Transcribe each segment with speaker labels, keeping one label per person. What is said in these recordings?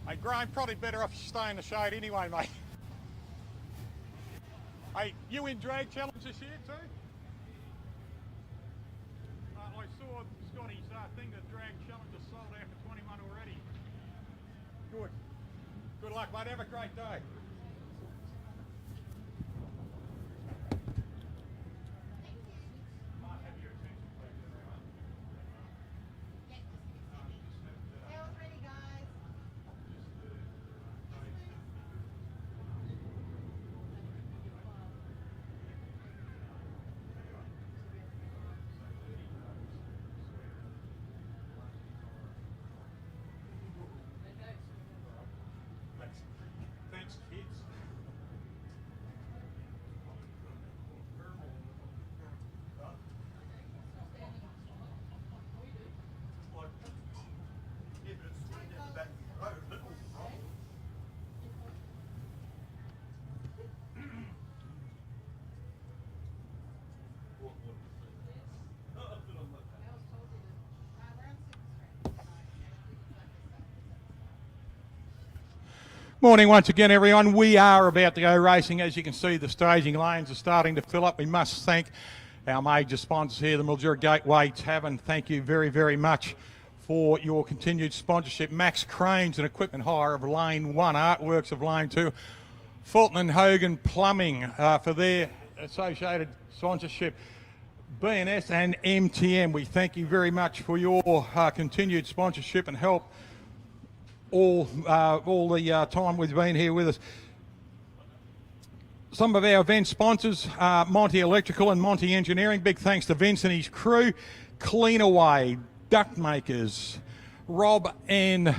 Speaker 1: Hey, Graham, probably better off stay in the shade anyway, mate. Hey, you in drag challenge this year too? I saw Scotty's thing, the drag challenge is sold out for 21 already. Good. Good luck, mate. Have a great day. Thanks, kids. Morning once again, everyone. We are about to go racing. As you can see, the staging lanes are starting to fill up. We must thank our major sponsors here, the Mildura Gateway Tavern. Thank you very, very much for your continued sponsorship. Max Cranes and Equipment Hire of Lane 1, Artworks of Lane 2, Fulton and Hogan Plumbing for their associated sponsorship. B&S and MTM, we thank you very much for your continued sponsorship and help all the time we've been here with us. Some of our event sponsors, Monty Electrical and Monty Engineering. Big thanks to Vince and his crew. Cleanaway, Duct Makers, Rob and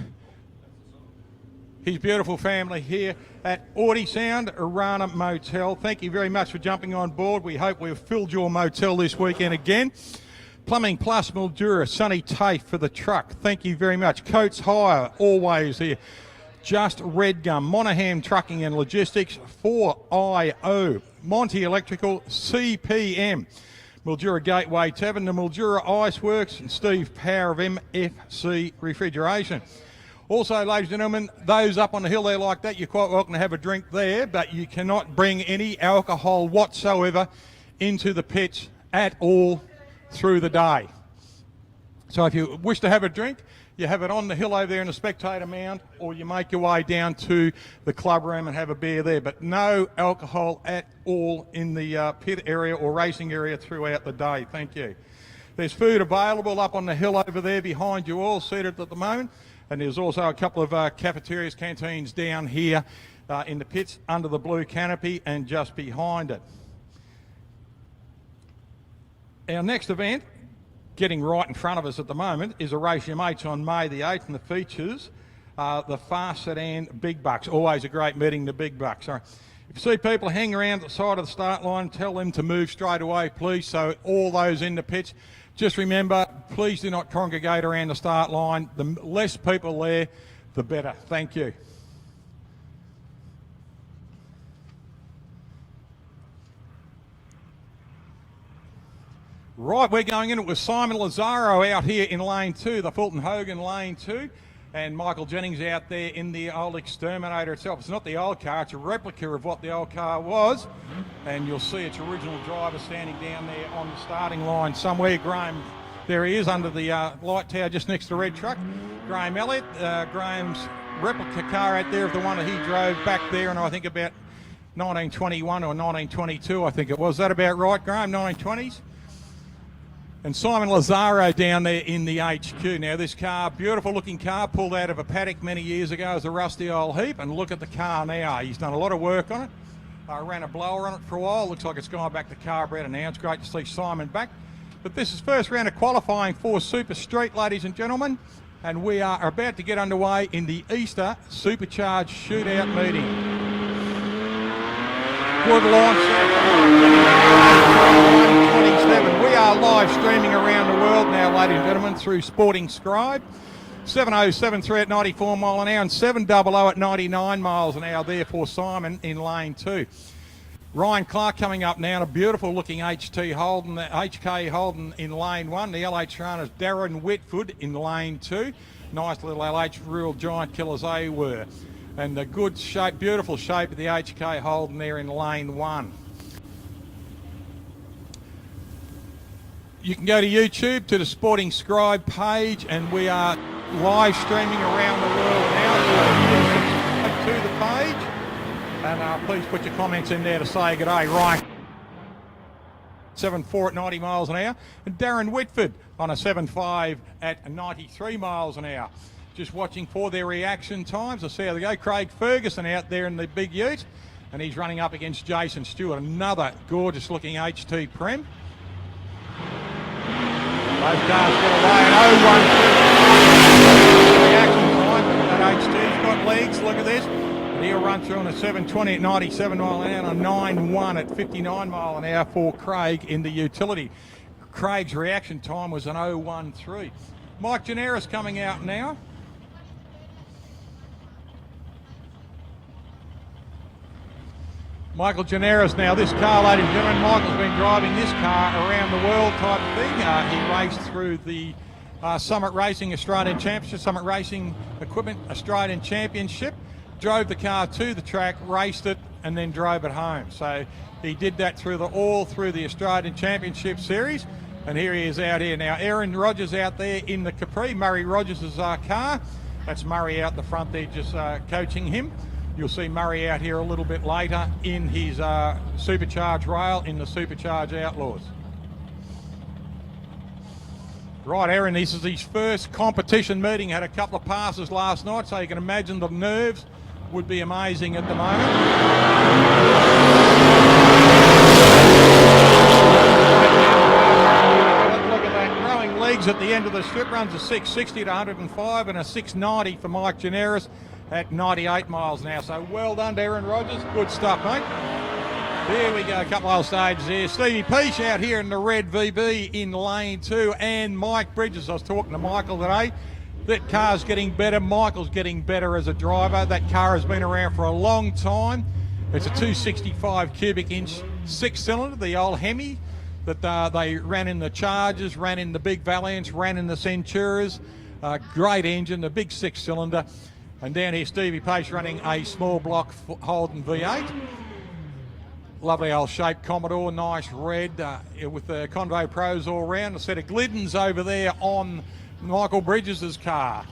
Speaker 1: his beautiful family here at Audi Sound, Arana Motel. Thank you very much for jumping on board. We hope we've filled your motel this weekend again. Plumbing Plus Mildura, Sunny Tafe for the truck. Thank you very much. Coates Hire, always here. Just Red Gum, Monaghan Trucking and Logistics, 4IO, Monty Electrical, CPM, Mildura Gateway Tavern, the Mildura Iceworks, and Steve Power of MFC Refrigeration. Also, ladies and gentlemen, those up on the hill there like that, you're quite welcome to have a drink there, but you cannot bring any alcohol whatsoever into the pits at all through the day. So if you wish to have a drink, you have it on the hill over there in the spectator mound, or you make your way down to the club room and have a beer there. But no alcohol at all in the pit area or racing area throughout the day. Thank you. There's food available up on the hill over there behind you all, seated at the moment. And there's also a couple of cafeterias, canteens down here in the pits under the blue canopy and just behind it. Our next event, getting right in front of us at the moment, is a Race Your Mates on May the 8th, and the features the Fast Sedan Big Bucks. Always a great meeting, the Big Bucks. All right. If you see people hanging around at the side of the start line, tell them to move straight away, please. So all those in the pits, just remember, please do not congregate around the start line. The less people there, the better. Thank you. Right, we're going in it with Simon Lazaro out here in lane 2, the Fulton Hogan lane 2, and Michael Jennings out there in the old Exterminator itself. It's not the old car, it's a replica of what the old car was, and you'll see its original driver standing down there on the starting line somewhere. Graham, there he is under the light tower just next to the red truck. Graham Elliott, Graham's replica car out there of the one that he drove back there, and I think about 1921 or 1922, I think it was. Is that about right, Graham, 1920s? And Simon Lazaro down there in the HQ. Now this car, beautiful looking car, pulled out of a paddock many years ago as a rusty old heap, and look at the car now. He's done a lot of work on it. I ran a blower on it for a while. Looks like it's gone back to carburetor now. It's great to see Simon back. But this is first round of qualifying for Super Street, ladies and gentlemen. and we are about to get underway in the Easter Supercharged Shootout meeting. Good launch. 27. We are live streaming around the world now, ladies and gentlemen, through Sporting Scribe. 7073 at 94 mile an hour and 700 at 99 miles an hour there for Simon in lane 2. Ryan Clark coming up now, a beautiful looking HK Holden in lane 1. The LH runners Darren Whitford in lane 2. Nice little LH real giant killers they were. And the good shape, beautiful shape of the HK Holden there in lane 1. You can go to YouTube to the Sporting Scribe page, and we are live streaming around the world now. So subscribe to the page, and please put your comments in there to say good day. Ryan 7.4 at 90 miles an hour, and Darren Whitford on a 7.5 at 93 miles an hour. Just watching for their reaction times. I see how they go. Craig Ferguson out there in the big ute, and he's running up against Jason Stewart, another gorgeous looking HT Prem. Both cars get away at 0-1. Reaction time. That HT's got legs. Look at this. And he'll run through on a 7.20 at 97 mile an hour and a 9.1 at 59 mile an hour for Craig in the utility. Craig's reaction time was an 0.13. Mike Generis coming out now. Michael Generis now, this car, ladies and gentlemen, Michael's been driving this car around the world type of thing. He raced through the Summit Racing Australian Championship, Summit Racing Equipment Australian Championship, drove the car to the track, raced it, and then drove it home. So he did that all through the Australian Championship Series, and here he is out here. Now, Aaron Rogers out there in the Capri, Murray Rogers' car. That's Murray out the front there just coaching him. You'll see Murray out here a little bit later in his Supercharged rail in the Supercharged Outlaws. Right, Aaron, this is his first competition meeting. Had a couple of passes last night, so you can imagine the nerves would be amazing at the moment. Look at that, growing legs at the end of the strip. Runs a 660 to 105 and a 690 for Mike Generis at 98 miles an hour. So well done to Aaron Rogers. Good stuff, mate. There we go, a couple of stages there. Stevie Peach out here in the red VB in lane 2, and Mike Bridges. I was talking to Michael today. That car's getting better. Michael's getting better as a driver. That car has been around for a long time. It's a 265 cubic inch 6-cylinder, the old Hemi that they ran in the Chargers, ran in the big Valiants, ran in the Centuras. Great engine, the big 6-cylinder. And down here, Stevie Pace running a small block Holden V8. Lovely old shaped Commodore, nice red with the Convo Pros all round. A set of Gliddens over there on Michael Bridges' car.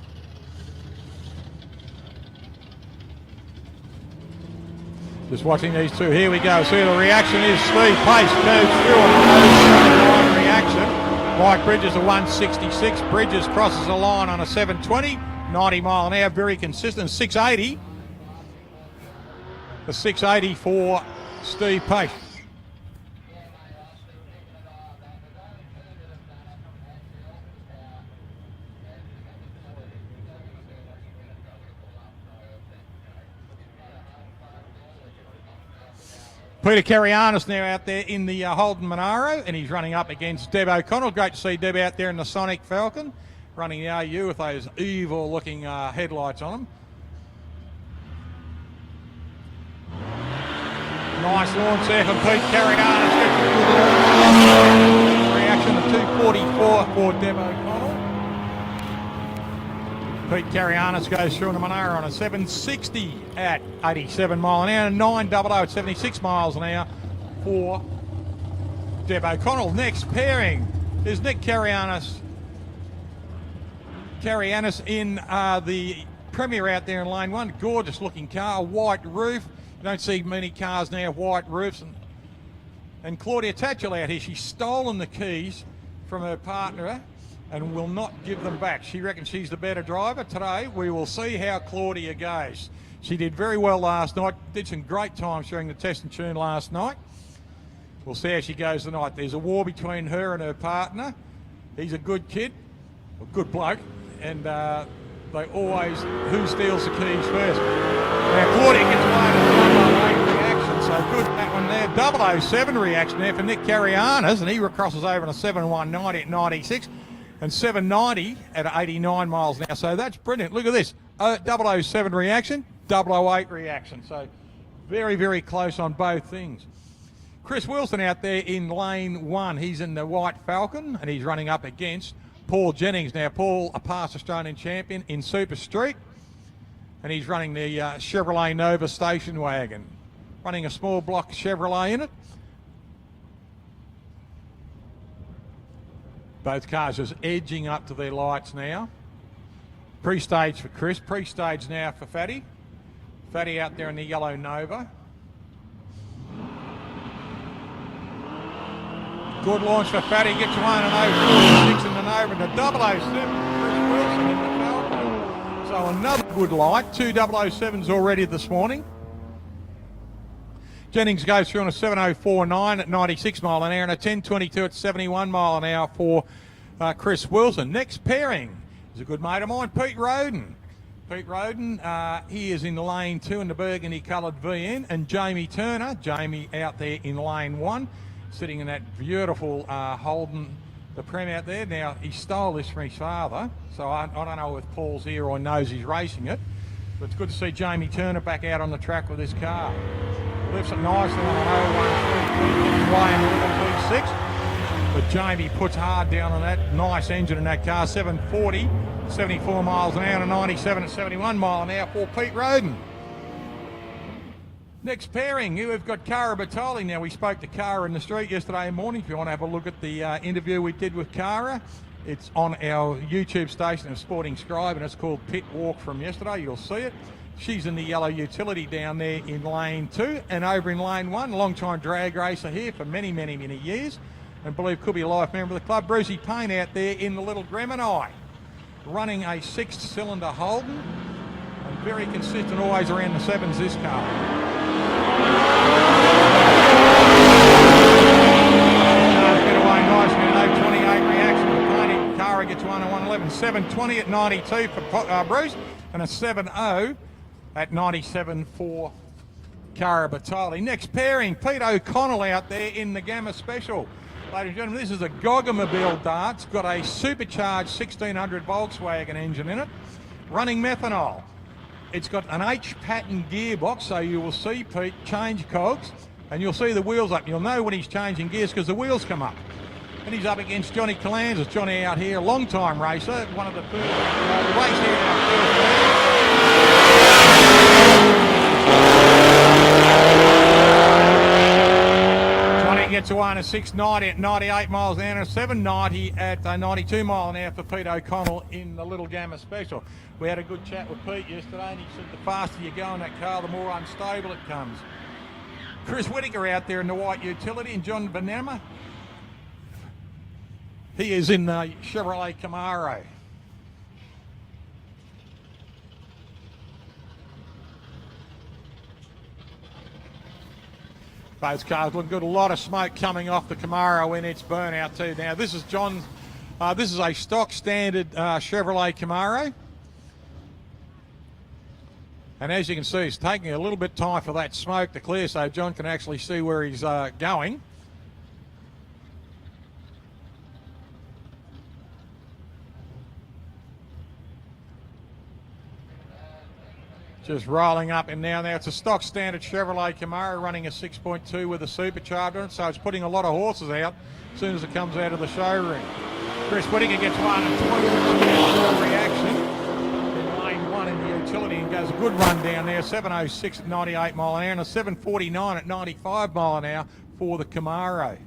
Speaker 1: Just watching these two. Here we go. See the reaction is Steve Pace goes through on reaction. Mike Bridges a 166. Bridges crosses the line on a 720. 90 mile an hour, very consistent. 680. The 680 for Steve Pace. Peter Carianis now out there in the Holden Monaro, and he's running up against Deb O'Connell. Great to see Deb out there in the Sonic Falcon, running the AU with those evil looking headlights on them. Nice launch there from Pete Carianis. Reaction of 244 for Deb O'Connell. Pete Carianis goes through in the Monaro on a 760 at 87 mile an hour and 900 at 76 miles an hour for Deb O'Connell. Next pairing is Nick Carianis in the Premier out there in lane 1. Gorgeous looking car, white roof. You don't see many cars now, white roofs. And Claudia Tatchell out here, she's stolen the keys from her partner and will not give them back. She reckons she's the better driver. Today, we will see how Claudia goes. She did very well last night, did some great times during the test and tune last night. We'll see how she goes tonight. There's a war between her and her partner. He's a good kid, a good bloke, and they always, who steals the keys first. Now, Claudia gets away with 108 reaction, so good that one there. 007 reaction there for Nick Carianas, and he crosses over on a 7.190 at 96, and 790 at 89 miles an hour. So that's brilliant. Look at this, 007 reaction, 008 reaction. So very, very close on both things. Chris Wilson out there in lane 1. He's in the White Falcon, and he's running up against Paul Jennings. Now, Paul, a past Australian champion in Super Street, and he's running the Chevrolet Nova station wagon, running a small block Chevrolet in it. Both cars just edging up to their lights now. Pre-stage for Chris, pre-stage now for Fatty. Fatty out there in the yellow Nova. Good launch for Fatty, gets you 1.046 in the Nova, and the 007 Chris Wilson in the Falcon. So another good light, 2 007s already this morning. Jennings goes through on a 7.049 at 96 mile an hour and a 10.22 at 71 mile an hour for Chris Wilson. Next pairing is a good mate of mine, Pete Roden. Pete Roden, he is in lane 2 in the burgundy coloured VN, and Jamie Turner, Jamie out there in lane 1. Sitting in that beautiful Holden, the Prem out there. Now, he stole this from his father, so I don't know if Paul's here or knows he's racing it, but it's good to see Jamie Turner back out on the track with this car. Lifts it nicely on an 0.13, way in a little V6, but Jamie puts hard down on that. Nice engine in that car, 740, 74 miles an hour, and 97 at 71 mile an hour for Pete Roden. Next pairing, here we've got Cara Bertoli. Now, we spoke to Cara in the street yesterday morning. If you want to have a look at the interview we did with Cara, it's on our YouTube station of Sporting Scribe, and it's called Pit Walk from yesterday. You'll see it. She's in the yellow utility down there in lane 2, and over in lane 1, long-time drag racer here for many, many, many years, and believe could be a life member of the club, Brucey Payne out there in the little Gemini, running a 6-cylinder Holden, and very consistent, always around the 7s, this car. Get away nicely at 8.28 reaction. Cara gets 1 at 1.11. 7.20 at 92 for Bruce, and a 7.0 at 97 for Cara Bertoli. Next pairing, Pete O'Connell out there in the Gamma Special. Ladies and gentlemen, this is a Goggamobile darts, got a supercharged 1600 Volkswagen engine in it, running methanol. It's got an H-pattern gearbox, so you will see Pete change cogs, and you'll see the wheels up. You'll know when he's changing gears because the wheels come up. And he's up against Johnny Calanzas. Johnny out here, long-time racer, one of the first race here in our first. Johnny gets away on a 6.90 at 98 miles an hour, and a 7.90 at 92 mile an hour for Pete O'Connell in the Little Gamma Special. We had a good chat with Pete yesterday, and he said the faster you go in that car, the more unstable it comes. Chris Whittaker out there in the white utility, and John Benema, he is in the Chevrolet Camaro. Both cars look good. A lot of smoke coming off the Camaro in its burnout too. Now this is John. This is a stock standard Chevrolet Camaro. And as you can see, it's taking a little bit of time for that smoke to clear so John can actually see where he's going. Just rolling up and now. Now it's a stock standard Chevrolet Camaro running a 6.2 with a supercharger on it, so it's putting a lot of horses out as soon as it comes out of the showroom. Chris Whittaker gets 1 and 20 reaction in lane 1 in the utility and goes a good run down there. 7.06 at 98 mile an hour and a 7.49 at 95 mile an hour for the Camaro.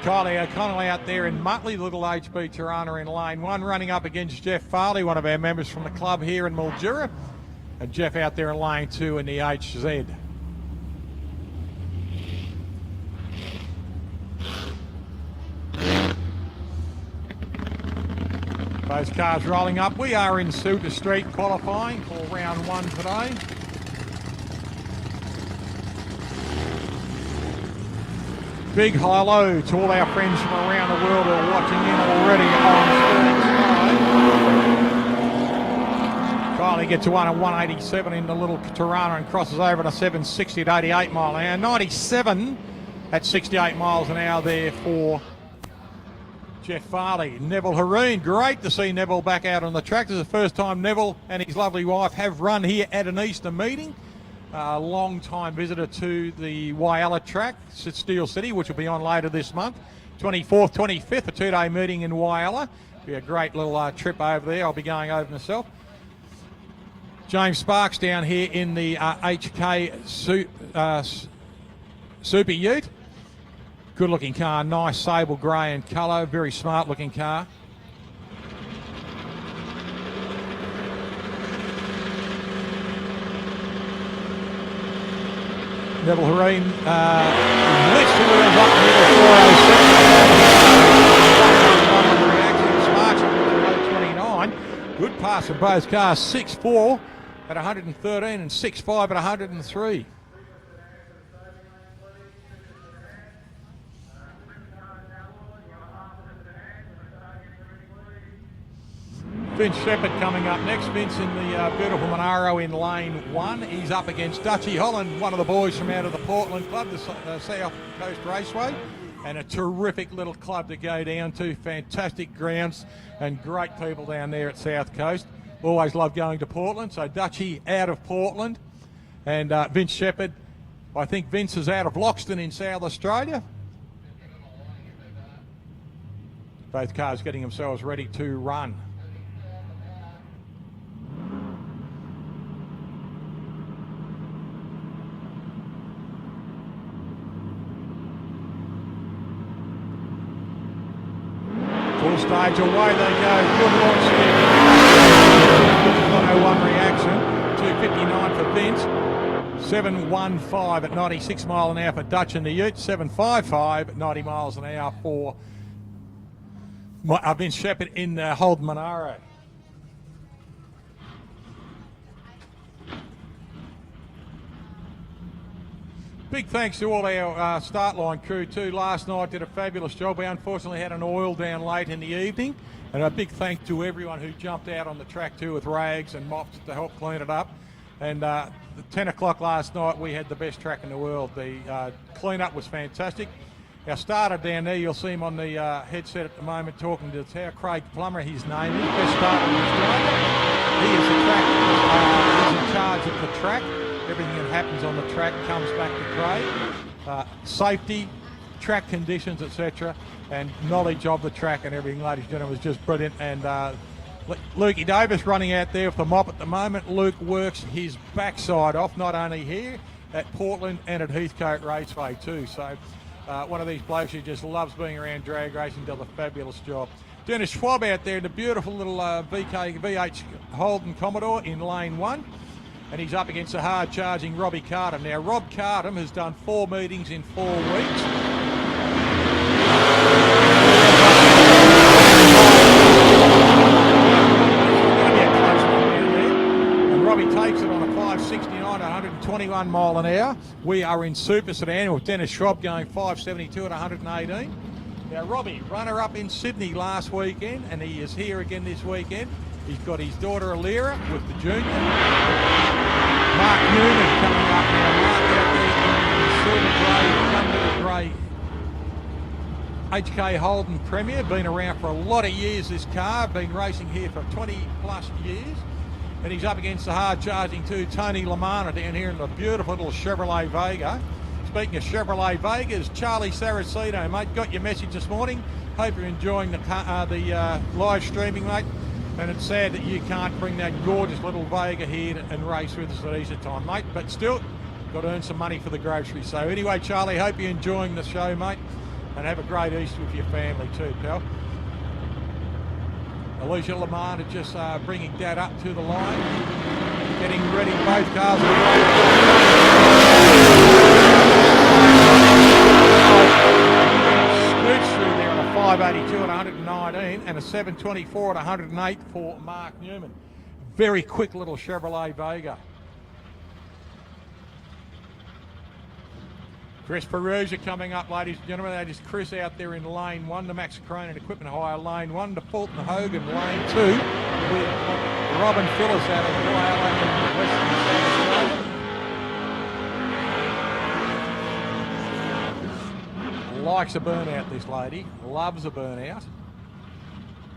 Speaker 1: Kylie O'Connell out there in Muttley, little HB Tirana in lane 1, running up against Jeff Farley, one of our members from the club here in Mildura. And Jeff out there in lane 2 in the HZ. Those cars rolling up. We are in Super Street qualifying for round 1 today. Big hello to all our friends from around the world who are watching in already on Sports. Kylie gets to one at 187 in the little Tirana and crosses over to 760 at 88 mile an hour. 97 at 68 miles an hour there for Jeff Farley. Neville Haroon, great to see Neville back out on the track. This is the first time Neville and his lovely wife have run here at an Easter meeting. A long-time visitor to the Whyalla track, Steel City, which will be on later this month. 24th, 25th, a two-day meeting in Whyalla. Be a great little trip over there. I'll be going over myself. James Sparks down here in the HK Super Ute. Good-looking car, nice sable grey in colour, very smart-looking car. Neville Haroon lifts the wheels up the middle, 407. Good pass of both cars, 6.4 at 113 and 6.5 at 103. Vince Shepherd coming up next. Vince in the beautiful Monaro in lane 1. He's up against Dutchy Holland, one of the boys from out of the Portland club, the South Coast Raceway. And a terrific little club to go down to. Fantastic grounds and great people down there at South Coast. Always love going to Portland. So Dutchy out of Portland. And Vince Shepherd, I think Vince is out of Loxton in South Australia. Both cars getting themselves ready to run. Full stage, away they go. Good launch there. 101 reaction. 259 for Vince. 715 at 96 mile an hour for Dutch in the Ute. 755 at 90 miles an hour for Vince Shepherd in the Holden Monaro. Big thanks to all our start line crew too. Last night did a fabulous job. We unfortunately had an oil down late in the evening. And a big thanks to everyone who jumped out on the track too with rags and mops to help clean it up. And at 10 o'clock last night, we had the best track in the world. The clean-up was fantastic. Our starter down there, you'll see him on the headset at the moment talking to the tower. Craig Plummer, his name is, best starter in Australia. He is the track, he's in charge of the track. Everything that happens on the track comes back to Craig. Safety, track conditions, etc., and knowledge of the track and everything, ladies and gentlemen, was just brilliant. And Lukey Davis running out there with the mop at the moment. Luke works his backside off, not only here at Portland and at Heathcote Raceway too. So one of these blokes who just loves being around drag racing, does a fabulous job. Dennis Schwab out there in the beautiful little V8 Holden Commodore in lane 1. And he's up against a hard-charging Robbie Cardham. Now, Rob Cardham has done 4 meetings in 4 weeks. And Robbie takes it on a 569 at 121 mile an hour. We are in Super Sedan with Dennis Schwab going 572 at 118. Now, Robbie, runner-up in Sydney last weekend, and he is here again this weekend. He's got his daughter Alira with the junior. Mark Newman coming up now. Mark out there in the silver grey, HK Holden Premier. Been around for a lot of years, this car. Been racing here for 20 plus years. And he's up against the hard-charging too, Tony Lamana down here in the beautiful little Chevrolet Vega. Speaking of Chevrolet Vegas, Charlie Saraceno, mate, got your message this morning. Hope you're enjoying the live streaming, mate. And it's sad that you can't bring that gorgeous little Vega here and race with us at Easter time, mate. But still, got to earn some money for the groceries. So anyway, Charlie, hope you're enjoying the show, mate. And have a great Easter with your family too, pal. Alicia Lamar just bringing Dad up to the line. Getting ready, both cars are ready. Scoots through there on a 582 at 119 and a 724 at 108 for Mark Newman. Very quick little Chevrolet Vega. Chris Perugia coming up, ladies and gentlemen. That is Chris out there in lane 1, the Max Cronin Equipment Hire lane 1, the Fulton Hogan lane 2, with Robin Phillips out of Wales in Western South Australia. Likes a burnout, this lady. Loves a burnout.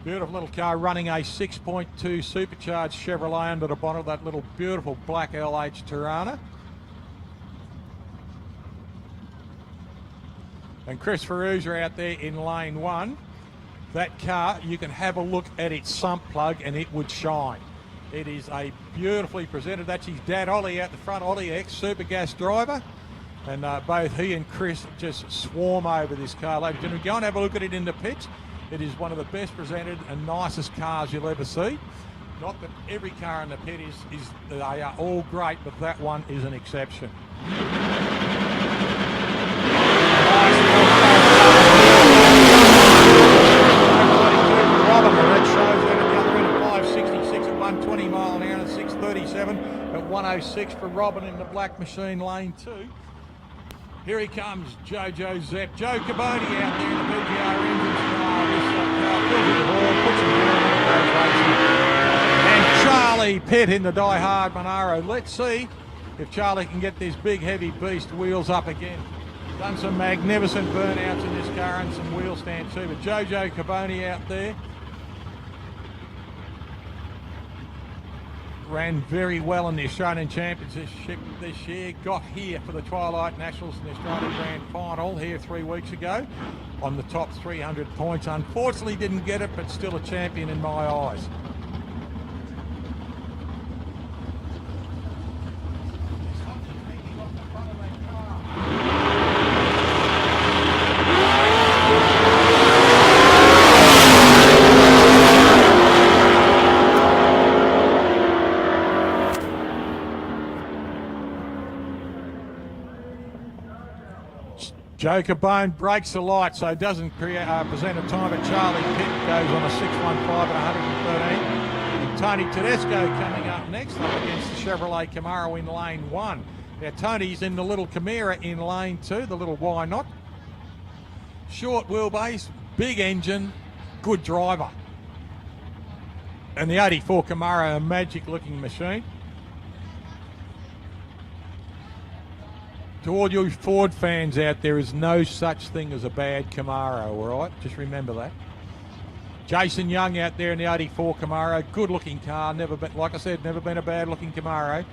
Speaker 1: Beautiful little car running a 6.2 supercharged Chevrolet under the bonnet of that little beautiful black LH Tirana. And Chris Ferrugia out there in lane 1. That car, you can have a look at its sump plug and it would shine. It is a beautifully presented. That's his dad, Ollie, out the front. Ollie, ex-super gas driver. And both he and Chris just swarm over this car. Ladies and gentlemen, go and have a look at it in the pits. It is one of the best presented and nicest cars you'll ever see. Not that every car in the pit they are all great, but that one is an exception. Robin, that shows that at the other end at 566 at 120 mile an hour and 637 at 106 for Robin in the black machine lane 2. Here he comes, Jojo Zepp. Joe Caboni out there in the PGR engine style. And Charlie Pitt in the Die Hard Monaro. Let's see if Charlie can get this big heavy beast wheels up again. Done some magnificent burnouts in this car and some wheel stand too. But Jojo Caboni out there ran very well in the Australian Championship this year. Got here for the Twilight Nationals in the Australian Grand Final here 3 weeks ago on the top 300 points. Unfortunately didn't get it, but still a champion in my eyes. Joe Cabone breaks the light, so doesn't present a time, but Charlie Pitt goes on a 6.15 at 113. And Tony Tedesco coming up next up against the Chevrolet Camaro in lane 1. Now Tony's in the little Camaro in lane 2, the little Why Not. Short wheelbase, big engine, good driver. And the 84 Camaro, a magic looking machine. To all you Ford fans out there, is no such thing as a bad Camaro, all right? Just remember that. Jason Young out there in the 84 Camaro, good-looking car, never been, like I said, never been a bad-looking Camaro.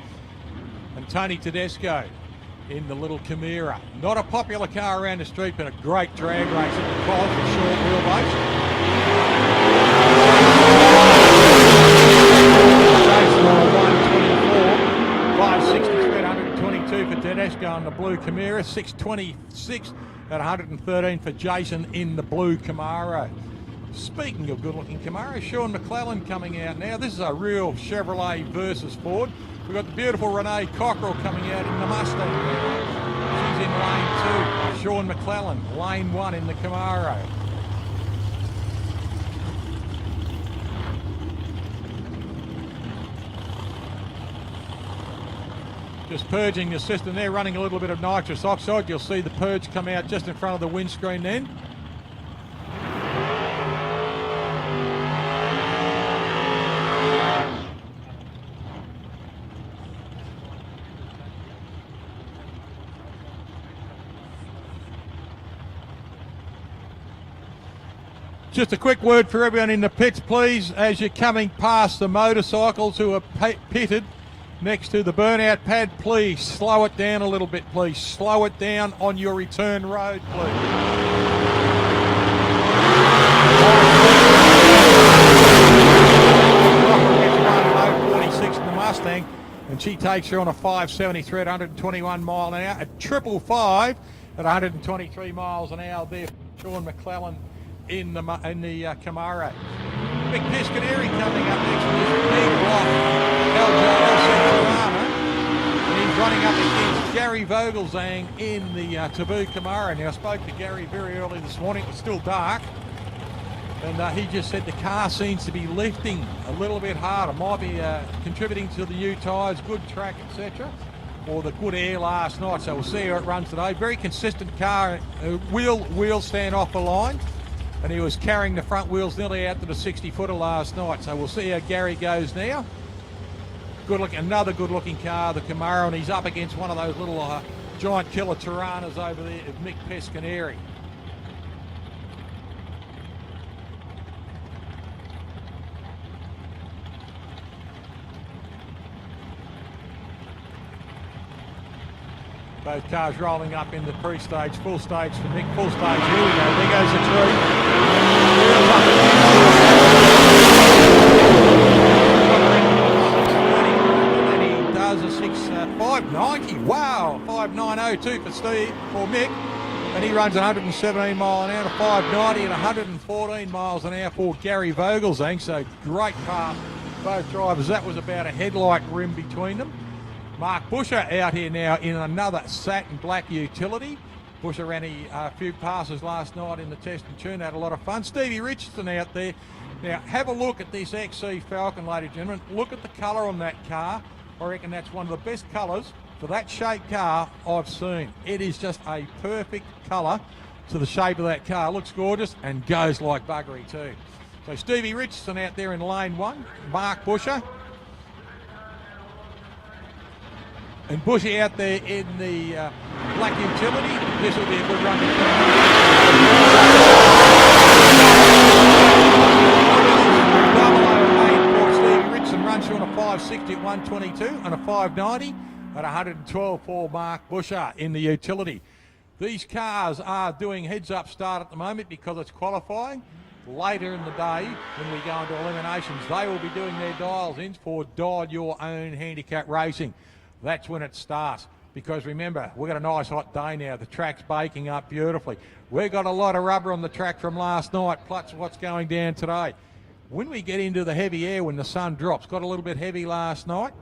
Speaker 1: And Tony Tedesco in the little Camaro. Not a popular car around the street, but a great drag race at the cause for short wheelbase. Jason on a 124, 560. 122 for Tedesco on the blue Camaro, 626 at 113 for Jason in the blue Camaro. Speaking of good-looking Camaro, Sean McClellan coming out now. This is a real Chevrolet versus Ford. We've got the beautiful Renee Cockrell coming out in the Mustang now. She's in lane 2. Sean McClellan, lane 1 in the Camaro. Just purging the system there, running a little bit of nitrous oxide. You'll see the purge come out just in front of the windscreen then. Just a quick word for everyone in the pits, please, as you're coming past the motorcycles who are pitted next to the burnout pad, please slow it down a little bit, please. Slow it down on your return road, please. Gets 46 in the Mustang, and she takes her on a 573 at 121 mile an hour. A 555 at 123 miles an hour there. Sean McClellan in the Camaro. Big Piscaneri coming up next to this big block. And he's running up against Gary Vogelzang in the Taboo Camaro. Now, I spoke to Gary very early this morning. It was still dark. And he just said the car seems to be lifting a little bit harder. Might be contributing to the new tyres, good track, etc. or the good air last night. So we'll see how it runs today. Very consistent car. Wheel stand off the line. And he was carrying the front wheels nearly out to the 60-footer last night. So we'll see how Gary goes now. Another good-looking car, the Camaro, and he's up against one of those little giant killer Tiranas over there of Mick Pescaneri. Both cars rolling up in the pre-stage, full stage for Mick, full stage. Here we go, there goes the tree. And he does a 590, wow, 5.902 for Mick. And he runs 117 mile an hour, 590 and 114 miles an hour for Gary Vogelsang. So great pass, both drivers. That was about a headlight rim between them. Mark Busher out here now in another satin black utility. Busher ran a few passes last night in the test and tune, had a lot of fun. Stevie Richardson out there. Now have a look at this XC Falcon, ladies and gentlemen. Look at the colour on that car. I reckon that's one of the best colours for that shape car I've seen. It is just a perfect colour to the shape of that car. Looks gorgeous and goes like buggery too. So Stevie Richardson out there in lane 1. Mark Busher. And Bushy out there in the black utility. This will be a good run. 008 for Stevie Richardson runs through on a 560 at 122 and a 590 at 112 for Mark Busher in the utility. These cars are doing heads-up start at the moment because it's qualifying. Later in the day, when we go into eliminations, they will be doing their dials-in for Dial Your Own Handicap Racing. That's when it starts, because remember, we've got a nice hot day now. The track's baking up beautifully. We've got a lot of rubber on the track from last night, plus what's going down today. When we get into the heavy air, when the sun drops, got a little bit heavy last night,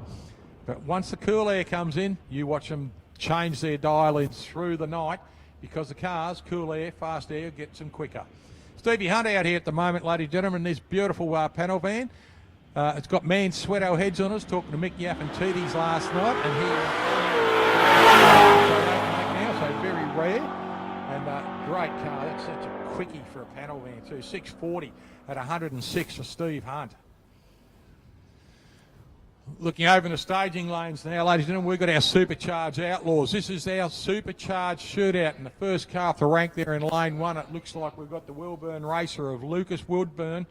Speaker 1: but once the cool air comes in, you watch them change their dial-ins through the night, because the cars, cool air, fast air, gets them quicker. Stevie Hunt out here at the moment, ladies and gentlemen, this beautiful panel van. It's got man sweato heads on us, talking to Mick Yapp and Tooties last night, and here so very rare and great car. That's such a quickie for a panel van too. 640 at 106 for Steve Hunt. Looking over in the staging lanes now, ladies and gentlemen, we've got our Supercharged Outlaws. This is our Supercharged Shootout, and the first car off the rank there in lane 1. It looks like we've got the Wilburn racer of Lucas Woodburn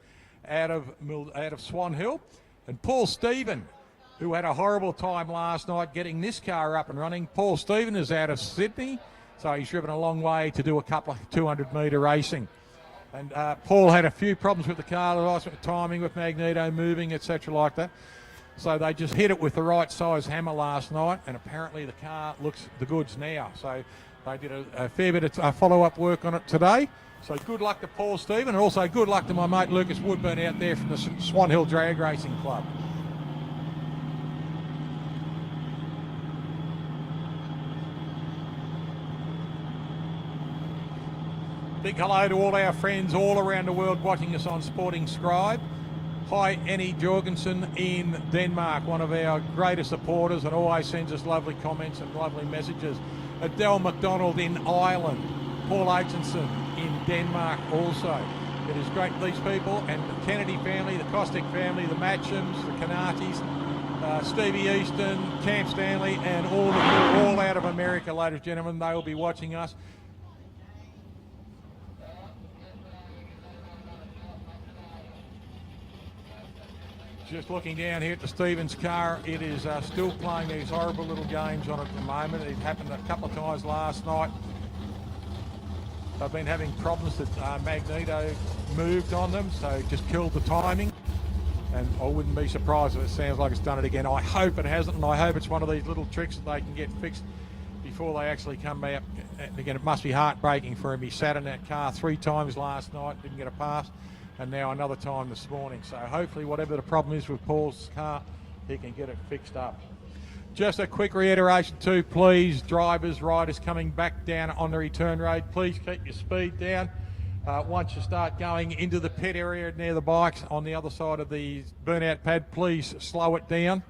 Speaker 1: out of Swan Hill, and Paul Stephen, who had a horrible time last night getting this car up and running. Paul Stephen is out of Sydney, so he's driven a long way to do a couple of 200-metre racing. And Paul had a few problems with the car, with timing, with magneto moving, etc. like that. So they just hit it with the right size hammer last night, and apparently the car looks the goods now. So they did a fair bit of follow-up work on it today. So good luck to Paul Stephen, and also good luck to my mate Lucas Woodburn out there from the Swan Hill Drag Racing Club. Big hello to all our friends all around the world watching us on Sporting Scribe. Hi, Annie Jorgensen in Denmark, one of our greatest supporters, and always sends us lovely comments and lovely messages. Adele McDonald in Ireland. Paul Aitchison in Denmark also. It is great, these people, and the Kennedy family, the Costick family, the Matchams, the Canatis, Stevie Easton, Camp Stanley, and all the people all out of America, ladies and gentlemen. They will be watching us. Just looking down here at the Stevens car, it is still playing these horrible little games on it at the moment. It happened a couple of times last night. They've been having problems that magneto moved on them, so just killed the timing. And I wouldn't be surprised if it sounds like it's done it again. I hope it hasn't, and I hope it's one of these little tricks that they can get fixed before they actually come back. And again, it must be heartbreaking for him. He sat in that car 3 times last night, didn't get a pass, and now another time this morning. So hopefully whatever the problem is with Paul's car, he can get it fixed up. Just a quick reiteration too, please, drivers, riders coming back down on the return road, please keep your speed down. Once you start going into the pit area near the bikes on the other side of the burnout pad, please slow it down.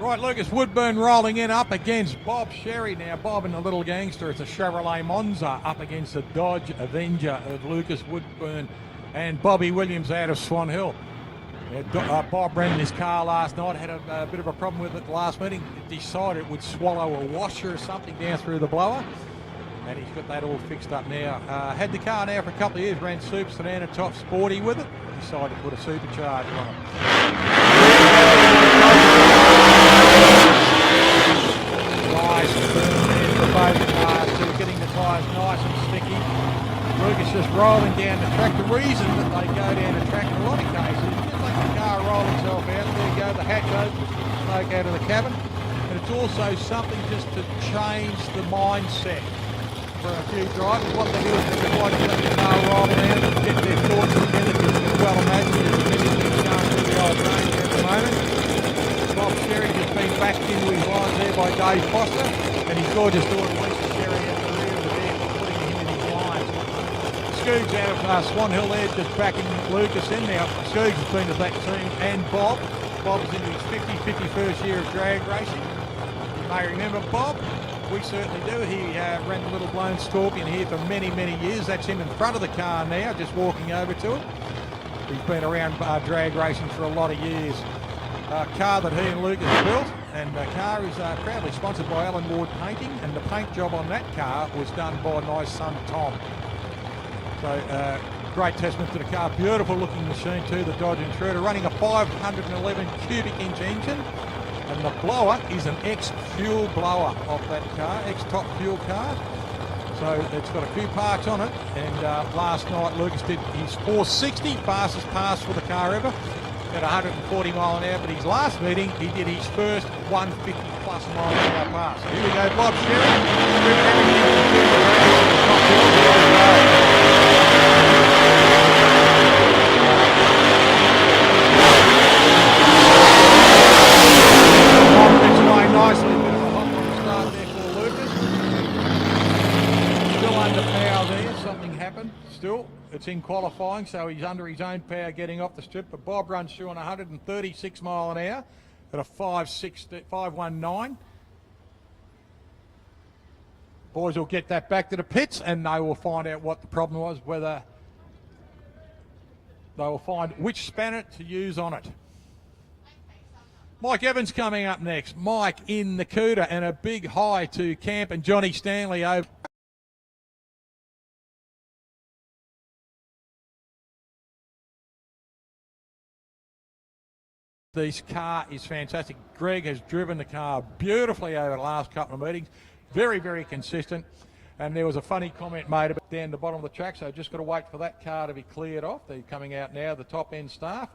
Speaker 1: Right, Lucas Woodburn rolling in up against Bob Sherry. Now, Bob and the little gangster, it's a Chevrolet Monza up against the Dodge Avenger of Lucas Woodburn and Bobby Williams out of Swan Hill. Bob ran his car last night, had a bit of a problem with it at the last meeting. It decided it would swallow a washer or something down through the blower. And he's got that all fixed up now. Had the car now for a couple of years, ran Super Sedan and Top Sporty with it. Decided to put a supercharger on it. Nice burn there for both cars, too, getting the tyres nice and sticky. Lucas just rolling down the track. The reason that they go down the track in a lot of cases is just let the car roll itself out. There you go, the hatch opens, smoke out of the cabin. And it's also something just to change the mindset for a few drivers. What they do is they try to let the car roll around and get their thoughts together, because you can well imagine there's many things going through the old brain at the moment. Bob Sherry has been backed into his lines there by Dave Foster, and his gorgeous daughter Lisa Sherry at the rear of the vehicle, putting him in his lines. Scoogs out of Swan Hill there, just backing Lucas in now. Scoogs has been to that team, and Bob. Bob is into his 51st year of drag racing. You may remember Bob. We certainly do. He ran the little blown Scorpion here for many, many years. That's him in front of the car now, just walking over to it. He's been around drag racing for a lot of years. Car that he and Lucas built, and the car is proudly sponsored by Alan Ward Painting, and the paint job on that car was done by my son Tom. So great testament to the car. Beautiful looking machine too, the Dodge Intruder, running a 511 cubic inch engine, and the blower is an ex-fuel blower off that car, ex-top fuel car. So it's got a few parts on it, and last night Lucas did his 460, fastest pass for the car ever, at 140 mile an hour, but his last meeting he did his first 150 plus mile an hour pass. Here we go, Bob nicely, bit of a hot one start there for Lucas. Still under power there, something happened still. It's in qualifying, so he's under his own power getting off the strip, but Bob runs through on 136 mile an hour at a 519. Boys will get that back to the pits, and they will find out what the problem was, whether they will find which spanner to use on it. Mike Evans coming up next. Mike in the Cuda, and a big hi to Camp and Johnny Stanley over. This car is fantastic. Greg has driven the car beautifully over the last couple of meetings. Very, very consistent. And there was a funny comment made about down the bottom of the track, so just got to wait for that car to be cleared off. They're coming out now, the top end staff.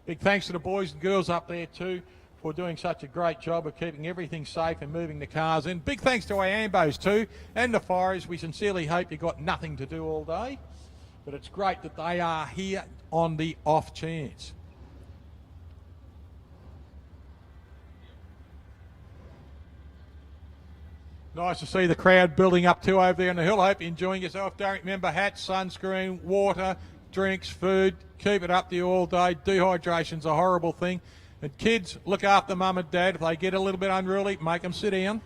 Speaker 1: Big thanks to the boys and girls up there too for doing such a great job of keeping everything safe and moving the cars in. Big thanks to our ambos too, and the fires. We sincerely hope you got nothing to do all day, but it's great that they are here on the off chance. Nice to see the crowd building up too over there on the hill. I hope you're enjoying yourself. Don't remember hats, sunscreen, water, drinks, food. Keep it up to you all day. Dehydration's a horrible thing. And kids, look after mum and dad. If they get a little bit unruly, make them sit down.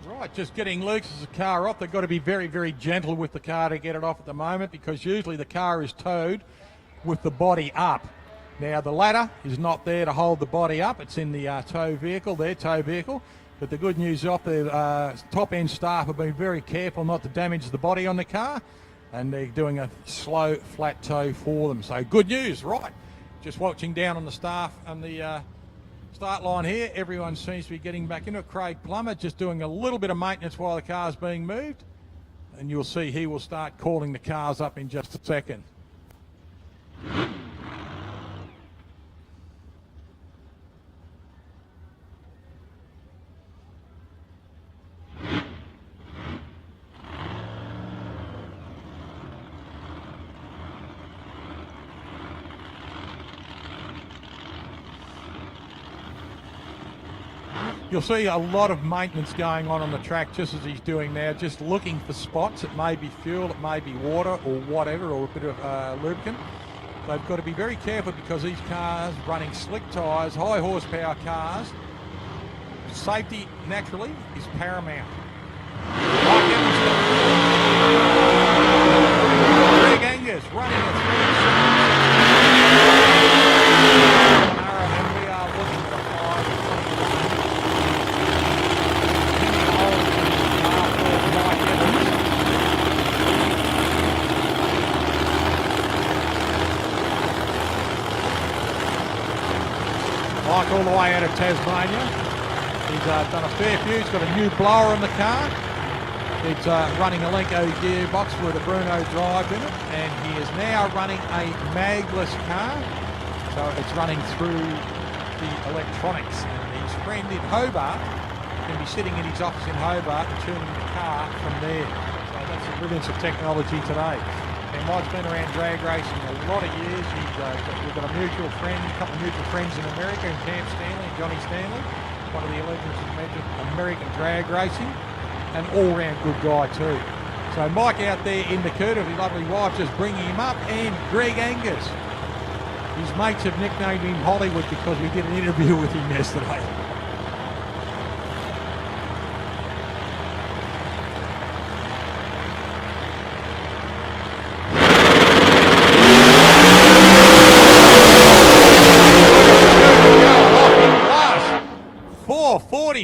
Speaker 1: Right, just getting Lucas's car off. They've got to be very, very gentle with the car to get it off at the moment, because usually the car is towed with the body up. Now the ladder is not there to hold the body up. It's in the tow vehicle, their tow vehicle. But the good news off the top end staff have been very careful not to damage the body on the car, and they're doing a slow flat tow for them. So good news, right? Just watching down on the staff and the Start line here, everyone seems to be getting back into it. Craig Plummer just doing a little bit of maintenance while the car's being moved. And you'll see he will start calling the cars up in just a second. You'll see a lot of maintenance going on the track just as he's doing now, just looking for spots. It may be fuel, it may be water or whatever, or a bit of lubricant. They've got to be very careful because these cars running slick tyres, high horsepower cars, safety naturally is paramount. Greg Angus running a 3 and we are looking for 5. Mike all the way out of Tasmania. He's done a fair few. He's got a new blower in the car. It's running a Lenko gearbox with a Bruno drive in it, and he is now running a magless car. So it's running through the electronics. And his friend in Hobart can be sitting in his office in Hobart and tuning the car from there. So that's the brilliance of technology today. And Mike's been around drag racing a lot of years. We've got a mutual friend, a couple of mutual friends in America, and Cam Stanley and Johnny Stanley, one of the legends of American drag racing, an all-round good guy too. So Mike out there in Mildura, his lovely wife just bringing him up, and Greg Angus. His mates have nicknamed him Hollywood because we did an interview with him yesterday.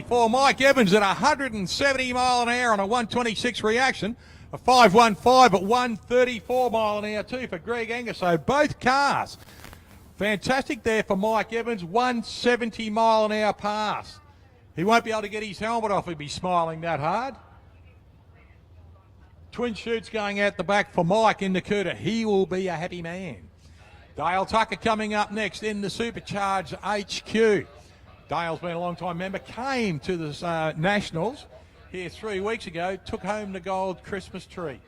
Speaker 1: For Mike Evans at 170 mile an hour on a 126 reaction, a 515 at 134 mile an hour too for Greg Angus. So both cars fantastic there for Mike Evans. 170 mile an hour pass. He won't be able to get his helmet off. He'll be smiling that hard. Twin chutes going out the back for Mike in Dakota. He will be a happy man. Dale Tucker coming up next in the Supercharged HQ. Dale's been a long time member, came to the Nationals here 3 weeks ago, took home the gold Christmas tree.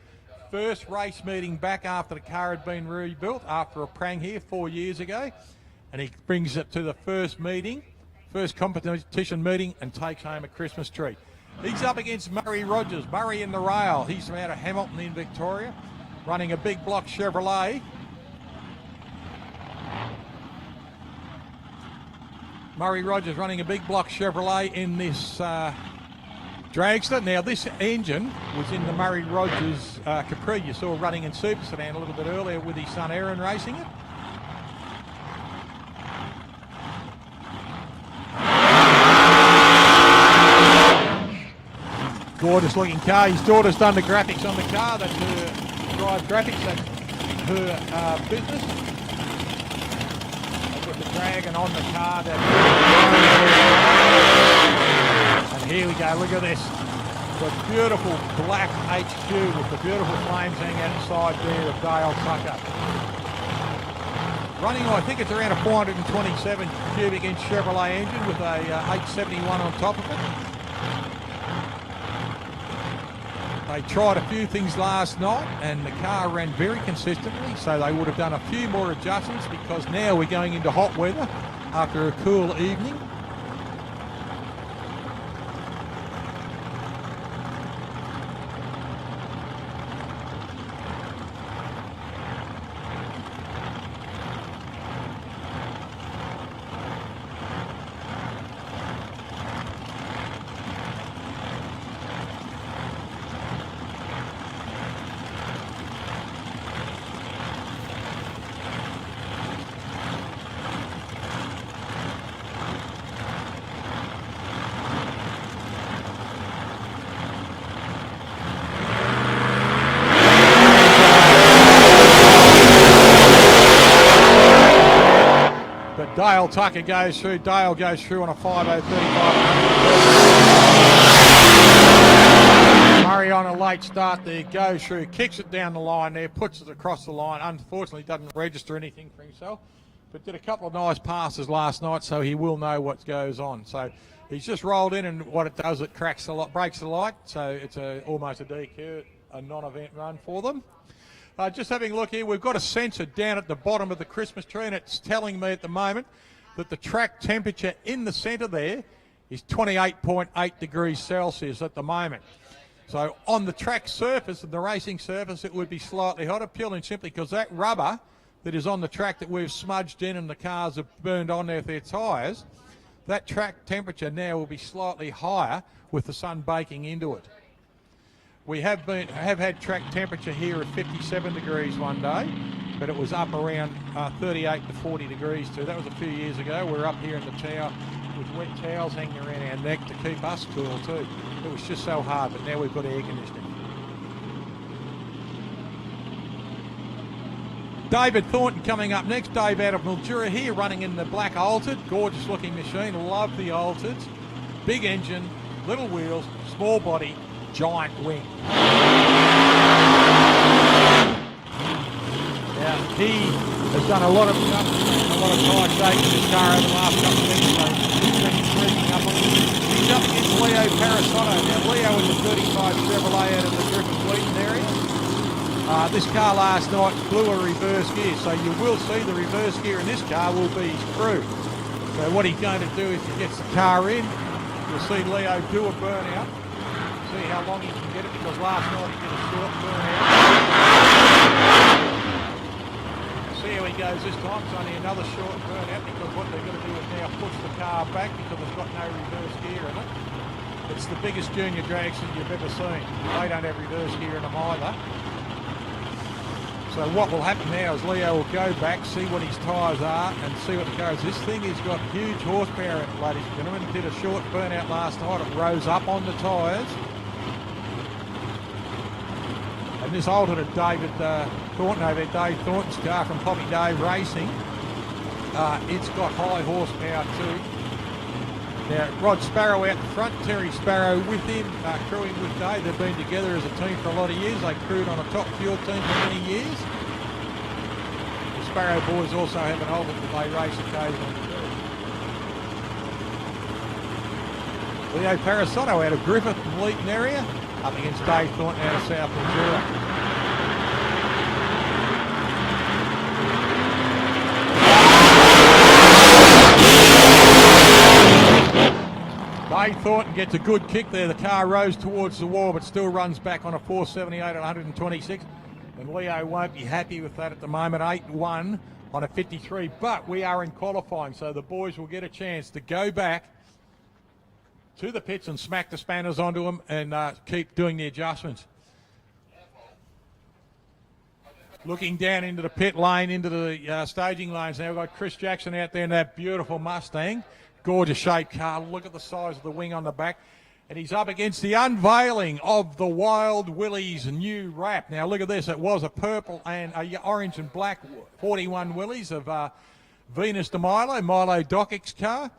Speaker 1: First race meeting back after the car had been rebuilt after a prang here 4 years ago. And he brings it to the first meeting, first competition meeting, and takes home a Christmas tree. He's up against Murray Rogers. Murray in the rail. He's from out of Hamilton in Victoria, running a big block Chevrolet. Murray Rogers running a big block Chevrolet in this dragster. Now this engine was in the Murray Rogers Capri you saw running in Super Sedan a little bit earlier with his son Aaron racing it. Gorgeous looking car. His daughter's done the graphics on the car. That's her drive graphics. That's her business. The dragon on the car. And here we go, look at this. The beautiful black HQ with the beautiful flames hanging out the side there of Dale Tucker. Running, I think it's around a 427 cubic inch Chevrolet engine with a 871 on top of it. They tried a few things last night and the car ran very consistently, so they would have done a few more adjustments because now we're going into hot weather after a cool evening. Dale Tucker goes through. Dale goes through on a 5:35. Murray on a late start there, goes through, kicks it down the line there, puts it across the line. Unfortunately, doesn't register anything for himself, but did a couple of nice passes last night, so he will know what goes on. So he's just rolled in, and what it does, it cracks the light, breaks the light, so it's almost a DQ, a non-event run for them. Just having a look here, we've got a sensor down at the bottom of the Christmas tree, and it's telling me at the moment that the track temperature in the centre there is 28.8 degrees Celsius at the moment. So on the track surface and the racing surface, it would be slightly hotter, purely and simply because that rubber that is on the track that we've smudged in and the cars have burned on there with their tyres, that track temperature now will be slightly higher with the sun baking into it. We have had track temperature here at 57 degrees one day, but it was up around 38 to 40 degrees too. That was a few years ago. We're up here in the tower with wet towels hanging around our neck to keep us cool too. It was just so hard, but now we've got air conditioning. David Thornton coming up next. Dave out of Mildura here, running in the black Altered. Gorgeous looking machine. Love the Altereds. Big engine, little wheels, small body, giant wing. Now, he has done a lot of stuff, a lot of tire shake in this car over the last couple of weeks, so he's been creeping up on it. He's up against Leo Parasotto. Now, Leo is a 35 Chevrolet out of the Griffin Wheaton area. This car last night blew a reverse gear, so you will see the reverse gear in this car will be his crew. So what he's going to do is he gets the car in, you'll see Leo do a burnout. See how long he can get it, because last night he did a short burnout. See how he goes this time. It's only another short burnout, because what they're going to do is now push the car back because it's got no reverse gear in it. It's the biggest junior dragster you've ever seen. They don't have reverse gear in them either. So what will happen now is Leo will go back, see what his tyres are, and see what the car is. This thing has got huge horsepower in it, ladies and gentlemen. It did a short burnout last night. It rose up on the tyres. And this altered David Thornton over there, Dave Thornton's car from Poppy Dave Racing. It's got high horsepower too. Now, Rod Sparrow out the front, Terry Sparrow with him, crewing with Dave. They've been together as a team for a lot of years. They crewed on a top fuel team for many years. The Sparrow boys also have an Alton that they race occasionally. Leo Parasotto out of Griffith and Leeton area, up against Dave Thornton out of South Mildura. Dave Thornton gets a good kick there. The car rose towards the wall, but still runs back on a 478 at 126. And Leo won't be happy with that at the moment. 8-1 on a 53. But we are in qualifying, so the boys will get a chance to go back to the pits and smack the spanners onto them and keep doing the adjustments. Looking down into the pit lane, into the staging lanes now, we've got Chris Jackson out there in that beautiful Mustang. Gorgeous shaped car. Look at the size of the wing on the back. And he's up against the unveiling of the Wild Willys new wrap. Now look at this. It was a purple and a orange and black 41 Willys of Venus de Milo Dockic's car.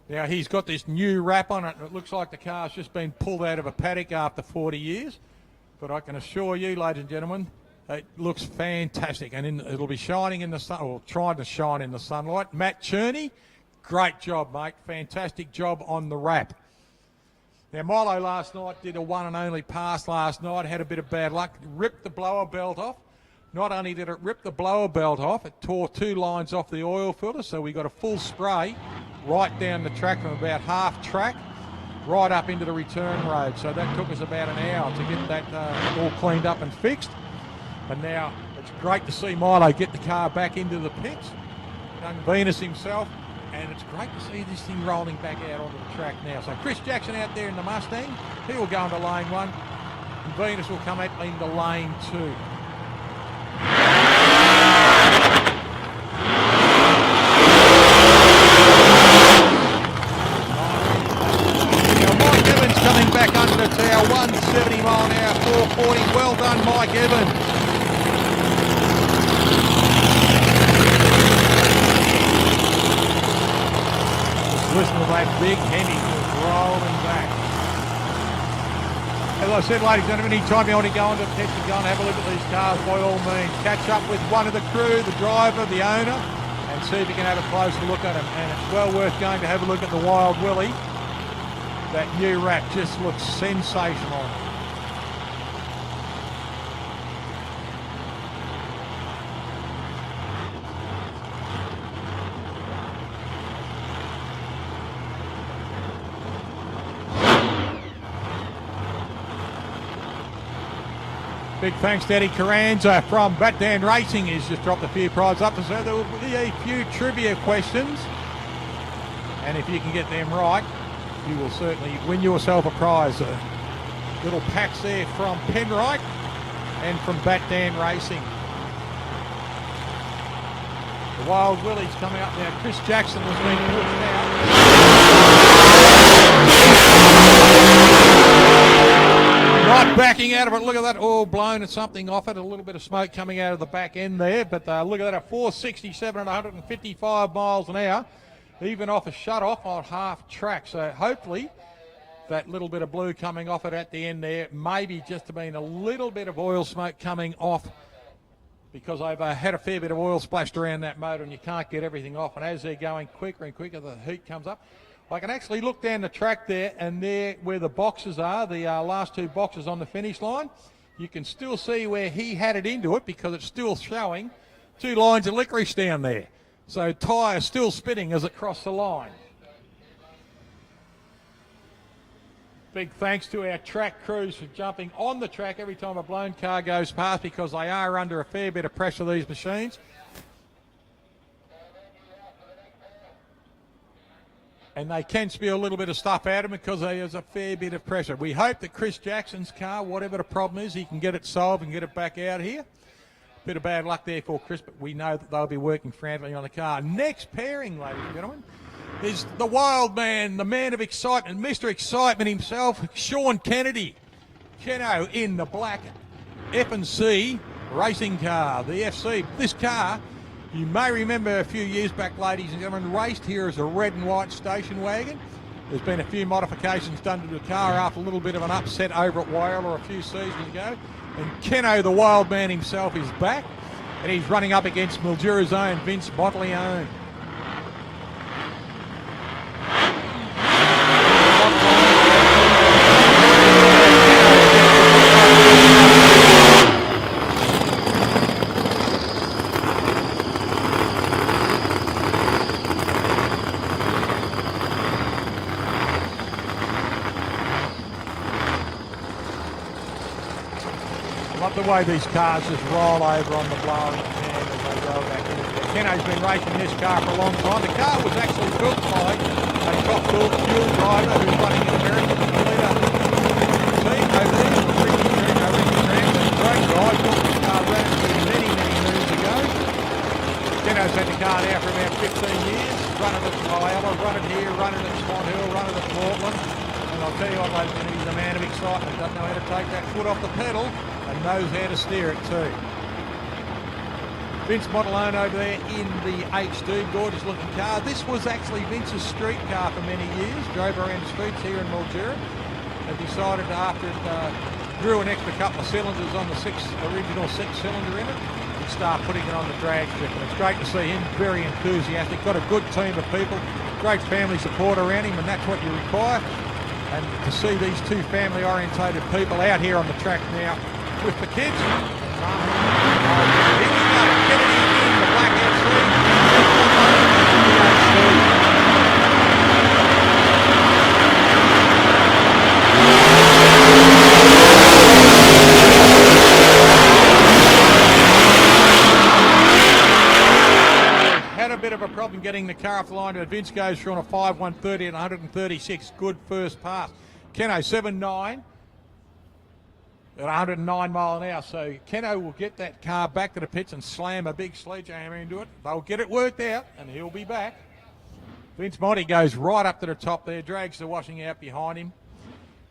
Speaker 1: Now he's got this new wrap on it. It looks like the car's just been pulled out of a paddock after 40 years. But I can assure you, ladies and gentlemen, it looks fantastic. And it'll be shining in the sun, or trying to shine in the sunlight. Matt Cherney. Great job, mate. Fantastic job on the wrap. Now, Milo last night did a one and only pass last night. Had a bit of bad luck. Ripped the blower belt off. Not only did it rip the blower belt off, it tore 2 lines off the oil filter. So we got a full spray right down the track from about half track right up into the return road. So that took us about an hour to get that all cleaned up and fixed. And now it's great to see Milo get the car back into the pits. Young Venus himself. And it's great to see this thing rolling back out onto the track now. So Chris Jackson out there in the Mustang. He will go into lane 1. And Venus will come out into lane 2. Now Mike Evans coming back under the tower. 170 mile an hour, 440. Well done, Mike Evans. listen to that big Hemi just rolling back. As I said, ladies and gentlemen, anytime you want to go onto the pits and go and have a look at these cars, by all means, catch up with one of the crew, the driver, the owner, and see if you can have a closer look at them. And it's well worth going to have a look at the Wild Willie. That new wrap just looks sensational. Big thanks to Eddie Carranza from Batman Racing. He's just dropped a few prizes up. So there will be a few trivia questions. And if you can get them right, you will certainly win yourself a prize. Little packs there from Penrite and from Batman Racing. The Wild Willie's coming up now. Chris Jackson has been pushed out. Not backing out of it. Look at that, all blown and something off it. A little bit of smoke coming out of the back end there. But look at that, at 467 and 155 miles an hour. Even off a shut-off on half track. So hopefully that little bit of blue coming off it at the end there, maybe just been a little bit of oil smoke coming off, because I've had a fair bit of oil splashed around that motor and you can't get everything off. And as they're going quicker and quicker, the heat comes up. I can actually look down the track there, and there where the boxes are, the last two boxes on the finish line, you can still see where he had it into it, because it's still showing 2 lines of licorice down there. So tyre still spinning as it crossed the line. Big thanks to our track crews for jumping on the track every time a blown car goes past, because they are under a fair bit of pressure, these machines. And they can spew a little bit of stuff out of them because there's a fair bit of pressure. We hope that Chris Jackson's car, whatever the problem is, he can get it solved and get it back out here. Bit of bad luck there for Chris, but we know that they'll be working frantically on the car. Next pairing, ladies and gentlemen, is the wild man, the man of excitement, Mr. Excitement himself, Sean Kennedy. Keno in the black F&C racing car, the FC. This car, you may remember a few years back, ladies and gentlemen, raced here as a red and white station wagon. There's been a few modifications done to the car after a little bit of an upset over at Wales a few seasons ago. And Keno, the wild man himself, is back, and he's running up against Mildura's own Vince Mottleone. Love the way these cars just roll over on the blowing sand as they go back in. Keno's been racing this car for a long time. The car was actually built by a top fuel driver who's running an American leader team over there. Ricky Trent, a great guy. Built this car many moons ago. Keno's had the car now for about 15 years. Run it at Iowa, run it here, run it at Swan Hill, run it at Portland. And I'll tell you what, ladies and gentlemen, he's a man of excitement. Doesn't know how to take that foot off the pedal, and knows how to steer it too. Vince Mottleone over there in the HD, gorgeous looking car. This was actually Vince's street car for many years. Drove around the streets here in Mildura, and decided after it grew an extra couple of cylinders on the original six cylinder in it, he'd start putting it on the drag strip. And it's great to see him, very enthusiastic. Got a good team of people, great family support around him, and that's what you require. And to see these two family-orientated people out here on the track now with the kids. Here we go, Kennedy in the black Had a bit of a problem getting the car off the line, but Vince goes through on a 5.130 and 136. Good first pass. Keno 7.9 at 109 mile an hour. So Keno will get that car back to the pits and slam a big sledgehammer into it. They'll get it worked out, and he'll be back. Vince Monty goes right up to the top there. Dragster washing out behind him.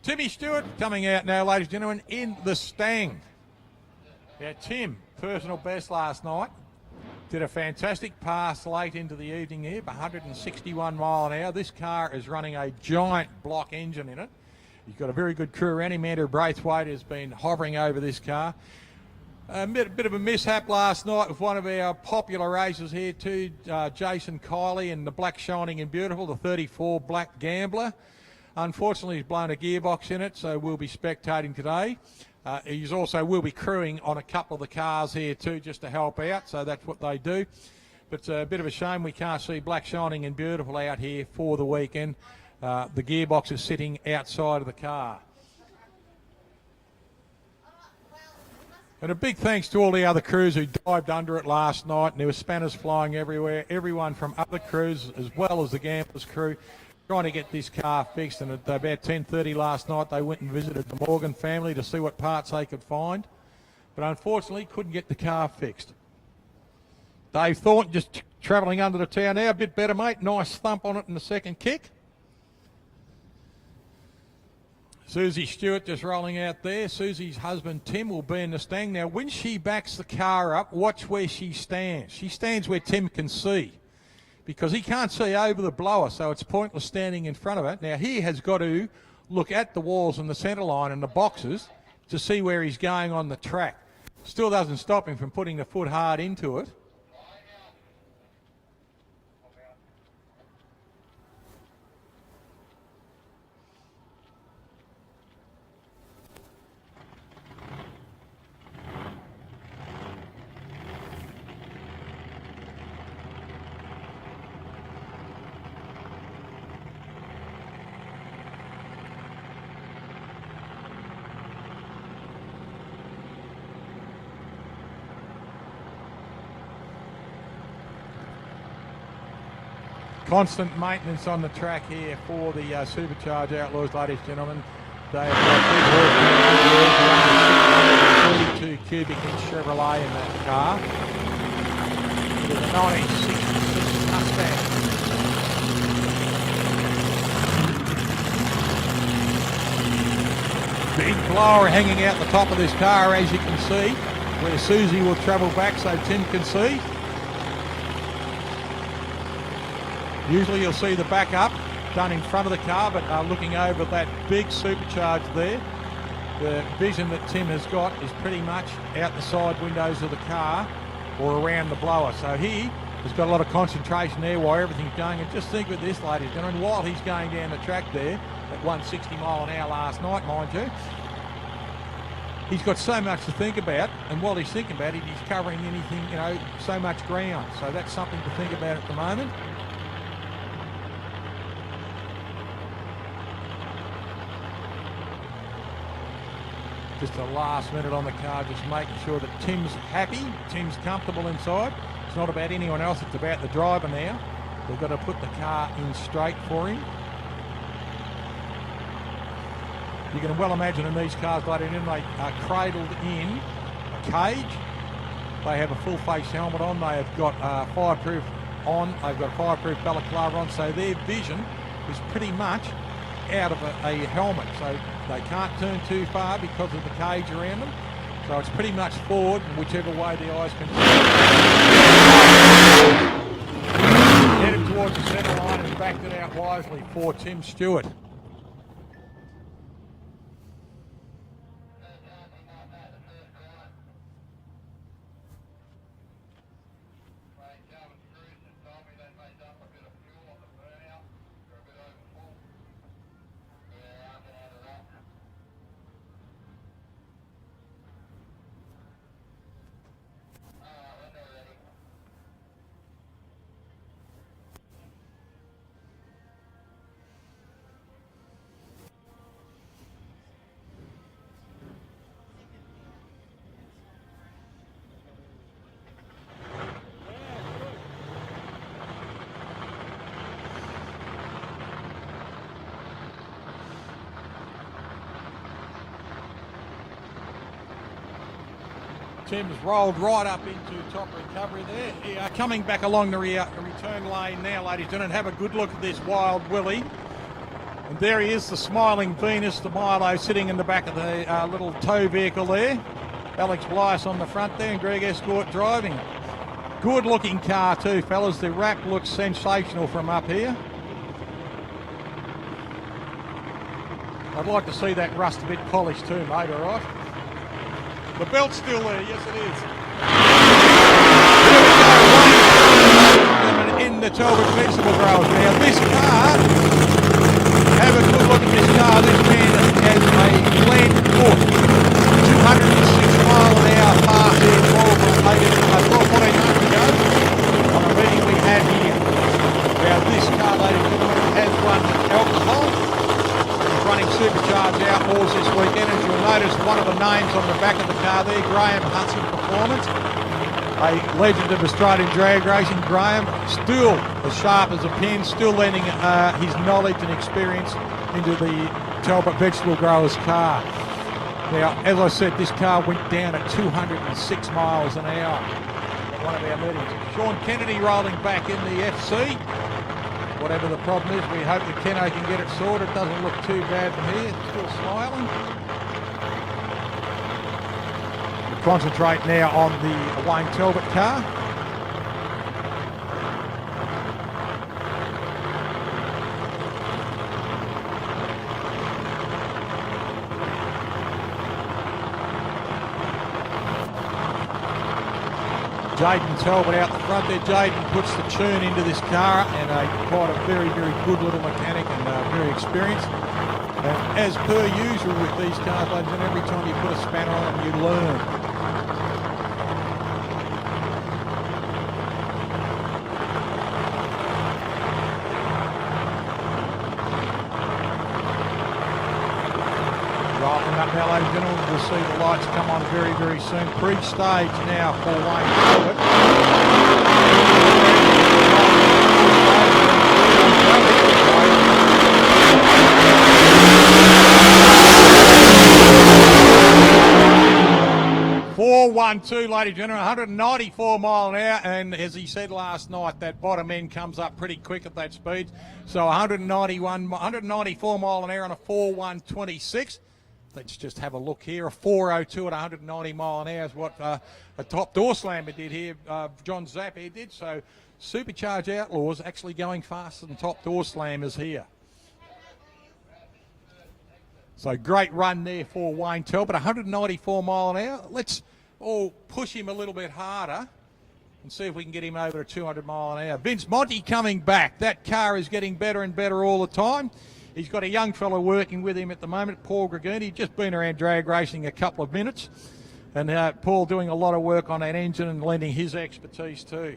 Speaker 1: Timmy Stewart coming out now, ladies and gentlemen, in the Stang. Yeah, Tim, personal best last night. Did a fantastic pass late into the evening here, 161 mile an hour. This car is running a giant block engine in it. He's got a very good crew around him. Andrew Braithwaite has been hovering over this car. A bit of a mishap last night with one of our popular racers here too, Jason Kiley and the Black Shining and Beautiful, the 34 Black Gambler. Unfortunately, he's blown a gearbox in it, so we'll be spectating today. He's also will be crewing on a couple of the cars here too, just to help out, so that's what they do. But it's a bit of a shame we can't see Black Shining and Beautiful out here for the weekend. The gearbox is sitting outside of the car. And a big thanks to all the other crews who dived under it last night, and there were spanners flying everywhere. Everyone from other crews as well as the Gamblers crew trying to get this car fixed. And at about 10:30 last night, they went and visited the Morgan family to see what parts they could find. But unfortunately, couldn't get the car fixed. Dave Thornton just travelling under the tower now. A bit better, mate. Nice thump on it in the second kick. Susie Stewart just rolling out there. Susie's husband Tim will be in the stand. Now when she backs the car up, watch where she stands. She stands where Tim can see, because he can't see over the blower, so it's pointless standing in front of it. Now he has got to look at the walls and the centre line and the boxes to see where he's going on the track. Still doesn't stop him from putting the foot hard into it. Constant maintenance on the track here for the Supercharged Outlaws, ladies and gentlemen. They have got big 32 cubic inch Chevrolet in that car. It is a 1966 Mustang. Big blower hanging out the top of this car, as you can see, where Susie will travel back so Tim can see. Usually you'll see the backup done in front of the car, but looking over that big Supercharged there, the vision that Tim has got is pretty much out the side windows of the car or around the blower. So he has got a lot of concentration there while everything's going. And just think with this, ladies and gentlemen, while he's going down the track there at 160 mile an hour last night, mind you, he's got so much to think about, and while he's thinking about it, he's covering anything, you know, so much ground. So that's something to think about at the moment. Just the last minute on the car, just making sure that Tim's happy, Tim's comfortable inside. It's not about anyone else, it's about the driver now. They've got to put the car in straight for him. You can well imagine in these cars, they are cradled in a cage. They have a full face helmet on, they have got fireproof on, they've got a fireproof balaclava on, so their vision is pretty much out of a helmet, so they can't turn too far because of the cage around them. So it's pretty much forward, whichever way the eyes can see. Headed towards the centre line and backed it out wisely for Tim Stewart. Tim's rolled right up into top recovery there. Coming back along the return lane now, ladies and gentlemen. Have a good look at this Wild Willie. And there he is, the smiling Venus de Milo, sitting in the back of the little tow vehicle there. Alex Blyce on the front there and Greg Escort driving. Good looking car too, fellas. The wrap looks sensational from up here. I'd like to see that rust a bit polished too, mate, all right? The belt's still there, yes it is. Here we go, in the Talbot Vegetable Growers. Now this car, have a good look at this car. This man has a land foot, 206 mile an hour fast air 12 months ago on a meeting we had here. Now this car, ladies and gentlemen, has run alcohol. Running Supercharged Outlaws this weekend, and you'll notice one of the names on the back of the car there, Graham Hudson Performance, a legend of Australian drag racing. Graham, still as sharp as a pen, still lending his knowledge and experience into the Talbot Vegetable Growers car. Now, as I said, this car went down at 206 miles an hour at one of our meetings. Sean Kennedy rolling back in the FC. Whatever the problem is, we hope that Keno can get it sorted. It doesn't look too bad from here. Still smiling. We concentrate now on the Wayne Talbot car. Jaden Talbot out the front there. Jaden puts the tune into this car, and quite a very, very good little mechanic and very experienced. And as per usual with these cars, ladies, and every time you put a spanner on them, you learn. Rolling up now, ladies and gentlemen, we'll see the lights come on very, very soon. Pre-stage now for Wayne Talbot. 412, ladies and gentlemen, 194 mile an hour, and as he said last night, that bottom end comes up pretty quick at that speed. So 194 mile an hour on a 4.126. Let's just have a look here. A 402 at 190 mile an hour is what a top door slammer did here. John Zapp here did. So Supercharged Outlaws actually going faster than top door slammers here. So great run there for Wayne Talbot, 194 mile an hour. Let's all push him a little bit harder and see if we can get him over to 200 mile an hour. Vince Monty coming back. That car is getting better and better all the time. He's got a young fellow working with him at the moment, Paul Graguni, just been around drag racing a couple of minutes. And Paul doing a lot of work on that engine and lending his expertise too.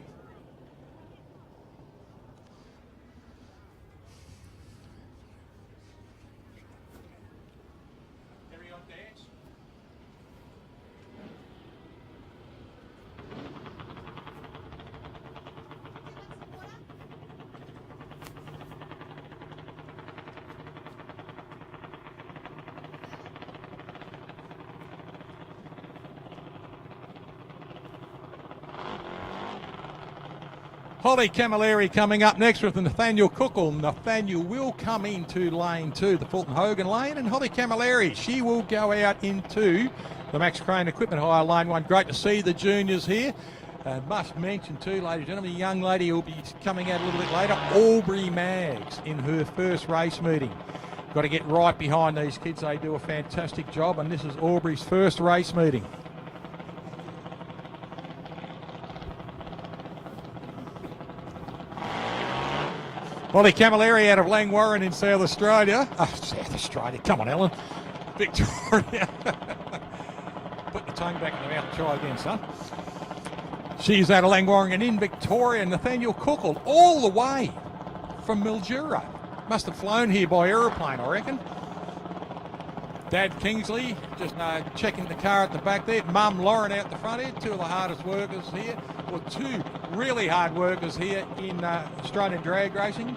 Speaker 1: Holly Camilleri coming up next with Nathaniel Cookle. Nathaniel will come into lane 2, the Fulton Hogan lane, and Holly Camilleri, she will go out into the Max Crane Equipment Hire lane 1. Great to see the juniors here. Must mention too, ladies and gentlemen, a young lady who will be coming out a little bit later, Aubrey Maggs, in her first race meeting. Got to get right behind these kids. They do a fantastic job, and this is Aubrey's first race meeting. Holly Camilleri out of Langwarrin in South Australia. South Australia, come on, Ellen. Victoria. Put your tongue back in the mouth and try again, son. She's out of Langwarrin and in Victoria. Nathaniel Cookle, all the way from Mildura. Must have flown here by aeroplane, I reckon. Dad Kingsley just checking the car at the back there. Mum Lauren out the front here. Two of the hardest workers here. Well, two really hard workers here in Australian drag racing.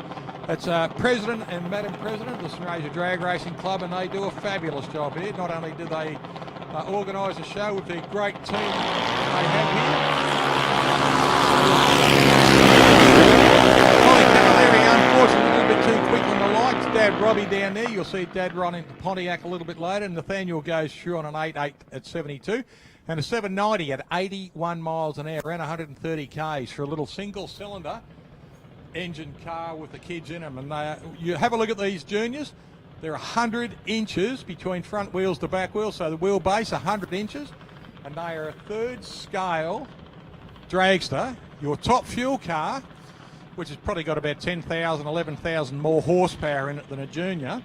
Speaker 1: It's President and Madam President of the Australian Drag Racing Club, and they do a fabulous job here. Not only do they organise a show with their great team they have here. Unfortunately, a little bit too quick on the lights. Dad Robbie down there. You'll see Dad run into Pontiac a little bit later. Nathaniel goes through on an 8.8 at 72. And a 790 at 81 miles an hour, around 130 k's for a little single cylinder engine car with the kids in them. And you have a look at these juniors. They're 100 inches between front wheels to back wheels, so the wheelbase 100 inches, and they are a third scale dragster. Your top fuel car, which has probably got about 10,000, 11,000 more horsepower in it than a junior.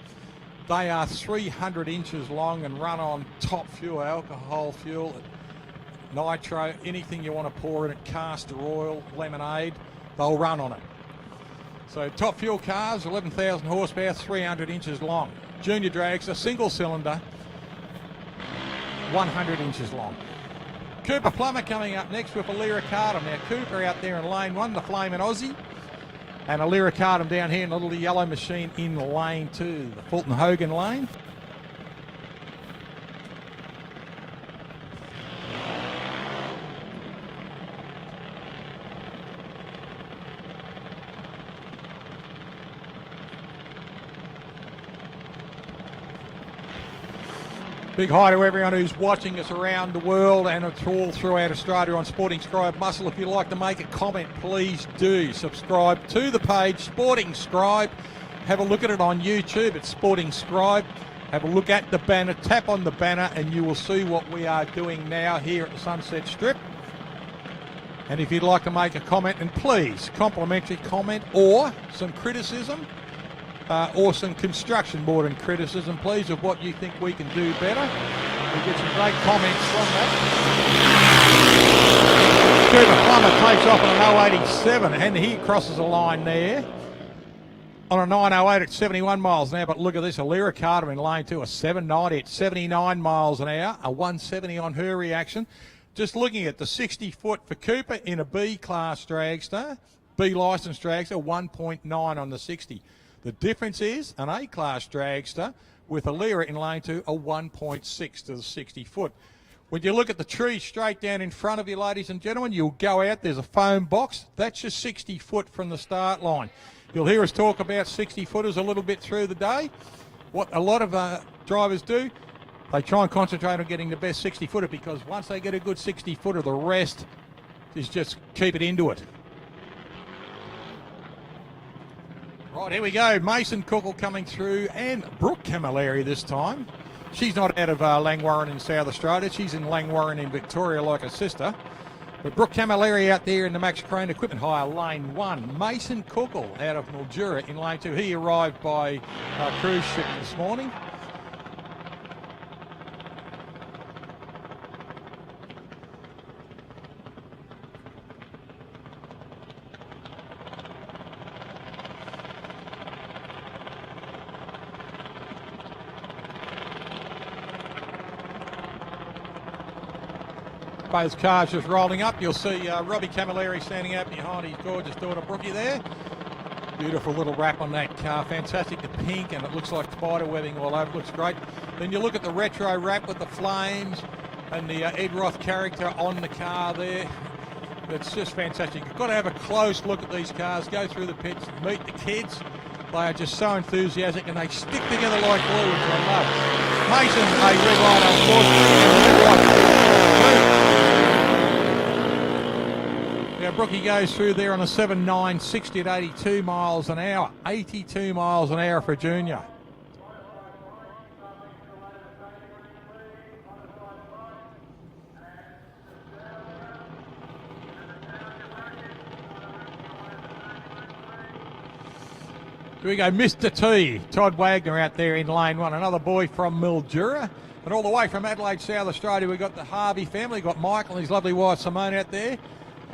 Speaker 1: They are 300 inches long and run on top fuel, alcohol fuel, nitro, anything you want to pour in it, castor oil, lemonade, they'll run on it. So top fuel cars, 11,000 horsepower, 300 inches long. Junior dragster, single cylinder, 100 inches long. Cooper Plummer coming up next with a Lyricatum. Now Cooper out there in lane 1, the Flaming Aussie. And a Lyricatum down here in a little yellow machine in lane 2, the Fulton Hogan lane. Big hi to everyone who's watching us around the world and it's all throughout Australia on Sporting Scribe Muscle. If you'd like to make a comment, please do subscribe to the page Sporting Scribe. Have a look at it on YouTube. It's Sporting Scribe. Have a look at the banner, tap on the banner, and you will see what we are doing now here at the Sunset Strip. And if you'd like to make a comment, and please, complimentary comment or some criticism, or some construction more than criticism, please, of what you think we can do better. We get some great comments from that. Cooper Plummer takes off on an 087 and he crosses a line there on a 908 at 71 miles an hour. But look at this, a Lyricatum in lane 2, a 790 at 79 miles an hour, a 170 on her reaction. Just looking at the 60 foot for Cooper in a B class dragster, B licensed dragster, 1.9 on the 60. The difference is an A-class dragster with a Lyra in lane 2, a 1.6 to the 60 foot. When you look at the tree straight down in front of you, ladies and gentlemen, you'll go out, there's a foam box. That's your 60 foot from the start line. You'll hear us talk about 60 footers a little bit through the day. What a lot of drivers do, they try and concentrate on getting the best 60 footer, because once they get a good 60 footer, the rest is just keep it into it. Right, here we go. Mason Cookle coming through, and Brooke Camilleri this time. She's not out of Langwarrin in South Australia. She's in Langwarrin in Victoria like her sister. But Brooke Camilleri out there in the Max Crane Equipment Hire, lane 1. Mason Cookle out of Mildura in lane 2. He arrived by cruise ship this morning. Both cars just rolling up. You'll see Robbie Camilleri standing out behind his gorgeous daughter Brookie there. Beautiful little wrap on that car. Fantastic, the pink, and it looks like spider webbing all over. It looks great. Then you look at the retro wrap with the flames and the Ed Roth character on the car there. It's just fantastic. You've got to have a close look at these cars. Go through the pits, meet the kids. They are just so enthusiastic and they stick together like glue, which I love. Mason, a red line, unfortunately. Now Brookie goes through there on a 7.9, 60 at 82 miles an hour. 82 miles an hour for a junior. Here we go, Mr. T, Todd Wagner out there in lane 1. Another boy from Mildura. And all the way from Adelaide, South Australia, we've got the Harvey family. We've got Michael and his lovely wife Simone out there.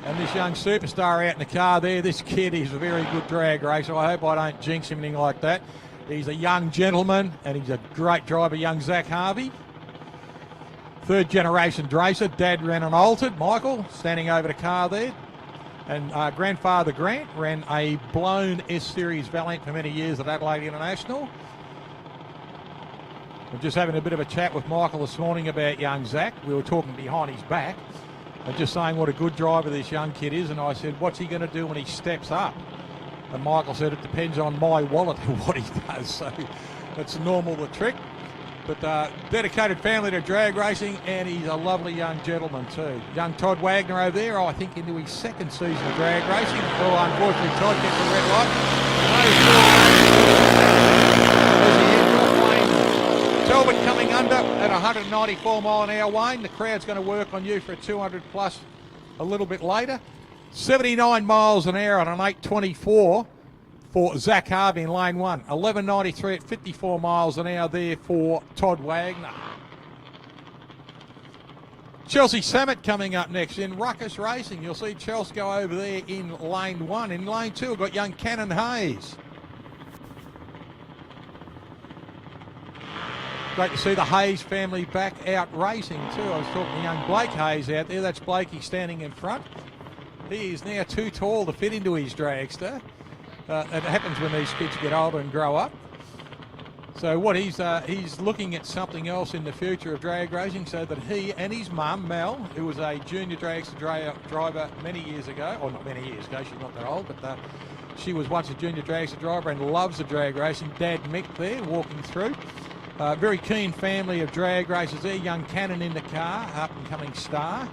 Speaker 1: And this young superstar out in the car there. This kid is a very good drag racer. I hope I don't jinx him anything like that. He's a young gentleman and he's a great driver, young Zach Harvey. Third generation dracer. Dad ran an altered. Michael standing over the car there. And grandfather Grant ran a blown S-Series Valiant for many years at Adelaide International. We're just having a bit of a chat with Michael this morning about young Zach. We were talking behind his back and just saying what a good driver this young kid is. And I said, what's he going to do when he steps up? And Michael said, it depends on my wallet and what he does. So that's normal, the trick. But dedicated family to drag racing, and he's a lovely young gentleman too. Young Todd Wagner over there, I think into his second season of drag racing. Oh, unfortunately, Todd gets the red light. Talbot coming under at 194 mile an hour, Wayne. The crowd's going to work on you for a 200 plus a little bit later. 79 miles an hour on an 824 for Zach Harvey in lane 1. 11.93 at 54 miles an hour there for Todd Wagner. Chelsea Samet coming up next in Ruckus Racing. You'll see Chelsea go over there in lane 1. In lane 2, we've got young Cannon Hayes. Great to see the Hayes family back out racing too. I was talking to young Blake Hayes out there. That's Blakey standing in front. He is now too tall to fit into his dragster. It happens when these kids get older and grow up. So what he's looking at something else in the future of drag racing, so that he and his mum, Mel, who was a junior dragster driver many years ago, or not many years ago, she's not that old, but she was once a junior dragster driver and loves the drag racing. Dad Mick there walking through. Very keen family of drag racers there. Young Cannon in the car, up and coming star.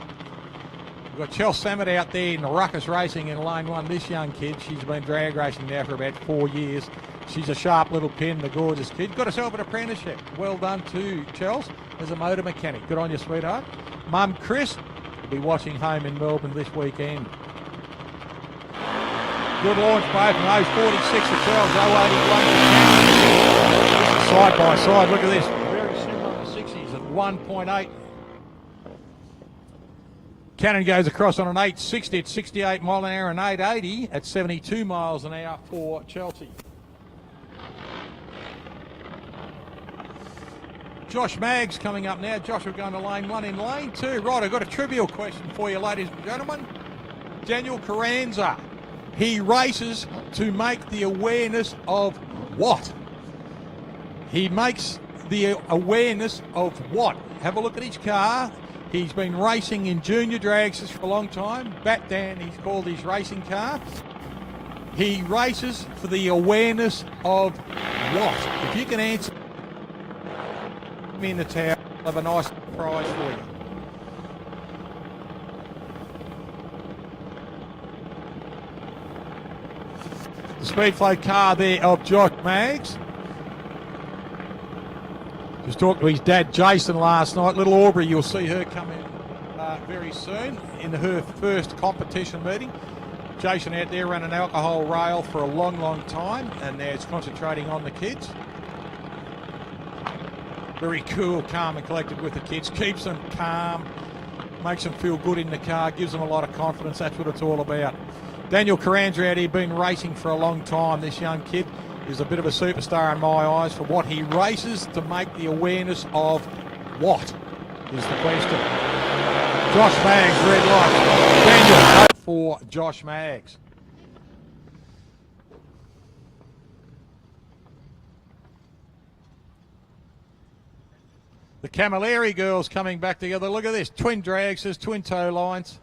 Speaker 1: We've got Chelsea Samet out there in the Ruckus Racing in lane 1. This young kid, she's been drag racing now for about 4 years. She's a sharp little pin, the gorgeous kid. Got herself an apprenticeship. Well done to Chelsea as a motor mechanic. Good on you, sweetheart. Mum Chris will be watching home in Melbourne this weekend. Good launch both from those 46 to 12, 081. Side by side, look at this. Very similar to 60s at 1.8. Cannon goes across on an 860 at 68 mile an hour and 880 at 72 miles an hour for Chelsea. Josh Maggs coming up now. Josh, we're going to lane 1 in lane 2. Right, I've got a trivial question for you, ladies and gentlemen. Daniel Carranza, he races to make the awareness of what? He makes the awareness of what? Have a look at his car. He's been racing in junior dragsters for a long time. Bat Dan, he's called his racing car. He races for the awareness of what? If you can answer me in the tower, I'll have a nice prize for you. The Speedflow car there of Josh Maggs. Just talked to his dad Jason last night. Little Aubrey, you'll see her come in very soon in her first competition meeting. Jason out there ran an alcohol rail for a long, long time, and now it's concentrating on the kids. Very cool, calm and collected with the kids. Keeps them calm, makes them feel good in the car, gives them a lot of confidence. That's what it's all about. Daniel Carranza out here, been racing for a long time. This young kid is a bit of a superstar in my eyes for what he races to make the awareness of what is the question. Josh Maggs, red light. Daniel for Josh Maggs. The Camilleri girls coming back together. Look at this, twin dragsters, twin tow lines.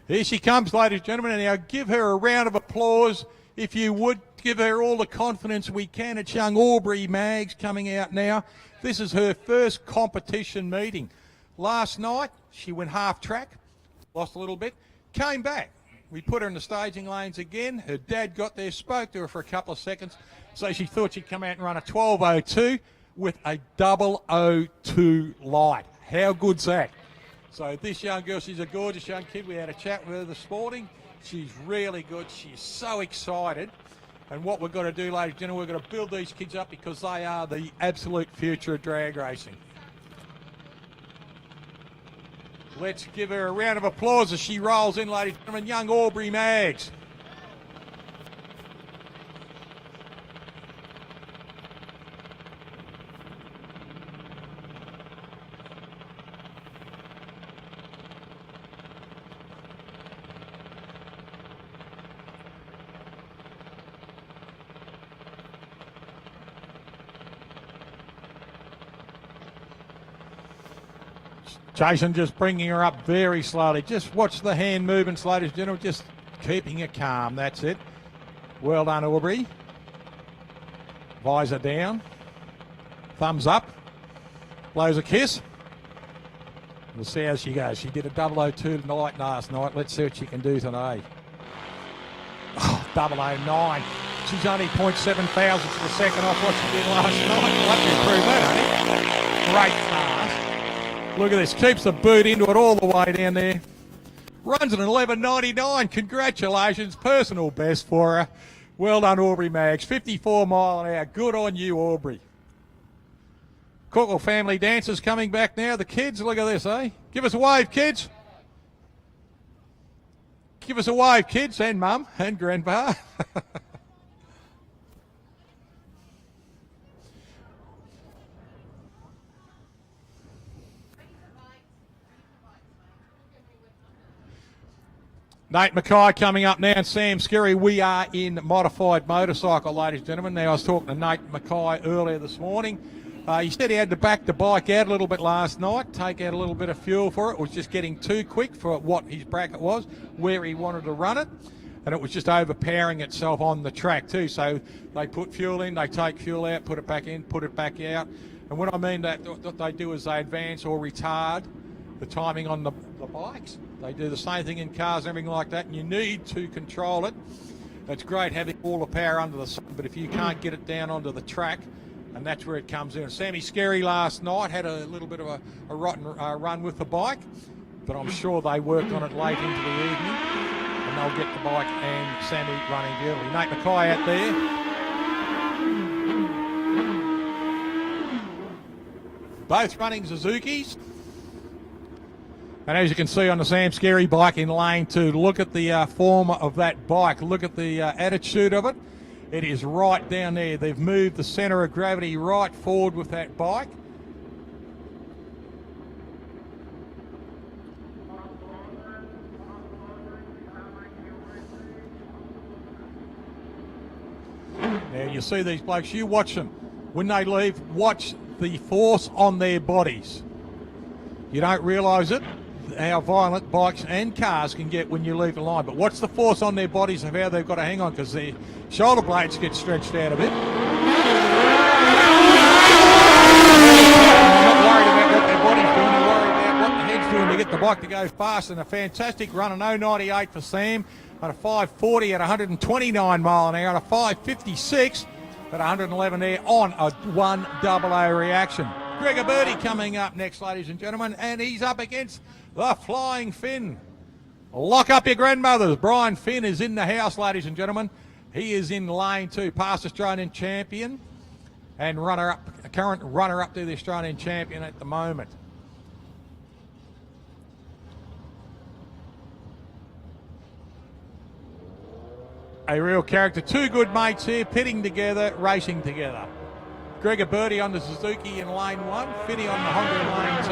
Speaker 1: Here she comes, ladies and gentlemen, and now give her a round of applause, if you would. Give her all the confidence we can. It's young Aubrey Maggs coming out now. This is her first competition meeting. Last night, she went half track, lost a little bit, came back. We put her in the staging lanes again. Her dad got there, spoke to her for a couple of seconds, so she thought she'd come out and run a 12.02 with a 002 light. How good's that? So this young girl, she's a gorgeous young kid. We had a chat with her this morning. She's really good. She's so excited. And what we've got to do, ladies and gentlemen, we've got to build these kids up because they are the absolute future of drag racing. Let's give her a round of applause as she rolls in, ladies and gentlemen. Young Aubrey Maggs. Jason just bringing her up very slowly. Just watch the hand movements, ladies and gentlemen. Just keeping it calm. That's it. Well done, Aubrey. Visor down. Thumbs up. Blows a kiss. We'll see how she goes. She did a 002 tonight last night. Let's see what she can do today. Oh, 009. She's only 0.7 thousandths of a second off what she did last night. We'll have to improve that, honey. Great pass. Look at this. Keeps the boot into it all the way down there. Runs at an 11.99. Congratulations. Personal best for her. Well done, Aubrey Maggs. 54 mile an hour. Good on you, Aubrey. Cookle family dancers coming back now. The kids, look at this, eh? Give us a wave, kids. Give us a wave, kids, and mum, and grandpa. Nate Mackay coming up now, and Sam Skerry. We are in modified motorcycle, ladies and gentlemen. Now, I was talking to Nate Mackay earlier this morning. He said he had to back the bike out a little bit last night, take out a little bit of fuel for it. It was just getting too quick for what his bracket was, where he wanted to run it, and it was just overpowering itself on the track too. So they put fuel in, they take fuel out, put it back in, put it back out. And what I mean that what they do is they advance or retard the timing on the bikes. They do the same thing in cars and everything like that, and you need to control it. It's great having all the power under the sun, but if you can't get it down onto the track, and that's where it comes in. Sammy Skerry last night had a little bit of a rotten run with the bike, but I'm sure they worked on it late into the evening, and they'll get the bike and Sammy running beautifully. Nate Mackay out there. Both running Suzukis. And as you can see on the Sam Skerry bike in lane 2, look at the form of that bike. Look at the attitude of it. It is right down there. They've moved the centre of gravity right forward with that bike. Now you see these blokes, you watch them. When they leave, watch the force on their bodies. You don't realise it, how violent bikes and cars can get when you leave the line. But watch the force on their bodies of how they've got to hang on, because their shoulder blades get stretched out a bit. They're not worried about what their body's doing, they're worried about what the head's doing to get the bike to go fast. And a fantastic run, an 0.98 for Sam, at a 5.40 at 129 mile an hour, and a 5.56 at 111 there on a 100 reaction. Gregor Birdie coming up next, ladies and gentlemen, and he's up against the Flying Finn. Lock up your grandmothers. Brian Finn is in the house, ladies and gentlemen. He is in lane 2, past Australian champion and runner-up, current runner-up to the Australian champion at the moment. A real character. Two good mates here, pitting together, racing together. Gregor Birdie on the Suzuki in lane 1, Finney on the Honda in lane 2.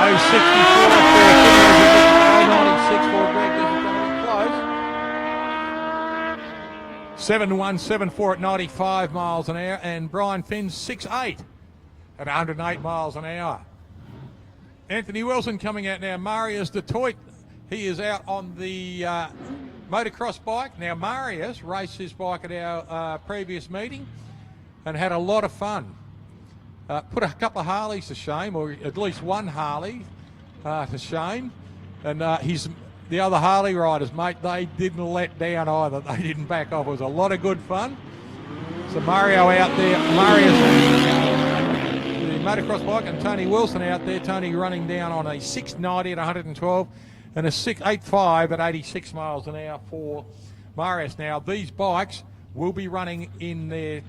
Speaker 1: 0.64 for 0.96 for Greg. This is going to be close. 7.174 at 95 miles an hour, and Brian Finn's 6.8 at 108 miles an hour. Anthony Wilson coming out now. Marius Detroit, he is out on the motocross bike. Now Marius raced his bike at our previous meeting and had a lot of fun. Put a couple of Harleys to shame, or at least one Harley to shame. And the other Harley riders, mate, they didn't let down either. They didn't back off. It was a lot of good fun. So Mario out there, Marius, the motocross bike, and Tony Wilson out there. Tony running down on a 6.90 at 112 and a 6.85 at 86 miles an hour for Marius. Now, these bikes will be running in their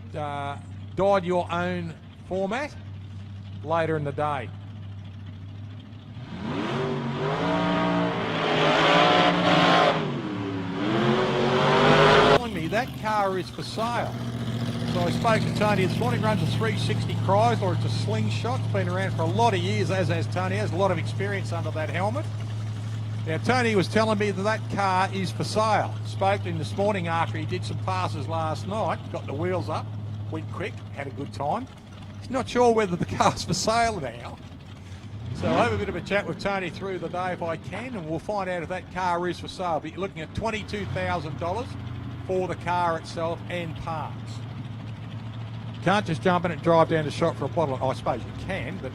Speaker 1: Died Your Own format later in the day. Telling me that car is for sale. So I spoke to Tony this morning. Runs a 360 Chrysler. It's a slingshot. It's been around for a lot of years, as has Tony. Has a lot of experience under that helmet. Now, Tony was telling me that that car is for sale. Spoke to him this morning after he did some passes last night. Got the wheels up, went quick, had a good time. He's not sure whether the car's for sale now. So I'll have a bit of a chat with Tony through the day if I can, and we'll find out if that car is for sale. But you're looking at $22,000 for the car itself and parts. Can't just jump in and drive down the shop for a bottle. I suppose you can, but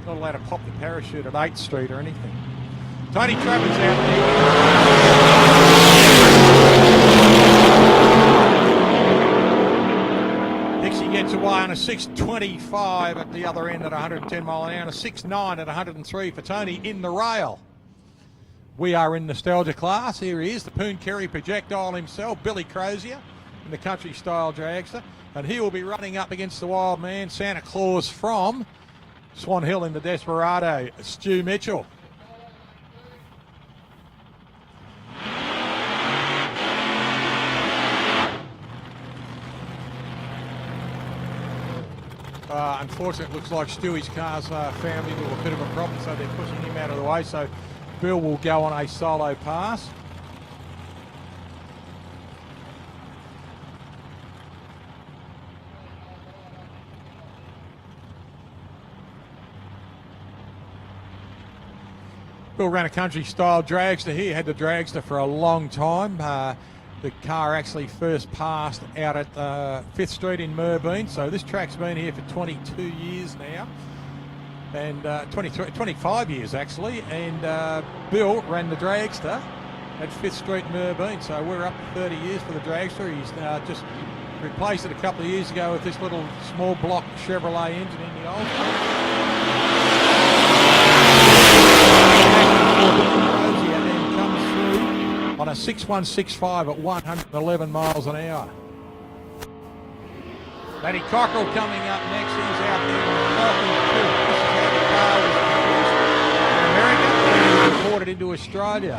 Speaker 1: not allowed to pop the parachute at 8th Street or anything. Tony Travis out there. Dixie gets away on a 6.25 at the other end at 110 mile an hour, and a 6.9 at 103 for Tony in the rail. We are in nostalgia class. Here he is, the Poon Kerry projectile himself, Billy Crozier, in the country style dragster. And he will be running up against the wild man, Santa Claus from Swan Hill in the Desperado, Stu Mitchell. Unfortunately, it looks like Stewie's car's family into a bit of a problem, so they're pushing him out of the way. So Bill will go on a solo pass. Bill ran a country style dragster here, had the dragster for a long time. The car actually first passed out at 5th Street in Merbein, so this track's been here for 22 years now, and 25 years actually, and Bill ran the dragster at 5th Street in Merbein, so we're up to 30 years for the dragster. He's just replaced it a couple of years ago with this little small block Chevrolet engine in the old car. And then comes through on a 6165 at 111 miles an hour. Matty Cockrell coming up next. He's out there on a Falcon 2. This is how the car was produced in America and imported into Australia.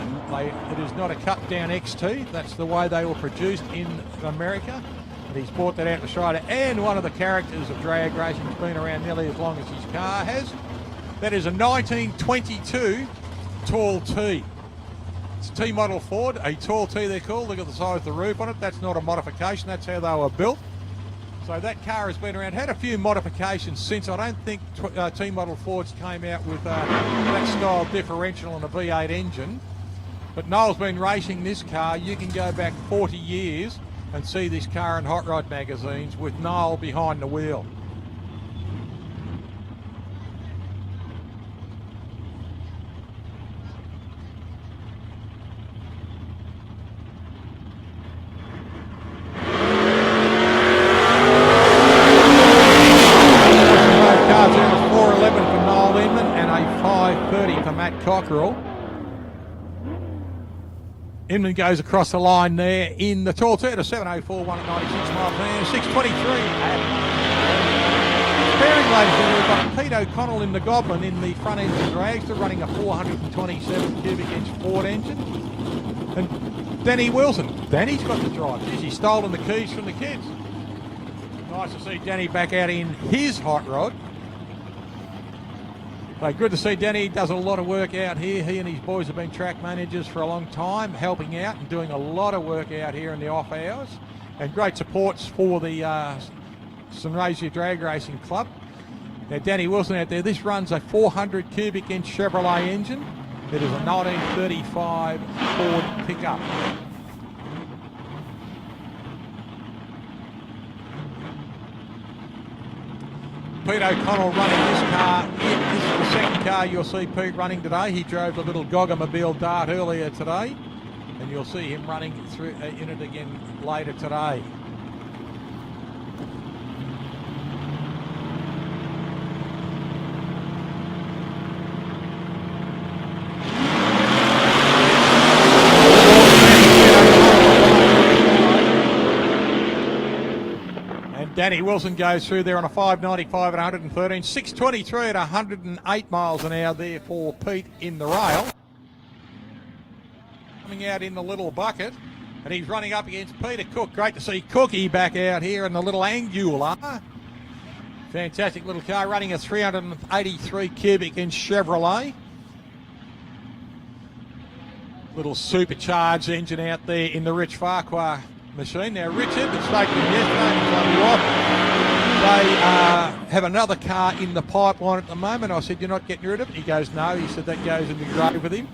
Speaker 1: It is not a cut down XT. That's the way they were produced in America. And he's brought that out to Australia. And one of the characters of drag racing has been around nearly as long as his car has. That is a 1922 Tall T. It's a T model Ford, a Tall T they're called. Look at the size of the roof on it. That's not a modification, that's how they were built. So that car has been around, had a few modifications since. I don't think T model Fords came out with that style differential on a V8 engine. But Noel's been racing this car. You can go back 40 years and see this car in hot rod magazines with Noel behind the wheel. Cockerell. Inman goes across the line there in the Tall T at a 7.04, 1 at 96 miles an hour, 6.23. Pairing, ladies and gentlemen, we've got Pete O'Connell in the Goblin in the front engine dragster, running a 427 cubic inch Ford engine. And Danny Wilson. Danny's got the drive. He's stolen the keys from the kids. Nice to see Danny back out in his hot rod. So good to see Danny. He does a lot of work out here. He and his boys have been track managers for a long time, helping out and doing a lot of work out here in the off hours. And great supports for the Sunraysia Drag Racing Club. Now Danny Wilson out there. This runs a 400 cubic inch Chevrolet engine. It is a 1935 Ford pickup. Pete O'Connell running this car. This is the second car you'll see Pete running today. He drove the little Goggamobile Dart earlier today, and you'll see him running through in it again later today. Danny Wilson goes through there on a 5.95 at 113, 6.23 at 108 miles an hour there for Pete in the rail. Coming out in the little bucket, and he's running up against Peter Cook. Great to see Cookie back out here in the little Angular. Fantastic little car, running a 383 cubic inch Chevrolet. Little supercharged engine out there in the Rich Farquhar machine. Now Richard, it's taken him yesterday, he's on the off. They have another car in the pipeline at the moment. I said, you're not getting rid of it? He goes, no. He said, that goes in the grave with him.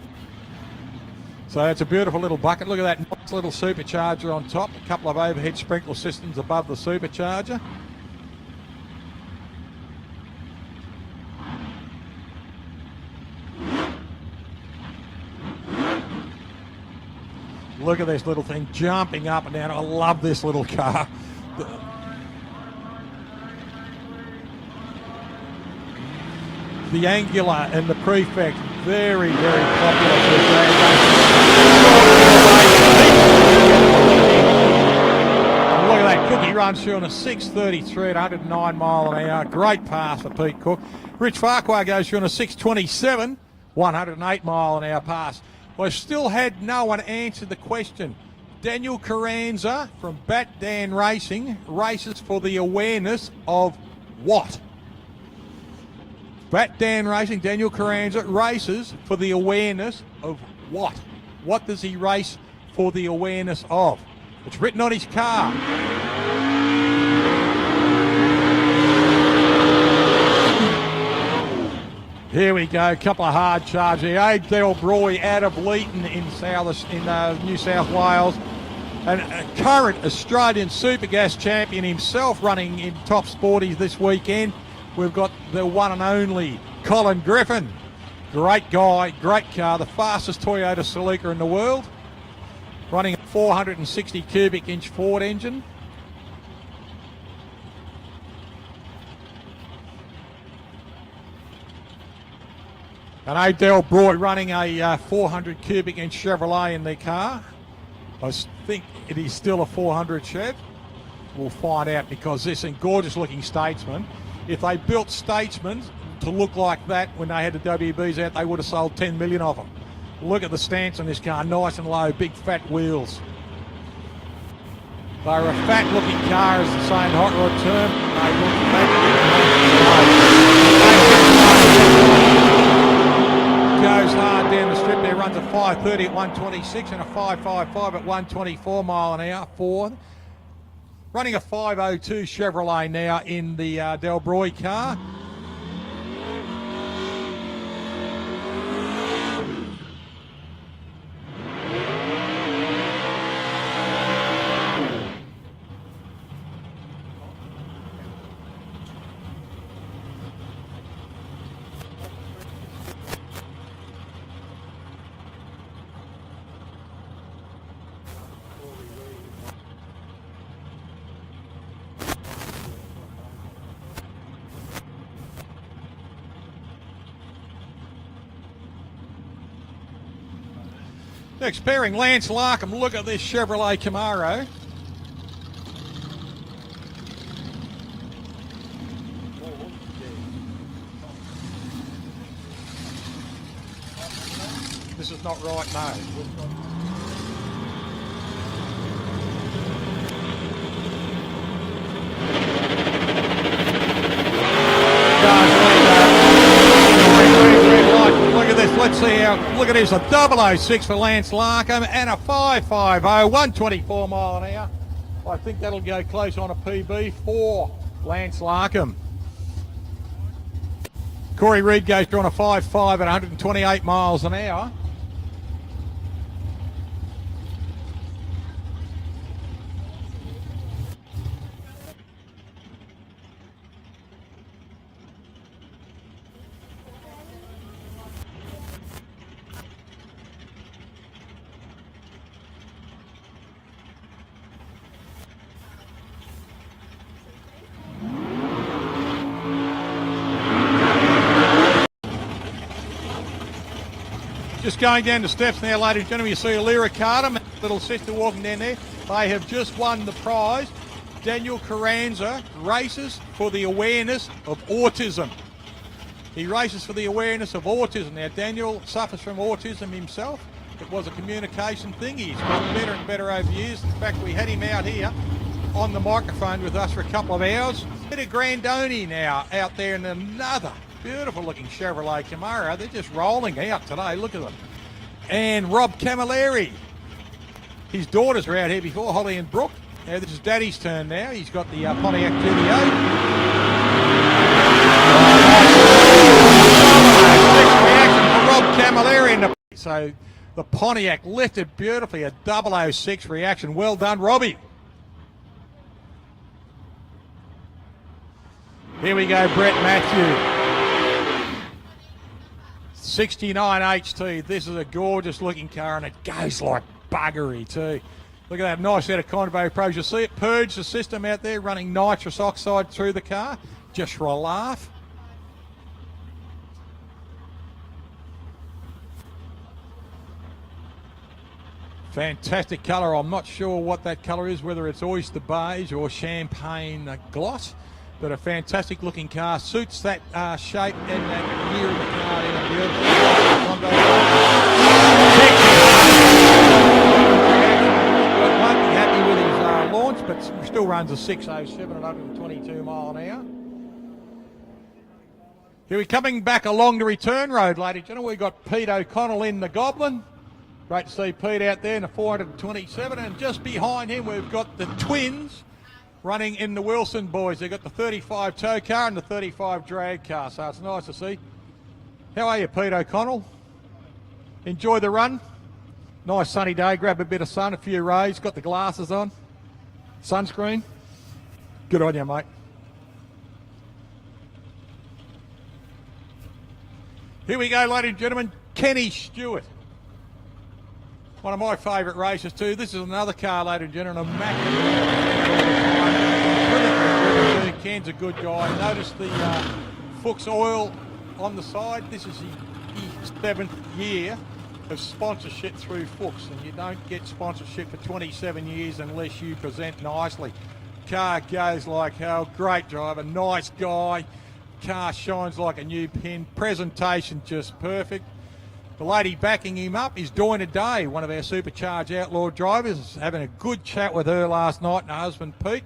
Speaker 1: So it's a beautiful little bucket. Look at that nice little supercharger on top. A couple of overhead sprinkler systems above the supercharger. Look at this little thing jumping up and down. I love this little car. The Angular and the Prefect, very, very popular. Look at that, Cookie runs through on a 6.33 at 109 mile an hour. Great pass for Pete Cook. Rich Farquhar goes through on a 6.27, 108 mile an hour pass. Well, I still had no one answer the question. Daniel Carranza from Bat Dan Racing races for the awareness of what? Bat Dan Racing, Daniel Carranza races for the awareness of what? What does he race for the awareness of? It's written on his car. Here we go, a couple of hard charges here. Adele Broy out of Leeton in New South Wales. And a current Australian Super Gas champion himself running in top sporties this weekend. We've got the one and only Colin Griffin. Great guy, great car, the fastest Toyota Celica in the world. Running a 460 cubic inch Ford engine. And Adele Broy running a 400 cubic inch Chevrolet in their car. I think it is still a 400 Chev. We'll find out, because this is a gorgeous looking Statesman. If they built Statesmen to look like that when they had the WBs out, they would have sold 10 million of them. Look at the stance on this car, nice and low, big fat wheels. They're a fat looking car, as the saying hot rod term. They look fat. Goes hard down the strip there, runs a 5.30 at 126 and a 5.55 at 124 mile an hour. Ford. Running a 5.02 Chevrolet now in the Delbroy car. Next pairing, Lance Larkham. Look at this Chevrolet Camaro. This is not right, no. Let's see how, look at this, a 006 for Lance Larkham and a 5.50, 124 mile an hour. I think that'll go close on a PB for Lance Larkham. Corey Reid goes through on a 5.5 at 128 miles an hour. Just going down the steps now, ladies and gentlemen, you see Alira Carter, little sister walking down there. They have just won the prize. Daniel Carranza races for the awareness of autism. He races for the awareness of autism. Now, Daniel suffers from autism himself. It was a communication thing. He's gotten better and better over years. In fact, we had him out here on the microphone with us for a couple of hours. Peter Grandoni now out there in another beautiful looking Chevrolet Camaro. They're just rolling out today. Look at them. And Rob Camilleri. His daughters were out here before, Holly and Brooke. Now this is Daddy's turn now. He's got the Pontiac GTO. Reaction for Rob Camilleri in the... So the Pontiac lifted beautifully, a 006 reaction. Well done, Robbie. Here we go, Brett Matthew. 69 HT. This is a gorgeous looking car and it goes like buggery too. Look at that nice set of Convo Pros. You see it purge the system out there, running nitrous oxide through the car, just for a laugh. Fantastic colour. I'm not sure what that colour is, whether it's oyster beige or champagne gloss, but a fantastic looking car. Suits that shape and that gear of the car in a beautiful won't be happy with his launch, but still runs a 607 at 122 mile an hour. Here we're coming back along the return road, ladies and gentlemen. We've got Pete O'Connell in the Goblin. Great to see Pete out there in the 427, and just behind him we've got the twins running in the Wilson boys. They've got the 35 tow car and the 35 drag car, so it's nice to see. How are you, Pete O'Connell? Enjoy the run? Nice sunny day, grab a bit of sun, a few rays, got the glasses on, sunscreen. Good on you, mate. Here we go, ladies and gentlemen, Kenny Stewart. One of my favourite races too. This is another car, ladies and gentlemen, immaculate. Ken's a good guy. Notice the Fuchs oil on the side. This is his 7th year of sponsorship through Fuchs, and you don't get sponsorship for 27 years unless you present nicely. Car goes like hell. Great driver, nice guy. Car shines like a new pin. Presentation just perfect. The lady backing him up is Doina Day, one of our Supercharged Outlaw drivers, having a good chat with her last night and her husband Pete.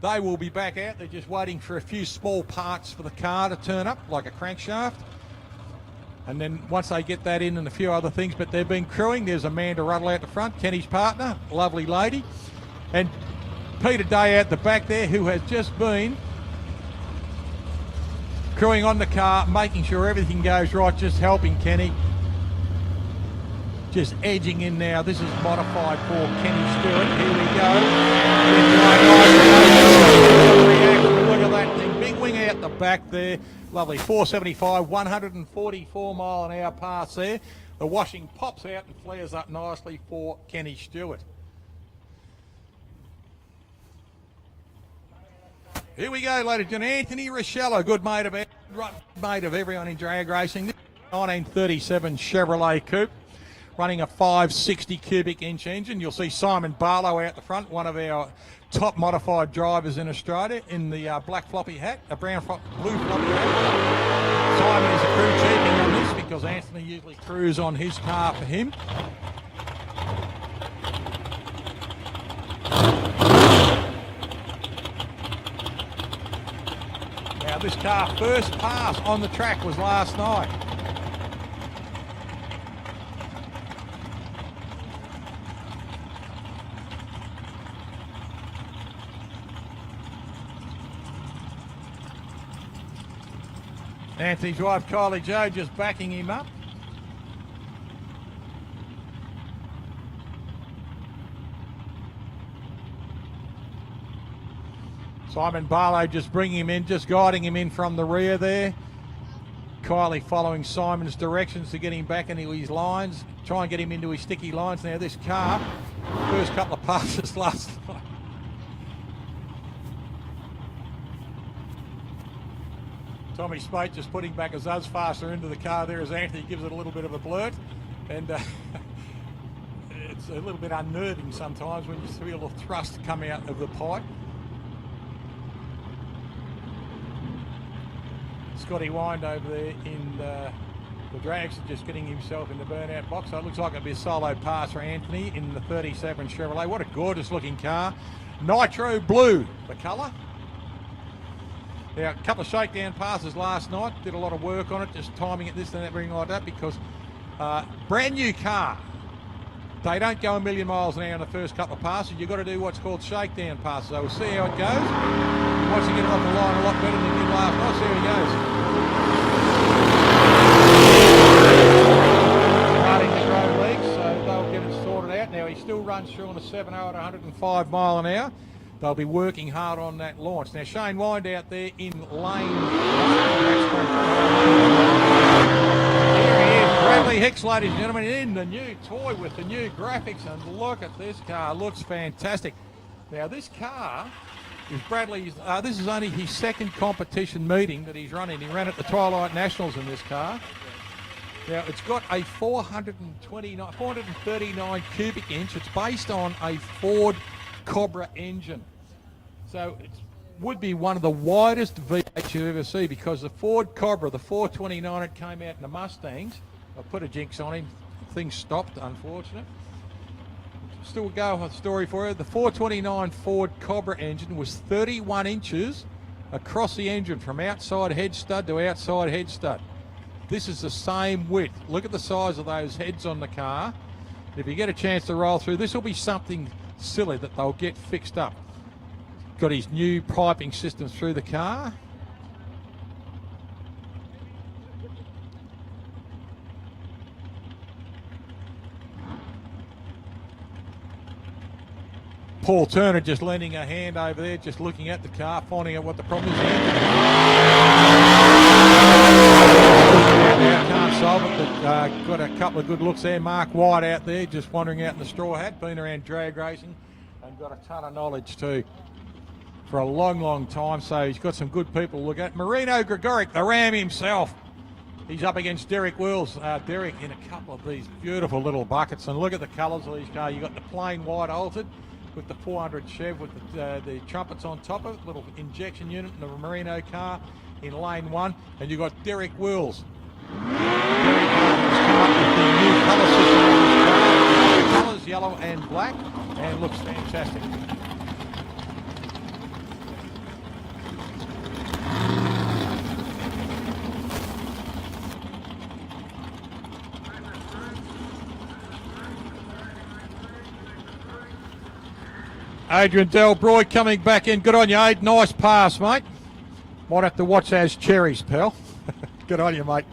Speaker 1: They will be back out. They're just waiting for a few small parts for the car to turn up, like a crankshaft. And then once they get that in and a few other things, but they've been crewing. There's Amanda Ruddle out the front, Kenny's partner, lovely lady. And Peter Day out the back there, who has just been crewing on the car, making sure everything goes right, just helping Kenny. Just edging in now. This is modified for Kenny Stewart. Here we go. Look at that thing. Big wing out the back there. Lovely. 475, 144 mile an hour pass there. The washing pops out and flares up nicely for Kenny Stewart. Here we go, ladies and gentlemen. Anthony Rochelle, good mate of everyone in drag racing. This is 1937 Chevrolet Coupe, running a 560 cubic inch engine. You'll see Simon Barlow out the front, one of our top modified drivers in Australia, in the black floppy hat, a blue floppy hat. Simon is a crew chiefing on this because Anthony usually crews on his car for him. Now this car first pass on the track was last night. Anthony's wife Kylie Jo just backing him up. Simon Barlow just bringing him in, just guiding him in from the rear there. Kylie following Simon's directions to get him back into his lines, try and get him into his sticky lines. Now this car, first couple of passes last night. Tommy Spate just putting back a zuzz faster into the car there as Anthony gives it a little bit of a blurt. And it's a little bit unnerving sometimes when you feel the thrust come out of the pipe. Scotty Wind over there in the dragster just getting himself in the burnout box. So it looks like it'll be a solo pass for Anthony in the 37 Chevrolet. What a gorgeous looking car. Nitro blue, the colour. Now, a couple of shakedown passes last night. Did a lot of work on it, just timing it this and that, everything like that, because brand new car. They don't go a million miles an hour in the first couple of passes. You've got to do what's called shakedown passes. So we'll see how it goes. Once you get it off the line a lot better than you did last night, see how he goes. Starting to grow legs, so they'll get it sorted out. Now he still runs through on a 7.0 at 105 mile an hour. They'll be working hard on that launch. Now Shane Wind out there in lane 1. Here he is, Bradley Hicks, ladies and gentlemen, in the new toy with the new graphics, and look at this car, looks fantastic. Now this car is Bradley's, this is only his second competition meeting that he's running. He ran at the Twilight Nationals in this car. Now it's got a 439 cubic inch. It's based on a Ford Cobra engine. So it would be one of the widest V8s you ever see, because the Ford Cobra, the 429, it came out in the Mustangs. I put a jinx on him. Things stopped, unfortunate. Still go a story for you. The 429 Ford Cobra engine was 31 inches across the engine from outside head stud to outside head stud. This is the same width. Look at the size of those heads on the car. If you get a chance to roll through, this will be something silly that they'll get fixed up. Got his new piping system through the car. Paul Turner just lending a hand over there, just looking at the car, finding out what the problem is. Can't solve it, but got a couple of good looks there. Mark White out there, just wandering out in the straw hat, been around drag racing and got a ton of knowledge too for a long, long time. So he's got some good people to look at. Marino Gregoric, the Ram himself. He's up against Derek Wills. Derek in a couple of these beautiful little buckets. And look at the colours of these cars. You've got the plain white altered with the 400 Chev with the trumpets on top of it, little injection unit in the Marino car in lane 1. And you've got Derek Wills. Derek has come up with the new colour system on this car. Colours, yellow and black, and looks fantastic. Adrian Delbroy coming back in. Good on you, Aid. Nice pass, mate. Might have to watch those cherries, pal. Good on you, mate.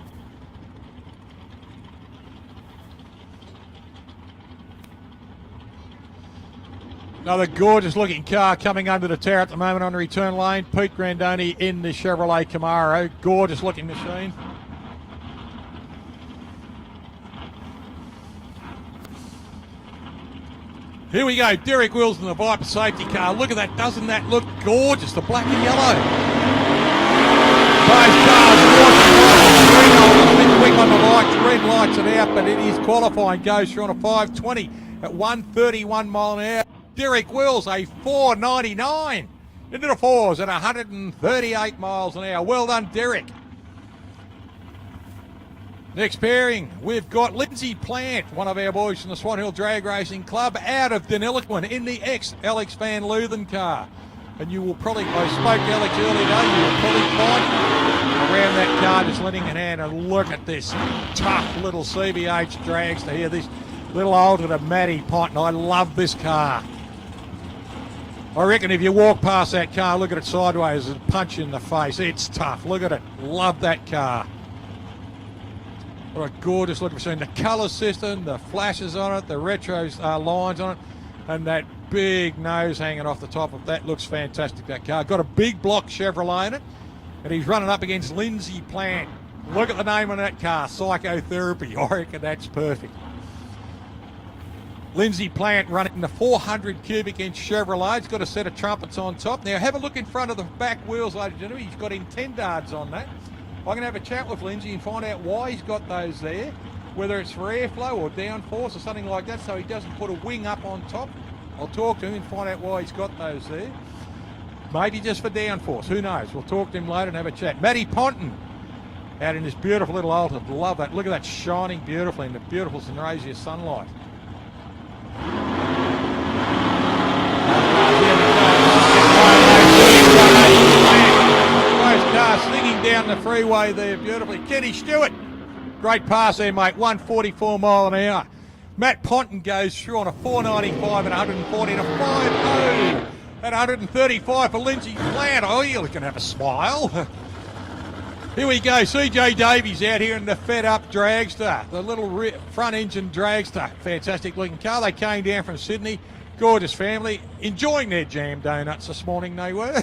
Speaker 1: Another gorgeous looking car coming under the tower at the moment on the return lane. Pete Grandoni in the Chevrolet Camaro. Gorgeous looking machine. Here we go, Derek Wills in the Viper safety car. Look at that, doesn't that look gorgeous? The black and yellow. Those cars, a bit quick on the lights, red lights it out, but it is qualifying. Goes through on a 520 at 131 mile an hour. Derek Wills, a 499 into the fours at 138 miles an hour. Well done, Derek. Next pairing, we've got Lindsay Plant, one of our boys from the Swan Hill Drag Racing Club, out of Deniliquin in the ex-Alex Van Leeuwen car. And you will probably, I spoke to Alex earlier today, you will probably find around that car just lending a hand. And look at this tough little CBH dragster here, this little older to Matty Pont, and I love this car. I reckon if you walk past that car, look at it sideways and punch you in the face. It's tough, look at it, love that car. What a gorgeous looking machine. The colour system, the flashes on it, the retro lines on it, and that big nose hanging off the top of that looks fantastic, that car. Got a big block Chevrolet in it, and he's running up against Lindsay Plant. Look at the name on that car, Psychotherapy. I reckon that's perfect. Lindsay Plant running the 400 cubic inch Chevrolet. It's got a set of trumpets on top. Now have a look in front of the back wheels, ladies and gentlemen. He's got intendards on that. I'm going to have a chat with Lindsay and find out why he's got those there, whether it's for airflow or downforce or something like that, so he doesn't put a wing up on top. I'll talk to him and find out why he's got those there. Maybe just for downforce, who knows? We'll talk to him later and have a chat. Matty Ponton out in this beautiful little Alta. Love that. Look at that, shining beautifully in the beautiful Sunraysia sunlight. Car slinging down the freeway there beautifully. Kenny Stewart, great pass there, mate. 144 mile an hour. Matt Ponton goes through on a 495 and 140 and a 5.0 at 135 for Lindsay Plant. Oh, you're going to have a smile. Here we go. CJ Davies out here in the fed-up dragster, the little front-engine dragster. Fantastic-looking car. They came down from Sydney. Gorgeous family. Enjoying their jam donuts this morning, they were.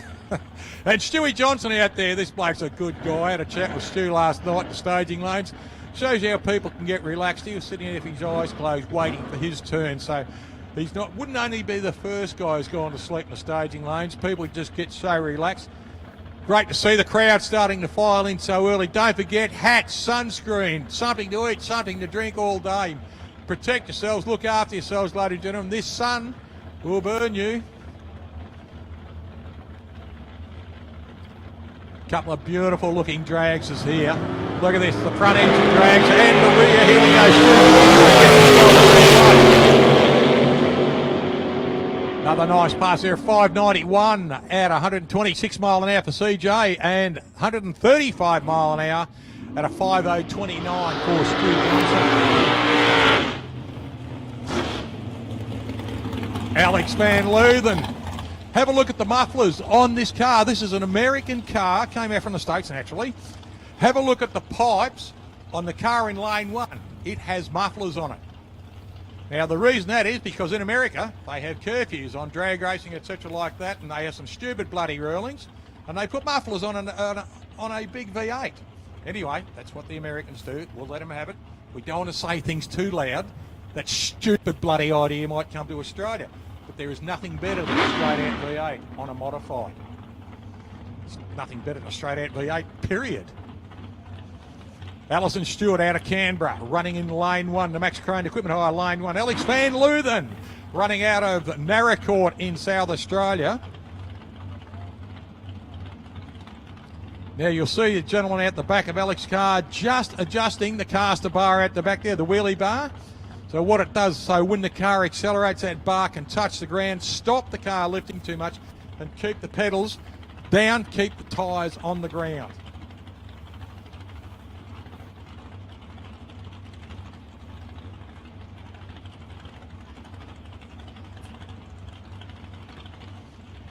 Speaker 1: And Stewie Johnson out there. This bloke's a good guy. I had a chat with Stu last night at the staging lanes. Shows how people can get relaxed. He was sitting there with his eyes closed, waiting for his turn. So he's wouldn't only be the first guy who's gone to sleep in the staging lanes. People just get so relaxed. Great to see the crowd starting to file in so early. Don't forget hats, sunscreen, something to eat, something to drink all day. Protect yourselves, look after yourselves, ladies and gentlemen. This sun will burn you. Couple of beautiful looking dragsters here. Look at this, the front engine drags and the rear. Here we go. Another nice pass there, 591 at 126 mile an hour for CJ and 135 mile an hour at a 50.29 for Stu Johnson. Alex Van Leeuwen. Have a look at the mufflers on this car. This is an American car, came out from the States naturally. Have a look at the pipes on the car in lane one. It has mufflers on it. Now the reason that is because in America they have curfews on drag racing, etc. like that, and they have some stupid bloody rulings, and they put mufflers on a big V8. Anyway, that's what the Americans do. We'll let them have it. We don't want to say things too loud. That stupid bloody idea might come to Australia. But there is nothing better than a straight-out V8 on a modified. There's nothing better than a straight-out V8, period. Alison Stewart out of Canberra, running in lane one. The Max Crane Equipment Hire, lane one. Alex Van Leeuwen, running out of Naracoorte in South Australia. Now you'll see the gentleman out the back of Alex's car just adjusting the caster bar at the back there, the wheelie bar. So what it does, so when the car accelerates, that bar can touch the ground, stop the car lifting too much, and keep the pedals down, keep the tyres on the ground.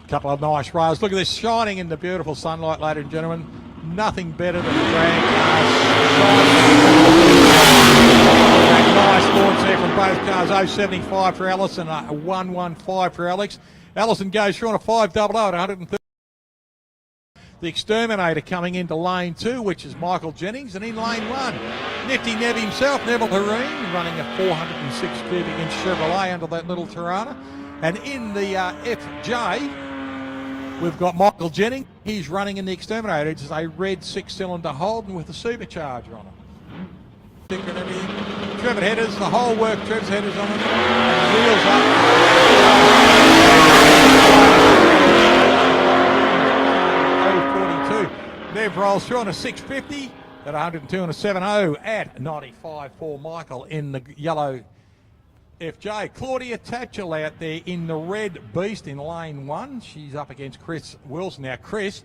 Speaker 1: Couple of nice rails. Look at this, shining in the beautiful sunlight, ladies and gentlemen. Nothing better than drag cars. Nice launch there from both cars. 0.75 for Alison, 1.15 for Alex. Alison goes through on a 5.00 at 130. The Exterminator coming into lane two, which is Michael Jennings, and in lane one, Nifty Nev himself, Neville Hareen, running a 406 cubic inch Chevrolet under that little Tirana. And in the FJ, we've got Michael Jennings. He's running in the Exterminator. It's a red six-cylinder Holden with a supercharger on it. Trevor headers, the whole work, Trevor's headers on it. Wheels up. 0.42. Nev rolls through on a 650 at 102 and a 7.0 at 95 for Michael in the yellow FJ. Claudia Tatchell out there in the red Beast in lane one. She's up against Chris Wilson. Now, Chris,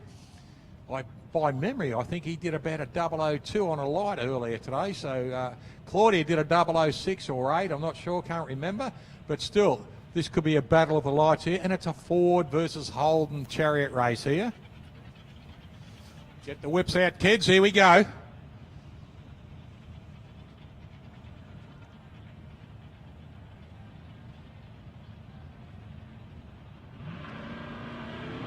Speaker 1: by memory, I think he did about a 002 on a light earlier today. So Claudia did a 006 or 8. I'm not sure, can't remember. But still, this could be a battle of the lights here. And it's a Ford versus Holden chariot race here. Get the whips out, kids. Here we go.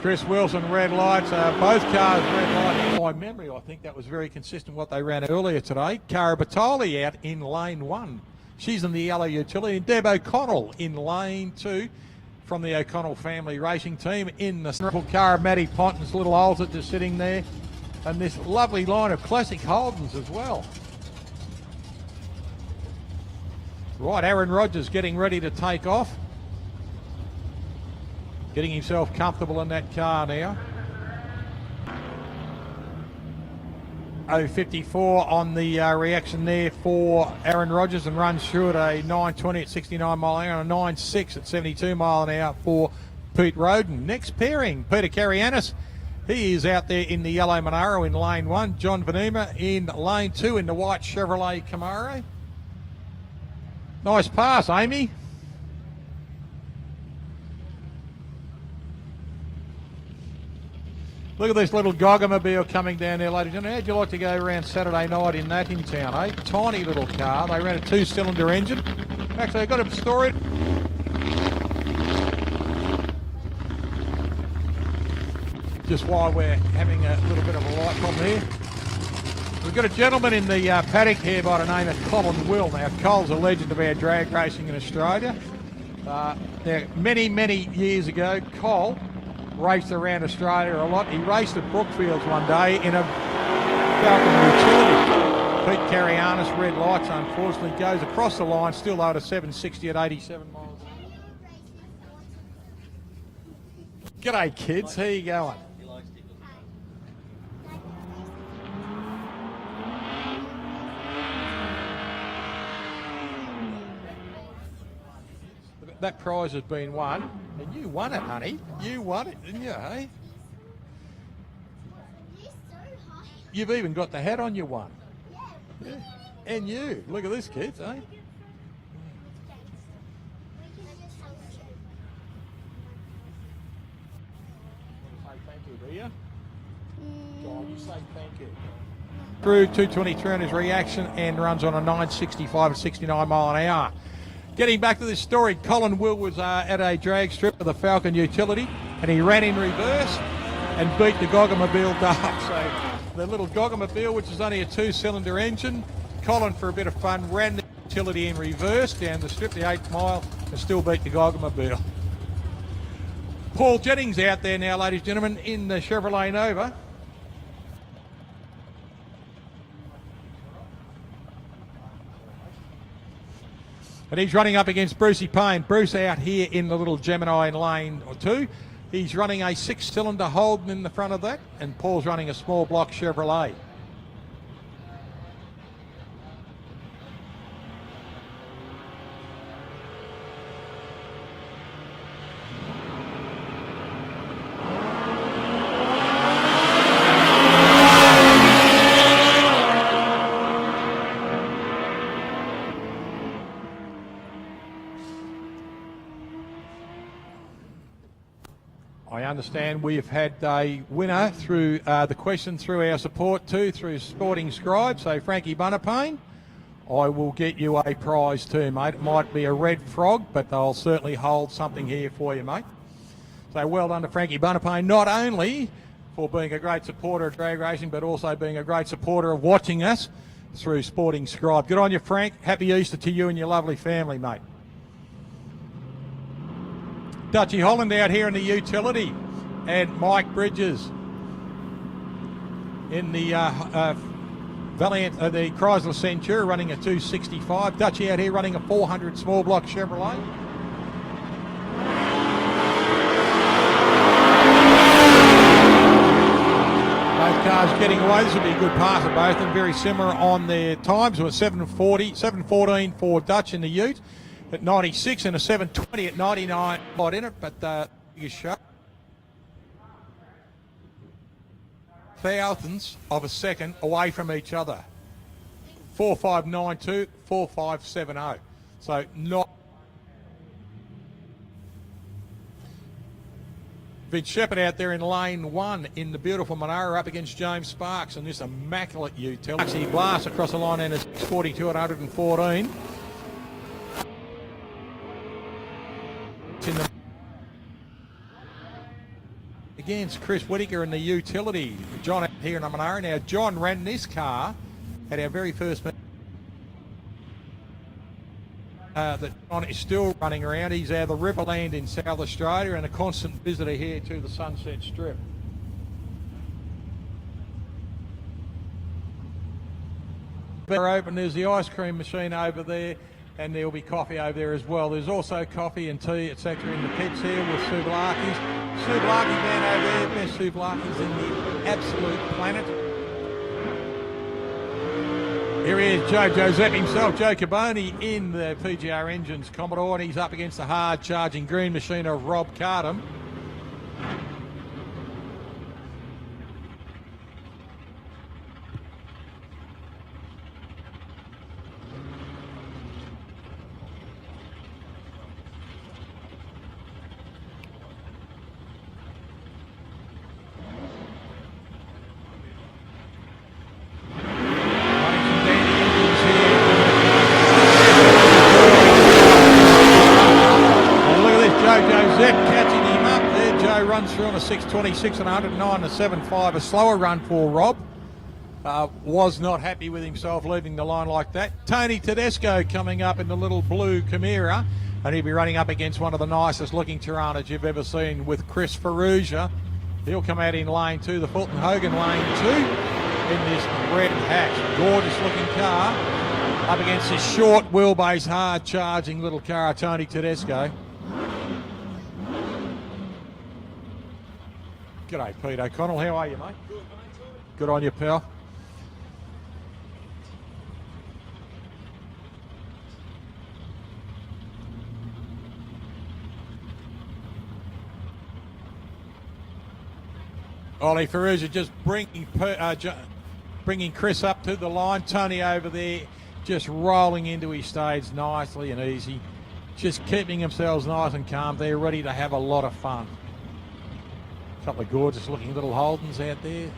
Speaker 1: Chris Wilson, red lights, both cars red lights. By memory, I think that was very consistent what they ran earlier today. Cara Batoli out in lane one. She's in the yellow utility. And Deb O'Connell in lane two from the O'Connell family racing team in the triple car. Matty Ponton's little Alta just sitting there. And this lovely line of classic Holdens as well. Right, Aaron Rodgers getting ready to take off. Getting himself comfortable in that car now. 0.54 on the reaction there for Aaron Rodgers, and runs through at a 9.20 at 69 mile an hour and a 9.6 at 72 mile an hour for Pete Roden. Next pairing, Peter Karianis. He is out there in the yellow Monaro in lane one. John Vanuma in lane two in the white Chevrolet Camaro. Nice pass, Amy. Look at this little Goggamobile coming down there, ladies and gentlemen. How'd you like to go around Saturday night in that in town, eh? Tiny little car. They ran a 2-cylinder engine. Actually, I've got a story. Just while we're having a little bit of a light problem here. We've got a gentleman in the paddock here by the name of Colin Will. Now, Cole's a legend of our drag racing in Australia. Now, many, many years ago, Cole raced around Australia a lot. He raced at Brookfields one day in a Falcon utility. Pete Carianis, red lights, unfortunately, goes across the line, still out of 760 at 87 miles. G'day, kids. How you going? That prize has been won, and you won it, honey. You won it, didn't you, hey? You've even got the hat on you won. Yeah. And you. Look at this, kids, eh? Say thank you, do you? Go on, you say thank you. Through 223 on his reaction and runs on a 965 at 69 mile an hour. Getting back to this story, Colin Will was at a drag strip of the Falcon utility, and he ran in reverse and beat the Goggamobile dark. So the little Goggamobile, which is only a 2-cylinder engine, Colin, for a bit of fun, ran the utility in reverse down the strip, the 8th mile, and still beat the Goggamobile. Paul Jennings out there now, ladies and gentlemen, in the Chevrolet Nova. And he's running up against Brucey Payne. Bruce out here in the little Gemini in lane 2. He's running a 6-cylinder Holden in the front of that, and Paul's running a small block Chevrolet. I understand we've had a winner through the question through our support too, through Sporting Scribe. So Frankie Bunapane, I will get you a prize too, mate. It might be a red frog, but they'll certainly hold something here for you, mate. So well done to Frankie Bunapane, not only for being a great supporter of drag racing, but also being a great supporter of watching us through Sporting Scribe. Good on you, Frank. Happy Easter to you and your lovely family, mate. Dutchy Holland out here in the utility, and Mike Bridges in the Valiant, the Chrysler Centura running a 265. Dutchy out here running a 400 small block Chevrolet. Both cars getting away. This will be a good pass of both, and very similar on their times. It was 7:14 for Dutch in the Ute at 96 and a 7:20 at 99 in it, but biggest show. Thousandths of a second away from each other. 4.592, 4.570. So not. Vince Shepherd out there in lane 1 in the beautiful Mildura up against James Sparks and this immaculate utility. He blasts across the line and is 42 at 114. Against Chris Whittaker in the utility. John out here in the Mildura. Now, John ran this car at our very first meeting. That John is still running around. He's out of the Riverland in South Australia and a constant visitor here to the Sunset Strip. They're open. There's the ice cream machine over there, and there'll be coffee over there as well. There's also coffee and tea, etc. in the pits here with Souvlakis. Souvlaki man over there, best Souvlakis in the absolute planet. Here he is, Joe Joseph himself, Joe Caboni in the PGR Engines Commodore, and he's up against the hard-charging green machine of Rob Cardham. a 6:26 and 109 and 7.5. A slower run for Rob. Was not happy with himself leaving the line like that. Tony Tedesco coming up in the little blue Chimera, and he'll be running up against one of the nicest looking Tiranas you've ever seen with Chris Ferrugia. He'll come out in lane 2, the Fulton Hogan lane 2, in this red hatch. Gorgeous looking car up against this short wheelbase, hard charging little car, Tony Tedesco. G'day, Pete O'Connell. How are you, mate? Good, mate. Good on you, pal. Ollie Ferrugia just bringing Chris up to the line. Tony over there just rolling into his stage nicely and easy. Just keeping themselves nice and calm. They're ready to have a lot of fun. A couple of gorgeous looking little Holdens out there.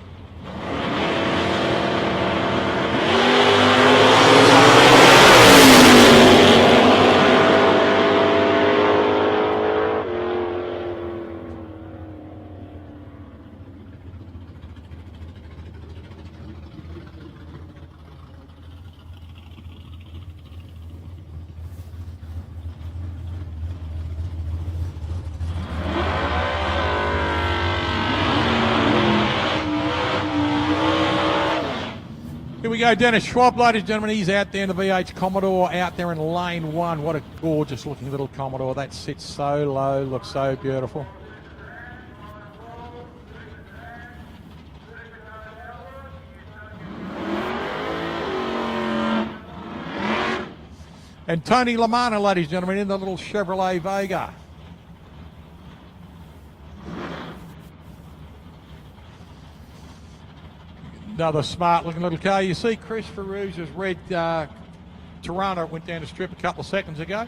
Speaker 1: Here we go, Dennis Schwab, ladies and gentlemen. He's out there in the V8 Commodore, out there in lane 1. What a gorgeous looking little Commodore. That sits so low, looks so beautiful. And Tony Lamanna, ladies and gentlemen, in the little Chevrolet Vega. Another smart looking little car. You see Chris Ferrugia's red Tirana went down the strip a couple of seconds ago.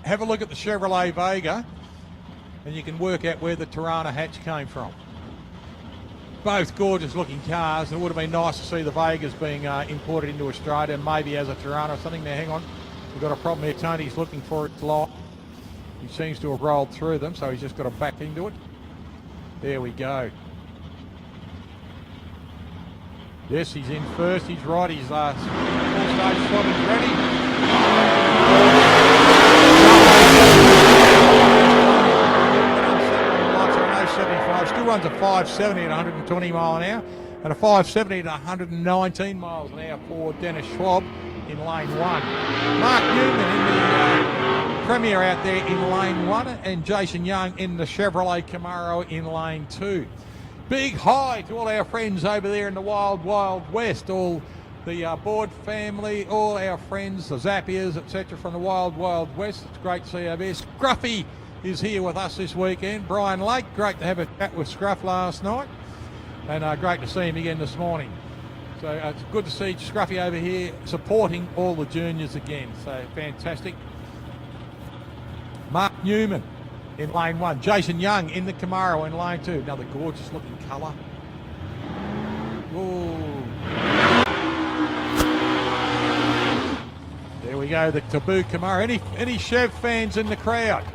Speaker 1: Have a look at the Chevrolet Vega and you can work out where the Tirana hatch came from. Both gorgeous looking cars. It would have been nice to see the Vegas being imported into Australia, maybe as a Tirana or something. Now hang on, we've got a problem here. Tony's looking for its light. He seems to have rolled through them, so he's just got to back into it. There we go. Yes, he's in first. He's right. He's full stage swab is ready. Still runs a 570 at 120 mile an hour and a 570 at 119 miles an hour for Dennis Schwab in lane 1. Mark Newman in the Premier out there in lane 1, and Jason Young in the Chevrolet Camaro in lane 2. Big hi to all our friends over there in the Wild Wild West, all the Board family, all our friends, the Zappiers, etc. from the Wild Wild West. It's great to see over here. Scruffy is here with us this weekend. Brian Lake, great to have a chat with Scruff last night, and great to see him again this morning. So it's good to see Scruffy over here supporting all the juniors again, so fantastic. Mark Newman in lane 1. Jason Young in the Camaro in lane 2. Another gorgeous looking colour. Ooh. There we go, the Taboo Camaro. Any Chev fans in the crowd?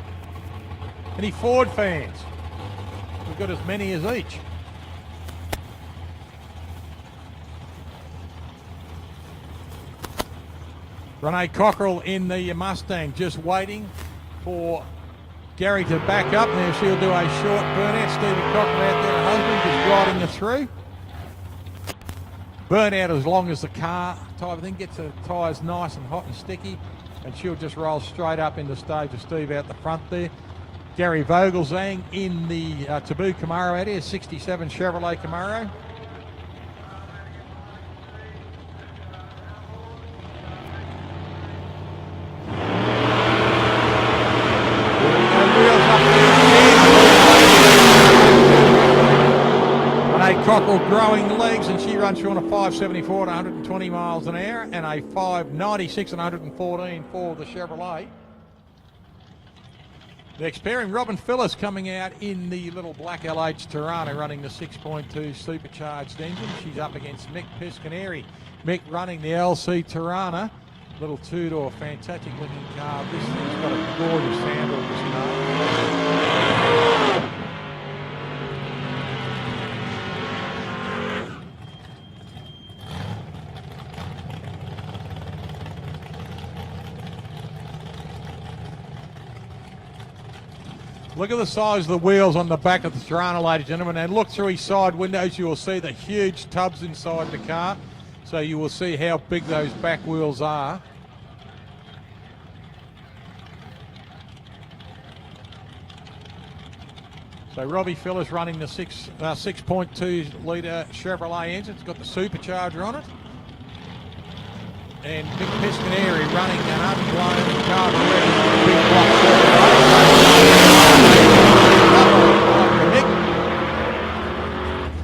Speaker 1: Any Ford fans? We've got as many as each. Renee Cockrell in the Mustang, just waiting for Gary to back up. Now she'll do a short burnout. Stevie Cockrell out there, her husband, just riding her through. Burnout as long as the car type of thing. Gets the tyres nice and hot and sticky, and she'll just roll straight up into stage with Steve out the front there. Gary Vogelzang in the Taboo Camaro out here, 67 Chevrolet Camaro. Cockrell growing legs, and she runs through on a 574 at 120 miles an hour and a 596 at 114 for the Chevrolet. Next pairing, Robin Phillips coming out in the little black LH Tirana running the 6.2 supercharged engine. She's up against Mick Piscaneri. Mick running the LC Tirana, little two-door, fantastic looking car. This thing's got a gorgeous sound on this car. Look at the size of the wheels on the back of the Tirana, ladies and gentlemen, and look through his side windows. You will see the huge tubs inside the car, so you will see how big those back wheels are. So Robbie Phillips running the 6.2 litre Chevrolet engine. It's got the supercharger on it. And Mick Piscaneri running an unblown carburettor big block Chevrolet.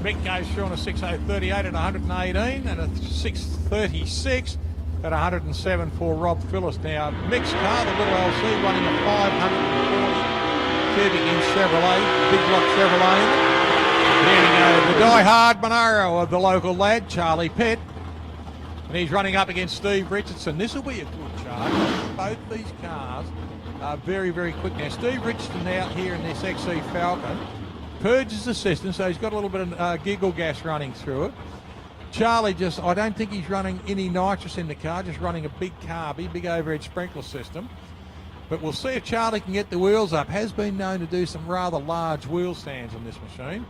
Speaker 1: Mick goes through on a 6038 at 118 and a 636 at 107 for Rob Phillips. Now Mick's car, the little LC, running a 540 cubic inch Chevrolet, big block Chevrolet. There we go, the die-hard Monaro of the local lad, Charlie Pitt. And he's running up against Steve Richardson. This will be a good charge. Both these cars are very, very quick. Now, Steve Richardson out here in this XC Falcon purges the system, so he's got a little bit of giggle gas running through it. Charlie just, I don't think he's running any nitrous in the car, just running a big carby, big overhead sprinkler system. But we'll see if Charlie can get the wheels up. Has been known to do some rather large wheel stands on this machine.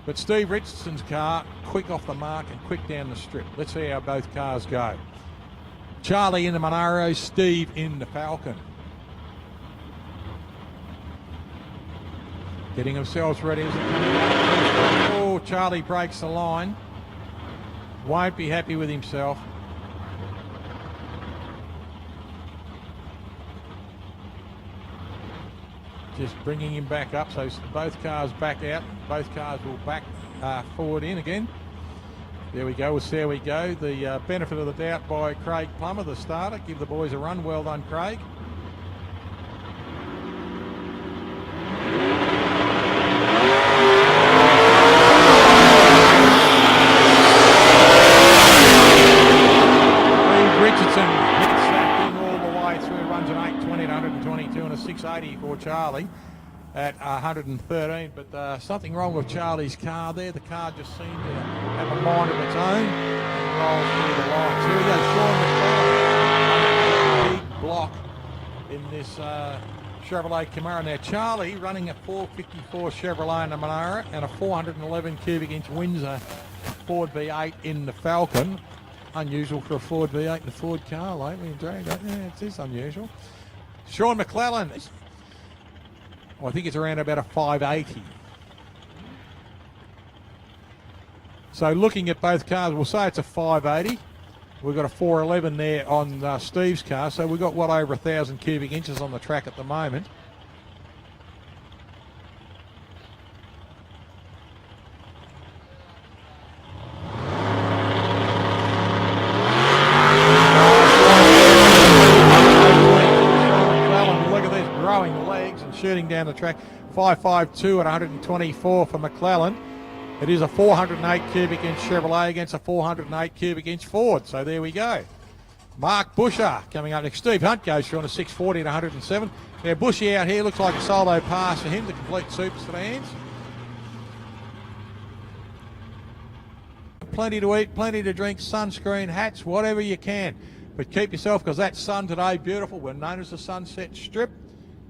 Speaker 1: But Steve Richardson's car, quick off the mark and quick down the strip. Let's see how both cars go. Charlie in the Monaro, Steve in the Falcon. Getting themselves ready as they come out. Oh, Charlie breaks the line. Won't be happy with himself. Just bringing him back up, so both cars back out. Both cars will back forward in again. There we go. There we go. The benefit of the doubt by Craig Plummer, the starter. Give the boys a run. Well done, Craig. Richardson hits that thing all the way through. Runs an 820 at 122 and a 680 for Charlie at 113, but something wrong with Charlie's car there. The car just seemed to have a mind of its own and roll through the lines. Here we go, Sean McLaren, big block in this Chevrolet Camaro. Now Charlie running a 454 Chevrolet in the Monaro and a 411 cubic inch Windsor Ford V8 in the Falcon. Unusual for a Ford V8 in a Ford car lately. Yeah, it is unusual. Sean McClellan, I think it's around about a 580. So looking at both cars, we'll say it's a 580. We've got a 411 there on Steve's car, so we've got what, over 1,000 cubic inches on the track at the moment. Shooting down the track, 552 at 124 for McClellan. It is a 408 cubic inch Chevrolet against a 408 cubic inch Ford. So there we go. Mark Busher coming up next. Steve Hunt goes through on a 640 at 107. Now Bushy out here, looks like a solo pass for him to complete super sedans. Plenty to eat, plenty to drink, sunscreen, hats, whatever you can. But keep yourself, because that sun today, beautiful. We're known as the Sunset Strip.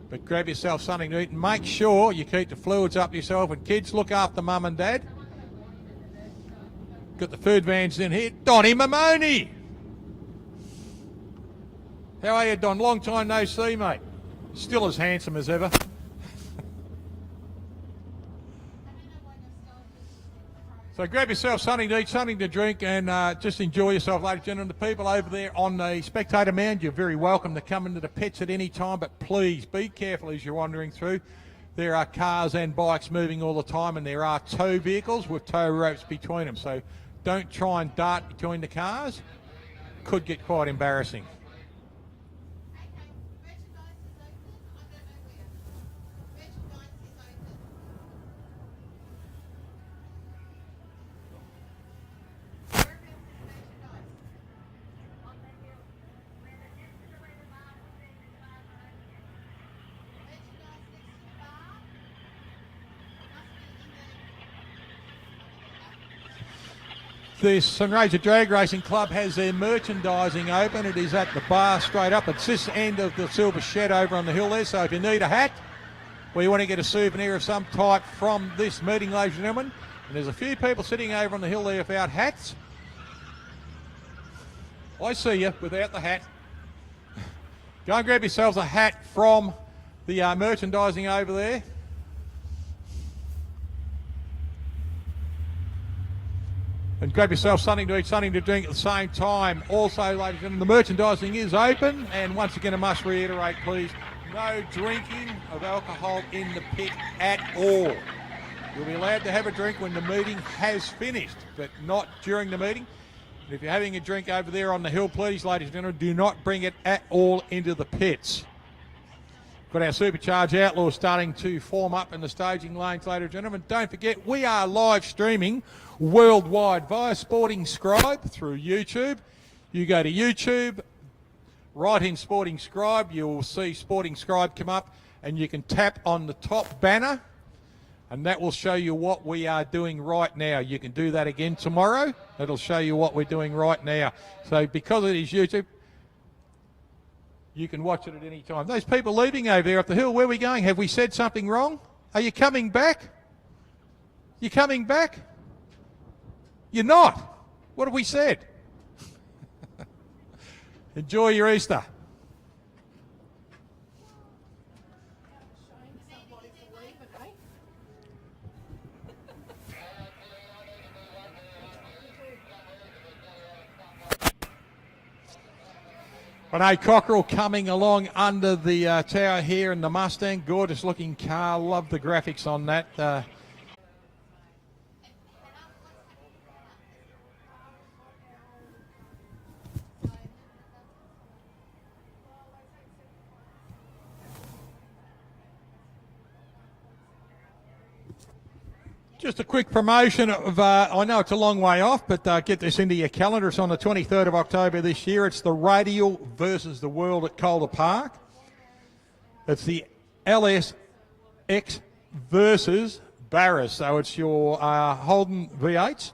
Speaker 1: But grab yourself something to eat and make sure you keep the fluids up yourself. And kids, look after mum and dad. Got the food vans in here. Donny Mamoni. How are you, Don? Long time no see, mate. Still as handsome as ever. So grab yourself something to eat, something to drink, and just enjoy yourself, ladies and gentlemen. The people over there on the spectator mound, you're very welcome to come into the pits at any time, but please be careful as you're wandering through. There are cars and bikes moving all the time, and there are tow vehicles with tow ropes between them. So don't try and dart between the cars. Could get quite embarrassing. The Sunraysia Drag Racing Club has their merchandising open. It is at the bar straight up. It's this end of the Silver Shed over on the hill there. So if you need a hat, where you want to get a souvenir of some type from this meeting, ladies and gentlemen. And there's a few people sitting over on the hill there without hats. I see you without the hat. Go and grab yourselves a hat from the merchandising over there. And grab yourself something to eat, something to drink at the same time. Also, ladies and gentlemen, the merchandising is open. And once again, I must reiterate, please, no drinking of alcohol in the pit at all. You'll be allowed to have a drink when the meeting has finished, but not during the meeting. And if you're having a drink over there on the hill, please, ladies and gentlemen, do not bring it at all into the pits. Got our Supercharged Outlaws starting to form up in the staging lanes, ladies and gentlemen. Don't forget, we are live streaming worldwide via Sporting Scribe through YouTube. You go to YouTube, write in Sporting Scribe, you'll see Sporting Scribe come up, and you can tap on the top banner, and that will show you what we are doing right now. You can do that again tomorrow. It'll show you what we're doing right now. So because it is YouTube, you can watch it at any time. Those people leaving over there up the hill, where are we going? Have we said something wrong? Are you coming back? You coming back? You're not. What have we said? Enjoy your Easter. Renee Cockerell coming along under the tower here in the Mustang. Gorgeous looking car. Love the graphics on that. Just a quick promotion of, I know it's a long way off, but get this into your calendar. It's on the 23rd of October this year. It's the Radial versus the World at Calder Park. It's the LSX versus Barras. So it's your Holden V8s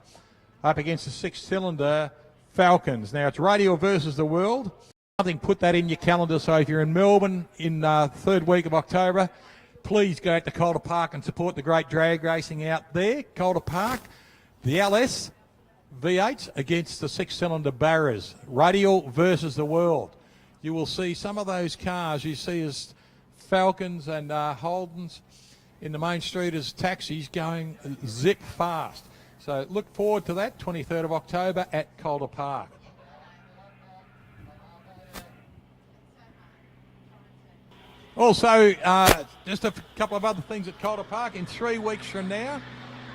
Speaker 1: up against the six-cylinder Falcons. Now, it's Radial versus the World. Something, put that in your calendar. So if you're in Melbourne in third week of October, please go out to Calder Park and support the great drag racing out there. Calder Park, the LS V8s against the six-cylinder Barras. Radial versus the World. You will see some of those cars you see as Falcons and Holdens in the main street as taxis going zip fast. So look forward to that, 23rd of October at Calder Park. Also, just a couple of other things at Calder Park. In 3 weeks from now,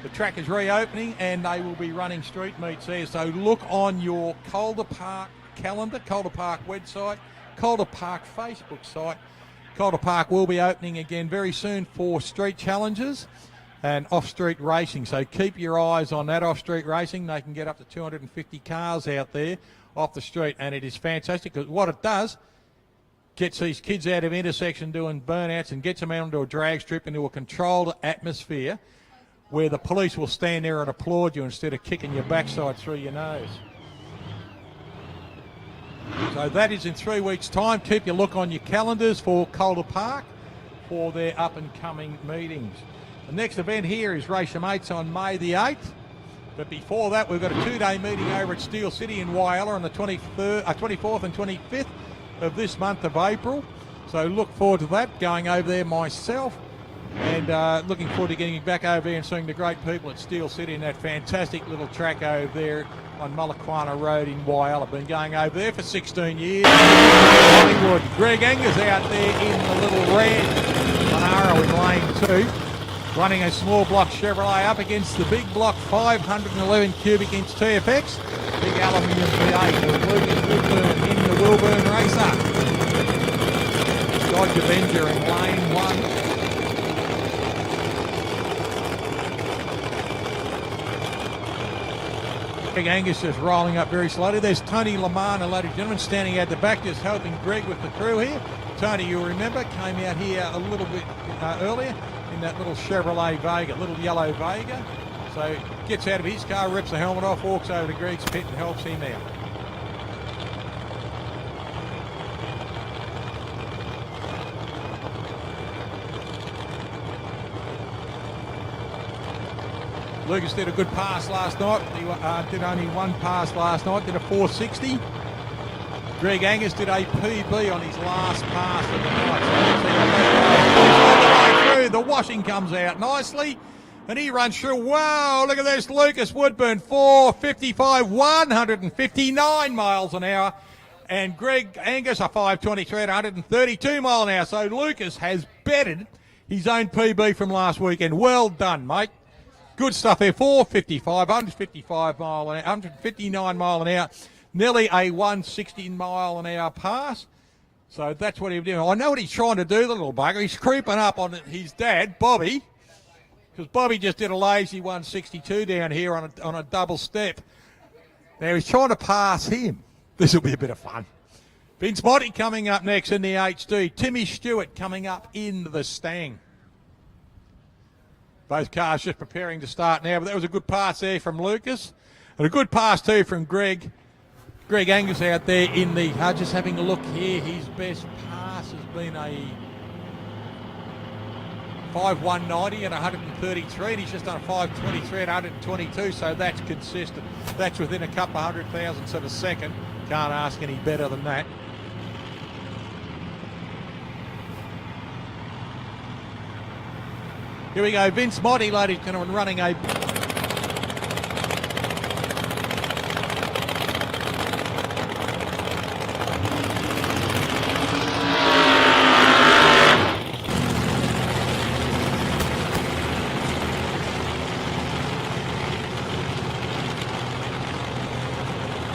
Speaker 1: the track is reopening and they will be running street meets there. So look on your Calder Park calendar, Calder Park website, Calder Park Facebook site. Calder Park will be opening again very soon for street challenges and off-street racing. So keep your eyes on that off-street racing. They can get up to 250 cars out there off the street, and it is fantastic because what it does, gets these kids out of intersection doing burnouts and gets them out onto a drag strip into a controlled atmosphere where the police will stand there and applaud you instead of kicking your backside through your nose. So that is in 3 weeks' time. Keep your look on your calendars for Calder Park for their up-and-coming meetings. The next event here is Race Your Mates on May the 8th. But before that, we've got a 2-day meeting over at Steel City in Wyalla on the 24th and 25th of this month of April. So look forward to that, going over there myself, and looking forward to getting back over there and seeing the great people at Steel City in that fantastic little track over there on Mulliquana Road in Wyalla. Been going over there for 16 years. Hollywood. Greg Anger's out there in the little red Monaro in lane 2, running a small block Chevrolet up against the big block 511 cubic inch TFX, big aluminium V8 with Lucas Woodburn in the Wilburn Racer. Dodge Avenger in lane 1. Greg Angus just rolling up very slowly. There's Tony Lamana, ladies and gentlemen, standing at the back just helping Greg with the crew here. Tony, you'll remember, came out here a little bit earlier in that little Chevrolet Vega, little yellow Vega. So gets out of his car, rips the helmet off, walks over to Greg's pit and helps him out. Lucas did a good pass last night. He did only one pass last night, did a 460. Greg Angus did a PB on his last pass of the night. So all the way through, the washing comes out nicely. And he runs through. Wow, look at this. Lucas Woodburn, 455, 159 miles an hour. And Greg Angus, a 523 at 132 mile an hour. So Lucas has bettered his own PB from last weekend. Well done, mate. Good stuff there. 455, 155 mile an hour, 159 mile an hour. Nearly a 160 mile an hour pass. So that's what he's doing. I know what he's trying to do, the little bugger. He's creeping up on his dad, Bobby, because Bobby just did a lazy 162 down here on a double step. Now he's trying to pass him. This will be a bit of fun. Vince Monty coming up next in the HD. Timmy Stewart coming up in the Stang. Both cars just preparing to start now, but that was a good pass there from Lucas. And a good pass too from Greg Angus out there in the, just having a look here, his best pass has been a 5.190 at 133, and he's just done a 5.23 at 122, so that's consistent. That's within a couple of 100 thousandths of a second. Can't ask any better than that. Here we go, Vince Monty, ladies and gentlemen, running a...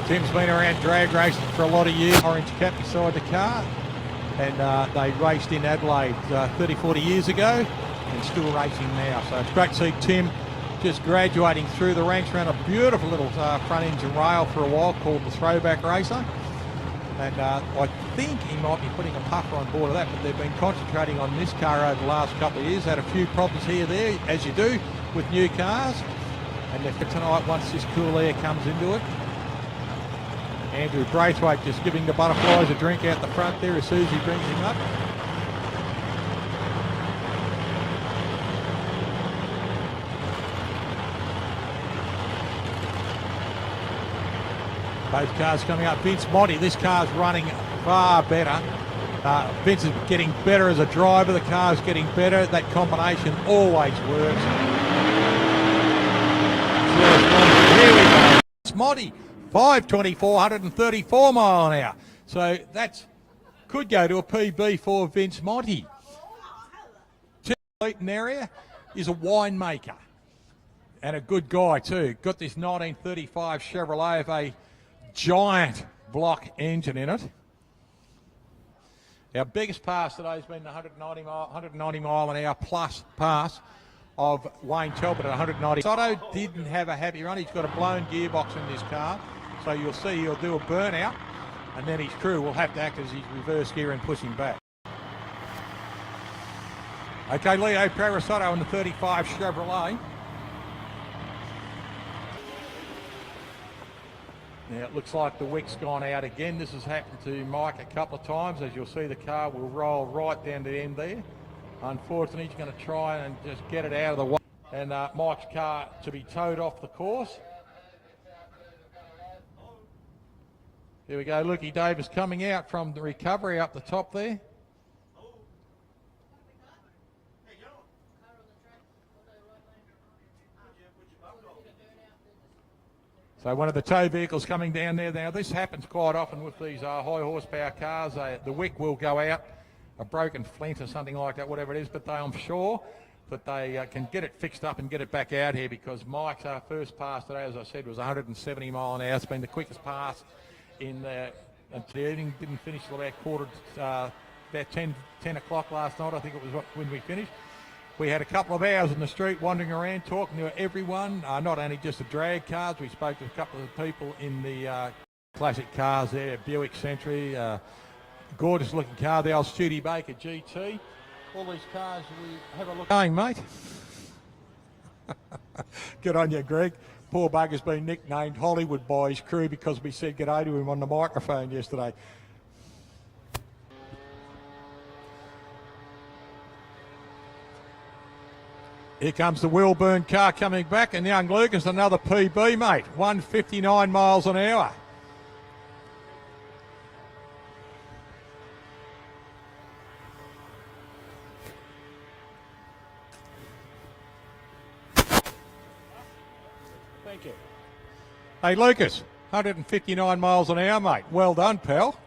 Speaker 1: Tim's been around drag racing for a lot of years. Orange cap beside the car, and they raced in Adelaide 30, 40 years ago and still racing now. So it's great to see Tim just graduating through the ranks. Around a beautiful little front engine rail for a while called the Throwback Racer. And I think he might be putting a puffer on board of that, but they've been concentrating on this car over the last couple of years. Had a few problems here there, as you do with new cars. And for tonight, once this cool air comes into it, Andrew Braithwaite just giving the butterflies a drink out the front there as Susie brings him up. Both cars coming up. Vince Monty, this car's running far better. Vince is getting better as a driver. The car's getting better. That combination always works. Here we go. Vince Monty. 524, 134 mile an hour. So that could go to a PB for Vince Monty. Leeton area is a winemaker and a good guy too. Got this 1935 Chevrolet with a giant block engine in it. Our biggest pass today has been the 190 mile an hour plus pass of Wayne Talbot at 190. Soto didn't have a happy run. He's got a blown gearbox in this car. So you'll see he'll do a burnout, and then his crew will have to act as his reverse gear and push him back. Okay, Leo Parasotto in the 35 Chevrolet. Now it looks like the wick's gone out again. This has happened to Mike a couple of times. As you'll see, the car will roll right down to the end there. Unfortunately, he's going to try and just get it out of the way. And Mike's car to be towed off the course. Here we go, Lukey Davis coming out from the recovery up the top there. So one of the tow vehicles coming down there. Now this happens quite often with these high horsepower cars. The wick will go out, a broken flint or something like that, whatever it is, but I'm sure that they can get it fixed up and get it back out here, because Mike's first pass today, as I said, was 170 mile an hour. It's been the quickest pass in the evening. Didn't finish till about about 10 o'clock last night, I think it was when we finished. We had a couple of hours in the street wandering around talking to everyone, not only just the drag cars. We spoke to a couple of people in the classic cars there, Buick Century, gorgeous looking car, the old Studebaker GT. All these cars, we have a look. Going, mate. Good on you, Greg. Poor bugger's been nicknamed Hollywood by his crew because we said g'day to him on the microphone yesterday. Here comes the Wilburn car coming back, and young Lucas, another PB, mate. 159 miles an hour. Thank you. Hey, Lucas, 159 miles an hour, mate. Well done, pal.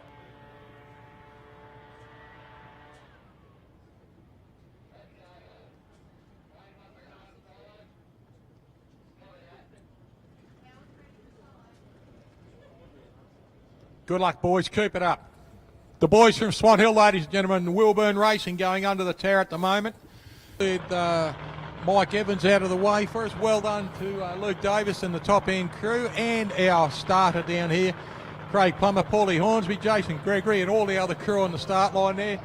Speaker 1: Good luck, boys. Keep it up. The boys from Swan Hill, ladies and gentlemen, Wilburn Racing going under the tower at the moment. With Mike Evans out of the way for us. Well done to Luke Davis and the top end crew, and our starter down here, Craig Plummer, Paulie Hornsby, Jason Gregory, and all the other crew on the start line there.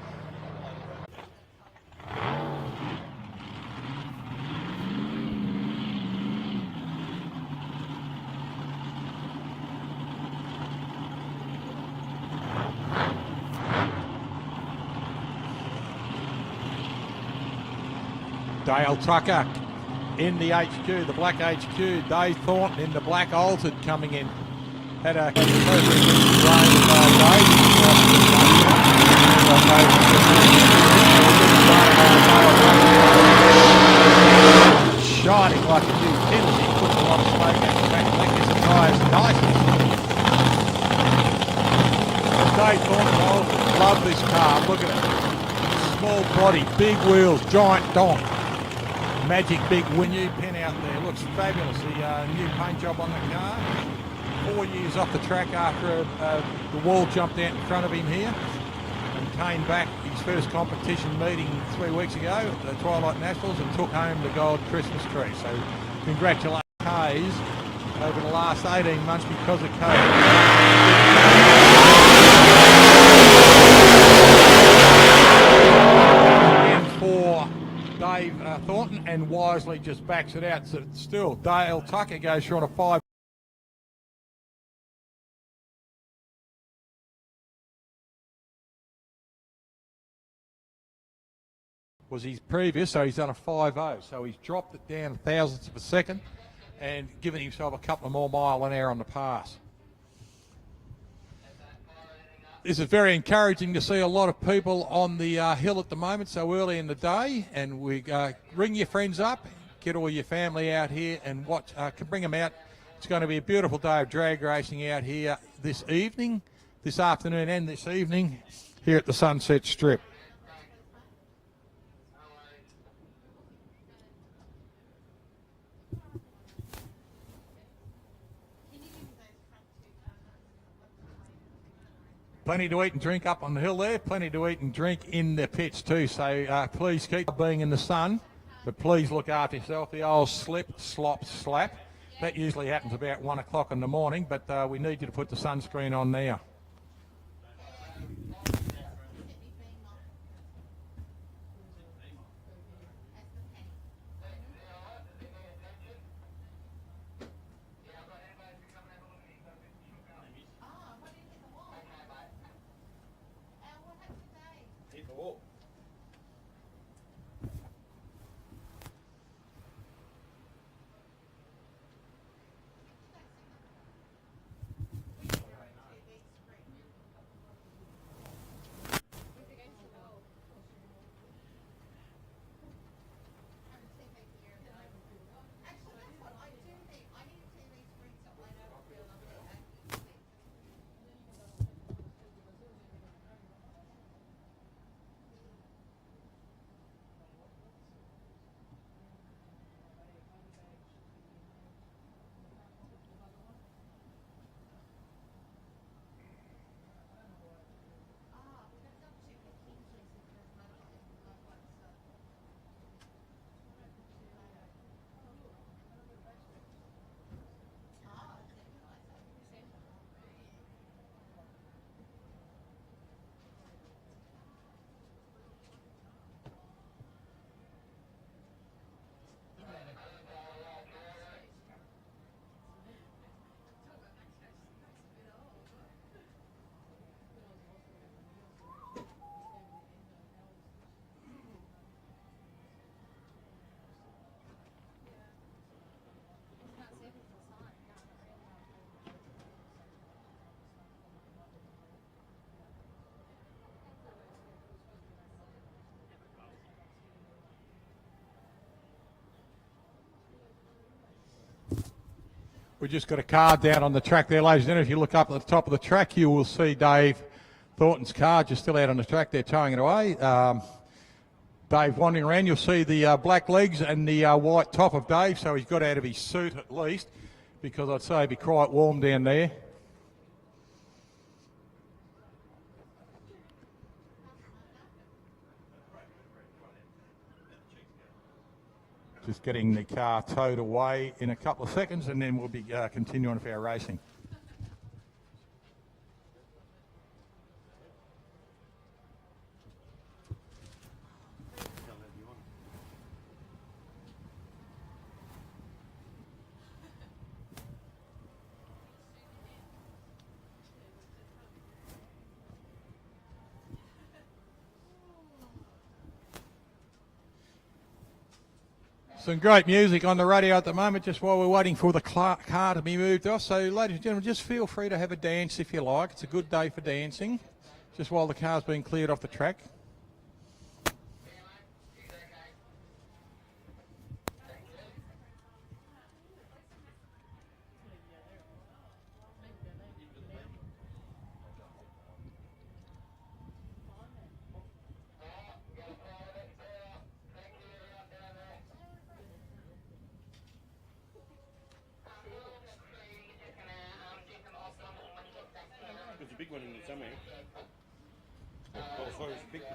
Speaker 1: Dale Tucker in the HQ, the black HQ. Dave Thornton in the black altered coming in. Had a shining like a new pin. He puts a lot of smoke out the back. That gets the tyres nice. Dave Thornton, I love this car. Look at it. Small body, big wheels, giant donk. Magic big new pen out there. Looks fabulous. The new paint job on the car. 4 years off the track after the wall jumped out in front of him here, and came back his first competition meeting 3 weeks ago at the Twilight Nationals and took home the gold Christmas tree. So congratulations Hayes over the last 18 months because of COVID. Dave Thornton, and wisely just backs it out. So still, Dale Tucker goes through on a 5. Was his previous, so he's done a 5.0. So he's dropped it down thousandths of a second and given himself a couple of more mile an hour on the pass. This is very encouraging to see a lot of people on the hill at the moment so early in the day, and we ring your friends up, get all your family out here and watch, bring them out. It's going to be a beautiful day of drag racing out here this evening, this afternoon and this evening here at the Sunset Strip. Plenty to eat and drink up on the hill there, plenty to eat and drink in the pits too, so please keep being in the sun, but please look after yourself. The old slip, slop, slap, that usually happens about 1 o'clock in the morning, but we need you to put the sunscreen on now. We just got a car down on the track there, ladies and gentlemen. If you look up at the top of the track, you will see Dave Thornton's car just still out on the track. They're towing it away. Dave wandering around. You'll see the black legs and the white top of Dave, so he's got out of his suit at least, because I'd say it'd be quite warm down there. Just getting the car towed away in a couple of seconds, and then we'll be continuing with our racing. Some great music on the radio at the moment, just while we're waiting for the car to be moved off. So, ladies and gentlemen, just feel free to have a dance if you like. It's a good day for dancing, just while the car's being cleared off the track.
Speaker 2: There's a big one in there somewhere. Oh, sorry, it's a big one.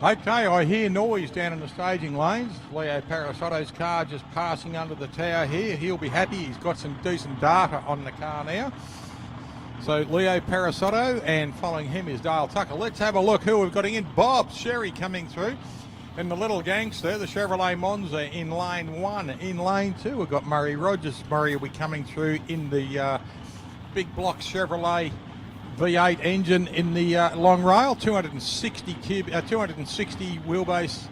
Speaker 1: Okay, I hear noise down in the staging lanes. Leo Parasotto's car just passing under the tower here. He'll be happy. He's got some decent data on the car now. So Leo Parasotto, and following him is Dale Tucker. Let's have a look who we've got in. Bob Sherry coming through. And the little gangster, the Chevrolet Monza in lane 1. In lane 2, we've got Murray Rogers. Murray will be coming through in the big block Chevrolet V8 engine in the long rail. 260 wheelbase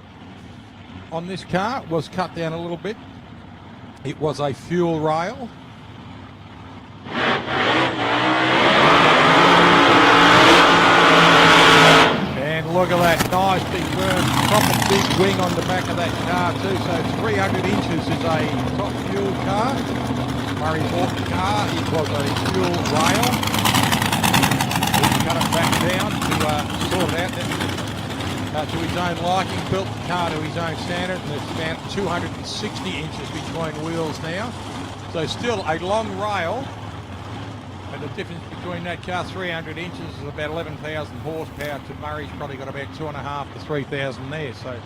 Speaker 1: on this car. Was cut down a little bit. It was a fuel rail. And look at that nice big berm, proper big wing on the back of that car too. So 300 inches is a top fuel car. Murray bought the car. It was a fuel rail. He cut it back down to sort it out to his own liking. Built the car to his own standard, and it's about 260 inches between wheels now. So still a long rail. And the difference between that car, 300 inches, is about 11,000 horsepower to Murray's probably got about 2,500 to 3,000 there. So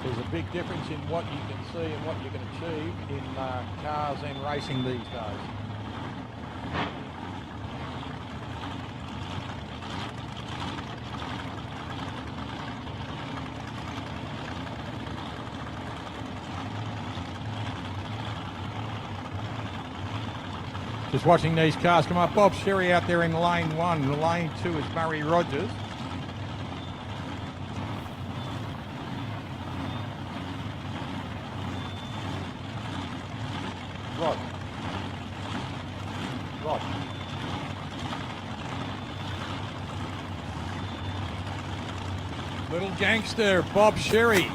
Speaker 1: there's a big difference in what you can see and what you can achieve in cars and racing these days. Just watching these cars come up. Bob Sherry out there in lane 1. Lane 2 is Murray Rogers. Rod. Little gangster, Bob Sherry.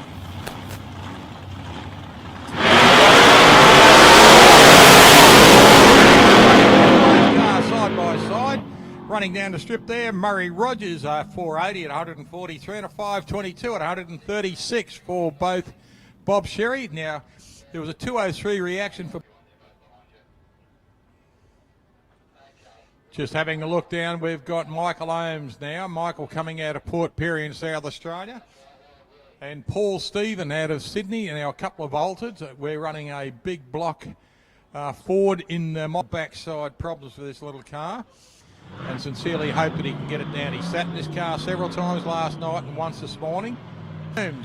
Speaker 1: Running down the strip there, Murray Rogers, 480 at 143 and a 522 at 136 for both Bob Sherry. Now, there was a 203 reaction for... Just having a look down, we've got Michael Ohms now. Michael coming out of Port Pirie in South Australia. And Paul Stephen out of Sydney, and now a couple of altereds. We're running a big block Ford in the backside problems for this little car. And sincerely hope that he can get it down. He sat in this car several times last night and once this morning.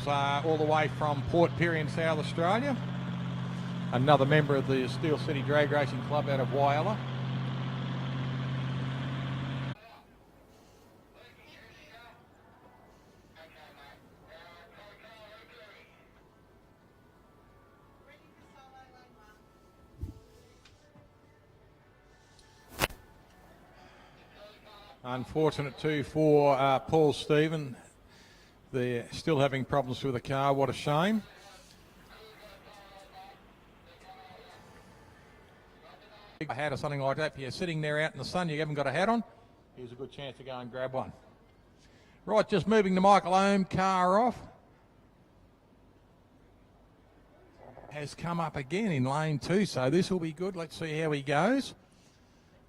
Speaker 1: All the way from Port Pirie in South Australia. Another member of the Steel City Drag Racing Club out of Whyalla. Unfortunate too for Paul Stephen. They're still having problems with the car. What a shame. A hat or something like that. If you're sitting there out in the sun, you haven't got a hat on, here's a good chance to go and grab one. Right, just moving the Michael Ohm car off. Has come up again in lane 2, so this will be good. Let's see how he goes.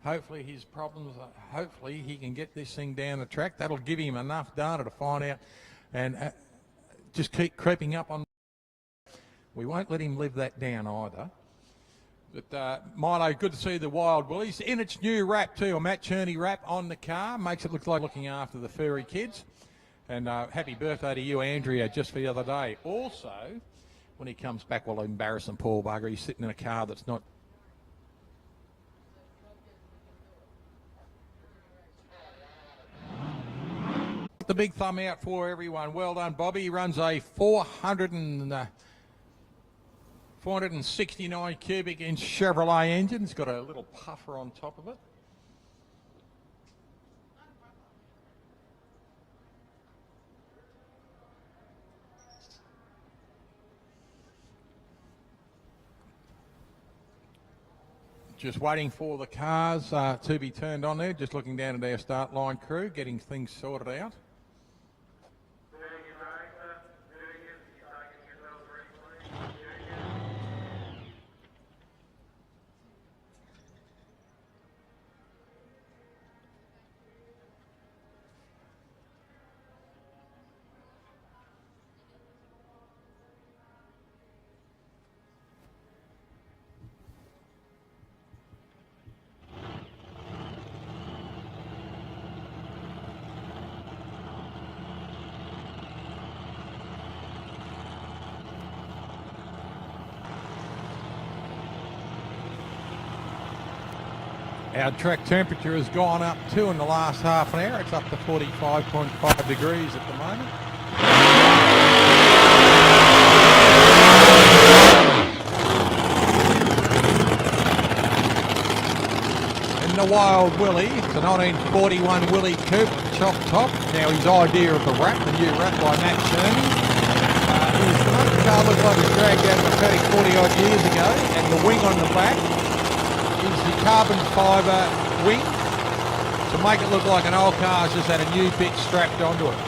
Speaker 1: Hopefully his problems, hopefully he can get this thing down the track. That'll give him enough data to find out and just keep creeping up on. We won't let him live that down either. But Milo, good to see the Wild Willies in its new wrap too, a Matt Cherney wrap on the car. Makes it look like looking after the furry kids. And happy birthday to you, Andrea, just for the other day. Also, when he comes back, we'll embarrass him, Paul Bugger. He's sitting in a car that's not. The big thumb out for everyone. Well done, Bobby. He runs a 469 cubic inch Chevrolet engine. It's got a little puffer on top of it. Just waiting for the cars to be turned on there. Just looking down at our start line crew, getting things sorted out. Our track temperature has gone up too in the last half an hour. It's up to 45.5 degrees at the moment. In the Wild Willie, it's a 1941 Willie Coupe chop top. Now his idea of the wrap, the new wrap by Matt Cherney. The car looks like it was dragged out of the paddock 40 odd years ago, and the wing on the back is the carbon fibre wing to make it look like an old car's just had a new bit strapped onto it.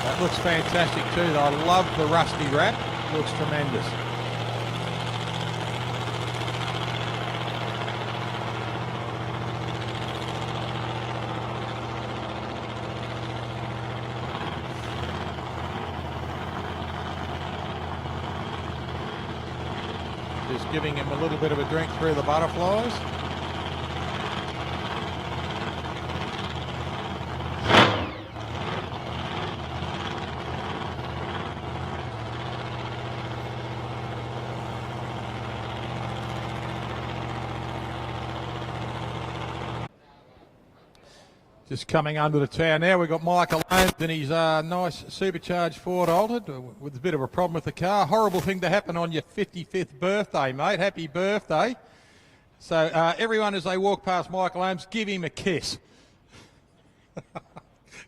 Speaker 1: That looks fantastic too. I love the rusty wrap. Looks tremendous. Just giving him a little bit of a drink through the butterflies. Just coming under the tower now, we've got Michael Ohm in his nice supercharged Ford Altered with a bit of a problem with the car. Horrible thing to happen on your 55th birthday, mate. Happy birthday. So everyone, as they walk past Michael Ohm, give him a kiss.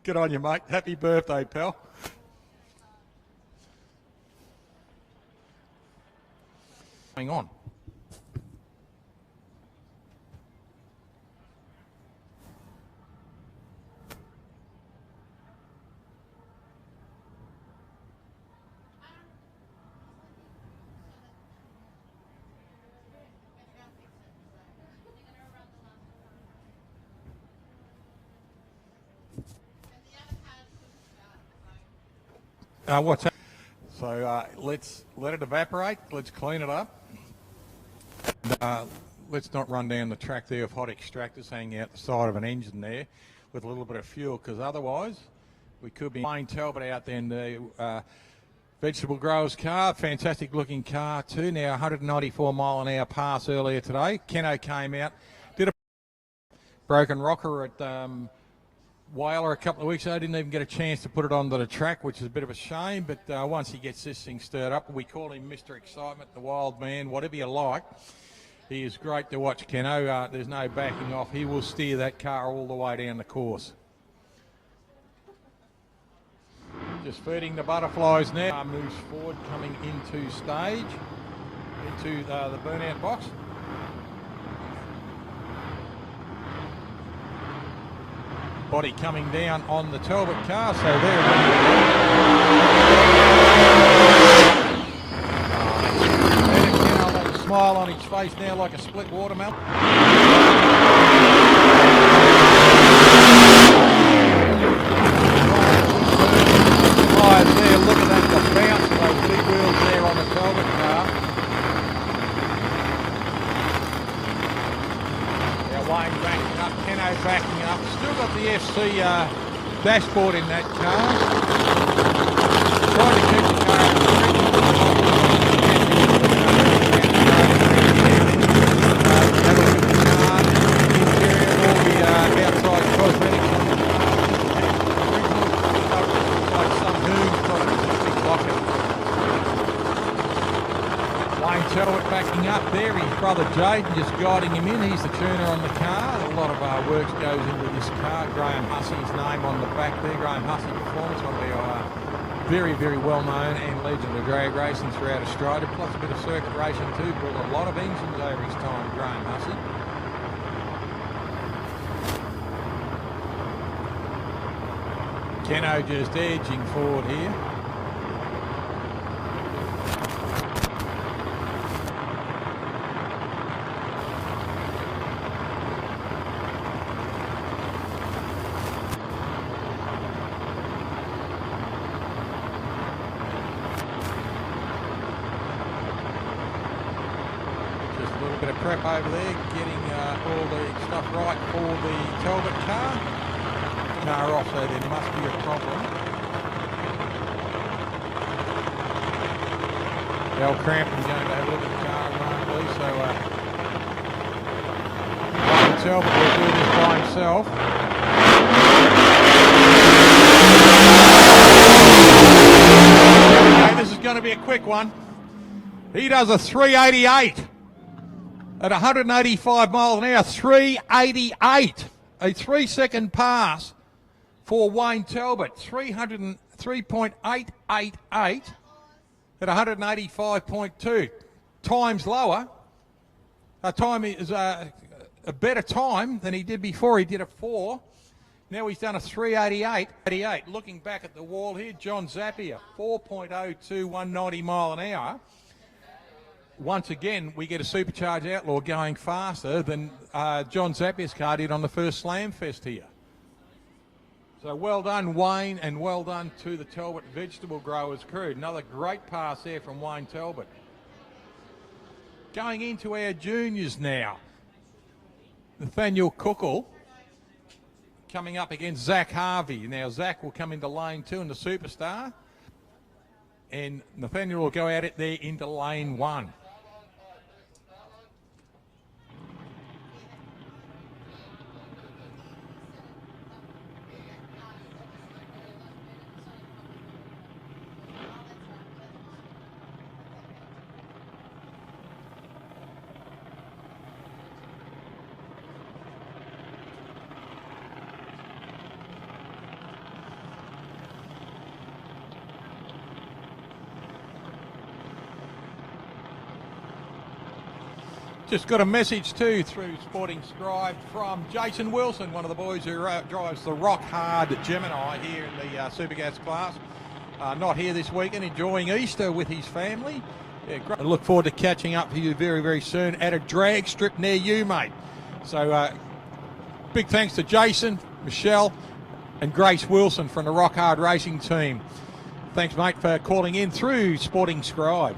Speaker 1: Good on you, mate. Happy birthday, pal. Hang on. What's that? So let's let it evaporate. Let's clean it up. And, let's not run down the track there with hot extractors hanging out the side of an engine there with a little bit of fuel, because otherwise we could be Wayne Talbot out there in the vegetable grower's car. Fantastic looking car too. Now 194 mile an hour pass earlier today. Keno came out, did a broken rocker at Whaler a couple of weeks ago. Didn't even get a chance to put it onto the track, which is a bit of a shame. But once he gets this thing stirred up, we call him Mr. Excitement, the wild man, whatever you like. He is great to watch, Keno. There's no backing off. He will steer that car all the way down the course. Just feeding the butterflies now. Moves forward, coming into stage, into the burnout box. Body coming down on the Talbot car, so there. A smile on his face now like a split watermelon. There, look at that, the bounce of those big wheels there on the Talbot car. Now Wayne backing up, Keno backing up. Still got the FC dashboard in that car. Trying to keep the car out of the outside cosmetics on the car. Like some hoon, Wayne Talbot backing up there, his brother Jaden just guiding him in. He's the tuner on the car. A lot of work goes into this car. Graham Hussey's name on the back there. Graham Hussey Performance, one of the very, very well known and legend of drag racing throughout Australia, plus a bit of circuit racing too. Built a lot of engines over his time, Graham Hussey. Keno just edging forward here. Just a little bit of prep over there, getting all the stuff right for the Talbot car. Car off, so there must be a problem. Al Crampton's going to have a look at the car, apparently, so Wayne Talbot will do this by himself. Okay, this is going to be a quick one. He does a 388 at 185 miles an hour. 388, a 3-second pass for Wayne Talbot, 303.888 at 185.2. Times lower. Our time is a better time than he did before. He did a 4. Now he's done a 388. Looking back at the wall here, John Zappia, 4.02, 190 mile an hour. Once again, we get a Supercharged Outlaw going faster than John Zappia's car did on the first Slam Fest here. So well done, Wayne, and well done to the Talbot Vegetable Growers crew. Another great pass there from Wayne Talbot. Going into our juniors now. Nathaniel Cookle coming up against Zach Harvey. Now Zach will come into lane 2 in the Superstar, and Nathaniel will go at it there into lane 1. Just got a message too through Sporting Scribe from Jason Wilson, one of the boys who drives the Rock Hard Gemini here in the Supergas class. Not here this weekend, enjoying Easter with his family. Yeah, great. I look forward to catching up with you very, very soon at a drag strip near you, mate. So big thanks to Jason, Michelle and Grace Wilson from the Rock Hard Racing team. Thanks, mate, for calling in through Sporting Scribe.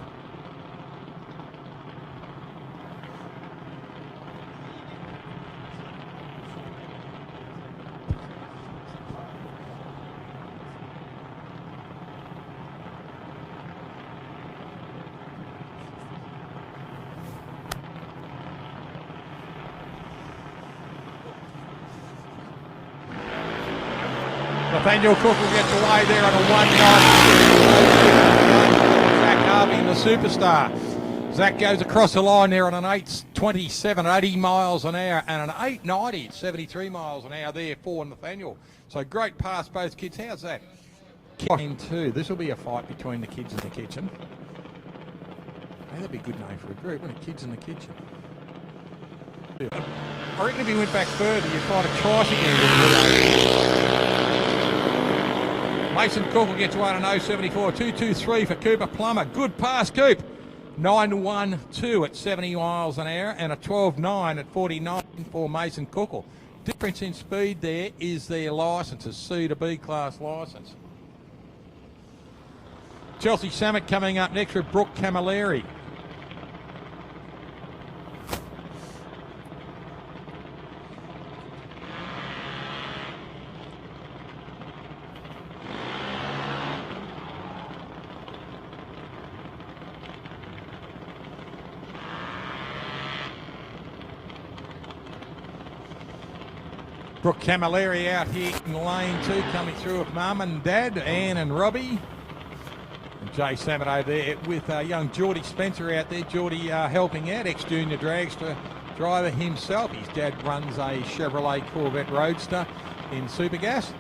Speaker 1: Nathaniel Cook will get away there on a 1-9. Zach Harvey in the Superstar. Zach goes across the line there on an 8.27 at 80 miles an hour and an 8.90 at 73 miles an hour there for Nathaniel. So great pass, both kids. How's that? Game 2. This will be a fight between the kids in the kitchen. Hey, that'd be a good name for a group, wouldn't it? Kids in the kitchen. I reckon if you went back further, you'd find a choice again. Mason Cook will get to 1-0.74. 2-2-3 for Cooper Plummer. Good pass, Coop. 9-1-2 at 70 miles an hour and a 12-9 at 49 for Mason Cookle. Difference in speed there is their licence, a C to B class licence. Chelsea Summit coming up next with Brooke Camilleri. Brooke Camilleri out here in lane 2, coming through with Mum and Dad, Anne and Robbie. And Jay Samet over there with young Geordie Spencer out there. Geordie helping out, ex-junior dragster driver himself. His dad runs a Chevrolet Corvette Roadster in Supergas.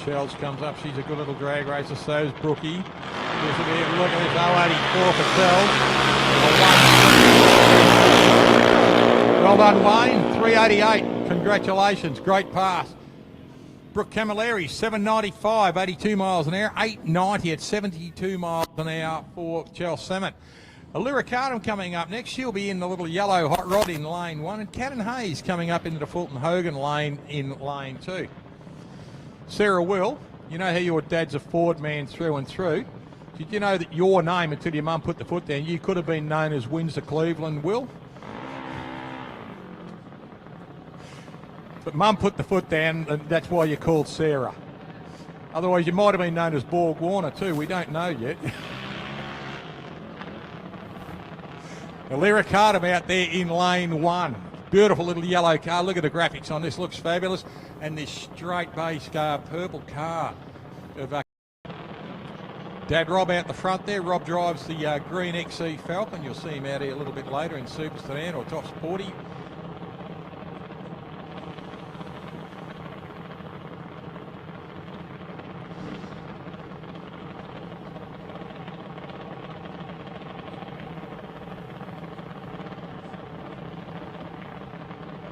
Speaker 1: Shells comes up, she's a good little drag racer, so's Brookie. Look at this 084 for Well done, Wayne. 388. Congratulations. Great pass. Brooke Camilleri, 795, 82 miles an hour. 890 at 72 miles an hour for Chelsea Summit. Lyricatum coming up next. She'll be in the little yellow hot rod in lane 1. And Cannon Hayes coming up into the Fulton Hogan lane in lane 2. Sarah Will, you know how your dad's a Ford man through and through. Did you know that your name, until your mum put the foot down, you could have been known as Windsor Cleveland Will? But mum put the foot down, and that's why you're called Sarah. Otherwise, you might have been known as Borg Warner too. We don't know yet. The Lyricatum out there in lane 1. Beautiful little yellow car. Look at the graphics on this. Looks fabulous. And this straight base car, purple car of Dad Rob out the front there. Rob drives the green XC Falcon. You'll see him out here a little bit later in Super Sedan or Top Sporty.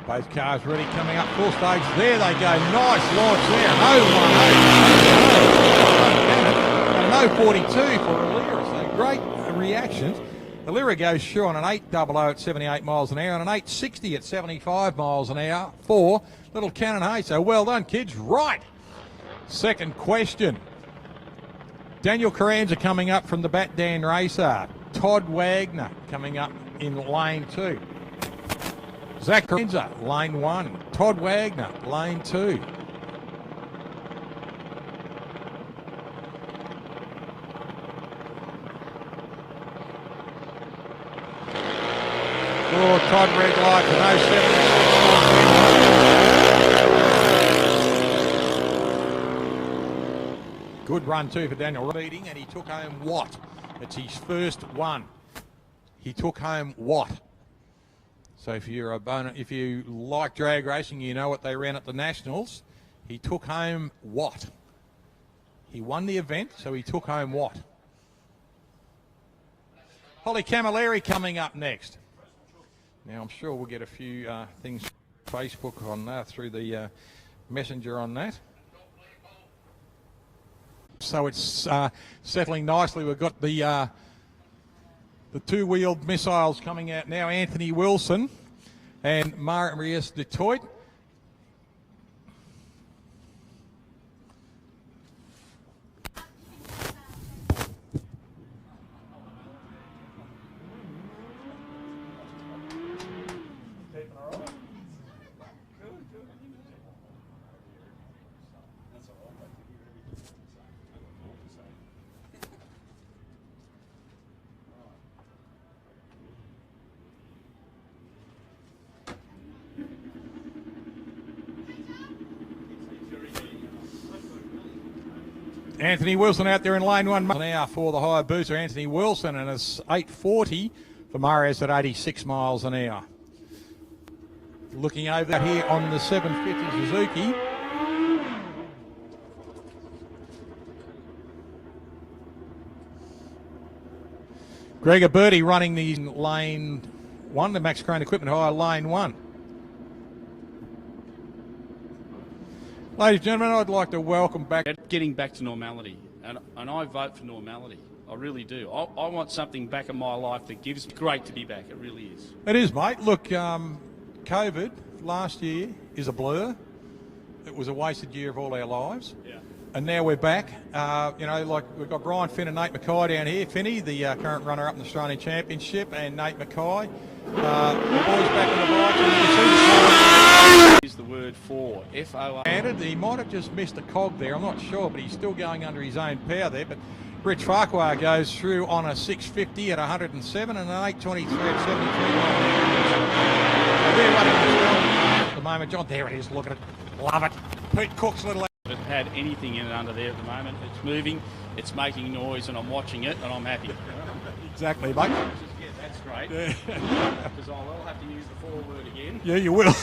Speaker 1: Both cars ready, coming up full stage. There they go. Nice launch there. No 42 for Alira. So great reactions. Alira goes through on an 800 at 78 miles an hour and an 860 at 75 miles an hour for little Cannon Hayes. So well done, kids. Right. Second question. Daniel Carranza coming up from the Bat Dan Racer. Todd Wagner coming up in lane 2. Zach Carranza, lane 1. Todd Wagner, lane 2. Oh, Todd red light for no 7. Good run too for Daniel. Beating, and he took home what? It's his first one. He took home what? So if you like drag racing, you know what they ran at the Nationals. He took home what? He won the event, so he took home what? Holly Camilleri coming up next. Now I'm sure we'll get a few things Facebook on through the messenger on that. So it's settling nicely. We've got the two-wheeled missiles coming out now. Anthony Wilson and Marius Detroit. Anthony Wilson out there in lane 1 now for the higher booster, Anthony Wilson, and it's 8:40 for Marius at 86 miles an hour. Looking over here on the 750 Suzuki. Gregor Birdie running the lane 1, the Max Crane Equipment Hire lane 1. Ladies and gentlemen, I'd like to welcome back.
Speaker 3: Getting back to normality, and I vote for normality. I really do. I want something back in my life that gives me great to be back. It really is.
Speaker 1: It is, mate. Look, COVID last year is a blur. It was a wasted year of all our lives.
Speaker 3: Yeah.
Speaker 1: And now we're back. Like we've got Brian Finn and Nate Mackay down here. Finney, the current runner-up in the Australian Championship, and Nate Mackay. The boys back on the bike.
Speaker 3: Is the word for FOR.
Speaker 1: He might have just missed a cog there. I'm not sure, but he's still going under his own power there. But Rich Farquhar goes through on a 650 at 107 and an 823 at 73. They're running at the moment, John. There it is. Look at it. Love it. Pete Cook's little.
Speaker 3: It had anything in it under there at the moment. It's moving, it's making noise, and I'm watching it, and I'm happy.
Speaker 1: Exactly, mate.
Speaker 3: Yeah, that's great. Because I will have to use the forward again.
Speaker 1: Yeah, you will.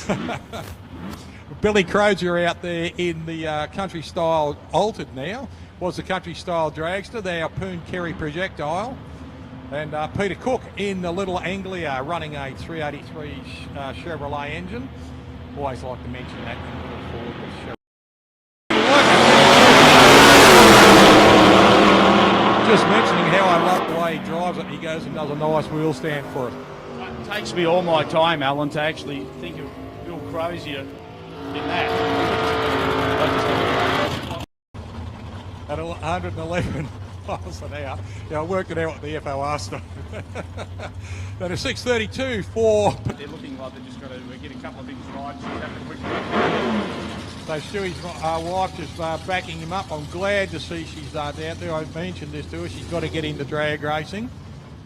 Speaker 1: Billy Crozier out there in the country style altered now. Was the country style dragster, their Poon Kerry projectile. And Peter Cook in the little Anglia running a 383 Chevrolet engine. Always like to mention that in the little forward with Chevrolet. Just mentioning how I love the way he drives it. He goes and does a nice wheel stand for it.
Speaker 3: It takes me all my time, Alan, to actually think of Bill Crozier in that.
Speaker 1: At 111 miles an hour. Yeah, I worked it out with the FOR stuff. At a 632 for.
Speaker 3: They're looking like they've just got to get a couple of things right. So have a quick.
Speaker 1: So Stewie's wife just backing him up. I'm glad to see she's out there. I mentioned this to her. She's got to get into drag racing,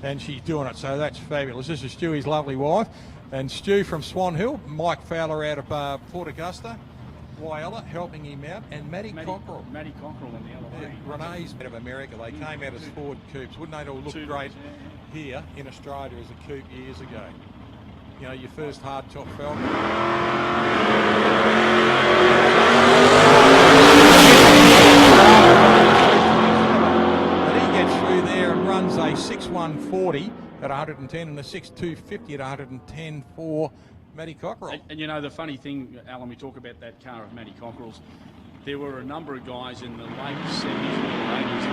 Speaker 1: and she's doing it. So that's fabulous. This is Stewie's lovely wife, and Stu from Swan Hill, Mike Fowler out of Port Augusta, Wyella helping him out, and Matty Cockerell.
Speaker 3: Matty Cockerell on the other way.
Speaker 1: Renee's out of America. They came out as Ford coupes. Wouldn't they all look great here in Australia as a coupe years ago? You know, your first hardtop Falcon. But he gets through there and runs a 6.140 at 110 and a 6.250 at 110 for Matty Cockerell.
Speaker 3: And you know, the funny thing, Alan, we talk about that car of Matty Cockerell's. There were a number of guys in the late 70s and 80s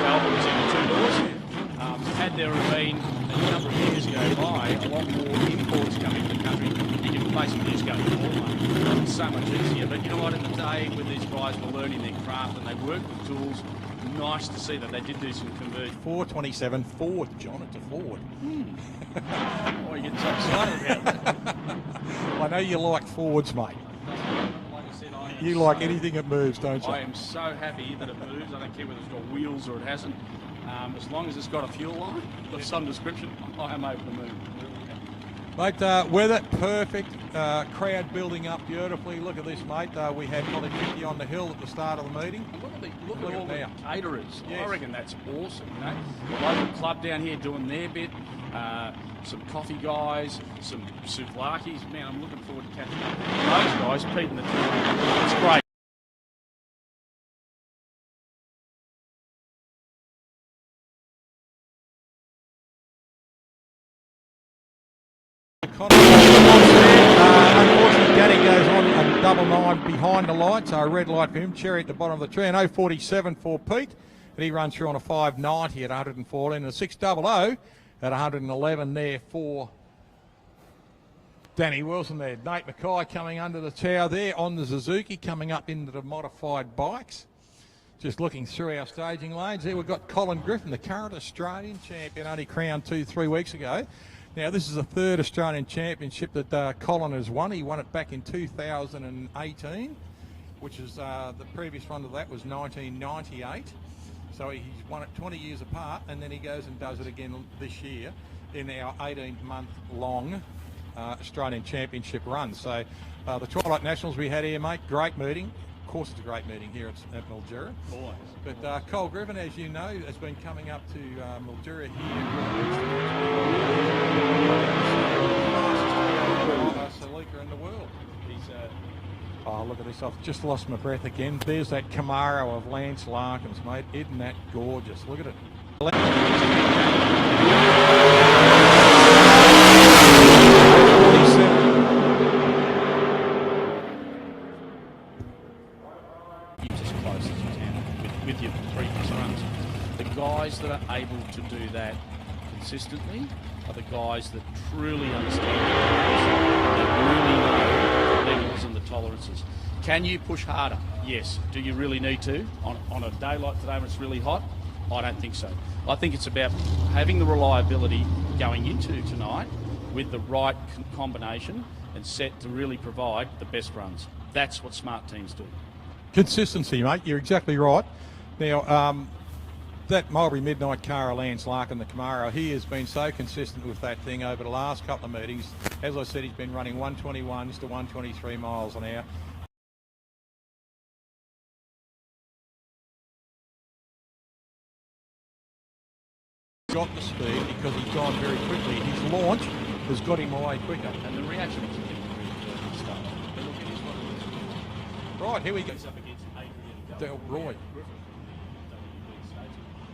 Speaker 3: Falcon was in the 2 doors. Had there been a number of years ago by, a lot more imports coming to the country, you can basically just go to Walmart. It's so much easier. But you know what, in the day when these guys were learning their craft and they worked with tools, nice to see that they did do some conversion.
Speaker 1: 427 Ford, John, it's a Ford.
Speaker 3: Oh, you get so excited about that.
Speaker 1: I know you like Fords, mate.
Speaker 3: Like I said,
Speaker 1: You like anything that moves, don't you?
Speaker 3: I am so happy that it moves. I don't care whether it's got wheels or it hasn't. As long as it's got a fuel line of some description, I am over the moon.
Speaker 1: Mate, weather perfect, crowd building up beautifully. Look at this, mate. We had probably 50 on the hill at the start of the meeting.
Speaker 3: And look at all the caterers.
Speaker 1: Yes.
Speaker 3: I reckon that's awesome. You know, the local club down here doing their bit. Some coffee guys, some souvlakis. Man, I'm looking forward to catching up with those guys. Pete and the team. It's great.
Speaker 1: Unfortunately, Gaddy goes on a double 9 behind the light, so a red light for him. Cherry at the bottom of the tree, and 047 for Pete. And he runs through on a 590 at 114 and a 600 at 111 there for Danny Wilson there. Nate Mackay coming under the tower there on the Suzuki, coming up into the modified bikes. Just looking through our staging lanes there, we've got Colin Griffin, the current Australian champion, only crowned 2-3 weeks ago. Now, this is the 3rd Australian Championship that Colin has won. He won it back in 2018, which is the previous one to that was 1998. So he's won it 20 years apart, and then he goes and does it again this year in our 18-month-long Australian Championship run. So the Twilight Nationals we had here, mate, great meeting. course, it's a great meeting here at Mildura.
Speaker 3: Always.
Speaker 1: But Cole Griffin, as you know, has been coming up to Mildura here. Salika in the world. Oh, look at this. I've just lost my breath again. There's that Camaro of Lance Larkins, mate. Isn't that gorgeous? Look at it.
Speaker 3: With your previous runs. The guys that are able to do that consistently are the guys that truly understand the that really know the levels and the tolerances. Can you push harder? Yes. Do you really need to? On a day like today when it's really hot? I don't think so. I think it's about having the reliability going into tonight with the right combination and set to really provide the best runs. That's what smart teams do.
Speaker 1: Consistency, mate. You're exactly right. Now, that Mulberry Midnight car, Lance Larkin, the Camaro, he has been so consistent with that thing over the last couple of meetings. As I said, he's been running 121s to 123 miles an hour. Got the speed because he's gone very quickly. His launch has got him away quicker.
Speaker 3: And the reaction was really stuff. But look, it is what it is.
Speaker 1: Right, here we go.
Speaker 3: He's up against Adrian
Speaker 1: Del Roy.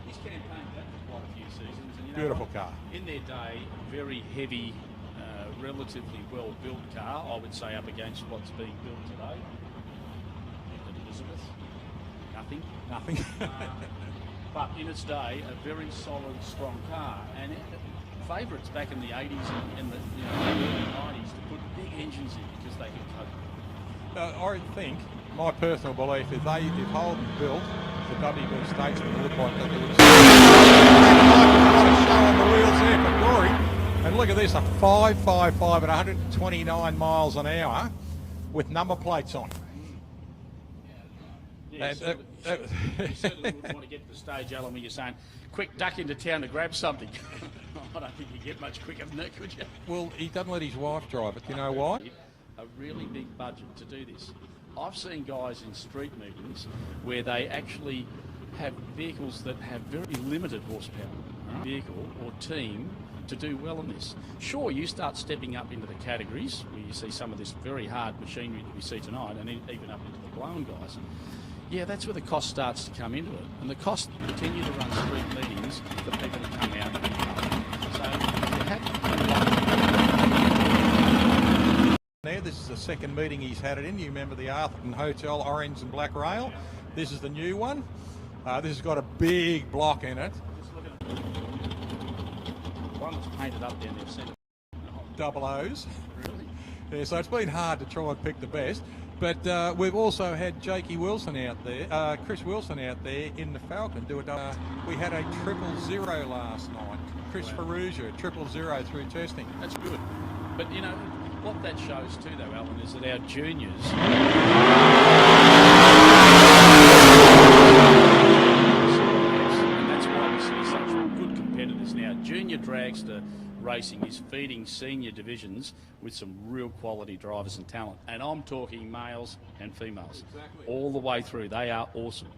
Speaker 3: He's campaigned that for quite a few seasons. And you know
Speaker 1: Beautiful
Speaker 3: what?
Speaker 1: car.
Speaker 3: In their day, very heavy, relatively well-built car, I would say, up against what's being built today. Elizabeth, nothing. But in its day, a very solid, strong car. And favourites back in the 80s and the early 90s to put big engines in because they could cope.
Speaker 1: I think, my personal belief, if Holden built the WB Statesman, it looked like that they would show on the wheels there for glory. And look at this, a 555 at 129 miles an hour with number plates on.
Speaker 3: Yeah, you certainly wouldn't want to get to the stage, Alan, where you're saying, quick, duck into town to grab something. I don't think you'd get much quicker than that, could you?
Speaker 1: Well, he doesn't let his wife drive it. You know why?
Speaker 3: A really big budget to do this. I've seen guys in street meetings where they actually have vehicles that have very limited horsepower, vehicle or team, to do well in this. Sure, you start stepping up into the categories where you see some of this very hard machinery that we see tonight, and even up into the blown guys. Yeah, that's where the cost starts to come into it. And the cost to continue to run street meetings for people to come out and be so you have
Speaker 1: Now, this is the second meeting he's had it in. You remember the Atherton Hotel orange and black rail? This is the new one. This has got a big block in it.
Speaker 3: Just look at it. One that's painted up down there, centre.
Speaker 1: Double O's.
Speaker 3: Really?
Speaker 1: Yeah, so it's been hard to try and pick the best. But we've also had Jakey Wilson out there, Chris Wilson out there in the Falcon do a double. We had a 000 last night. Chris Ferrugia, 000 through testing.
Speaker 3: That's good. But, you know, what that shows too, though, Alan, is that our juniors... and that's why we see such good competitors now. Junior dragster racing is feeding senior divisions with some real quality drivers and talent. And I'm talking males and females.
Speaker 1: Exactly.
Speaker 3: All the way through. They are awesome.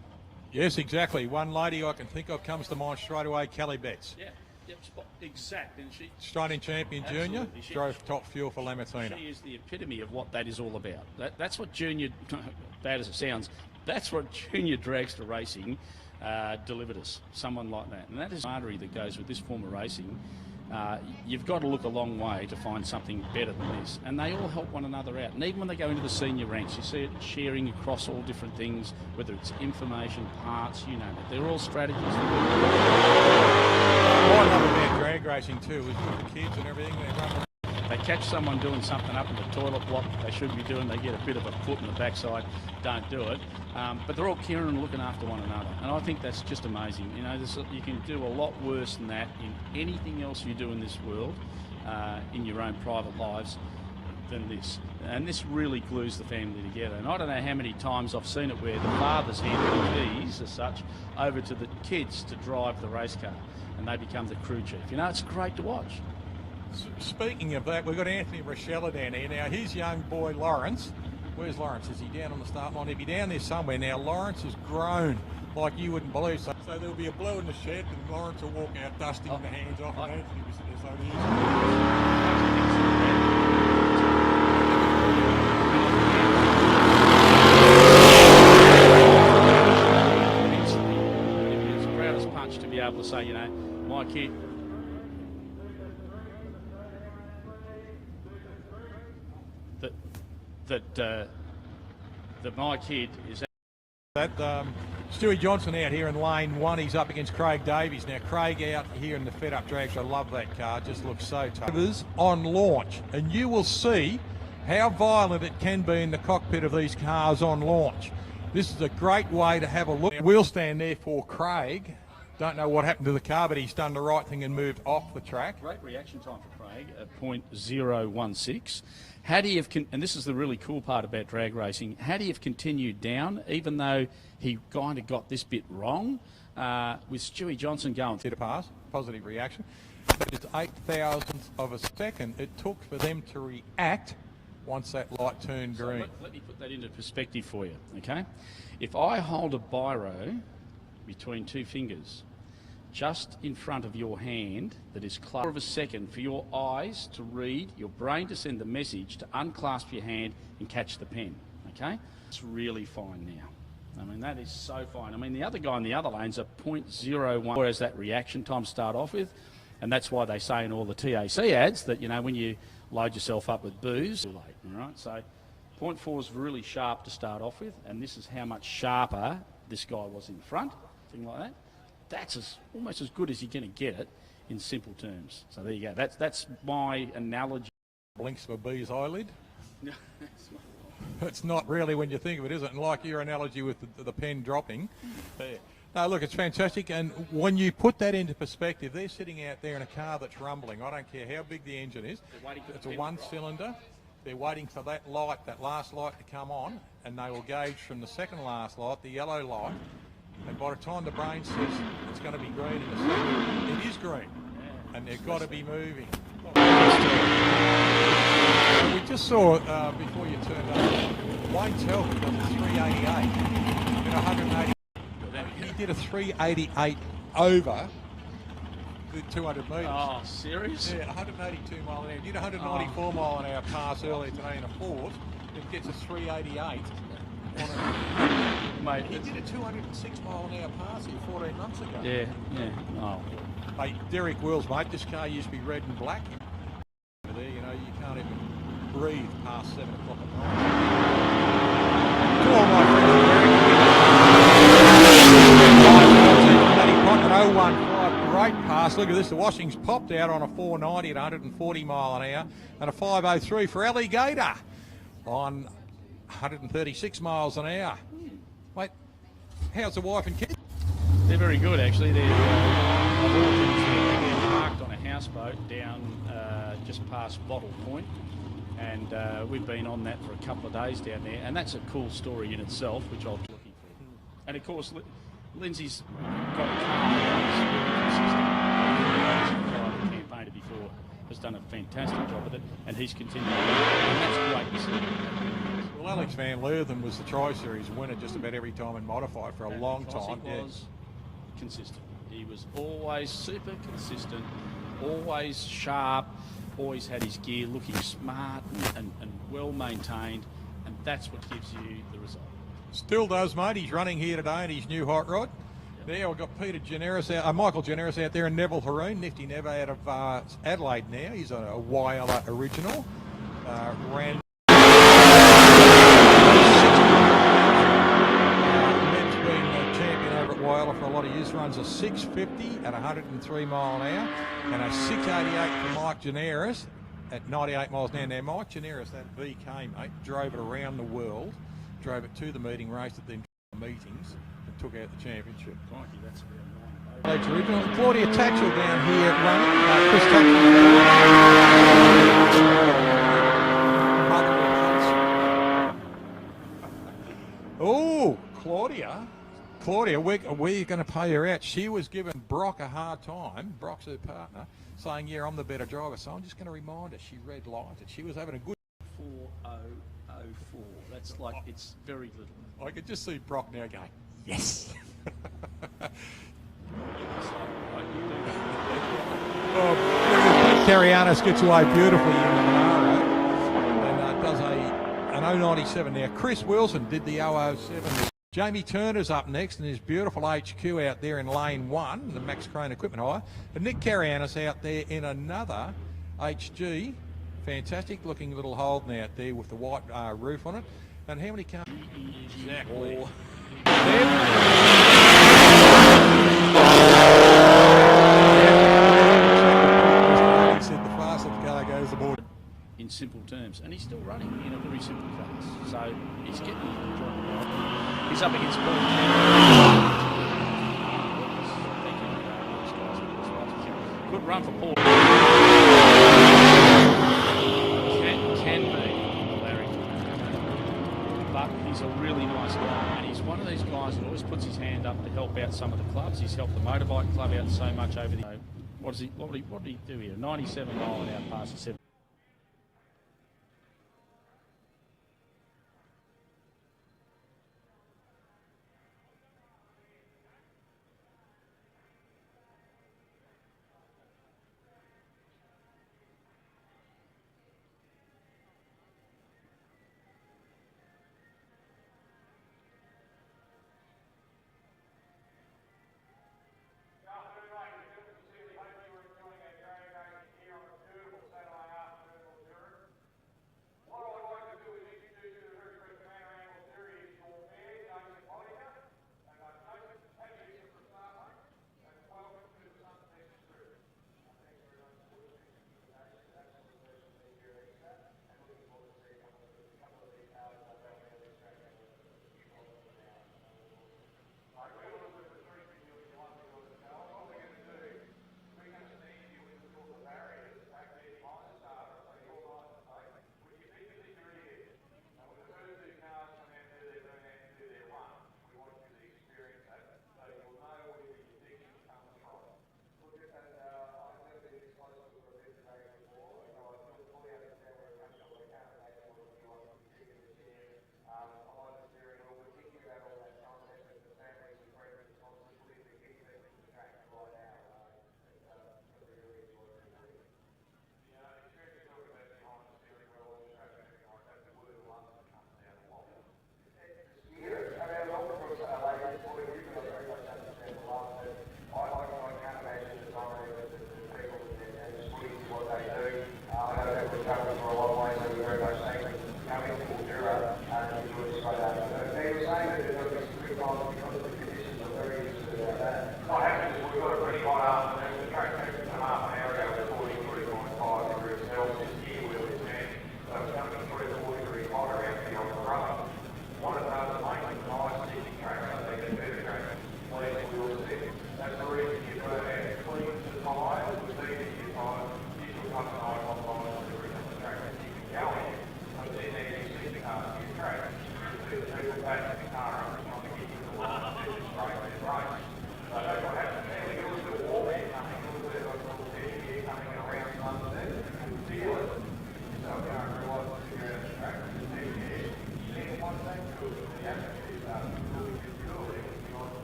Speaker 1: Yes, exactly. One lady I can think of comes to mind straight away, Kelly Betts.
Speaker 3: Yeah, yep, exact. And she...
Speaker 1: Australian champion junior, drove top fuel for Lamartina.
Speaker 3: She is the epitome of what that is all about. That's what junior, bad as it sounds, that's what junior dragster racing delivered us. Someone like that. And that is the artery that goes with this form of racing. You've got to look a long way to find something better than this. And they all help one another out. And even when they go into the senior ranks, you see it sharing across all different things, whether it's information, parts, you name it. They're all strategies.
Speaker 1: What I love about drag racing too is with the kids and everything, they run around.
Speaker 3: They catch someone doing something up in the toilet block they should be doing, they get a bit of a foot in the backside, don't do it. But they're all caring and looking after one another. And I think that's just amazing. You know, you can do a lot worse than that in anything else you do in this world, in your own private lives, than this. And this really glues the family together. And I don't know how many times I've seen it where the fathers hand the keys, as such, over to the kids to drive the race car. And they become the crew chief. You know, it's great to watch.
Speaker 1: Speaking of that, we've got Anthony Rochella down here. Now, his young boy, Lawrence, Where's Lawrence? Is he down on the start line? He'll be down there somewhere. Now, Lawrence has grown like you wouldn't believe. So there'll be a blue in the shed, and Lawrence will walk out dusting the hands off, and Anthony will sit there. So
Speaker 3: it's the proudest punch to be able to say, you know, my kid. That my kid is.
Speaker 1: that Stewie Johnson out here in lane 1. He's up against Craig Davies. Now Craig out here in the fed up dragster. I love that car. Just looks so tough. On launch, and you will see how violent it can be in the cockpit of these cars on launch. This is a great way to have a look. Wheel stand there for Craig. Don't know what happened to the car, but he's done the right thing and moved off the track.
Speaker 3: Great reaction time for Craig at 0.016. Had he have, and this is the really cool part about drag racing, had he have continued down, even though he kind of got this bit wrong, with Stewie Johnson going
Speaker 1: Hit a pass, positive reaction. But it's 8,000th of a second it took for them to react once that light turned green.
Speaker 3: So let me put that into perspective for you, okay? If I hold a biro between two fingers, just in front of your hand, that is close of a second for your eyes to read, your brain to send the message to unclasp your hand and catch the pen, okay? It's really fine now. I mean, that is so fine. I mean, the other guy in the other lane's a 0.01, whereas that reaction time to start off with, and that's why they say in all the TAC ads that, you know, when you load yourself up with booze, too late, all right? So 0.4 is really sharp to start off with, and this is how much sharper this guy was in front, thing like that. That's almost as good as you're going to get it in simple terms. So there you go. That's my analogy.
Speaker 1: Blinks of a bee's eyelid. It's not really when you think of it, is it? And like your analogy with the pen dropping. There. No, look, it's fantastic. And when you put that into perspective, they're sitting out there in a car that's rumbling. I don't care how big the engine is. It's a one-cylinder. They're waiting for that light, that last light to come on, and they will gauge from the second last light, the yellow light. And by the time the brain says it's going to be green in a second, it is green. And they've got to be moving. We just saw, before you turned up, Wayne Telford got a 388 in 180. He did a 388 over the 200 metres.
Speaker 3: Oh, serious?
Speaker 1: Yeah, 182 mile an hour. He did 194 mile an hour pass earlier today in a Ford. It gets a 388.
Speaker 3: Mate,
Speaker 1: he did a 206 mile an hour pass here 14 months ago.
Speaker 3: Yeah, yeah. Oh.
Speaker 1: Hey, Derek Wills, mate, this car used to be red and black. There, you know, you can't even breathe past 7 o'clock at night. To all my friends, Derek. 015, great pass. Look at this, the washings popped out on a 490 at 140 mile an hour, and a 503 for Alligator on 136 miles an hour. Mate, how's the wife and kids?
Speaker 3: They're very good, actually. They're parked on a houseboat down just past Bottle Point, and we've been on that for a couple of days down there, and that's a cool story in itself, which I'll be looking for. And of course, Lindsay's got a campaigner before, has done a fantastic job with it, and he's continuing, and that's great to see.
Speaker 1: Well, Alex Van Leeuwen was the Tri-Series winner just about every time in modified for a long time.
Speaker 3: He was consistent. He was always super consistent, always sharp, always had his gear looking smart and well maintained, and that's what gives you the result.
Speaker 1: Still does, mate. He's running here today in his new hot rod. Yep. There, we've got Peter Generis out, Michael Generis out there, and Neville Haroon, Nifty Never out of Adelaide now. He's a Whyalla original. Ran. For a lot of years, runs a 650 at 103 mile an hour and a 688 for Mike Generis at 98 miles an hour. Now, Mike Generis, that VK, mate, drove it around the world, drove it to the meeting, raced it then to the meetings, and took out the championship.
Speaker 3: Crikey, that's really nice.
Speaker 1: Original. Claudia Tatchell down here running. Chris Tatchell. Oh, Claudia, we're going to pay her out. She was giving Brock a hard time, Brock's her partner, saying, yeah, I'm the better driver. So I'm just going to remind her, she red lighted. She was having a good...
Speaker 3: 4004. That's like, it's very little.
Speaker 1: I could just see Brock now going, yes. Carianis gets away beautifully in the Monaro and does an 097 now. Chris Wilson did the 007. Jamie Turner's up next in his beautiful HQ out there in lane 1, the Max Crane Equipment Hire. And Nick Carianis out there in another HG. Fantastic looking little Holden out there with the white roof on it. And how many cars?
Speaker 3: Exactly.
Speaker 1: He said the faster the car goes, the more.
Speaker 3: In simple terms, and he's still running in a very simple class, so he's getting enjoyment. He's up against Paul. Good run for Paul. Can be Larry, but he's a really nice guy, and he's one of these guys that always puts his hand up to help out some of the clubs. He's helped the motorbike club out so much over the. What did he do here? 97 mile an hour past the 7.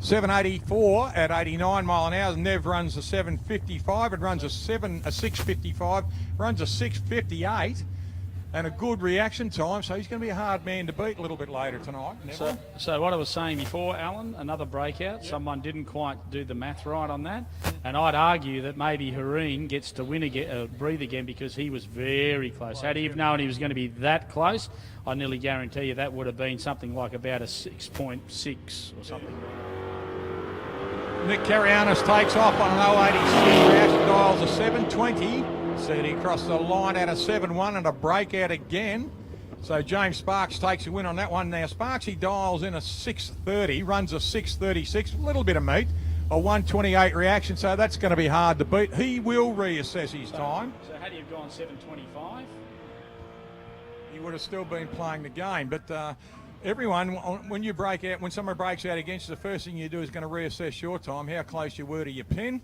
Speaker 1: 784 at 89 mile an hour. Nev runs a 755. It runs a 655. Runs a 658. And a good reaction time, so he's going to be a hard man to beat a little bit later tonight.
Speaker 3: So what I was saying before, Alan, another breakout. Yep. Someone didn't quite do the math right on that. And I'd argue that maybe Hareen gets to win again, breathe again, because he was very close. Had he have known he was going to be that close, I nearly guarantee you that would have been something like about a 6.6 or something.
Speaker 1: Nick Carianis takes off on an 086. Reaction dials a 720. Said he crossed the line at a 7-1 and a breakout again. So James Sparks takes a win on that one. Now Sparks, he dials in a 630, runs a 636, a little bit of meat, a 128 reaction, so that's going to be hard to beat. He will reassess his time.
Speaker 3: So had he have gone 725?
Speaker 1: He would have still been playing the game, but everyone, when you break out, when someone breaks out against you, the first thing you do is going to reassess your time, how close you were to your pin,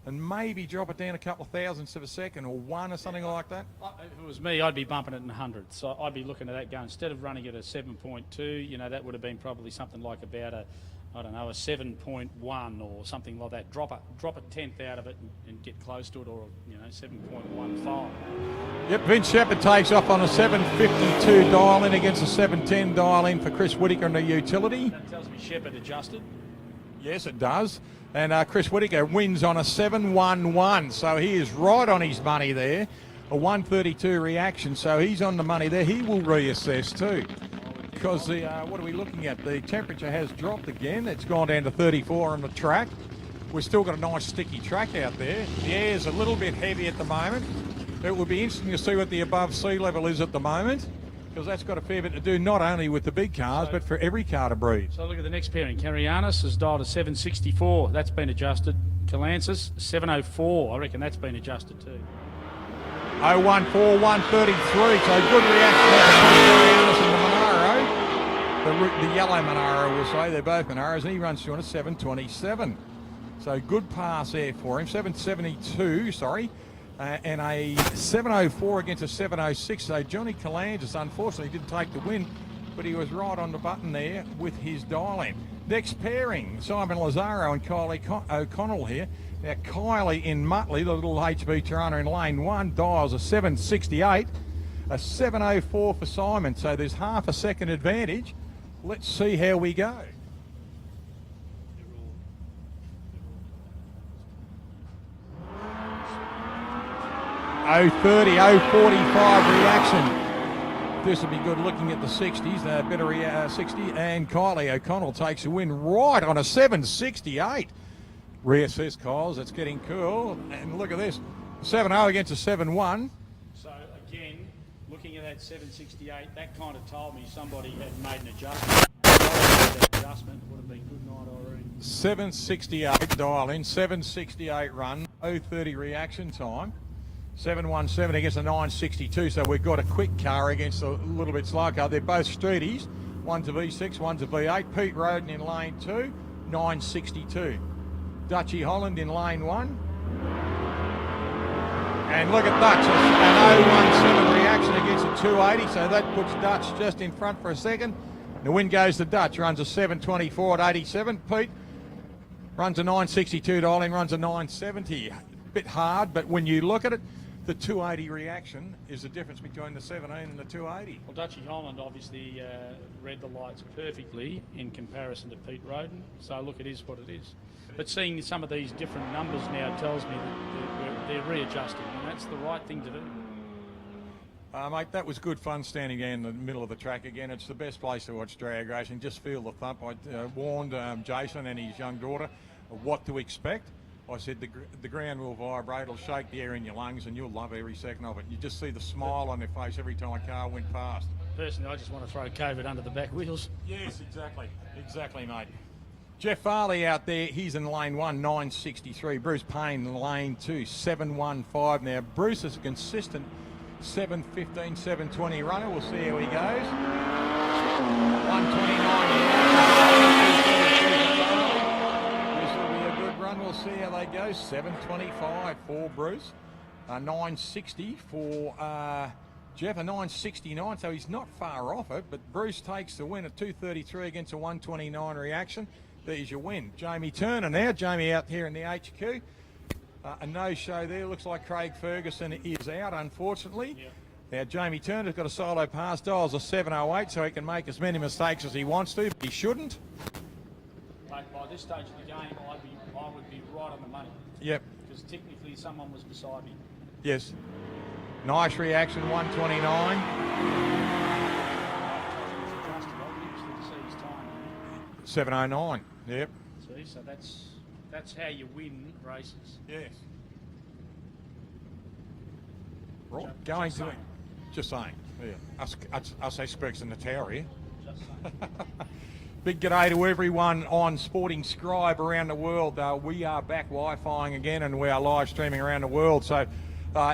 Speaker 1: and maybe drop it down a couple of thousandths of a second or one or something like that?
Speaker 3: If it was me, I'd be bumping it in hundreds. So I'd be looking at that going, instead of running it at 7.2, you know, that would have been probably something like about a, I don't know, a 7.1 or something like that. Drop a tenth out of it and get close to it, or, you know, 7.15.
Speaker 1: Yep, Vince Shepherd takes off on a 752 dial in against a 710 dial in for Chris Whittaker in the utility.
Speaker 3: That tells me Shepherd adjusted.
Speaker 1: Yes, it does. And Chris Whittaker wins on a 711, so he is right on his money there. A 132 reaction, so he's on the money there. He will reassess too, because the what are we looking at? The temperature has dropped again. It's gone down to 34 on the track. We've still got a nice sticky track out there. The air's a little bit heavy at the moment. It will be interesting to see what the above sea level is at the moment, because that's got a fair bit to do not only with the big cars, but for every car to breed.
Speaker 3: So look at the next pairing. Carianis has dialed a 764. That's been adjusted. Kalansis, 704. I reckon that's been adjusted too.
Speaker 1: 014, 133. So good reaction out of Carianis and the Monaro. The yellow Monaro, we'll say. They're both Monaros. And he runs through on a 727. So good pass there for him. 772, sorry. And a 704 against a 706. So Johnny Calandis unfortunately didn't take the win, but he was right on the button there with his dial-in. Next pairing, Simon Lazaro and Kylie O'Connell here. Now Kylie in Muttley, the little HB Tirana in lane 1, dials a 768, a 704 for Simon. So there's half a second advantage. Let's see how we go. 030, 045 reaction. This will be good looking at the 60s, better 60, and Kylie O'Connell takes a win right on a 768. Reassess, Kyles, it's getting cool. And look at this, 7-0 against a 7-1.
Speaker 3: So again, looking at that 768, that kind of told me somebody had made an adjustment. That adjustment would have been good night, Irene.
Speaker 1: 768 dial in, 768 run, 030 reaction time. 717 against a 962, so we've got a quick car against a little bit slow car. They're both streeties, one's a V6, one's a V8. Pete Roden in lane 2, 962. Dutchy Holland in lane 1. And look at Dutch, an 017 reaction against a 280, so that puts Dutch just in front for a second. The win goes to Dutch, runs a 724 at 87. Pete runs a 962 dial in, runs a 970. Bit hard, but when you look at it, the 280 reaction is the difference between the 17 and the 280.
Speaker 3: Well, Dutchy Holland obviously read the lights perfectly in comparison to Pete Roden. So look, it is what it is. But seeing some of these different numbers now tells me that they're readjusting, and that's the right thing to do.
Speaker 1: Mate, that was good fun standing there in the middle of the track again. It's the best place to watch drag racing. Just feel the thump. I warned Jason and his young daughter of what to expect. I said the ground will vibrate, it'll shake the air in your lungs, and you'll love every second of it. You just see the smile on their face every time a car went past.
Speaker 3: Personally, I just want to throw COVID under the back wheels.
Speaker 1: Yes, exactly, mate. Jeff Farley out there, he's in lane 1, 963. Bruce Payne in lane 2, 715. Now, Bruce is a consistent 715, 720 runner. We'll see how he goes. 129. We'll see how they go. 725 for Bruce, 960 for Jeff, a 969, so he's not far off it, but Bruce takes the win at 233 against a 129 reaction. There's your win. Jamie Turner now. Jamie out here in the HQ. A no-show there. Looks like Craig Ferguson is out, unfortunately.
Speaker 3: Yep.
Speaker 1: Now, Jamie Turner's got a solo pass. Dials a 708, so he can make as many mistakes as he wants to, but he shouldn't.
Speaker 3: But by this stage of the game, I would be right on the money.
Speaker 1: Yep.
Speaker 3: Because technically someone was beside me.
Speaker 1: Yes. Nice reaction, 129.
Speaker 3: Dragster, I usually see his time.
Speaker 1: 709. Yep.
Speaker 3: See, so that's how you win races.
Speaker 1: Yes. Right. Going to it. Just saying. Yeah. Us experts in the tower here.
Speaker 3: Just saying.
Speaker 1: Big g'day to everyone on Sporting Scribe around the world. We are back Wi-Fiing again, and we are live streaming around the world. So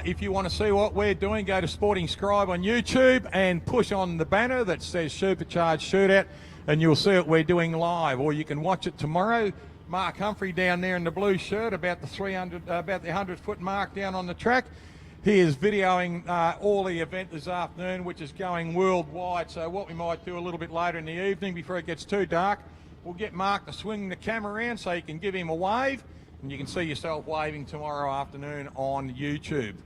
Speaker 1: if you want to see what we're doing, go to Sporting Scribe on YouTube and push on the banner that says Supercharged Shootout, and you'll see what we're doing live. Or you can watch it tomorrow. Mark Humphrey down there in the blue shirt, about the 100-foot mark down on the track. He is videoing all the event this afternoon, which is going worldwide. So what we might do a little bit later in the evening, before it gets too dark, we'll get Mark to swing the camera around so you can give him a wave, and you can see yourself waving tomorrow afternoon on YouTube.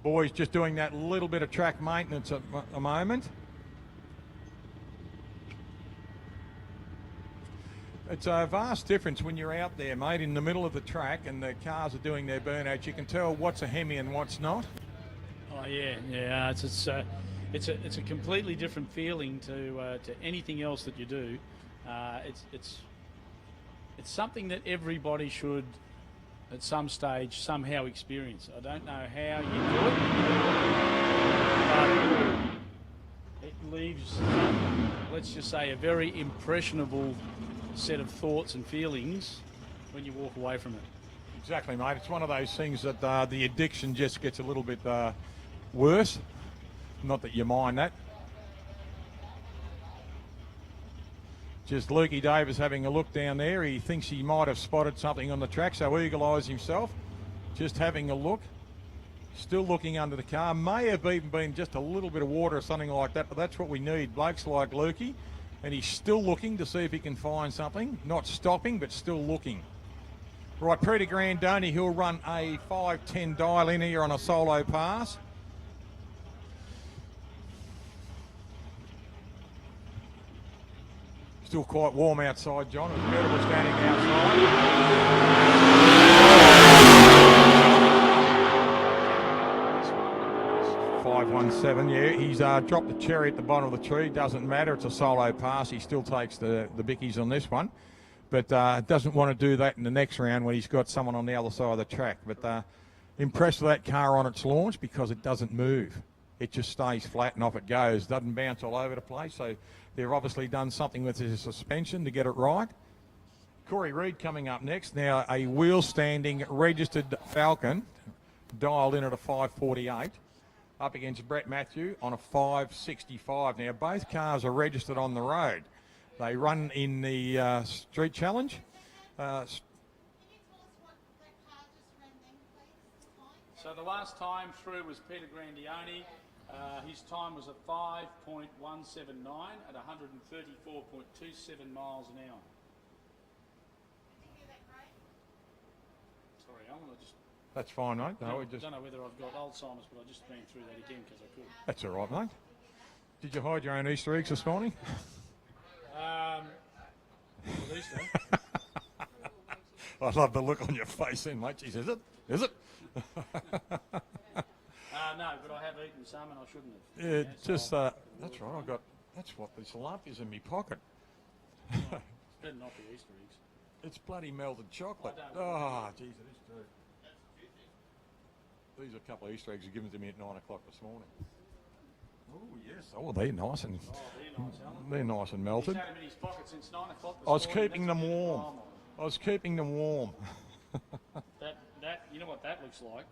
Speaker 1: Boys just doing that little bit of track maintenance at the moment. It's a vast difference when you're out there, mate, in the middle of the track and the cars are doing their burnouts. You can tell what's a Hemi and what's not.
Speaker 3: Oh yeah. It's a completely different feeling to anything else that you do. It's something that everybody should, at some stage, somehow experience. I don't know how you do it, but it leaves, let's just say, a very impressionable set of thoughts and feelings when you walk away from it.
Speaker 1: Exactly, mate. It's one of those things that the addiction just gets a little bit worse. Not that you mind that. Just Lukey Davis having a look down there. He thinks he might have spotted something on the track, so eagle eyes himself. Just having a look. Still looking under the car. May have even been just a little bit of water or something like that, but that's what we need. Blokes like Lukey. And he's still looking to see if he can find something. Not stopping, but still looking. Right, Peter Grandoni, he'll run a 5:10 dial in here on a solo pass. Still quite warm outside, John. It's beautiful standing outside. 517, yeah. He's dropped the cherry at the bottom of the tree. Doesn't matter. It's a solo pass. He still takes the bickies on this one. But doesn't want to do that in the next round when he's got someone on the other side of the track. But impressed with that car on its launch because it doesn't move. It just stays flat and off it goes. Doesn't bounce all over the place. So they've obviously done something with his suspension to get it right. Corey Reed coming up next. Now a wheel standing registered Falcon, dialed in at a 548. Up against Brett Matthew on a 565. Now, both cars are registered on the road. They run in the street challenge.
Speaker 3: So the last time through was Peter Grandioni. His time was a 5.179 at 134.27 miles an hour. Sorry, Alan, I just...
Speaker 1: That's fine, mate. No,
Speaker 3: I don't know whether I've got Alzheimer's, but I just ran through that again because I could.
Speaker 1: That's all right, mate. Did you hide your own Easter eggs this morning?
Speaker 3: At least
Speaker 1: I love the look on your face then, mate. Jeez, is it? Is it?
Speaker 3: no, but I have eaten some and I shouldn't have.
Speaker 1: Yeah, just, that's right. That's what this lump is in my pocket.
Speaker 3: It's better not be Easter eggs.
Speaker 1: It's bloody melted chocolate.
Speaker 3: I don't
Speaker 1: Oh, jeez, it is too. These are a couple of Easter eggs given to me at 9 o'clock this morning. Oh, yes. Oh, they're nice and they're nice and melted.
Speaker 3: He's had them in his pocket since 9 o'clock this
Speaker 1: I was
Speaker 3: morning.
Speaker 1: keeping them warm. I was keeping them warm.
Speaker 3: That you know what that looks like?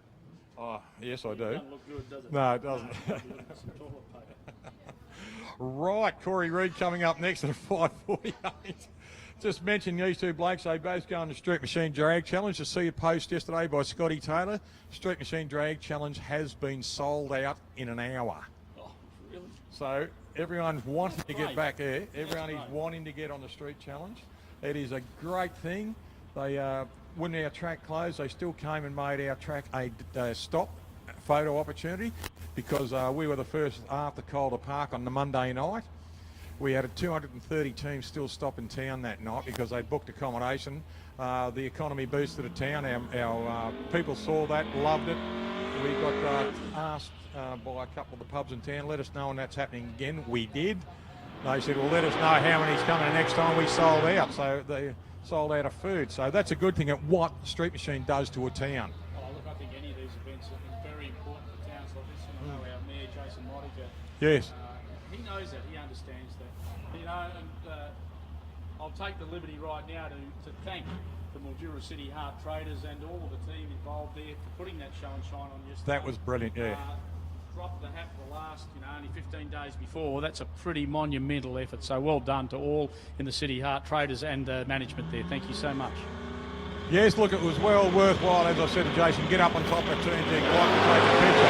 Speaker 1: Oh, yes, I do.
Speaker 3: It doesn't look good, does it?
Speaker 1: No, it doesn't.
Speaker 3: Some toilet paper.
Speaker 1: Right, Corey Reed coming up next at a 548. Just mentioning these two blokes, they both go on the Street Machine Drag Challenge. To see a post yesterday by Scotty Taylor, Street Machine Drag Challenge has been sold out in an hour.
Speaker 3: Oh, really?
Speaker 1: So Everyone's wanting to get back there. Everyone is wanting to get on the street challenge. It is a great thing. They, when our track closed, they still came and made our track a stop photo opportunity because we were the first after Calder Park on the Monday night. We had 230 teams still stop in town that night because they booked accommodation. The economy boosted the town. Our people saw that, loved it. We got asked by a couple of the pubs in town, let us know when that's happening again. We did. They said, well, let us know how many's coming the next time. We sold out. So they sold out of food. So that's a good thing at what Street Machine does to a town.
Speaker 3: Oh, look, I think any of these events are very important for towns like this. And I know our Mayor, Jason Monica,
Speaker 1: yes.
Speaker 3: He knows that. He understands that. You know, and I'll take the liberty right now to thank the Mildura City Heart Traders and all of the team involved there for putting that show and shine on yesterday.
Speaker 1: That was brilliant, yeah.
Speaker 3: Drop the hat for the last, only 15 days before. That's a pretty monumental effort. So well done to all in the City Heart Traders and management there. Thank you so much.
Speaker 1: Yes, look, it was well worthwhile, as I said to Jason, get up on top of the turn, take a picture.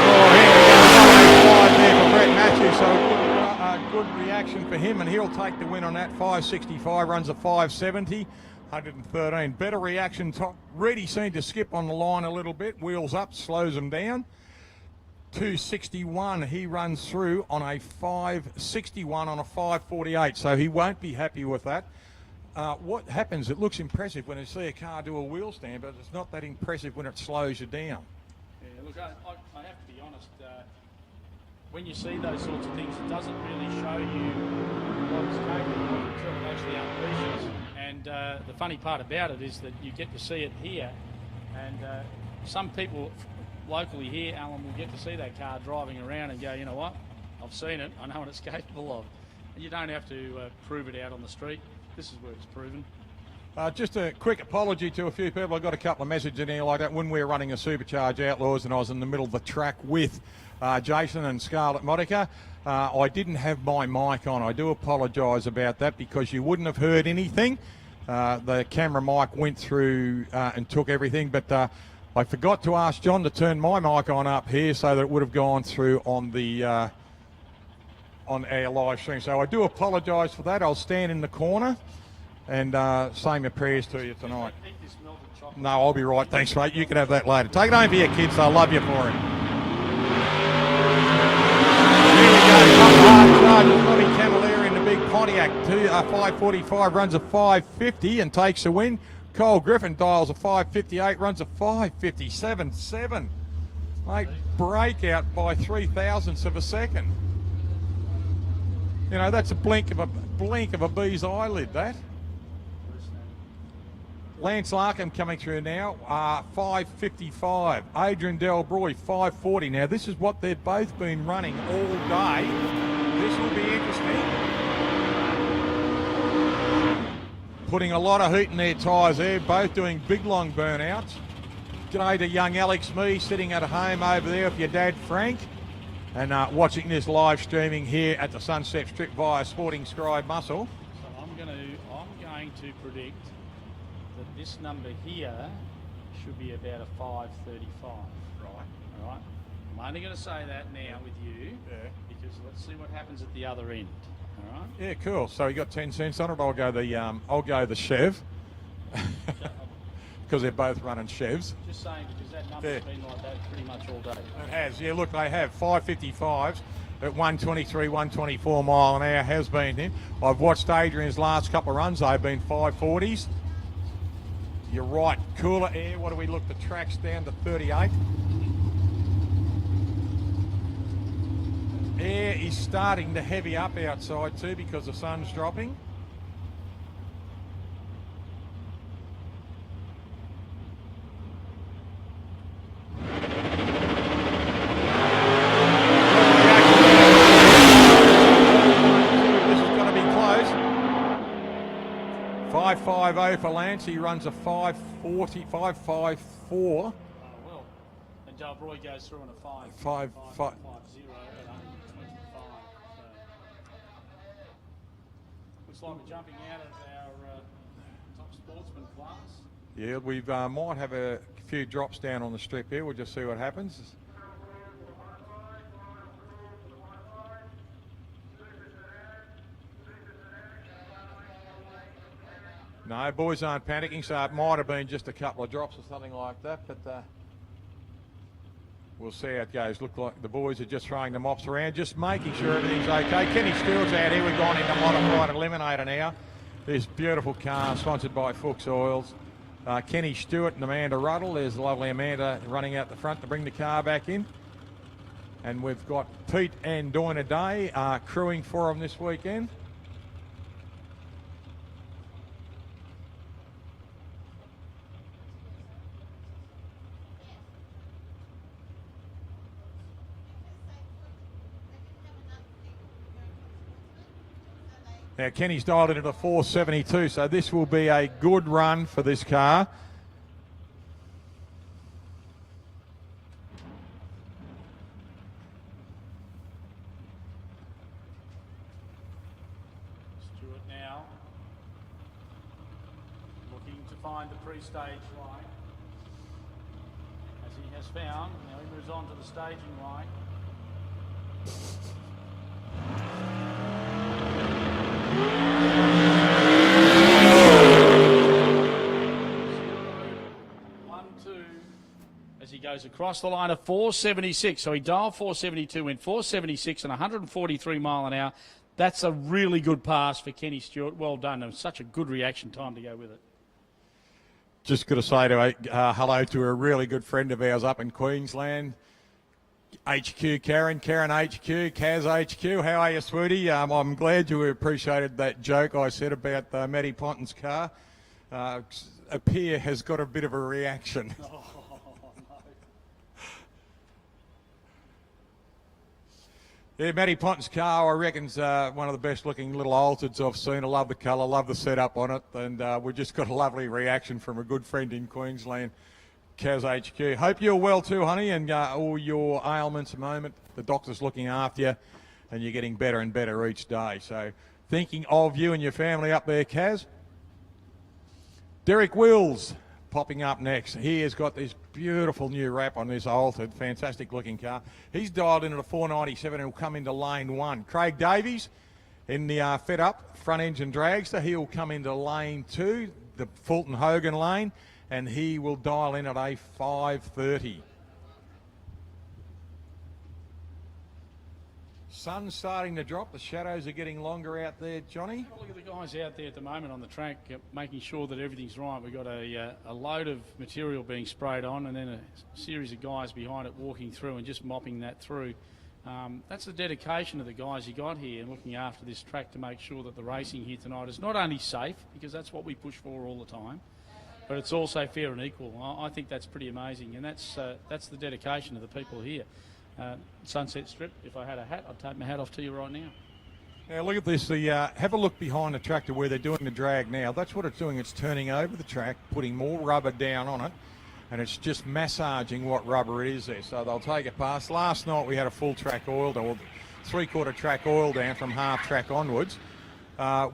Speaker 1: Oh, here we go, 185 there for Brett Matthews, so a good reaction for him, and he'll take the win on that. 565, runs a 570, 113. Better reaction, top. Reddy seemed to skip on the line a little bit, wheels up, slows him down. 261, he runs through on a 561 on a 548, so he won't be happy with that. What happens, it looks impressive when you see a car do a wheel stand, but it's not that impressive when it slows you down.
Speaker 3: Yeah, look, I have to be honest, when you see those sorts of things, it doesn't really show you what's capable of until it actually unleashes. And the funny part about it is that you get to see it here, and some people locally here, Alan, will get to see that car driving around and go, you know what, I've seen it, I know what it's capable of. And you don't have to prove it out on the street. This is where it's proven.
Speaker 1: Just a quick apology to a few people. I got a couple of messages in here like that when we were running a Supercharged Outlaws and I was in the middle of the track with Jason and Scarlett Monica. I didn't have my mic on. I do apologise about that because you wouldn't have heard anything. The camera mic went through and took everything, but I forgot to ask John to turn my mic on up here so that it would have gone through on the on our live stream. So I do apologise for that. I'll stand in the corner and say my prayers to you tonight. No, I'll be right. Thanks, mate. You can have that later. Take it home for your kids. I love you for it. Here we go. Bobby Cavalier in the big Pontiac. 545 runs a 550 and takes the win. Cole Griffin dials a 558, runs a 557.7. Mate, breakout by 0.003 of a second. You know, that's a blink of a bee's eyelid, that. Lance Larkham coming through now, 555. Adrian Delbroy, 540. Now, this is what they've both been running all day. This will be interesting. Putting a lot of heat in their tyres there, both doing big long burnouts. G'day to young Alex Mee sitting at home over there with your dad Frank and watching this live streaming here at the Sunset Strip via Sporting Scribe Muscle.
Speaker 3: So I'm going to predict that this number here should be about a 535.
Speaker 1: Right.
Speaker 3: All right. I'm only going to say that now with you because let's see what happens at the other end. All right.
Speaker 1: Yeah, cool. So you got 10 cents on it. I'll go the Chev because they're both running Chevs.
Speaker 3: Just saying because that number's been like that pretty much all day.
Speaker 1: It has. Yeah, look, they have 555s at 123, 124 mile an hour has been him. I've watched Adrian's last couple of runs. They've been 540s. You're right. Cooler air. What do we look? The track's down to 38. Air is starting to heavy up outside too because the sun's dropping. This is going to be close. 550 for Lance. He runs a 540, 554.
Speaker 3: Oh, well. And Delbroy goes through on a 550 at 125. So. Looks like we're jumping out of our top sportsman class.
Speaker 1: Yeah, we might have a few drops down on the strip here. We'll just see what happens. No, boys aren't panicking, so it might have been just a couple of drops or something like that, but we'll see how it goes. Look like the boys are just throwing the mops around, just making sure everything's okay. Kenny Stewart's out here. We've gone into modified Eliminator now. This beautiful car sponsored by Fuchs Oils. Kenny Stewart and Amanda Ruddle. There's the lovely Amanda running out the front to bring the car back in. And we've got Pete and Doina Day crewing for them this weekend. Now, Kenny's dialed into the 472, so this will be a good run for this car.
Speaker 3: Stewart now looking to find the pre-stage line, as he has found. Now he moves on to the staging line. As he goes across the line of 476. So he dialed 472, went 476 and 143 mile an hour. That's a really good pass for Kenny Stewart. Well done. It was such a good reaction time to go with it.
Speaker 1: Just got to say hello to a really good friend of ours up in Queensland. HQ Karen HQ, Kaz HQ, how are you, sweetie? I'm glad you appreciated that joke I said about Matty Ponton's car. A peer has got a bit of a reaction.
Speaker 3: Oh, no.
Speaker 1: Yeah, Matty Ponton's car, I reckon's one of the best looking little Altereds I've seen. I love the colour, love the setup on it, and we just got a lovely reaction from a good friend in Queensland. Kaz HQ. Hope you're well too, honey, and all your ailments at the moment, the doctor's looking after you, and you're getting better and better each day. So thinking of you and your family up there, Kaz. Derek Wills popping up next. He has got this beautiful new wrap on this Altered, fantastic looking car. He's dialed into the 497 and will come into lane 1. Craig Davies in the Fed Up front engine dragster. He'll come into lane 2, the Fulton Hogan lane, and he will dial in at a 530. Sun's starting to drop. The shadows are getting longer out there, Johnny.
Speaker 3: Look at the guys out there at the moment on the track, making sure that everything's right. We've got a load of material being sprayed on, and then a series of guys behind it walking through and just mopping that through. That's the dedication of the guys you got here and looking after this track to make sure that the racing here tonight is not only safe, because that's what we push for all the time, but it's also fair and equal. I think that's pretty amazing, and that's the dedication of the people here. Sunset Strip, if I had a hat, I'd take my hat off to you right now.
Speaker 1: Now look at this, have a look behind the tractor where they're doing the drag now. That's what it's doing, it's turning over the track, putting more rubber down on it, and it's just massaging what rubber it is there. So they'll take it past. Last night we had a full track oil, or three-quarter track oil down from half track onwards.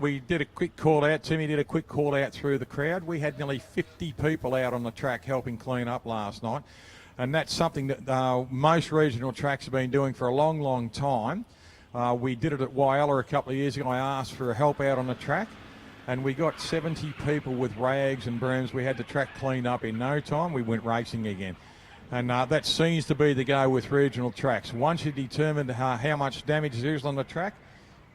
Speaker 1: We did a quick call out. Timmy did a quick call out through the crowd. We had nearly 50 people out on the track helping clean up last night. And that's something that most regional tracks have been doing for a long, long time. We did it at Wyalla a couple of years ago. I asked for help out on the track, and we got 70 people with rags and brooms. We had the track cleaned up in no time. We went racing again. And that seems to be the go with regional tracks. Once you determine how much damage there is on the track,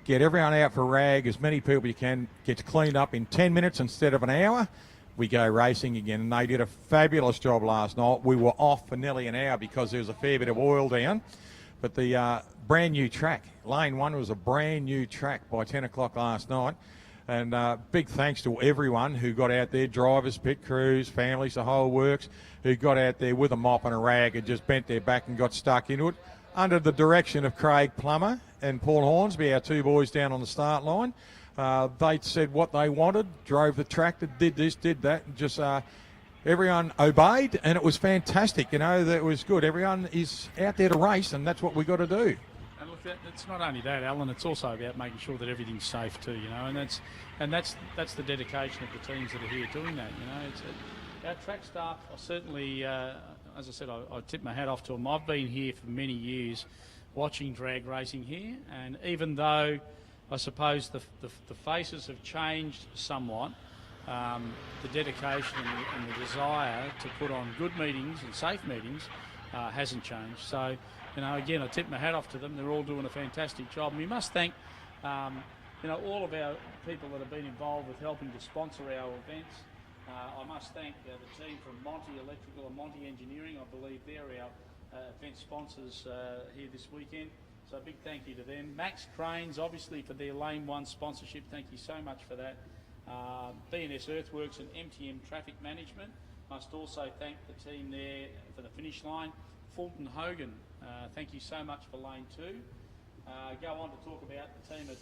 Speaker 1: get everyone out for rag, as many people you can, gets cleaned up in 10 minutes instead of an hour. We go racing again, and they did a fabulous job last night. We were off for nearly an hour because there was a fair bit of oil down, but the brand new track, lane 1 was a brand new track by 10 o'clock last night, and big thanks to everyone who got out there, drivers, pit crews, families, the whole works, who got out there with a mop and a rag and just bent their back and got stuck into it, under the direction of Craig Plummer and Paul Hornsby, our two boys down on the start line. They said what they wanted, drove the tractor, did this, did that, and just everyone obeyed, and it was fantastic. You know, that was good. Everyone is out there to race, and that's what we got to do.
Speaker 3: And look, it's not only that, Alan. It's also about making sure that everything's safe too. You know, and that's the dedication of the teams that are here doing that. You know, our track staff are certainly, as I said, I tip my hat off to them. I've been here for many years, watching drag racing here, and even though I suppose the faces have changed somewhat, the dedication and the desire to put on good meetings and safe meetings hasn't changed. So, again, I tip my hat off to them. They're all doing a fantastic job. And we must thank, all of our people that have been involved with helping to sponsor our events. I must thank the team from Monty Electrical and Monty Engineering. I believe they're our event sponsors here this weekend. So a big thank you to them. Max Cranes, obviously, for their Lane 1 sponsorship. Thank you so much for that. B&S Earthworks and MTM Traffic Management. Must also thank the team there for the finish line. Fulton Hogan, thank you so much for Lane 2. Go on to talk about the team at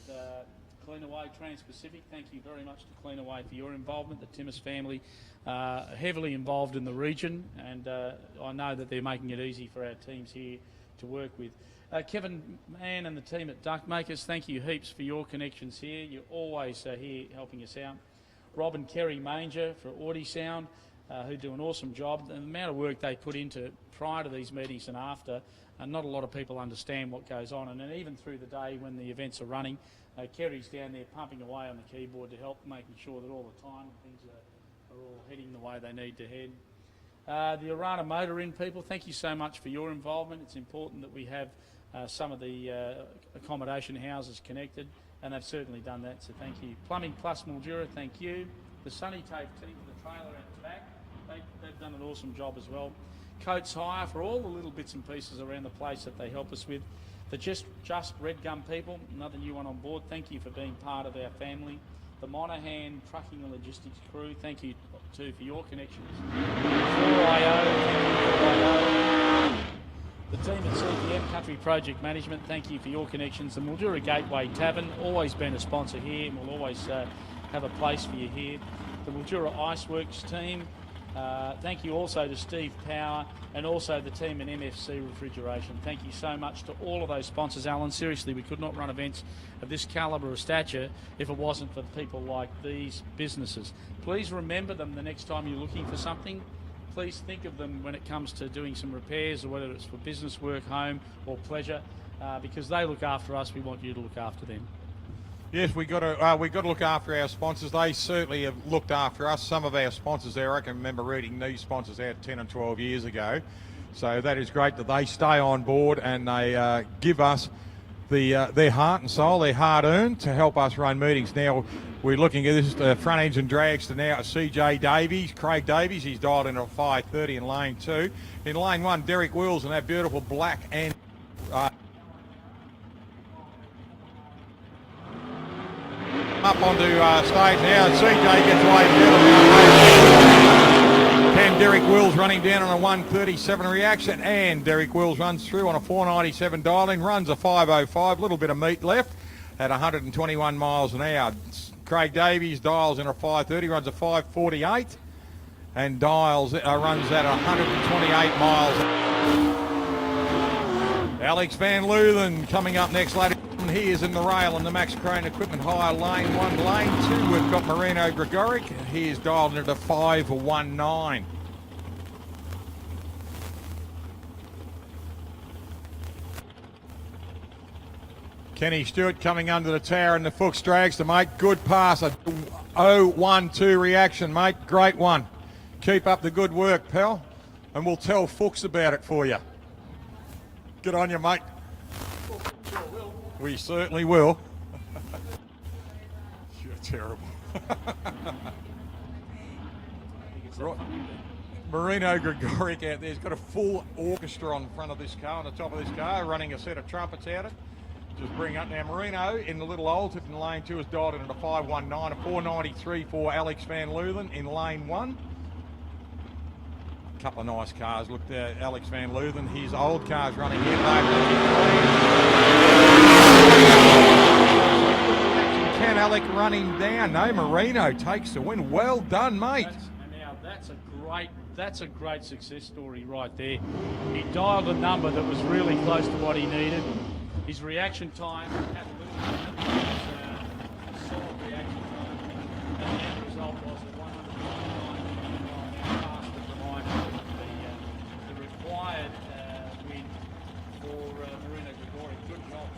Speaker 3: Cleanaway Trans-Pacific. Thank you very much to Cleanaway for your involvement. The Timmis family heavily involved in the region, and I know that they're making it easy for our teams here to work with. Kevin Mann and the team at Duckmakers, thank you heaps for your connections here. You're always here helping us out. Rob and Kerry Manger for Audi Sound, who do an awesome job. And the amount of work they put into prior to these meetings and after, not a lot of people understand what goes on. And then even through the day when the events are running, Kerry's down there pumping away on the keyboard to help making sure that all the time things are all heading the way they need to head. The Arana Motor Inn people, thank you so much for your involvement. It's important that we have some of the accommodation houses connected, and they've certainly done that, so thank you. Plumbing Plus Mildura, thank you. The Sunny Tape team for the trailer at the back, they've done an awesome job as well. Coates Hire for all the little bits and pieces around the place that they help us with. The Just Red Gum people, another new one on board, thank you for being part of our family. The Monaghan Trucking and Logistics crew, thank you too for your connections. 4IO, thank you 4IO. The team at CPM Country Project Management, thank you for your connections. The Mildura Gateway Tavern, always been a sponsor here, and we'll always have a place for you here. The Mildura Iceworks team, thank you also to Steve Power, and also the team in MFC Refrigeration. Thank you so much to all of those sponsors, Alan. Seriously, we could not run events of this calibre of stature if it wasn't for people like these businesses. Please remember them the next time you're looking for something. Please think of them when it comes to doing some repairs, or whether it's for business, work, home or pleasure, because they look after us. We want you to look after them.
Speaker 1: Yes, we got to look after our sponsors. They certainly have looked after us. Some of our sponsors there, I can remember reading these sponsors out 10 and 12 years ago. So that is great that they stay on board and they give us their heart and soul, their hard-earned, to help us run meetings. Now, we're looking at this, the front engine dragster now, CJ Davies, Craig Davies. He's dialed in at 5:30 in lane 2. In lane 1, Derek Wills and that beautiful black and up onto stage now, and CJ gets away together. Can Derek Wills running down on a 137 reaction, and Derek Wills runs through on a 497 dialing, runs a 505, little bit of meat left at 121 miles an hour. Craig Davies dials in a 530, runs a 548, and runs at 128 miles. Alex Van Leeuwen coming up next, ladies. He is in the rail on the Max Crane Equipment Hire lane 1, lane 2. We've got Marino Gregoric. He is dialed into 519. Kenny Stewart coming under the tower in the Fuchs dragster, mate. Good pass. A 0-1-2 reaction, mate. Great one. Keep up the good work, pal. And we'll tell Fuchs about it for you. Good on you, mate. We certainly will. You're terrible. Right. Marino Gregoric out there. He's got a full orchestra on the front of this car, on the top of this car, running a set of trumpets at it. Just bring up now Marino in the little old tip in lane 2 has dialed in at a 519, a 493 for Alex Van Leeuwen in lane 1. A couple of nice cars. Look there, Alex Van Leeuwen, his old car's running here. Ken Alec running down. No, Marino takes the win. Well done, mate.
Speaker 3: That's a great success story right there. He dialed a number that was really close to what he needed. His reaction time had a solid reaction time, and the end result was a 199 past the required win for Marino Gregoric. Good job.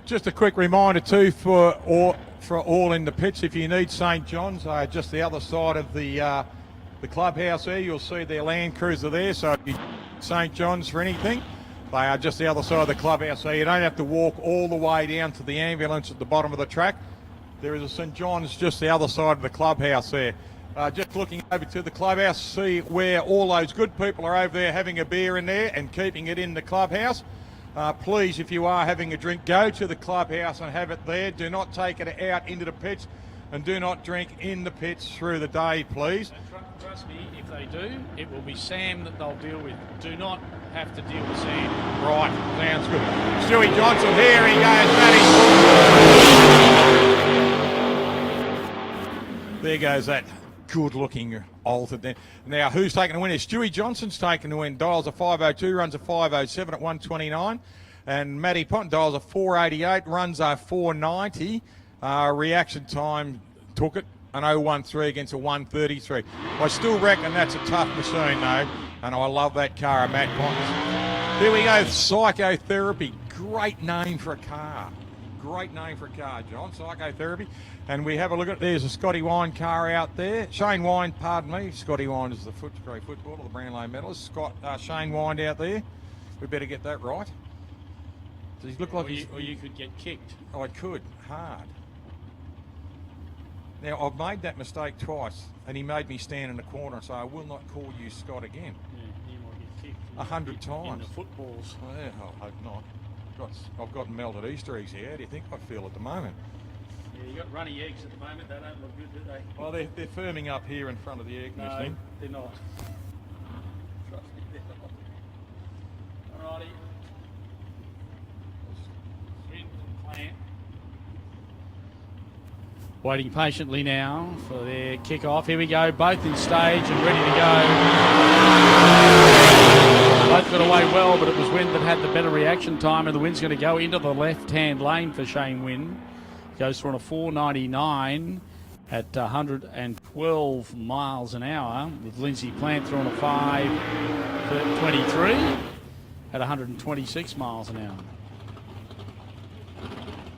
Speaker 1: Just a quick reminder too for all in the pits, if you need St John's, just the other side of the clubhouse there, you'll see their Land Cruiser there. So if you need St John's for anything, they are just the other side of the clubhouse, so you don't have to walk all the way down to the ambulance at the bottom of the track. There is a St John's just the other side of the clubhouse there. Just looking over to the clubhouse, see where all those good people are over there having a beer in there and keeping it in the clubhouse. Please, if you are having a drink, go to the clubhouse and have it there. Do not take it out into the pits, and do not drink in the pits through the day, please.
Speaker 3: Trust me, if they do, it will be Sam that they'll deal with. Do not have to deal with Sam.
Speaker 1: Right, sounds good. Stewie Johnson, here he goes, Matty. There goes that good-looking altered there. Now, who's taking the win? Stewie Johnson's taking the win. Dials a 502, runs a 507 at 129. And Matty Ponton dials a 488, runs a 490. Reaction time took it an 013 against a 133. I still reckon that's a tough machine, though, and I love that car, Matt Ponton. Here we go, Psychotherapy. Great name for a car. Great name for a car, John, Psychotherapy. And we have a look at, there's a Scotty Wine car out there. Shane Wine, pardon me. Scotty Wine is the great footballer, the Brownlow medalist. Shane Wine out there. We better get that right. Does he look like
Speaker 3: or you could get kicked.
Speaker 1: I could, hard. Now, I've made that mistake twice, and he made me stand in the corner, so I will not call you Scott again.
Speaker 3: Yeah, you might get kicked.
Speaker 1: 100 times.
Speaker 3: In the footballs.
Speaker 1: Oh, yeah, I hope not. I've got melted Easter eggs here. How do you think I feel at the moment?
Speaker 3: Yeah, you got runny eggs at the moment. They don't look good, do they?
Speaker 1: Well, they're firming up here in front of the egg machine.
Speaker 3: No, they're not. Trust me, they're not. Alrighty. Spin and plant. Waiting patiently now for their kick-off. Here we go, both in stage and ready to go. Both got away well, but it was Wynn that had the better reaction time, and the Wynn's going to go into the left-hand lane for Shane Wynn. Goes for a 499 at 112 miles an hour, with Lindsay Plant throwing a 523 at 126 miles an hour.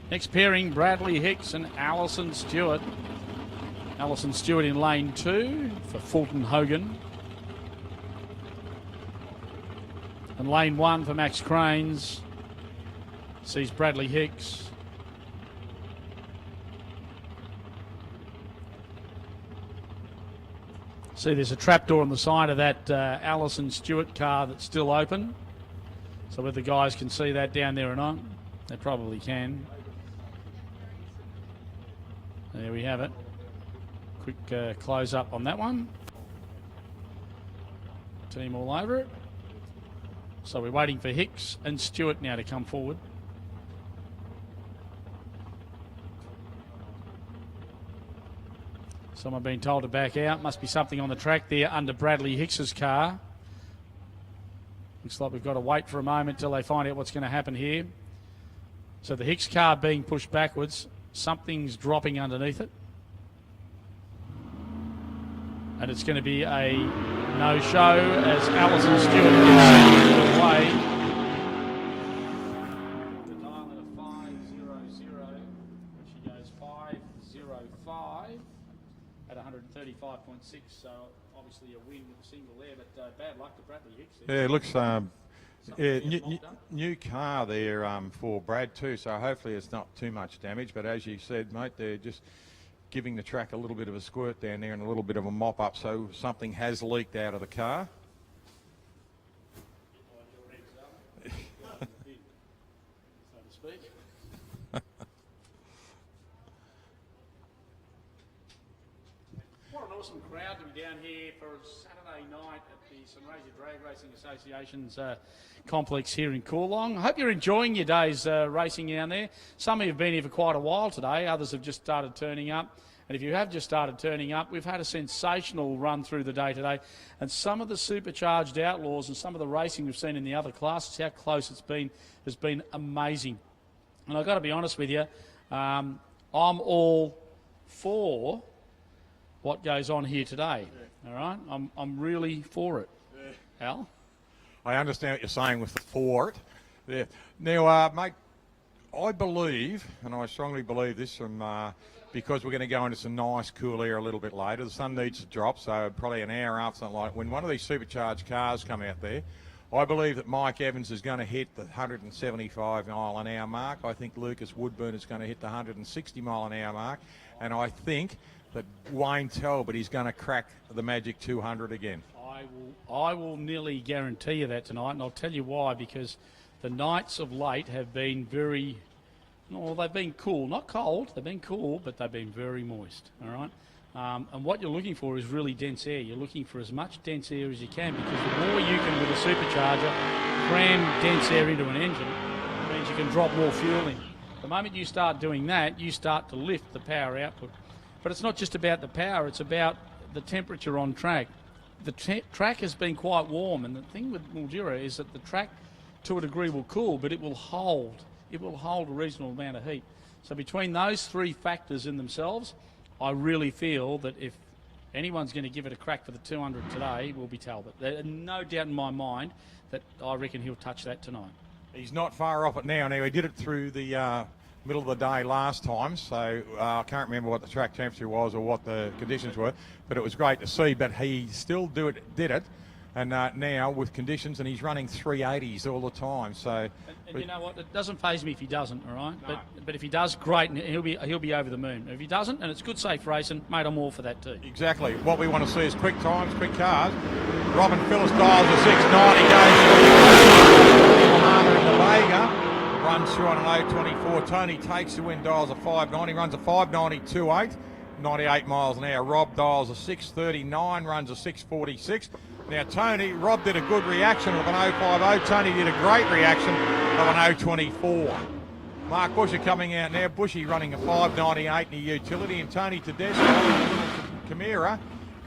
Speaker 3: Next pairing, Bradley Hicks and Alison Stewart. Alison Stewart in lane 2 for Fulton Hogan. And lane 1 for Max Cranes sees Bradley Hicks. See, there's a trapdoor on the side of that Alison Stewart car that's still open. So whether the guys can see that down there or not, they probably can. There we have it. Quick close up on that one. Team all over it. So we're waiting for Hicks and Stewart now to come forward. Someone being told to back out. Must be something on the track there under Bradley Hicks's car. Looks like we've got to wait for a moment till they find out what's going to happen here. So the Hicks car being pushed backwards. Something's dropping underneath it. And it's going to be a no-show as Alison Stewart gets away. The dial at a 500, she goes 505 at 135.6. So obviously a win with a single there, but bad luck to Bradley Hicks there.
Speaker 1: Yeah, it looks new car there for Brad too, so hopefully it's not too much damage, but as you said, mate, they're just giving the track a little bit of a squirt down there and a little bit of a mop up, so something has leaked out of the car. What an awesome crowd to be down here for Saturday night at the Sunraysia Drag Racing Association's complex here in Coolong. I hope you're enjoying your days racing down there. Some of you have been here for quite a while today, others have just started turning up. And if you have just started turning up, we've had a sensational run through the day today. And some of the Supercharged Outlaws and some of the racing we've seen in the other classes, how close it's been, has been amazing. And I've got to be honest with you, I'm all for what goes on here today. All right? I'm really for it. Al? I understand what you're saying with the for it. Yeah. Now, mate, I believe, and I strongly believe this from because we're going to go into some nice cool air a little bit later. The sun needs to drop, so probably an hour after something like when one of these supercharged cars come out there, I believe that Mike Evans is going to hit the 175 mile an hour mark. I think Lucas Woodburn is going to hit the 160 mile an hour mark, and I think that Wayne Talbot is going to crack the magic 200 again.
Speaker 4: I will nearly guarantee you that tonight, and I'll tell you why, because the nights of late have been they've been cool, not cold, they've been cool, but they've been very moist, all right? And what you're looking for is really dense air. You're looking for as much dense air as you can, because the more you can, with a supercharger, cram dense air into an engine, it means you can drop more fuel in. The moment you start doing that, you start to lift the power output. But it's not just about the power, it's about the temperature on track. The track has been quite warm, and the thing with Mildura is that the track, to a degree, will cool, but it will hold a reasonable amount of heat. So between those three factors in themselves, I really feel that if anyone's going to give it a crack for the 200 today, will be Talbot. There's no doubt in my mind that I reckon he'll touch that tonight.
Speaker 1: He's not far off it now. Now, he did it through the middle of the day last time, so I can't remember what the track temperature was or what the conditions were, but it was great to see. But he still did it, and now with conditions, and he's running 380s all the time. So,
Speaker 4: and you know what? It doesn't faze me if he doesn't. All right, no. But if he does, great, and he'll be over the moon. If he doesn't, and it's good safe racing, mate, I'm all for that too.
Speaker 1: Exactly. What we want to see is quick times, quick cars. Robin Phillips dials a 690, goes Harder in the Vega. Runs through on an 0.24. Tony takes the win, dials a 590, runs a 590.28, 98 miles an hour. Rob dials a 639, runs a 646. Now, Rob did a good reaction of an 050. Tony did a great reaction of an 024. Mark Busher coming out now. Bushy running a 598 in the utility, and Tony Tedesco, a little Chimera,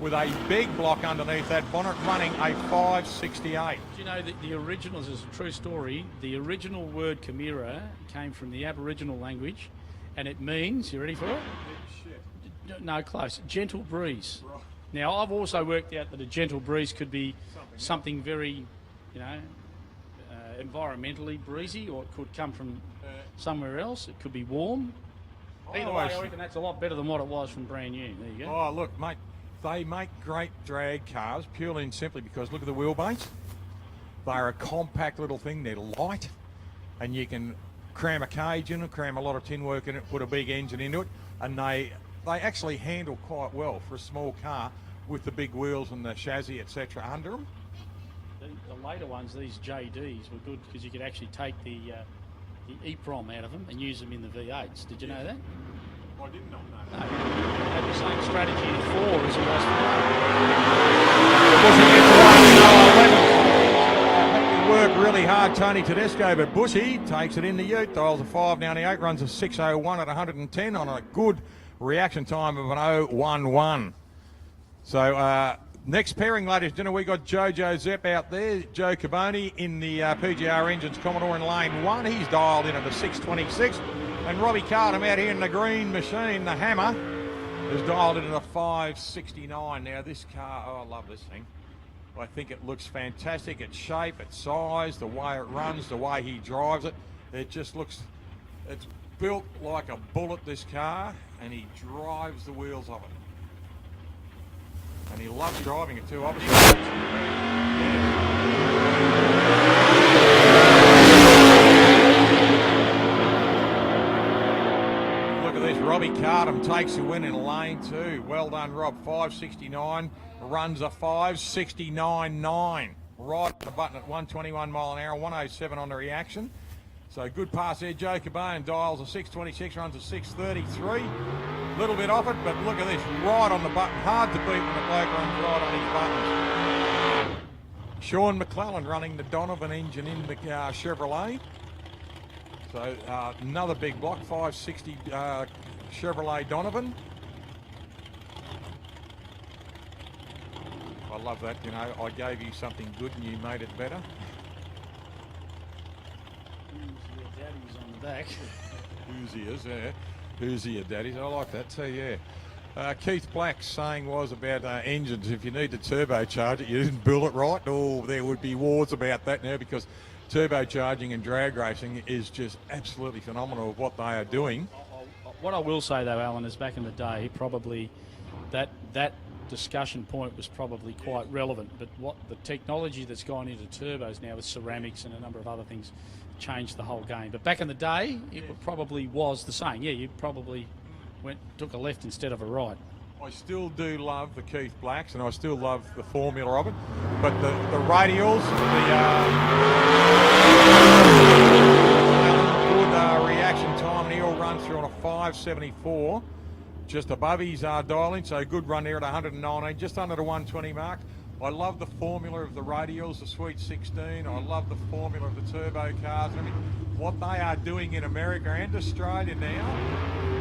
Speaker 1: with a big block underneath that bonnet, running a 568.
Speaker 4: Do you know that the original, this is a true story, the original word Chimera came from the Aboriginal language, and it means, you ready for it? No, close. Gentle breeze. Right. Now, I've also worked out that a gentle breeze could be something very, environmentally breezy, or it could come from somewhere else. It could be warm. Either way, I reckon that's a lot better than what it was from brand new. There you go.
Speaker 1: Oh, look, mate. They make great drag cars purely and simply because look at the wheelbase. They're a compact little thing. They're light, and you can cram a cage in it, cram a lot of tin work in it, put a big engine into it, and they actually handle quite well for a small car with the big wheels and the chassis, etc. under them.
Speaker 4: The later ones, these JDs, were good because you could actually take the EEPROM out of them and use them in the V8s. Did you know that?
Speaker 1: I did not know
Speaker 4: No.
Speaker 1: that.
Speaker 4: They had the same strategy in 4 as it was
Speaker 1: for work really hard, Tony Tedesco, but Bushy takes it in the ute, dials a 598, runs a 601 at 110 on a good reaction time of an 011. So next pairing, ladies and gentlemen, we got Jojo Zepp out there. Joe Caboni in the PGR Engines Commodore in lane 1. He's dialed in at a 626. And Robbie Cardham out here in the green machine, the Hammer, is dialed in at a 569. Now this car, I love this thing. I think it looks fantastic. Its shape, its size, the way it runs, the way he drives it. It just looks, it's built like a bullet, this car, and he drives the wheels of it. And he loves driving it too, obviously. Robbie Cardham takes the win in lane 2. Well done, Rob. 569, runs a 569.9. Right at the button at 121 mile an hour, 107 on the reaction. So good pass there. Joe Cabane dials a 626, runs a 633. Little bit off it, but look at this. Right on the button. Hard to beat when the bloke runs right on his buttons. Sean McClellan running the Donovan engine in the Chevrolet. So another big block, 560 Chevrolet Donovan. I love that, I gave you something good and you made it better.
Speaker 4: Who's your daddy's on the back?
Speaker 1: Who's yours, yeah. Who's your daddy's? I like that too, yeah. Keith Black's saying was about engines, if you need to turbocharge it, you didn't build it right. Oh, there would be wars about that now because turbocharging and drag racing is just absolutely phenomenal of what they are doing.
Speaker 4: What I will say though, Alan, is back in the day, probably that discussion point was probably quite relevant. But what the technology that's gone into turbos now with ceramics and a number of other things changed the whole game. But back in the day, it probably was the same. Yeah, you probably took a left instead of a right.
Speaker 1: I still do love the Keith Blacks, and I still love the formula of it. But the radials, good reaction time, and he all runs through on a 5.74, just above his dialing. So good run there at 119, just under the 120 mark. I love the formula of the radials, the Sweet 16. I love the formula of the turbo cars. I mean, what they are doing in America and Australia now,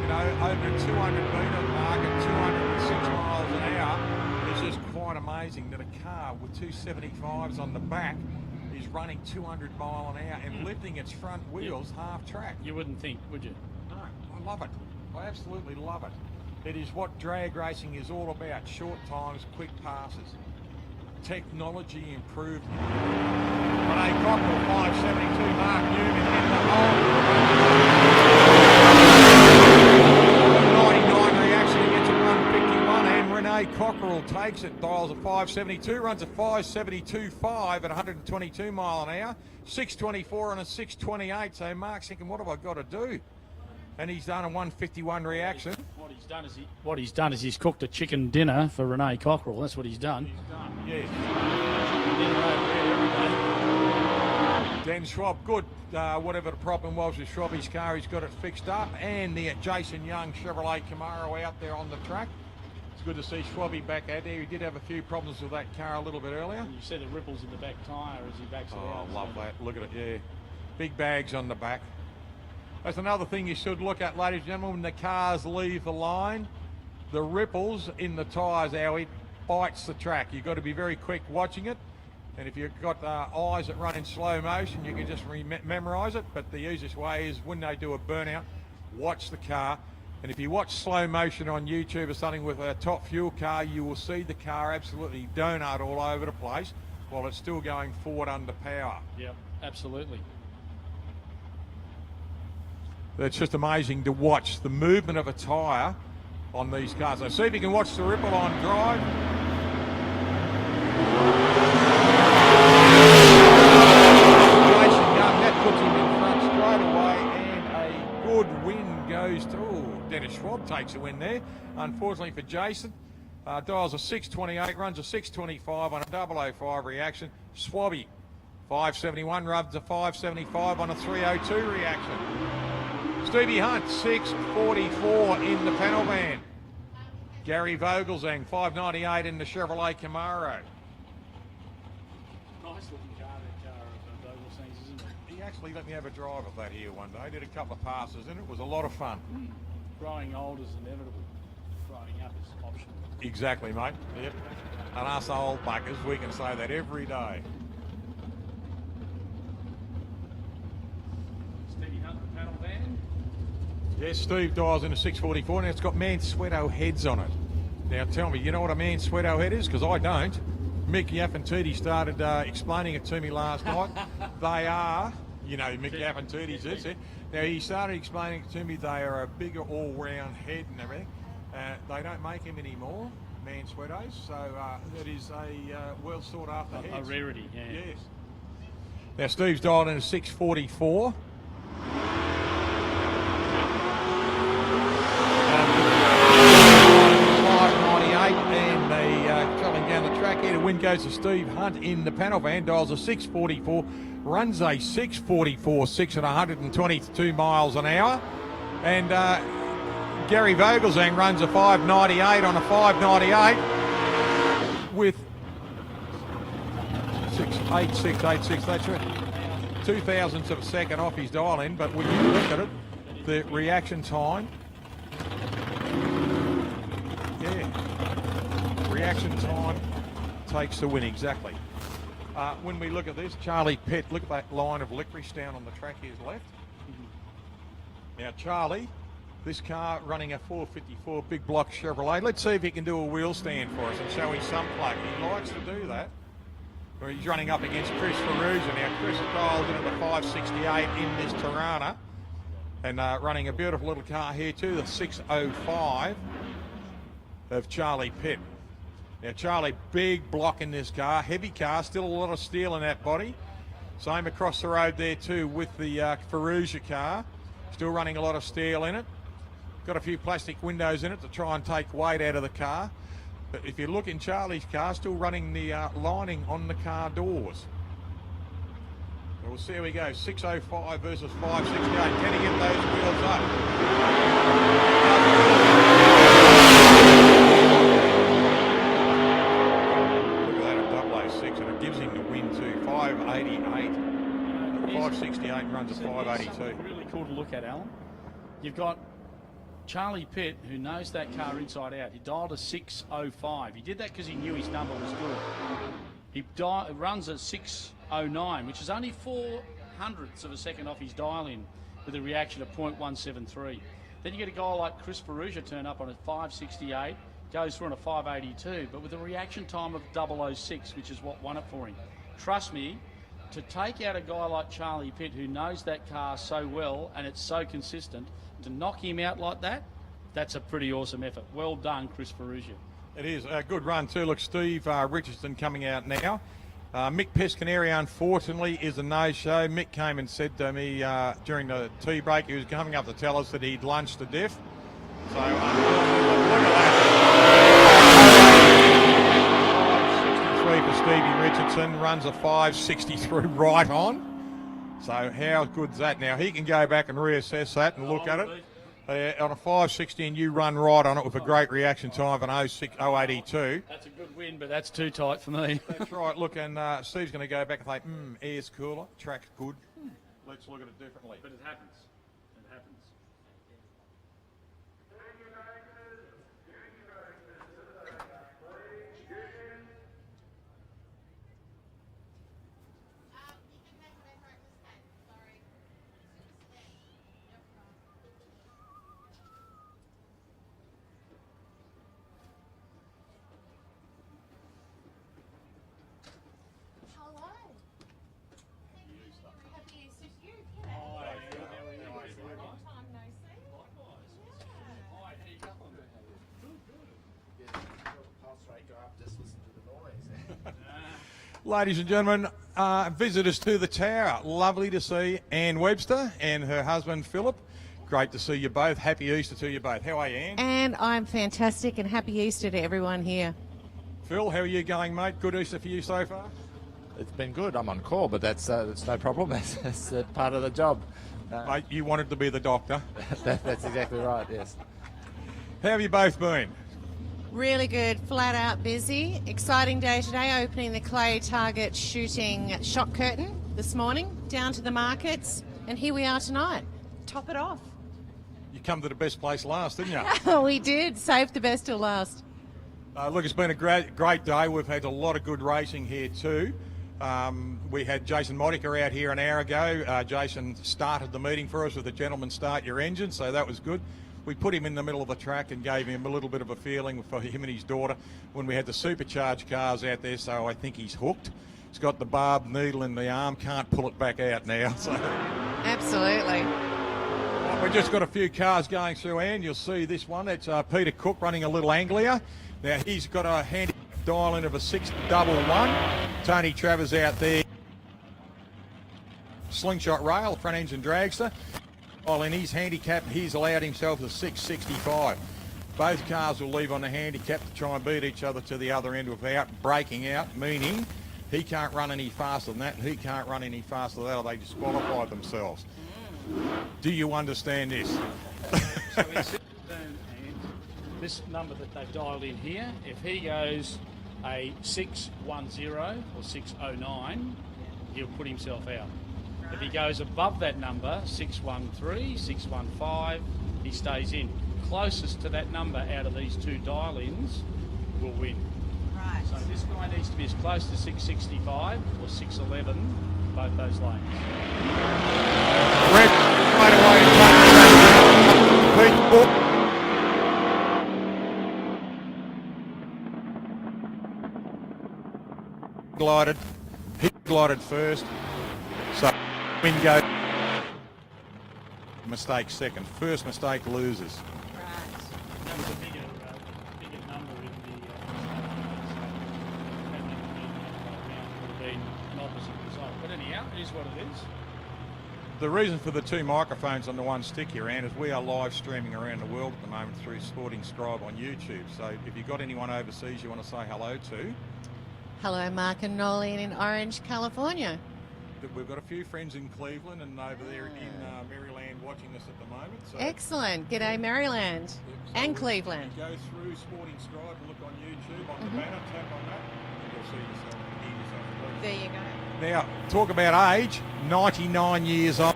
Speaker 1: you know, over the 200-metre mark at 206 miles an hour, is just quite amazing that a car with 275s on the back is running 200 mile an hour and lifting its front wheels half track.
Speaker 4: You wouldn't think, would you?
Speaker 1: No, I love it. I absolutely love it. It is what drag racing is all about: short times, quick passes, technology improvement. Rene Cockrell, 5.72, Mark Newman in the hole. 99 reaction, he gets a 151, and Rene Cockrell takes it, dials a 5.72, runs a 5.72.5 at 122 mile an hour, 6.24 and a 6.28, so Mark's thinking, what have I got to do? And he's done a 151 reaction.
Speaker 4: What he's done is he's cooked a chicken dinner for Rene Cockrell. That's what he's done.
Speaker 1: Yes.
Speaker 4: Chicken dinner over there every day.
Speaker 1: Dan Schwab, good. Whatever the problem was with Schwabby's car, he's got it fixed up. And the Jason Young Chevrolet Camaro out there on the track. It's good to see Schwabby back out there. He did have a few problems with that car a little bit earlier.
Speaker 4: And you see the ripples in the back tyre as he backs it out.
Speaker 1: Oh, love that. Look at it, yeah. Big bags on the back. That's another thing you should look at, ladies and gentlemen, when the cars leave the line. The ripples in the tyres, how it bites the track. You've got to be very quick watching it. And if you've got eyes that run in slow motion, you can just memorise it. But the easiest way is when they do a burnout, watch the car. And if you watch slow motion on YouTube or something with a top fuel car, you will see the car absolutely donut all over the place while it's still going forward under power.
Speaker 4: Yep, absolutely.
Speaker 1: It's just amazing to watch the movement of a tyre on these cars. So see if you can watch the ripple on drive. Jason Young, that puts him in front straight away, and a good win goes to... Oh, Dennis Schwab takes a win there. Unfortunately for Jason, dials a 6.28, runs a 6.25 on a 005 reaction. Swabby, 5.71, runs a 5.75 on a 3.02 reaction. Stevie Hunt, 6.44 in the panel van. Gary Vogelzang, 5.98 in the Chevrolet Camaro.
Speaker 4: Nice looking car, that car of Vogelzang's, isn't it?
Speaker 1: He actually let me have a drive of that here one day. Did a couple of passes in it. It was a lot of fun.
Speaker 4: Growing old is inevitable. Growing up is optional.
Speaker 1: Exactly, mate. Yep. And us old buggers, we can say that every day.
Speaker 4: Stevie Hunt, the panel van.
Speaker 1: Yes, Steve dials in a 6.44, and it's got Mansueto heads on it. Now tell me, you know what a Mansueto head is? Because I don't. Mick Yaffantiti started explaining it to me last night. They are, you know, Mick Yaffantiti's is it. Now he started explaining it to me. They are a bigger all-round head and everything. They don't make them anymore, Mansuetos, so that is a well sought after head.
Speaker 4: A rarity, yeah.
Speaker 1: Yes. Now Steve's dialed in a 6.44. 5.98, and the travelling down the track here. The win goes to Steve Hunt in the panel van. Dials a 6.44, runs a 6.44, 6 at 122 miles an hour. And Gary Vogelzang runs a 5.98 on a 5.98 with 6.8686. That's right. 0.02 of a second off his dial in, but when you look at it, the reaction time. Yeah, reaction time takes the win, exactly. When we look at this, Charlie Pett, look at that line of licorice down on the track here's left. Now Charlie, this car running a 454 big block Chevrolet. Let's see if he can do a wheel stand for us and show his some plug. He likes to do that. where he's running up against Chris Ferrugia. Now, Chris has dialed in at the 568 in this Tirana, and running a beautiful little car here too, the 605 of Charlie Pitt. Now, Charlie, big block in this car, heavy car, still a lot of steel in that body. Same across the road there too with the Ferrugia car, still running a lot of steel in it. Got a few plastic windows in it to try and take weight out of the car. But if you look in Charlie's car, still running the lining on the car doors. So we'll see how we go. 605 versus 568. Can he get those wheels up? Look at that, a 006, and it gives him the win too. 588. 568 runs a 582.
Speaker 4: Really cool to look at, Alan. You've got Charlie Pitt, who knows that car inside out. He dialed a 605. He did that because he knew his number was good. He runs at 609, which is only 0.04 of a second off his dial-in with a reaction of 0.173. Then you get a guy like Chris Ferrugia turn up on a 568, goes through on a 582, but with a reaction time of 006, which is what won it for him. Trust me, to take out a guy like Charlie Pitt, who knows that car so well and it's so consistent, to knock him out like that, that's a pretty awesome effort. Well done, Chris Ferrugia.
Speaker 1: It is a good run too. Look, Steve Richardson coming out now. Mick Pescaneri, unfortunately, is a no-show. Mick came and said to me during the tea break, he was coming up to tell us that he'd lunched to death. So, look at that. 563 for Stevie Richardson, runs a 563 right on. So how good's that? Now, he can go back and reassess that and look at it. On a 560 and you run right on it with a great reaction time of an 082.
Speaker 4: That's a good win, but that's too tight for me.
Speaker 1: That's right. Look, and Steve's going to go back and think, air's cooler, track's good. Let's look at it differently.
Speaker 4: But it happens. It happens.
Speaker 1: Ladies and gentlemen, visitors to the tower. Lovely to see Ann Webster and her husband Philip. Great to see you both. Happy Easter to you both. How are you, Ann?
Speaker 5: And I'm fantastic, and happy Easter to everyone here.
Speaker 1: Phil, how are you going, mate? Good Easter for you so far?
Speaker 6: It's been good. I'm on call, but that's no problem. That's part of the job.
Speaker 1: Mate, you wanted to be the doctor.
Speaker 6: That's exactly right, yes.
Speaker 1: How have you both been?
Speaker 5: Really good, flat out busy. Exciting day today, opening the clay target shooting shot curtain this morning, down to the markets, and here we are tonight. Top it off.
Speaker 1: You come to the best place last, didn't you?
Speaker 5: We did, saved the best till last.
Speaker 1: Look, it's been a great day. We've had a lot of good racing here too. We had Jason Modica out here an hour ago. Jason started the meeting for us with a gentleman start your engine, so that was good. We put him in the middle of the track and gave him a little bit of a feeling for him and his daughter when we had the supercharged cars out there, so I think he's hooked. He's got the barbed needle in the arm, can't pull it back out now. So.
Speaker 5: Absolutely.
Speaker 1: We've just got a few cars going through, Ann. You'll see this one. It's Peter Cook running a little Anglia. Now, he's got a handy dial-in of a 611. Tony Travers out there. Slingshot rail, front engine dragster. While in his handicap, he's allowed himself a 665. Both cars will leave on the handicap to try and beat each other to the other end without breaking out, meaning he can't run any faster than that and he can't run any faster than that, or they disqualify themselves. Do you understand this?
Speaker 4: So this number that they've dialed in here, if he goes a 610 or 609, he'll put himself out. If he goes above that number, 613, 615, he stays in. Closest to that number out of these two dial-ins will win.
Speaker 5: Right.
Speaker 4: So this guy needs to be as close to 665 or 611, both those lanes.
Speaker 1: Red right away. Glided. glided first. So win go. Mistake second. First mistake loses.
Speaker 4: That was a bigger number in the would have been an opposite result. But anyhow, it is what it is.
Speaker 1: The reason for the two microphones on the one stick here, Ann, is we are live streaming around the world at the moment through Sporting Scribe on YouTube. So if you've got anyone overseas you want to say hello to.
Speaker 5: Hello, Mark and Nolene in Orange, California.
Speaker 1: We've got a few friends in Cleveland and over there in Maryland watching us at the moment. So
Speaker 5: Excellent. G'day, Maryland and Cleveland.
Speaker 1: Go through Sporting Scribe and look on YouTube on the banner, tap on that, and you'll see yourself and hear yourself.
Speaker 5: There you go.
Speaker 1: Now, talk about age, 99 years old.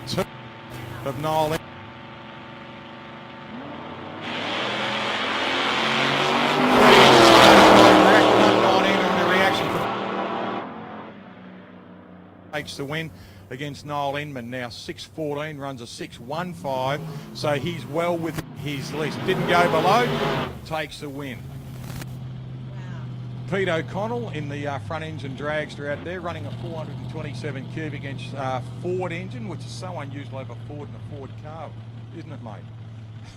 Speaker 1: Two of Noel. Takes the win against Noel Inman. Now 6.14, runs a 6.15, so he's well with his list. Didn't go below, takes the win. Pete O'Connell in the front engine dragster out there, running a 427 cubic inch Ford engine, which is so unusual over Ford and a Ford car, isn't it, mate?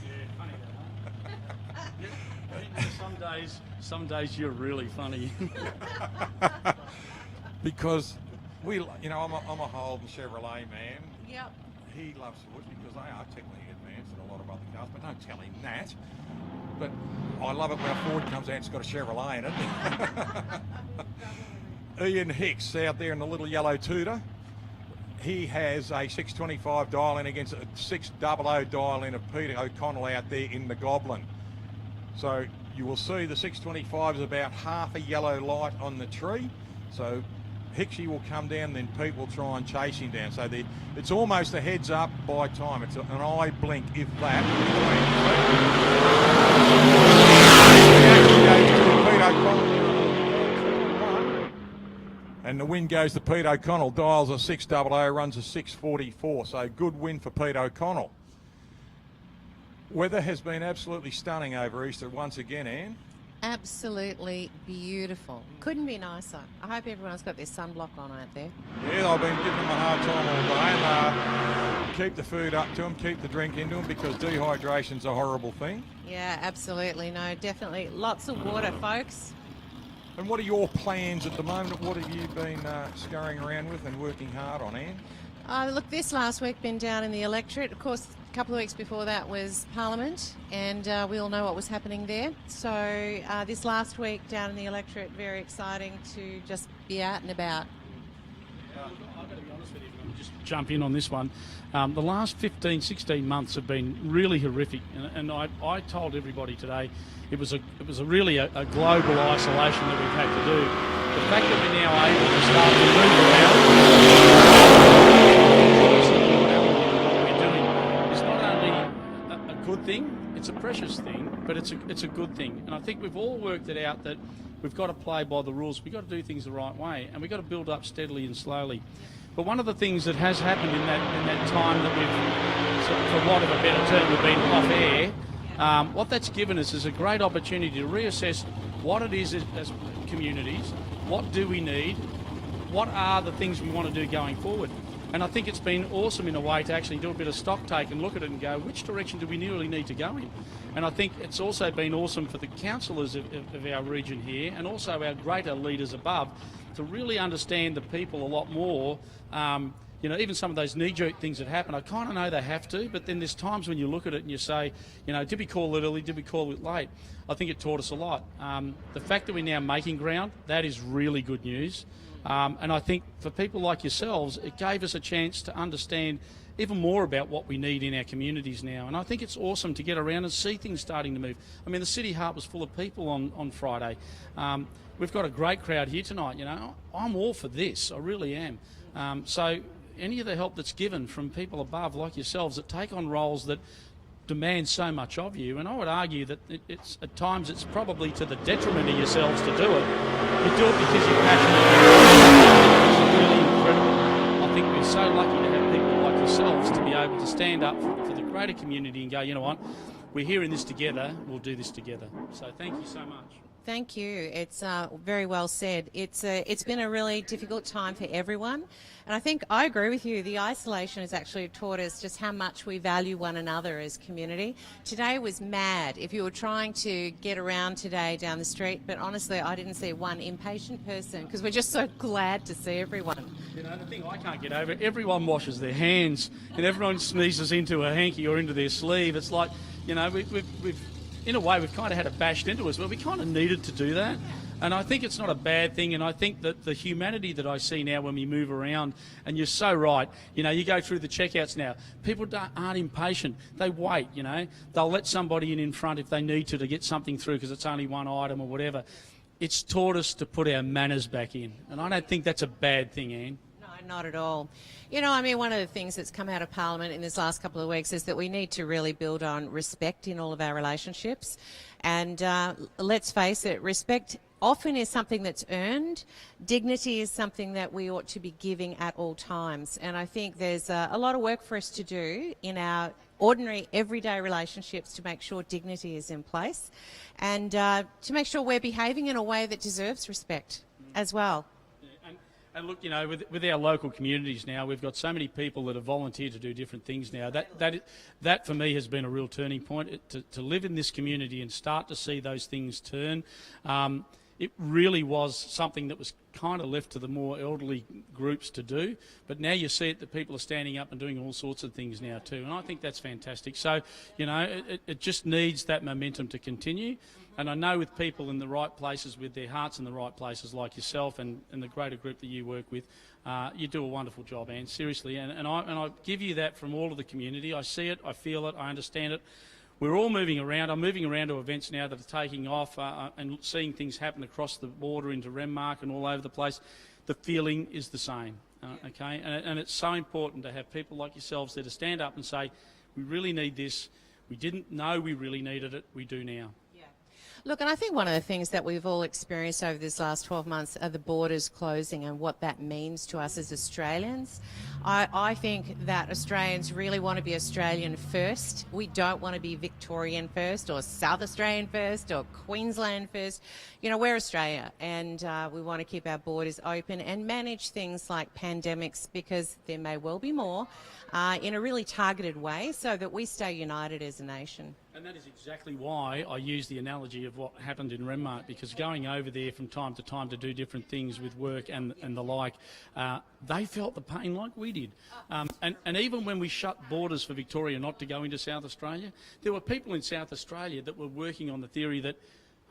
Speaker 4: Yeah, funny that. Some days you're really funny.
Speaker 1: Because I'm a Holden Chevrolet man.
Speaker 5: Yep.
Speaker 1: He loves Ford because they are technically advanced in a lot of other cars, but don't tell him that. But I love it when a Ford comes out, it's got a Chevrolet in it. Ian Hicks out there in the little yellow Tudor. He has a 625 dial in against a 600 dial in of Peter O'Connell out there in the Goblin. So you will see the 625 is about half a yellow light on the tree. So Hicksy will come down, then Pete will try and chase him down. So it's almost a heads up by time. It's an eye blink, if that. And the win goes to Pete O'Connell. Dials a 600, runs a 6.44. So good win for Pete O'Connell. Weather has been absolutely stunning over Easter once again, Anne.
Speaker 5: Absolutely beautiful. Couldn't be nicer. I hope everyone's got their sunblock on out there.
Speaker 1: Yeah, I've been giving them a hard time all day, and keep the food up to them, keep the drink into them, because dehydration's a horrible thing.
Speaker 5: Yeah, absolutely. No, definitely. Lots of water, folks.
Speaker 1: And what are your plans at the moment? What have you been scurrying around with and working hard on, Anne?
Speaker 5: Look, this last week been down in the electorate. Of course, a couple of weeks before that was Parliament, and we all know what was happening there. So this last week down in the electorate, very exciting to just be out and about.
Speaker 4: I've got to be honest with you, I'll just jump in on this one. The last 15, 16 months have been really horrific, and I told everybody today it was really a global isolation that we've had to do. The fact that we're now able to start to move around, what we're doing is not only a good thing, it's a precious thing, but it's a good thing. And I think we've all worked it out that we've got to play by the rules. We've got to do things the right way, and we've got to build up steadily and slowly. But one of the things that has happened in that time that we've, for want of a better term, we've been off air, what that's given us is a great opportunity to reassess what it is as communities, what do we need, what are the things we want to do going forward. And I think it's been awesome in a way to actually do a bit of stock take and look at it and go, which direction do we really need to go in? And I think it's also been awesome for the councillors of our region here, and also our greater leaders above, to really understand the people a lot more. Even some of those knee-jerk things that happen, I kind of know they have to, but then there's times when you look at it and you say, did we call it early, did we call it late? I think it taught us a lot. The fact that we're now making ground, that is really good news. And I think for people like yourselves, it gave us a chance to understand even more about what we need in our communities now. And I think it's awesome to get around and see things starting to move. I mean, the City Heart was full of people on Friday. We've got a great crowd here tonight, I'm all for this, I really am. So any of the help that's given from people above like yourselves that take on roles that demand so much of you, and I would argue that it's at times it's probably to the detriment of yourselves to do it. You do it because you're passionate. It's really incredible. I think we're so lucky to have people like yourselves to be able to stand up for the greater community and go, you know what, we're here in this together. We'll do this together. So thank you so much.
Speaker 5: Thank you. It's very well said. It's been a really difficult time for everyone. And I think I agree with you. The isolation has actually taught us just how much we value one another as community. Today was mad. If you were trying to get around today down the street, but honestly, I didn't see one impatient person because we're just so glad to see everyone.
Speaker 4: You know, the thing I can't get over, everyone washes their hands and everyone sneezes into a hanky or into their sleeve. It's like, you know, we've in a way, we've kind of had it bashed into us, but we kind of needed to do that. And I think it's not a bad thing, and I think that the humanity that I see now when we move around, and you're so right, you know, you go through the checkouts now, people aren't impatient. They wait, you know. They'll let somebody in front if they need to get something through because it's only one item or whatever. It's taught us to put our manners back in, and I don't think that's a bad thing, Anne.
Speaker 5: Not at all. You know, I mean, one of the things that's come out of Parliament in this last couple of weeks is that we need to really build on respect in all of our relationships. And let's face it, respect often is something that's earned. Dignity is something that we ought to be giving at all times. And I think there's a lot of work for us to do in our ordinary, everyday relationships to make sure dignity is in place and to make sure we're behaving in a way that deserves respect as well.
Speaker 4: And look, you know, with our local communities now, we've got so many people that have volunteered to do different things now. That for me has been a real turning point, to live in this community and start to see those things turn. It really was something that was kind of left to the more elderly groups to do, but now you see it that people are standing up and doing all sorts of things now too, and I think that's fantastic. So, you know, it just needs that momentum to continue. And I know with people in the right places, with their hearts in the right places, like yourself and the greater group that you work with, you do a wonderful job, Anne, seriously. And I give you that from all of the community. I see it, I feel it, I understand it. We're all moving around. I'm moving around to events now that are taking off and seeing things happen across the border into Renmark and all over the place. The feeling is the same, okay? And it's so important to have people like yourselves there to stand up and say, we really need this. We didn't know we really needed it. We do now.
Speaker 5: Look, and I think one of the things that we've all experienced over this last 12 months are the borders closing and what that means to us as Australians. I think that Australians really want to be Australian first. We don't want to be Victorian first or South Australian first or Queensland first. You know, we're Australia and we want to keep our borders open and manage things like pandemics, because there may well be more, in a really targeted way so that we stay united as a nation.
Speaker 4: And that is exactly why I use the analogy of what happened in Renmark, because going over there from time to time to do different things with work and the like, they felt the pain like we did. And even when we shut borders for Victoria not to go into South Australia, there were people in South Australia that were working on the theory that,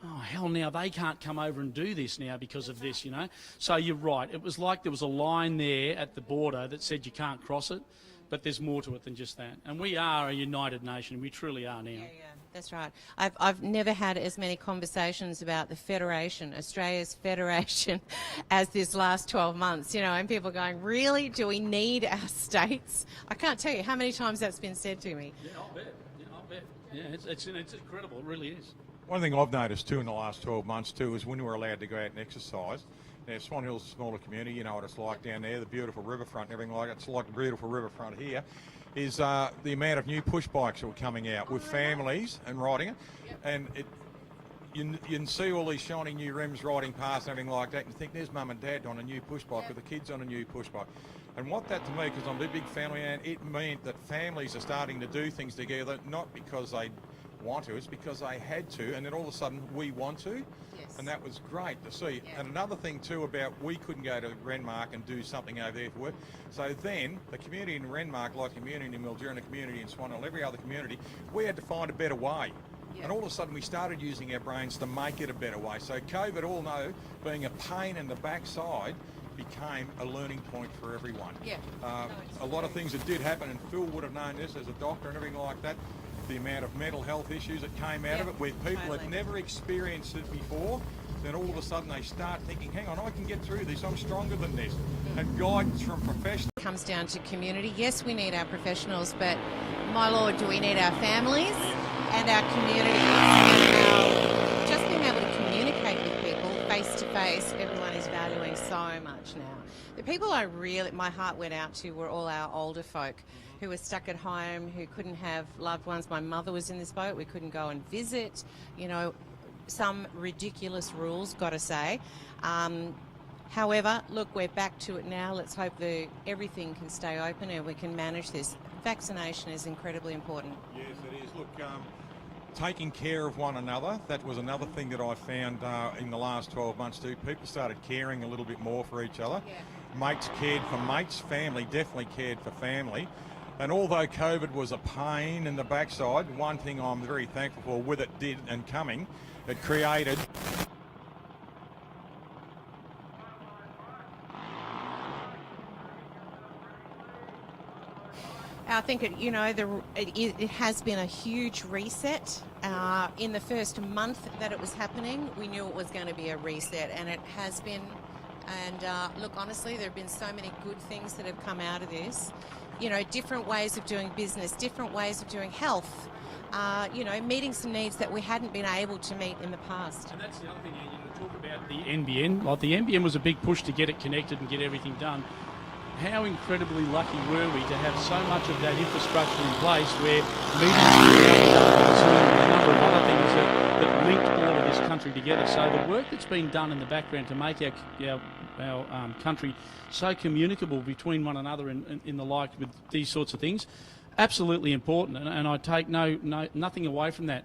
Speaker 4: oh, hell, now they can't come over and do this now because of this, you know. So you're right. It was like there was a line there at the border that said you can't cross it. But there's more to it than just that. And we are a united nation. We truly are now.
Speaker 5: Yeah, that's right. I've never had as many conversations about the Federation, Australia's Federation, as this last 12 months, you know, and people going, really? Do we need our states? I can't tell you how many times that's been said to me.
Speaker 4: Yeah, I'll bet. Yeah, it's incredible. It really is.
Speaker 1: One thing I've noticed too in the last 12 months too is when we're allowed to go out and exercise. Now, Swan Hill's a smaller community, you know what it's like down there, the beautiful riverfront and everything like it. It's like the beautiful riverfront here, is the amount of new push bikes that were coming out with families and riding it. And you can see all these shiny new rims riding past and everything like that, and you think there's mum and dad on a new push bike with the kids on a new push bike. And what that to me, because I'm a big family man, it meant that families are starting to do things together, not because they want to, it's because they had to, and then all of a sudden we want to. And that was great to see. Yeah. And another thing too about we couldn't go to Renmark and do something over there for work. So then the community in Renmark, like the community in Mildura and the community in Swan Hill, every other community, we had to find a better way. Yeah. And all of a sudden we started using our brains to make it a better way. So COVID, all know, being a pain in the backside, became a learning point for everyone.
Speaker 5: Yeah.
Speaker 1: A lot of things that did happen, and Phil would have known this as a doctor and everything like that, the amount of mental health issues that came out of it, where people had never experienced it before, then all of a sudden they start thinking, hang on, I can get through this, I'm stronger than this. And guidance from professionals.
Speaker 5: It comes down to community. Yes, we need our professionals, but my Lord, do we need our families and our communities? Just being able to communicate with people face to face every everyone is valuing so much now. The people my heart went out to were all our older folk who were stuck at home, who couldn't have loved ones. My mother was in this boat. We couldn't go and visit. You know, some ridiculous rules, got to say. However, look, we're back to it now. Let's hope that everything can stay open and we can manage this. Vaccination is incredibly important.
Speaker 1: Yes, it is. Look, taking care of one another, that was another thing that I found in the last 12 months too. People started caring a little bit more for each other.
Speaker 5: Yeah.
Speaker 1: Mates cared for mates, family definitely cared for family. And although COVID was a pain in the backside, one thing I'm very thankful for with it did and coming, it created
Speaker 5: I think it has been a huge reset. In the first month that it was happening, we knew it was going to be a reset, and it has been. And look, honestly, there have been so many good things that have come out of this. You know, different ways of doing business, different ways of doing health. Meeting some needs that we hadn't been able to meet in the past.
Speaker 4: And that's the other thing, you talk about the NBN. Like, the NBN was a big push to get it connected and get everything done. How incredibly lucky were we to have so much of that infrastructure in place where meetings and a number of other things that linked all of this country together. So the work that's been done in the background to make our country so communicable between one another in the like with these sorts of things, absolutely important. And I take nothing away from that.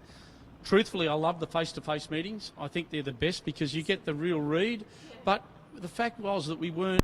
Speaker 4: Truthfully, I love the face-to-face meetings. I think they're the best because you get the real read. But the fact was that we weren't.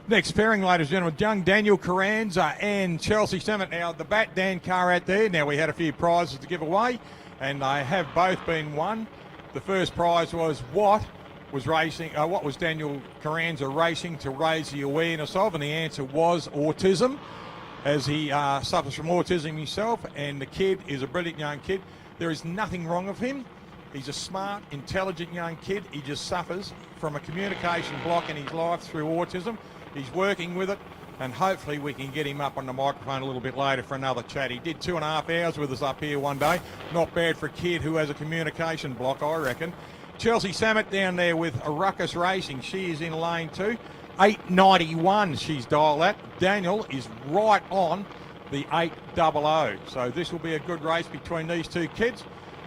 Speaker 1: Next pairing, ladies and gentlemen, young Daniel Carranza and Chelsea Summit. Now, the Bat Dan car out there. Now, we had a few prizes to give away, and they have both been won. The first prize was what was Daniel Carranza racing to raise the awareness of, and the answer was autism, as he suffers from autism himself, and the kid is a brilliant young kid. There is nothing wrong with him. He's a smart, intelligent young kid. He just suffers from a communication block in his life through autism. He's working with it, and hopefully we can get him up on the microphone a little bit later for another chat. He did 2.5 hours with us up here one day. Not bad for a kid who has a communication block, I reckon. Chelsea Samet down there with a Ruckus Racing. She is in lane 2. 891 she's dialed at. Daniel is right on the 800. So this will be a good race between these two kids.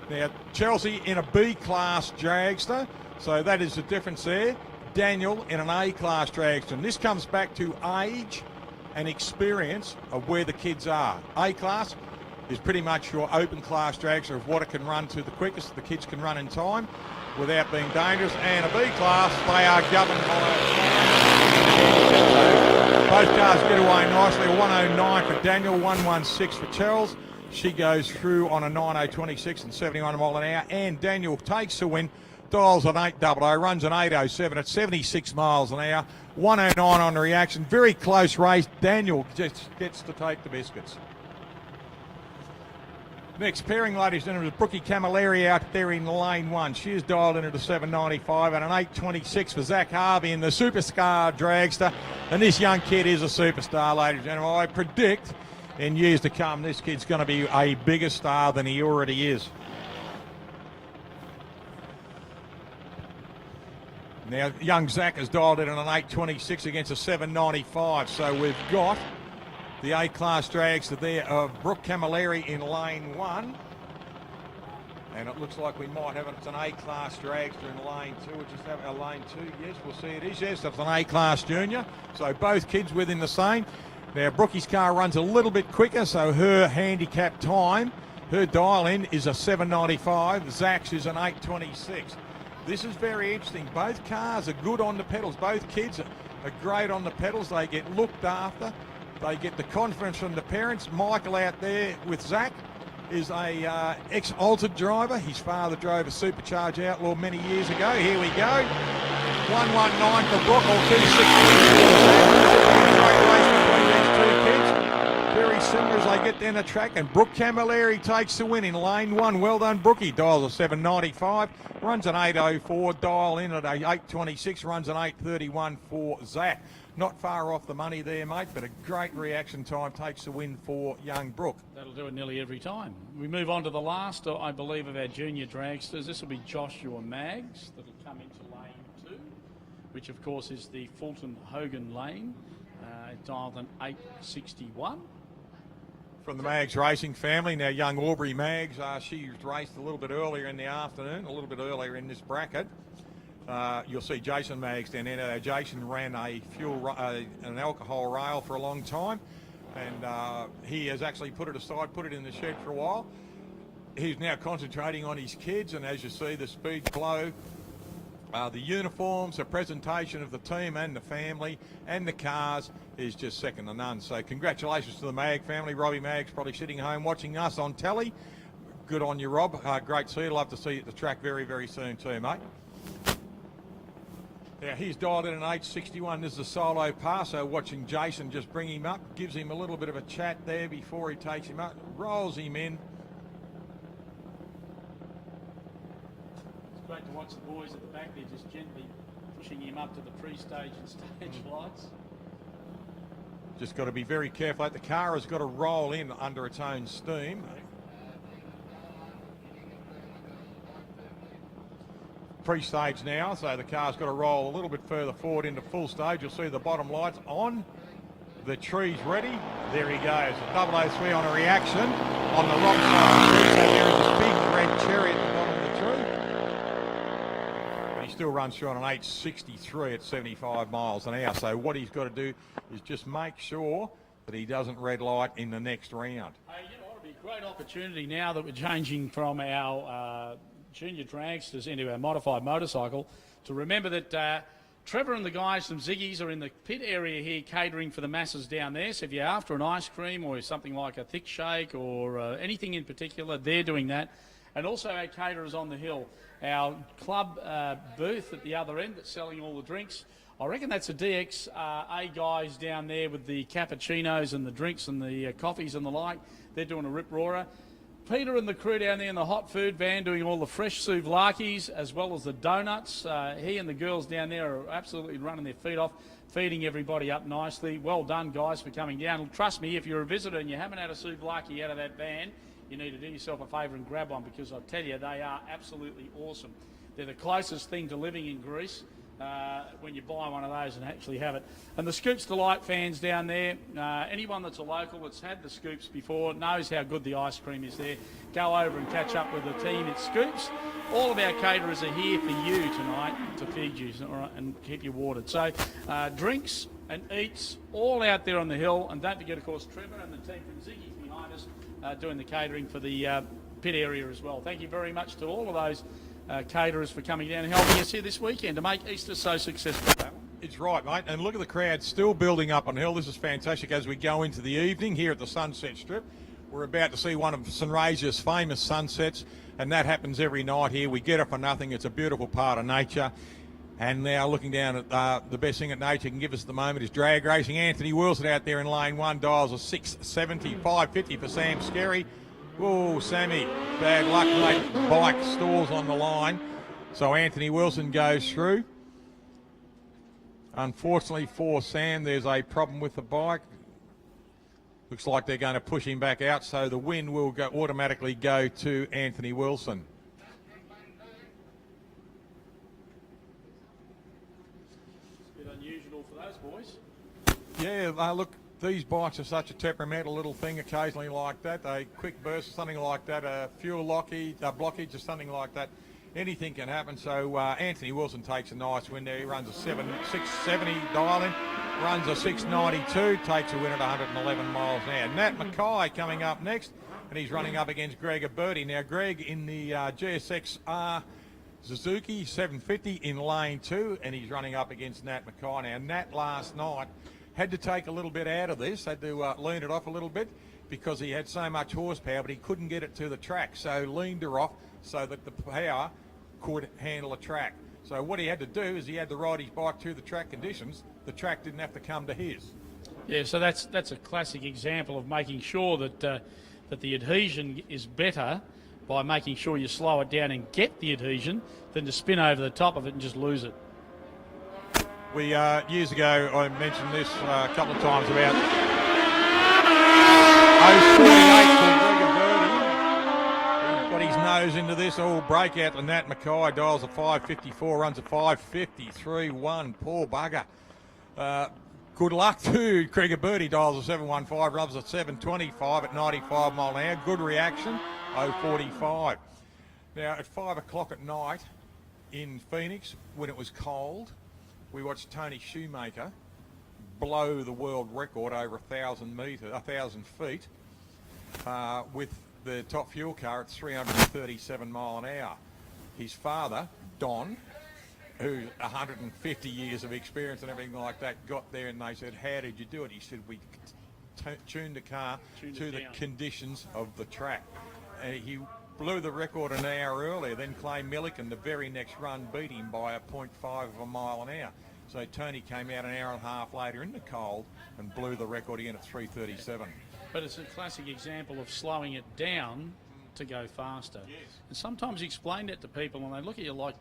Speaker 1: Now, Chelsea in a B-class dragster, so that is the difference there. Daniel in an A-class dragster. And this comes back to age and experience of where the kids are. A-class is pretty much your open-class dragster of what it can run to the quickest the kids can run in time without being dangerous. And a B-class, they are governed by... Both cars get away nicely. 109 for Daniel, 116 for Charles. She goes through on a 9026 and 71 mile an hour, and Daniel takes the win. Dials an 800, runs an 807 at 76 miles an hour. 109 on the reaction. Very close race. Daniel just gets to take the biscuits. Next pairing, ladies and gentlemen, is Brookie Camilleri out there in lane 1. She is dialed into the 795 and an 826 for Zach Harvey in the Supercharged Dragster. And this young kid is a superstar, ladies and gentlemen. I predict in years to come, this kid's going to be a bigger star than he already is. Now, young Zach has dialed in on an 826 against a 795. So we've got the A-class dragster there of Brooke Camilleri in lane 1. And it looks like we might have it. It's an A-class dragster in lane 2. We'll just have our lane 2. Yes, we'll see it is. Yes, that's an A-class junior. So both kids within the same. Now, Brookie's car runs a little bit quicker, so her handicap time, her dial-in is a 795. Zach's is an 826. This is very interesting. Both cars are good on the pedals. Both kids are great on the pedals. They get looked after. They get the confidence from the parents. Michael out there with Zach is a ex-altered driver. His father drove a Supercharged Outlaw many years ago. Here we go. 119 for Brooke, or 260 for Zach. Very similar as they get down the track, and Brooke Camilleri takes the win in lane 1. Well done, Brookie. Dials a 795, runs an 804, dial in at a 826, runs an 831 for Zach. Not far off the money there, mate, but a great reaction time takes the win for young Brooke.
Speaker 4: That'll do it nearly every time. We move on to the last, I believe, of our junior dragsters. This will be Joshua Maggs that'll come into lane 2, which of course is the Fulton Hogan lane. Dialed an 861.
Speaker 1: From the Maggs Racing family. Now, young Aubrey Maggs, she's raced a little bit earlier in the afternoon, a little bit earlier in this bracket. You'll see Jason Maggs down there. Now, Jason ran an alcohol rail for a long time, and he has actually put it aside, put it in the shed for a while. He's now concentrating on his kids, and as you see, the speed flow, the uniforms, the presentation of the team and the family and the cars is just second to none. So congratulations to the Mag family. Robbie Maggs probably sitting home watching us on telly. Good on you, Rob. Great to see you. Love to see you at the track very, very soon too, mate. Now, he's dialed in an 861. This is a solo passer. Watching Jason just bring him up. Gives him a little bit of a chat there before he takes him up. Rolls him in.
Speaker 4: Great to watch the boys at the back there just gently pushing him up to the pre-stage and stage lights.
Speaker 1: Just got to be very careful. The car has got to roll in under its own steam. Pre-stage now, so the car's got to roll a little bit further forward into full stage. You'll see the bottom lights on. The tree's ready. There he goes. A 003 on a reaction on the rock side. So there is a big red cherry at the bottom of the tree. He still runs through on an 863 at 75 miles an hour. So what he's got to do is just make sure that he doesn't red light in the next round.
Speaker 4: Hey, you know, it'll be a great opportunity now that we're changing from our junior dragsters into our modified motorcycle to remember that Trevor and the guys from Ziggy's are in the pit area here catering for the masses down there. So if you're after an ice cream or something like a thick shake or anything in particular, they're doing that. And also our caterers on the hill. Our club booth at the other end that's selling all the drinks. I reckon that's the DXA guys down there with the cappuccinos and the drinks and the coffees and the like. They're doing a rip-roarer. Peter and the crew down there in the hot food van doing all the fresh souvlaki's as well as the donuts. He and the girls down there are absolutely running their feet off, feeding everybody up nicely. Well done, guys, for coming down. Trust me, if you're a visitor and you haven't had a souvlaki out of that van, you need to do yourself a favour and grab one, because I tell you, they are absolutely awesome. They're the closest thing to living in Greece. When you buy one of those and actually have it. And the Scoops Delight fans down there, anyone that's a local that's had the Scoops before knows how good the ice cream is there. Go over and catch up with the team at Scoops. All of our caterers are here for you tonight to feed you and keep you watered. So drinks and eats all out there on the hill. And don't forget, of course, Trevor and the team from Ziggy's behind us doing the catering for the pit area as well. Thank you very much to all of those caterers for coming down and helping us here this weekend to make Easter so successful.
Speaker 1: It's right, mate. And look at the crowd still building up on the hill. This is fantastic as we go into the evening here at the Sunset Strip. We're about to see one of St. Regis' famous sunsets, and that happens every night here. We get it for nothing. It's a beautiful part of nature. And now looking down at the best thing that nature can give us at the moment is drag racing. Anthony Wilson out there in lane 1, dials a 670, 550 for Sam Skerry. Whoa, Sammy, bad luck, mate. Bike stalls on the line. So Anthony Wilson goes through. Unfortunately for Sam, there's a problem with the bike. Looks like they're going to push him back out, so the win will automatically go to Anthony Wilson.
Speaker 4: It's a bit unusual for those boys.
Speaker 1: Yeah, look. These bikes are such a temperamental little thing occasionally like that. A quick burst or something like that, a fuel blockage or something like that. Anything can happen. So Anthony Wilson takes a nice win there. He runs a 670 dial in, runs a 692, takes a win at 111 miles an hour. Nat Mackay coming up next, and he's running up against Greg Aberti. Now Greg in the GSX Suzuki 750 in lane 2, and he's running up against Nat Mackay. Now Nat last night had to take a little bit out of this, had to lean it off a little bit because he had so much horsepower, but he couldn't get it to the track. So leaned her off so that the power could handle the track. So what he had to do is he had to ride his bike through the track conditions. The track didn't have to come to his.
Speaker 4: Yeah, so that's a classic example of making sure that that the adhesion is better by making sure you slow it down and get the adhesion than to spin over the top of it and just lose it.
Speaker 1: We, years ago, I mentioned this a couple of times about 048 for Greg Aberti. He's got his nose into this. All breakout to Nat Mackay, dials a 554, runs a 553.1. Poor bugger. Good luck to Greg Aberti, dials a 715, runs a 725 at 95 mile an hour. Good reaction, 045. Now, at 5 o'clock at night in Phoenix, when it was cold, we watched Tony Shoemaker blow the world record over 1,000 feet with the top fuel car at 337 mile an hour. His father, Don, who 150 years of experience and everything like that, got there and they said, "How did you do it?" He said, "We tuned the car to the conditions of the track." He blew the record an hour earlier. Then Clay Milliken, the very next run, beat him by a 0.5 of a mile an hour. So Tony came out an hour and a half later in the cold and blew the record again at 337.
Speaker 4: But it's a classic example of slowing it down to go faster. Yes. And sometimes you explain that to people and they look at you like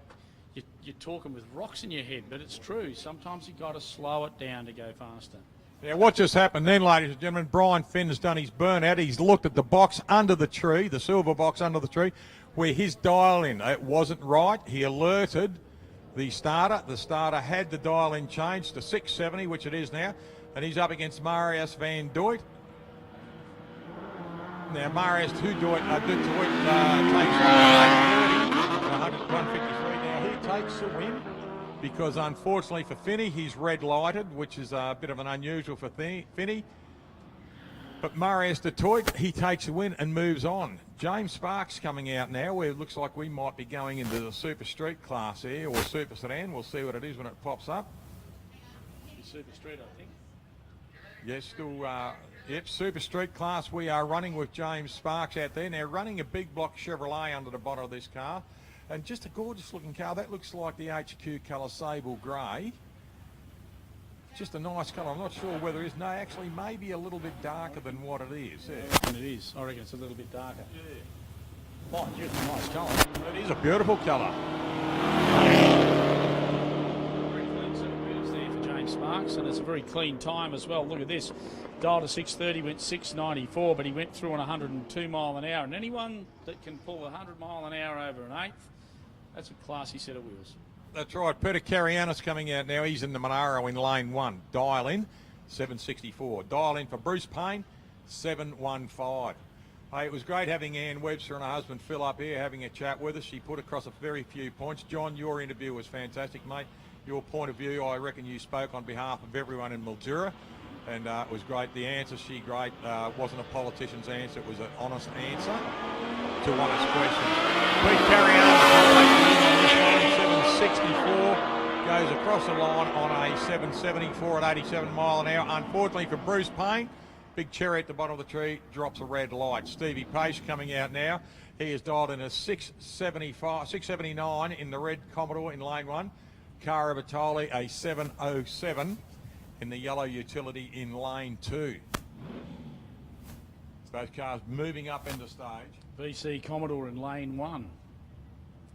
Speaker 4: you're talking with rocks in your head, but it's true. Sometimes you've got to slow it down to go faster.
Speaker 1: Yeah, what just happened then, ladies and gentlemen, Brian Finn's done his burnout. He's looked at the box under the tree, the silver box under the tree, where his dial in, it wasn't right. He alerted the starter. The starter had the dial in changed to 670, which it is now, and he's up against Marius van Duyt. Now, Marius takes 153. Now, he takes the win because, unfortunately for Finney, he's red lighted, which is a bit of an unusual for Finney. But Marius Detroit, he takes a win and moves on. James Sparks coming out now, where it looks like we might be going into the Super Street class here, or Super Sedan. We'll see what it is when it pops up.
Speaker 4: Super Street, I think.
Speaker 1: Yes, still, yep, Super Street class. We are running with James Sparks out there. Now running a big block Chevrolet under the bottom of this car. And just a gorgeous looking car. That looks like the HQ colour sable grey. Just a nice colour. I'm not sure whether it is. No, actually, maybe a little bit darker than what it is. Yeah.
Speaker 4: And it is. I reckon it's a little bit darker. Yeah. Oh, it's a nice colour.
Speaker 1: It is a beautiful colour.
Speaker 4: Very clean set of wheels there for James Sparks, and it's a very clean time as well. Look at this. Dialed to 630, went 694, but he went through on 102 mile an hour. And anyone that can pull 100 mile an hour over an eighth, that's a classy set of wheels. That's
Speaker 1: right. Peter Carianis coming out now. He's in the Monaro in lane 1. Dial in, 764. Dial in for Bruce Payne, 715. Hey, it was great having Ann Webster and her husband Phil up here having a chat with us. She put across a very few points. John, your interview was fantastic, mate. Your point of view, I reckon you spoke on behalf of everyone in Mildura. And it was great. The answer, great. Wasn't a politician's answer. It was an honest answer to honest questions. Pete Carianis, 764, goes across the line on a 774 at 87 mile an hour. Unfortunately for Bruce Payne, big cherry at the bottom of the tree, drops a red light. Stevie Pace coming out now. He has dialed in a 679 in the red Commodore in lane 1. Cara Batoli, a 707 in the yellow utility in lane 2. Both cars moving up into stage.
Speaker 4: VC Commodore in lane 1.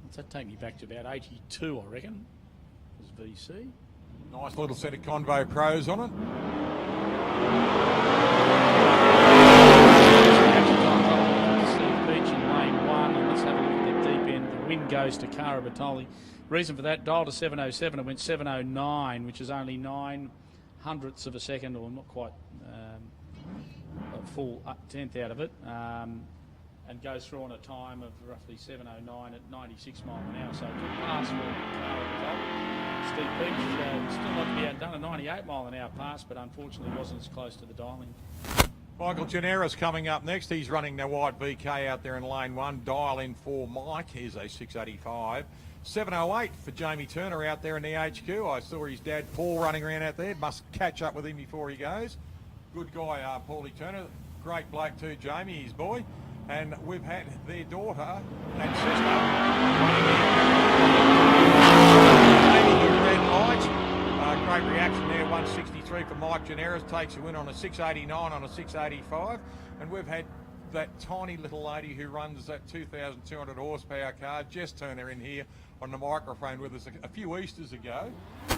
Speaker 4: Does that take me back to about 82, I reckon? It was VC.
Speaker 1: Nice little set of Convo Pros on it.
Speaker 4: Steve Beach in lane 1, and let's have a look at the deep end. The win goes to Cara Batoli. Reason for that, dialed to 707 and went 709, which is only 9/100ths of a second, or not quite a full tenth out of it, and goes through on a time of roughly 709 at 96 mile an hour. So good pass for Cara Batoli. Steve Beach still not to be outdone, a 98 mile an hour pass, but unfortunately wasn't as close to the dialing.
Speaker 1: Michael Genera's coming up next. He's running the white VK out there in lane 1. Dial in for Mike. Here's a 685. 708 for Jamie Turner out there in the HQ. I saw his dad Paul running around out there. Must catch up with him before he goes. Good guy, Paulie Turner. Great bloke too, Jamie, his boy. And we've had their daughter and sister running in red light. Great reaction there, 163 for Mike Generas. Takes a win on a 689 on a 685. And we've had that tiny little lady who runs that 2,200 horsepower car, Jess Turner, in here on the microphone with us a few Easters ago.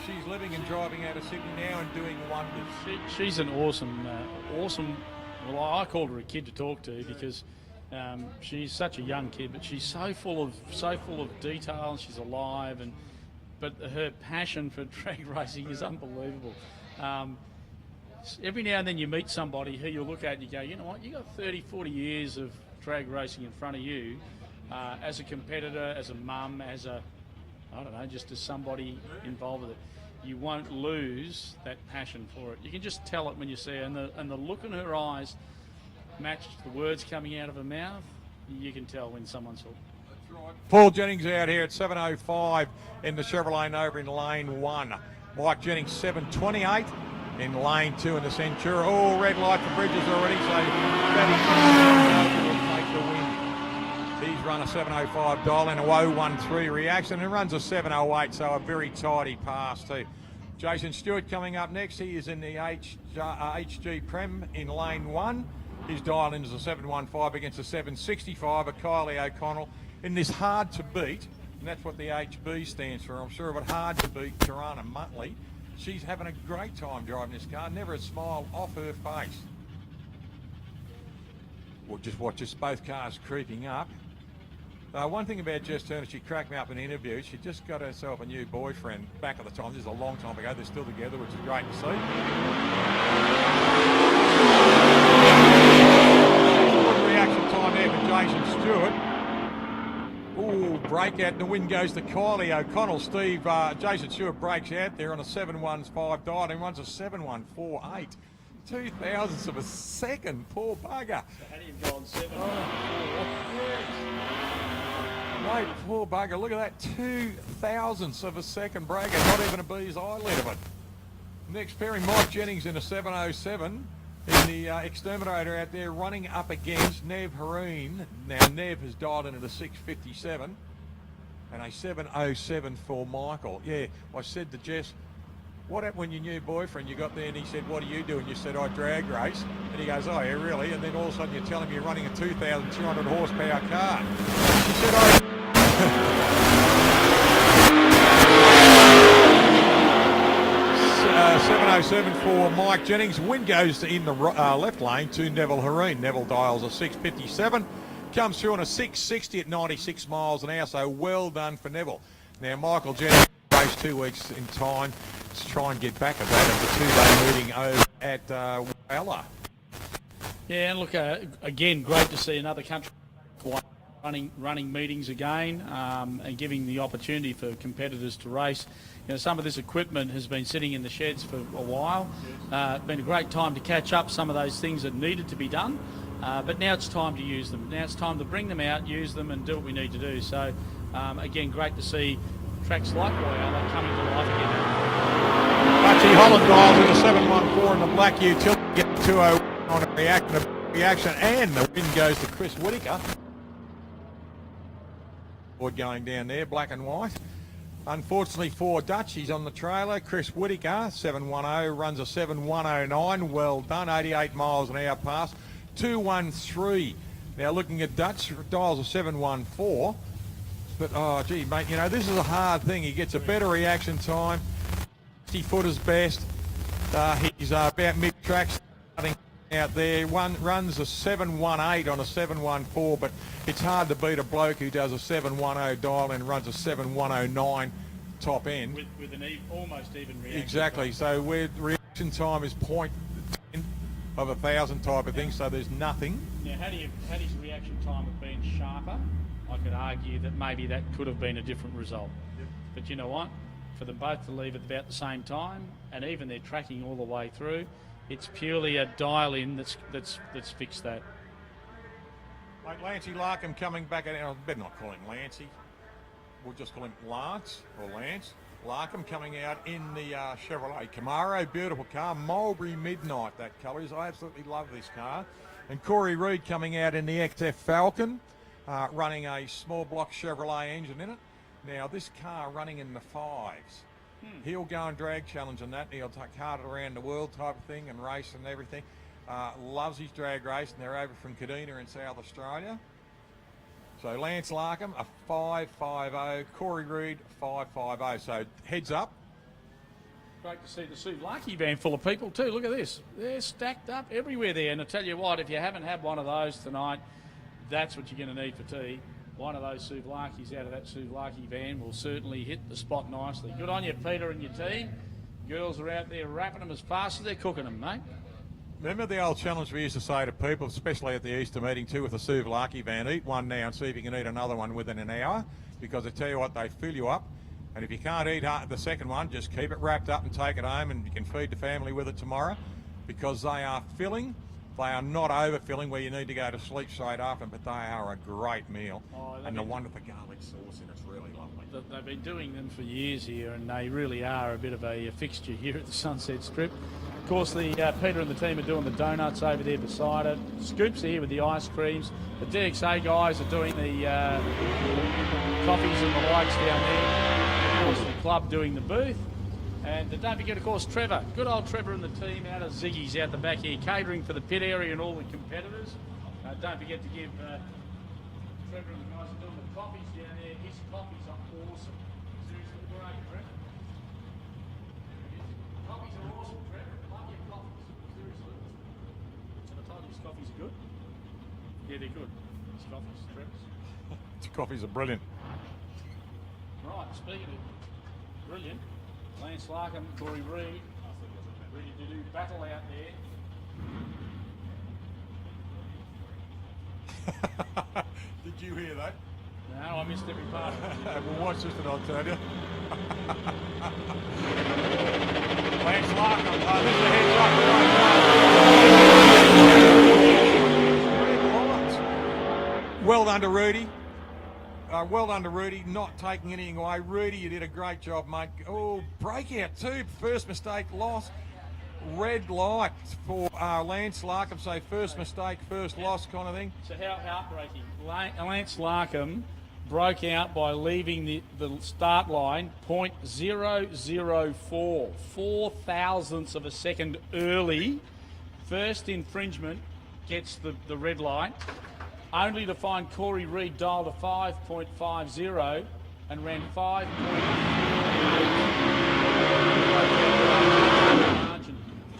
Speaker 1: She's living and driving out of Sydney now and doing wonders.
Speaker 4: She's an awesome, well, I called her a kid to talk to because she's such a young kid, but she's so full of detail, and she's alive, but her passion for drag racing is unbelievable. Every now and then you meet somebody who you look at and you go, you know what, you got 30, 40 years of drag racing in front of you as a competitor, as a mum, as a, I don't know, just as somebody involved with it. You won't lose that passion for it. You can just tell it when you see her, and the look in her eyes matched the words coming out of her mouth. You can tell when someone's hooked.
Speaker 1: That's right. Paul Jennings out here at 705 in the Chevrolet Nova in lane 1. Mike Jennings 728 in lane 2 in the Centura. Oh, red light for Bridges already, so Daddy will take the win. He's run a 705 dial in a 013 reaction and runs a 708, so a very tidy pass too. Jason Stewart coming up next. He is in the HG Prem in lane 1. His dial in is a 715 against a 765 of Kylie O'Connell in this hard to beat, and that's what the HB stands for, I'm sure of it, hard to beat Tirana Muttley. She's having a great time driving this car, never a smile off her face. Well, just watch us, both cars creeping up. One thing about Jess Turner, she cracked me up in an interview. She just got herself a new boyfriend back at the time. This is a long time ago. They're still together, which is great to see. Good reaction time there for Jason Stewart. Ooh, breakout, and the win goes to Kylie O'Connell. Jason Stewart breaks out there on a 715 dial and runs a 7148. 2 thousandths of a second, poor bugger.
Speaker 4: Had him gone 7.
Speaker 1: Mate, poor bugger, look at that, 2 thousandths of a second breaker, not even a bee's eyelid of it. Next pairing, Mike Jennings in a 707. In the exterminator out there running up against Nev Haroon. Now Nev has dialed in at a 657 and a 707 for Michael. Yeah, I said to Jess, what happened when your new boyfriend, you got there and he said, what do you do? And you said, I drag race. And he goes, oh yeah, really? And then all of a sudden you tell him you're running a 2,200 horsepower car. She said, oh. 707 for Mike Jennings. Win goes in the left lane to Neville Haroon. Neville dials a 657. Comes through on a 660 at 96 miles an hour. So well done for Neville. Now Michael Jennings raced 2 weeks in time to try and get back at that at the 2-day meeting over at Wella.
Speaker 4: Yeah, and look, again, great to see another country running meetings again and giving the opportunity for competitors to race. You know, some of this equipment has been sitting in the sheds for a while. Been a great time to catch up some of those things that needed to be done, but now it's time to use them. Now it's time to bring them out, use them, and do what we need to do. So, again, great to see tracks like Whyalla coming to life again.
Speaker 1: Archie Holland dials in a 714 in the black utility, get 201 on a reaction, and the win goes to Chris Whittaker. Board going down there, black and white. Unfortunately for Dutch, he's on the trailer. Chris Whittaker, 710, runs a 7109. Well done, 88 miles an hour pass. 213. Now looking at Dutch, dials a 714. But, oh, gee, mate, you know, this is a hard thing. He gets a better reaction time. 60 footers best. He's about mid-track starting out there. Runs a 718 on a 714, but it's hard to beat a bloke who does a 710 dial and runs a 7109 top end.
Speaker 4: With an almost even reaction.
Speaker 1: Exactly.
Speaker 4: time.
Speaker 1: So where reaction time is 0.10 of 1,000 type of thing, so there's nothing.
Speaker 4: Now, had his reaction time have been sharper, I could argue that maybe that could have been a different result. Yep. But you know what? For them both to leave at about the same time, and even their tracking all the way through, it's purely a dial-in that's fixed that.
Speaker 1: Like Lancey Larkham coming back at, I better not call him Lancey. We'll just call him Lance or Lance. Larkham coming out in the Chevrolet Camaro, beautiful car, Mulberry Midnight, that colour is. I absolutely love this car. And Corey Reed coming out in the XF Falcon, running a small block Chevrolet engine in it. Now this car running in the 5s. He'll go and drag challenge on that. He'll cart it around the world type of thing and race and everything. Loves his drag race, and they're over from Kadina in South Australia. So Lance Larkham, a 550. Corey Reed, 550. So heads up.
Speaker 4: Great to see the Souvlaki van full of people too. Look at this. They're stacked up everywhere there. And I tell you what, if you haven't had one of those tonight, that's what you're going to need for tea. One of those Souvlakis out of that Souvlaki van will certainly hit the spot nicely. Good on you, Peter, and your team. Girls are out there wrapping them as fast as they're cooking them, mate.
Speaker 1: Remember the old challenge we used to say to people, especially at the Easter meeting too, with the Souvlaki van, eat one now and see if you can eat another one within an hour, because I tell you what, they fill you up. And if you can't eat the second one, just keep it wrapped up and take it home, and you can feed the family with it tomorrow, because they are filling. They are not overfilling where you need to go to sleep straight after, but they are a great meal. And the one with the garlic sauce in it's really lovely.
Speaker 4: They've been doing them for years here, and they really are a bit of a fixture here at the Sunset Strip. Of course, Peter and the team are doing the donuts over there beside it. Scoops are here with the ice creams. The DXA guys are doing the coffees and the likes down there. Of course, the club doing the booth. And don't forget, of course, Trevor. Good old Trevor and the team out of Ziggy's out the back here, catering for the pit area and all the competitors. Don't forget to give Trevor and the guys are doing the coffees down there. His coffees are awesome. Seriously, great, Trevor. Coffees are awesome, Trevor. Love your coffees. Seriously. Have I told you his coffees are good? Yeah, they're good. His coffees, Trevor's.
Speaker 1: The coffees are brilliant.
Speaker 4: Right, speaking of brilliant, Lance Larkham, Corey Reed, ready to do battle out there.
Speaker 1: Did you hear that?
Speaker 4: No, I missed every part of it.
Speaker 1: Well, watch this and I'll tell you. Lance Larkham, this is a heads up. Well done to Rudy. Well done to Rudy, not taking anything away. Rudy, you did a great job, mate. Oh, breakout too. First mistake, loss. Red light for Lance Larkham. So first mistake, first loss kind of thing.
Speaker 4: So how heartbreaking. Lance Larkham broke out by leaving the start line 0.004, 4 thousandths of a second early. First infringement gets the red light, only to find Corey Reid dialed to 5.50 and ran 5.0.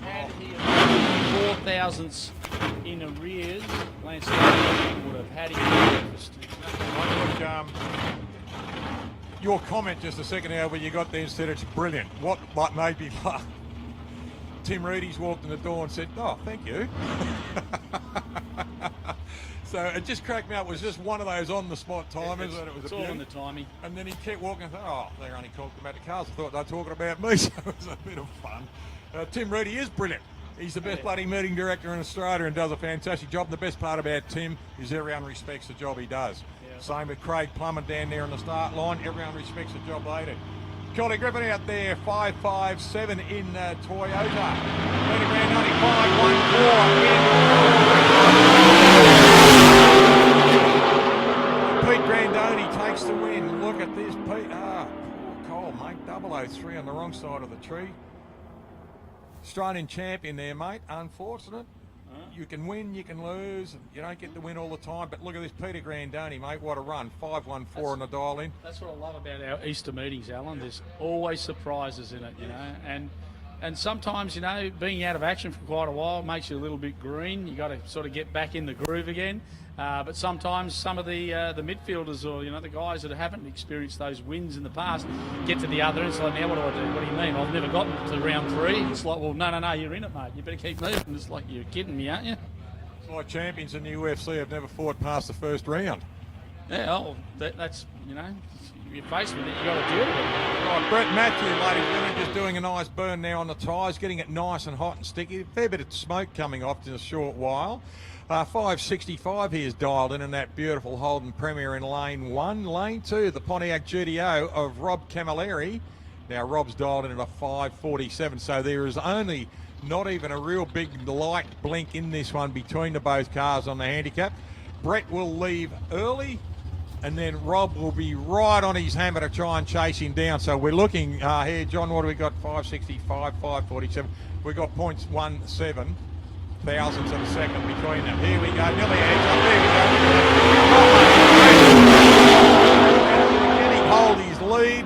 Speaker 4: Had he 4 thousandths in arrears, Lance Larkham would have had him breakfast.
Speaker 1: Your comment just a second ago where you got there and said it's brilliant. What made me laugh? Tim Reedy's walked in the door and said, "Oh, thank you." So it just cracked me up. It was just one of those on-the-spot timers. And it was
Speaker 4: It's all in the timing.
Speaker 1: And then he kept walking and thought, "Oh, they're only talking about the cars. I thought they were talking about me." So it was a bit of fun. Tim Reedy is brilliant. He's the best bloody meeting director in Australia and does a fantastic job. And the best part about Tim is everyone respects the job he does.
Speaker 4: Yeah.
Speaker 1: Same with Craig Plummer down there on the start line. Everyone respects the job they do. Connor Griffin out there, 5.57 in Toyota. 20.94 in. Pete Grandoni takes the win. Look at this, Pete. Poor Cole, mate. 003 on the wrong side of the tree. Australian champion there, mate. Unfortunate. You can win, you can lose. You don't get to win all the time. But look at this Peter Grandoni, mate. What a run. 5.14 on the dial in.
Speaker 4: That's what I love about our Easter meetings, Alan. There's always surprises in it, you know. And sometimes, you know, being out of action for quite a while makes you a little bit green. You got to sort of get back in the groove again. But sometimes some of the midfielders or, you know, the guys that haven't experienced those wins in the past get to the other end. It's like, now what do I do? What do you mean? I've never gotten to round 3. It's like, well, no, you're in it, mate. You better keep moving. It's like, you're kidding me, aren't you?
Speaker 1: It's like champions in the UFC have never fought past the first round.
Speaker 4: Yeah, that's, you know, you're faced with it. You got to deal with it.
Speaker 1: Right, Brett Matthew, ladies and gentlemen, just doing a nice burn now on the tyres, getting it nice and hot and sticky. A fair bit of smoke coming off in a short while. 5.65 he is dialed in that beautiful Holden Premier in lane 1. Lane 2, the Pontiac GTO of Rob Camilleri. Now Rob's dialed in at a 5.47, so there is only not even a real big light blink in this one between the both cars on the handicap. Brett will leave early, and then Rob will be right on his hammer to try and chase him down. So we're looking here, John, what do we got? 5.65, 5.47. We've got 0.17 thousandths of a second between them. Here we go, nearly edge up. There we go. Getting hold his lead,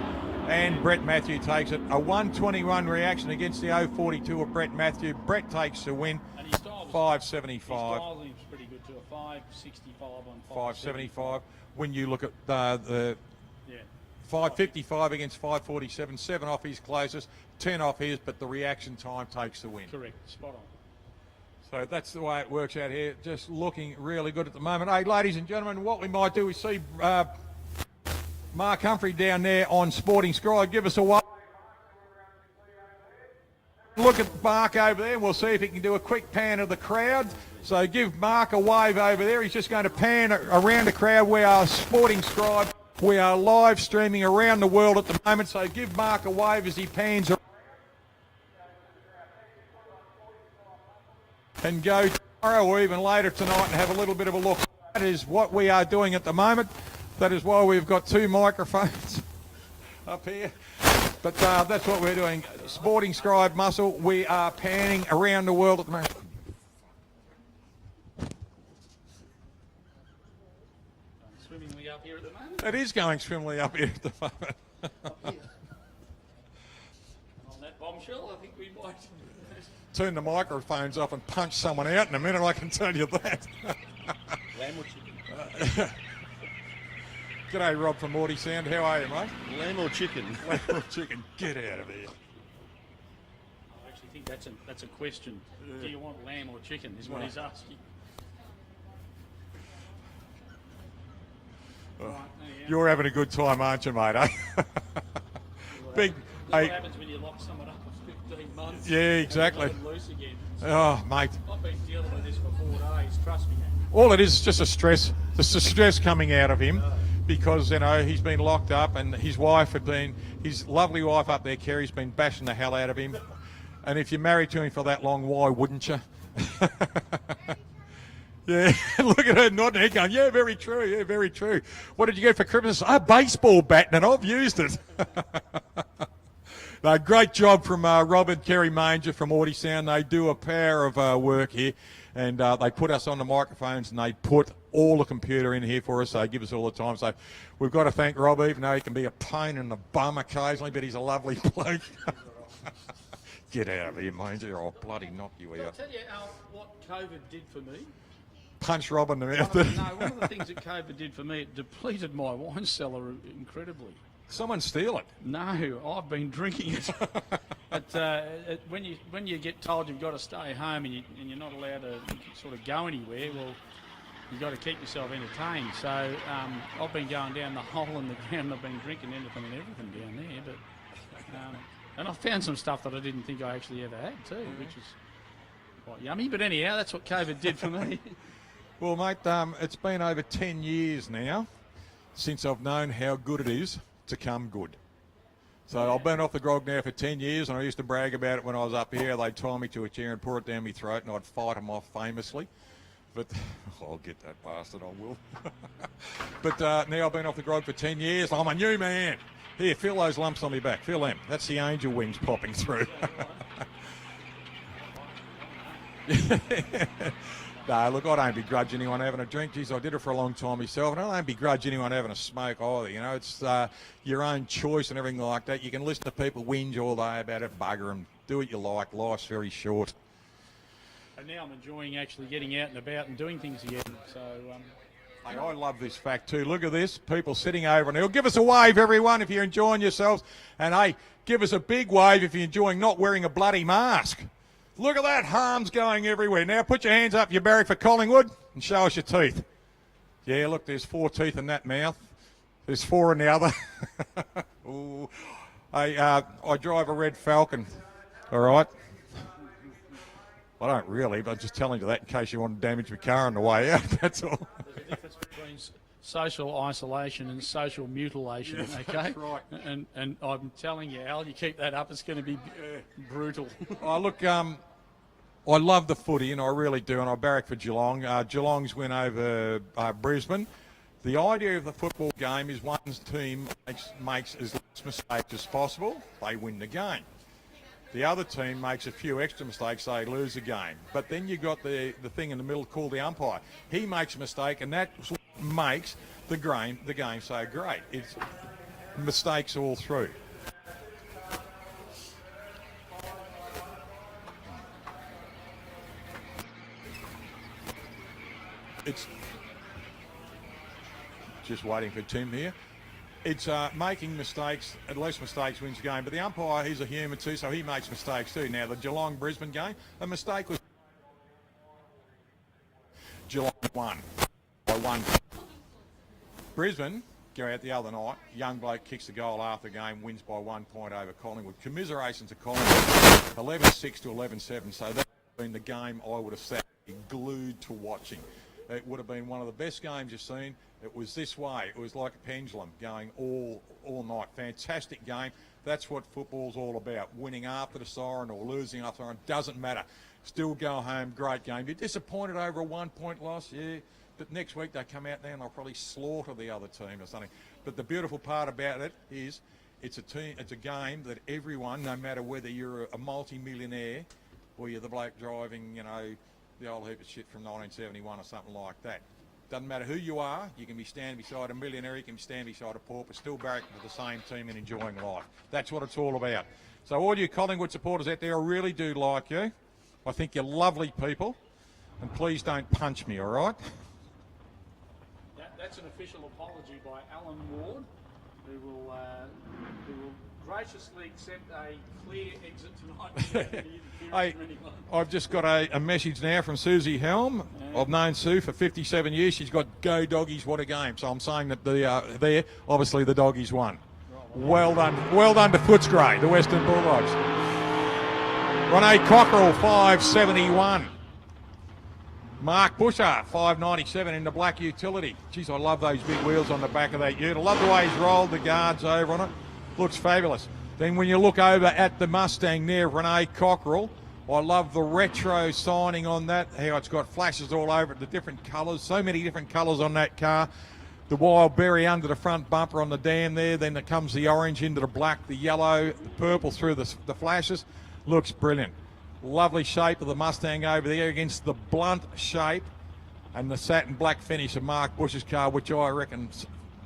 Speaker 1: and Brett Matthew takes it. A 121 reaction against the 042 of Brett Matthew. Brett takes the win.
Speaker 4: And his style
Speaker 1: 5.75.
Speaker 4: His style is pretty good too. A 5.65 on
Speaker 1: 5.75. When you look at the
Speaker 4: yeah.
Speaker 1: 5.55 against 5.47, 7 off his closest, 10 off his, but the reaction time takes the win.
Speaker 4: Correct, spot on.
Speaker 1: So that's the way it works out here. Just looking really good at the moment. Hey, ladies and gentlemen, what we might do is see Mark Humphrey down there on Sporting Scribe. Give us a wave. Look at Mark over there. We'll see if he can do a quick pan of the crowd. So give Mark a wave over there. He's just going to pan around the crowd. We are Sporting Scribe. We are live streaming around the world at the moment. So give Mark a wave as he pans around. And go tomorrow or even later tonight and have a little bit of a look. That is what we are doing at the moment. That is why we've got 2 microphones up here. But that's what we're doing. Sporting Scribe Muscle, we are panning around the world at the moment.
Speaker 4: Swimmingly up here at the moment.
Speaker 1: It is going swimmingly up here at the moment.
Speaker 4: On that bombshell, I think we might...
Speaker 1: Turn the microphones off and punch someone out in a minute, I can tell you that.
Speaker 2: Lamb or chicken?
Speaker 1: G'day, Rob from Morty Sound. How are you, mate?
Speaker 2: Lamb or chicken?
Speaker 1: Lamb or chicken? Get out of here.
Speaker 4: I actually think that's a question. Yeah. Do you want lamb or chicken is what he's asking.
Speaker 1: Oh, right, you're having a good time, aren't you, mate? Eh? Big.
Speaker 4: What happens when you lock someone up for 15 months?
Speaker 1: Yeah, exactly.
Speaker 4: And loose again.
Speaker 1: Oh, mate.
Speaker 4: I've been dealing with this for 4 days. Trust me.
Speaker 1: All it is just a stress the stress coming out of him because, you know, he's been locked up and his lovely wife up there, Kerry's been bashing the hell out of him. And if you're married to him for that long, why wouldn't you? Yeah, look at her nodding her going, yeah, very true, yeah, very true. What did you get for Christmas? A baseball bat, and I've used it. No, great job from Rob and Kerry Manger from Audi Sound. They do a power of work here, and they put us on the microphones, and they put all the computer in here for us. They give us all the time. So we've got to thank Rob, even though he can be a pain in the bum occasionally, but he's a lovely bloke. Get out of here, Manger, I'll bloody knock you out.
Speaker 4: I'll tell you what COVID did for me.
Speaker 1: Punch Rob in the mouth.
Speaker 4: One of the things that COVID did for me, it depleted my wine cellar incredibly.
Speaker 1: Someone steal it.
Speaker 4: No, I've been drinking it. But when you get told you've got to stay home and you're not allowed to sort of go anywhere, well, you've got to keep yourself entertained. So I've been going down the hole in the ground. I've been drinking anything and everything down there. But and I found some stuff that I didn't think I actually ever had too, which is quite yummy. But anyhow, that's what COVID did for me.
Speaker 1: Well, mate, it's been over 10 years now since I've known how good it is to come good. So I've been off the grog now for 10 years, and I used to brag about it when I was up here. They'd tie me to a chair and pour it down my throat, and I'd fight them off famously. But I'll get that bastard, I will. But now I've been off the grog for 10 years. I'm a new man. Here, feel those lumps on my back. Feel them. That's the angel wings popping through. No, look, I don't begrudge anyone having a drink. Geez, I did it for a long time myself, and I don't begrudge anyone having a smoke either. You know, it's your own choice and everything like that. You can listen to people whinge all day about it, bugger them. Do what you like. Life's very short.
Speaker 4: And now I'm enjoying actually getting out and about and doing things again. So,
Speaker 1: hey, I love this fact too. Look at this. People sitting over and give us a wave, everyone, if you're enjoying yourselves. And, hey, give us a big wave if you're enjoying not wearing a bloody mask. Look at that, harms going everywhere. Now put your hands up, you Barry, for Collingwood, and show us your teeth. Yeah, look, there's 4 teeth in that mouth. There's 4 in the other. Ooh. I drive a red Falcon, all right? I don't really, but I'm just telling you that in case you want to damage my car on the way out, that's all.
Speaker 4: there's a difference between social isolation and social mutilation, okay?
Speaker 1: That's right.
Speaker 4: And I'm telling you, Al, you keep that up, it's going to be brutal.
Speaker 1: Oh, look, I love the footy, and I really do, and I barrack for Geelong. Geelong's win over Brisbane. The idea of the football game is one team makes as less mistakes as possible, they win the game. The other team makes a few extra mistakes, they lose the game. But then you've got the thing in the middle called the umpire. He makes a mistake, and that's what makes the game so great. It's mistakes all through. It's just waiting for Tim here. It's making mistakes, and less mistakes wins the game. But the umpire, he's a human too, so he makes mistakes too. Now, the Geelong-Brisbane game, a mistake was Geelong won by 1. Brisbane go out the other night, young bloke kicks the goal after the game, wins by 1 point over Collingwood. Commiserations to Collingwood, 11-6 to 11-7. So that's been the game I would have sat glued to watching. It would have been one of the best games you've seen. It was this way. It was like a pendulum going all night. Fantastic game. That's what football's all about. Winning after the siren or losing after the siren, doesn't matter. Still go home, great game. You're disappointed over a 1 point loss, yeah. But next week they come out there and they'll probably slaughter the other team or something. But the beautiful part about it is it's a game that everyone, no matter whether you're a multi-millionaire or you're the bloke driving, you know, the old heap of shit from 1971 or something like that. Doesn't matter who you are, you can be standing beside a millionaire, you can be standing beside a pauper, still barracking for the same team and enjoying life. That's what it's all about. So all you Collingwood supporters out there, I really do like you. I think you're lovely people, and please don't punch me, all right?
Speaker 4: That's an official apology by Alan Ward, who will graciously accept a clear exit tonight.
Speaker 1: Hey, I've just got a message now from Susie Helm. Yeah. I've known Sue for 57 years. She's got go doggies, what a game. So I'm saying that obviously the doggies won. Well done to Footscray, the Western Bulldogs. Renee Cockerell, 571. Mark Busher, 597 in the black utility. Geez, I love those big wheels on the back of that ute. I love the way he's rolled the guards over on it. Looks fabulous. Then when you look over at the Mustang there, Renee Cockerell, I love the retro signing on that, how it's got flashes all over it, the different colours, so many different colours on that car. The wild berry under the front bumper on the dam there, then there comes the orange into the black, the yellow, the purple through the flashes. Looks brilliant. Lovely shape of the Mustang over there against the blunt shape and the satin black finish of Mark Bush's car, which I reckon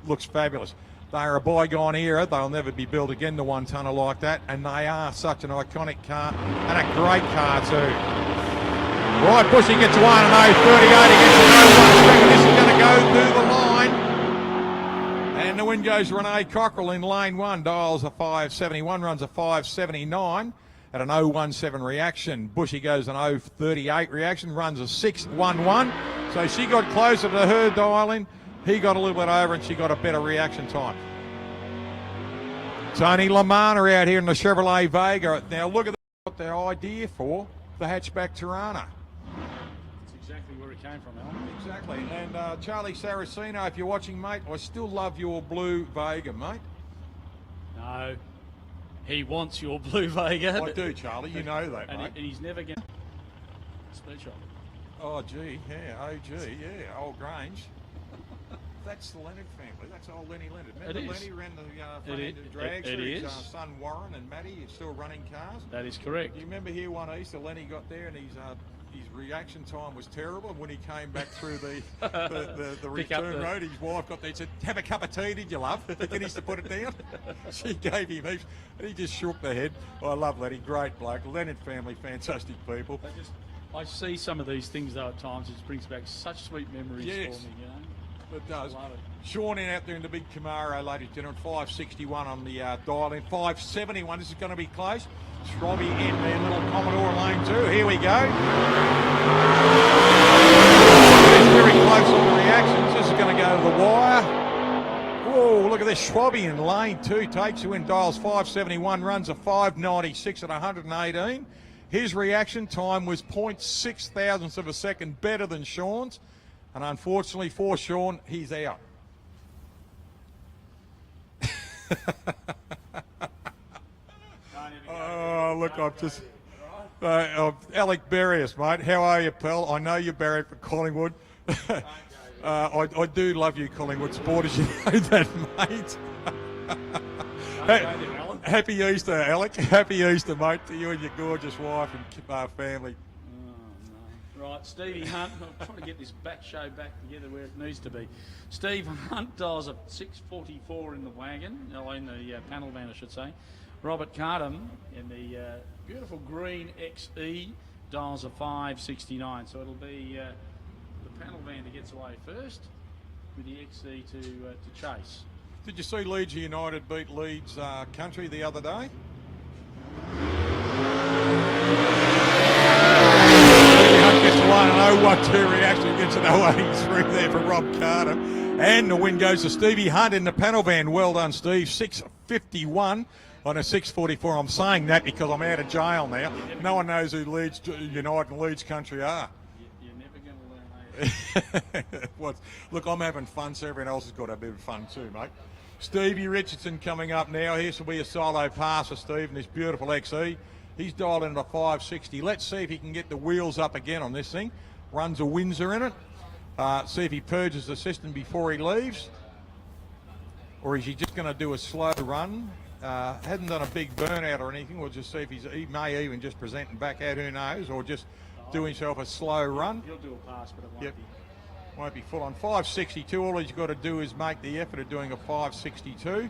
Speaker 1: looks fabulous. They are a bygone era. They'll never be built again, the one-tonner like that, and they are such an iconic car and a great car too. Right, Bushy gets 1-0, 38 against the 0-1. This is going to go through the line. And the win goes Renee Cockerell in lane 1. Dials a 571, runs a 579 at an 017 reaction. Bushy goes an 038 reaction, runs a 611. So she got closer to her dialing. He got a little bit over and she got a better reaction time. Tony Lamana out here in the Chevrolet Vega. Now look at what their idea for the hatchback Tirana.
Speaker 4: That's exactly where it came from, Alan.
Speaker 1: Exactly. And Charlie Saraceno, if you're watching, mate, I still love your blue Vega, mate.
Speaker 4: No, he wants your blue Vega.
Speaker 1: I do, Charlie. You know that, mate.
Speaker 4: And he's never going to speed shot.
Speaker 1: Oh, gee, yeah. Oh, gee, yeah. Old Grange. That's the Leonard family. That's old Lenny Leonard. Remember Lenny ran the front end of dragster? His son Warren and Matty is still running cars.
Speaker 4: That is correct.
Speaker 1: Do you remember here one Easter, Lenny got there and his reaction time was terrible. And when he came back through the return road, his wife got there and said, "Have a cup of tea, did you, love?" He finished to put it down. She gave him heaps, and he just shook the head. I love Lenny, great bloke. Leonard family, fantastic people.
Speaker 4: I see some of these things though at times. It brings back such sweet memories for me. You know.
Speaker 1: It does.
Speaker 4: Love it.
Speaker 1: Sean in out there in the big Camaro, ladies and gentlemen, 561 on the dial in, 571. This is going to be close. Scrobby in their little Commodore lane 2. Here we go. It's very close on the reactions. This is going to go to the wire. Whoa, look at this. Schwabby in lane 2 takes you in. Dials 571, runs a 596 at 118. His reaction time was 0.6 thousandths of a second better than Sean's. And unfortunately for Sean, he's out. Oh, look, I'm just... Alec Barrios, mate. How are you, pal? I know you're Barry for Collingwood. I do love you, Collingwood supporters. You know that, mate. Happy Easter, Alec. Happy Easter, mate, to you and your gorgeous wife and family.
Speaker 4: Right, Stevie Hunt, I'm trying to get this show back together where it needs to be. Steve Hunt dials a 644 in the wagon, in the panel van I should say. Robert Cardham in the beautiful green XE dials a 569. So it'll be the panel van that gets away first with the XE to chase.
Speaker 1: Did you see Leeds United beat Leeds Country the other day? Gets 1-0-1-2 reaction, gets an 0-83 there for Rob Carter. And the win goes to Stevie Hunt in the panel van. Well done, Steve. 651 on a 644. I'm saying that because I'm out of jail now. No one knows who Leeds United and Leeds Country are.
Speaker 4: You're never going to learn,
Speaker 1: mate. Look, I'm having fun, so everyone else has got a bit of fun too, mate. Stevie Richardson coming up now. Here will be a solo pass for Steve in this beautiful XE. He's dialed into 560. Let's see if he can get the wheels up again on this thing. Runs a Windsor in it. See if he purges the system before he leaves. Or is he just going to do a slow run? Hasn't done a big burnout or anything. We'll just see if he may even just present and back out, who knows, or just do himself a slow run.
Speaker 4: He'll do a pass, but it won't be.
Speaker 1: Won't be full on. 562. All he's got to do is make the effort of doing a 562.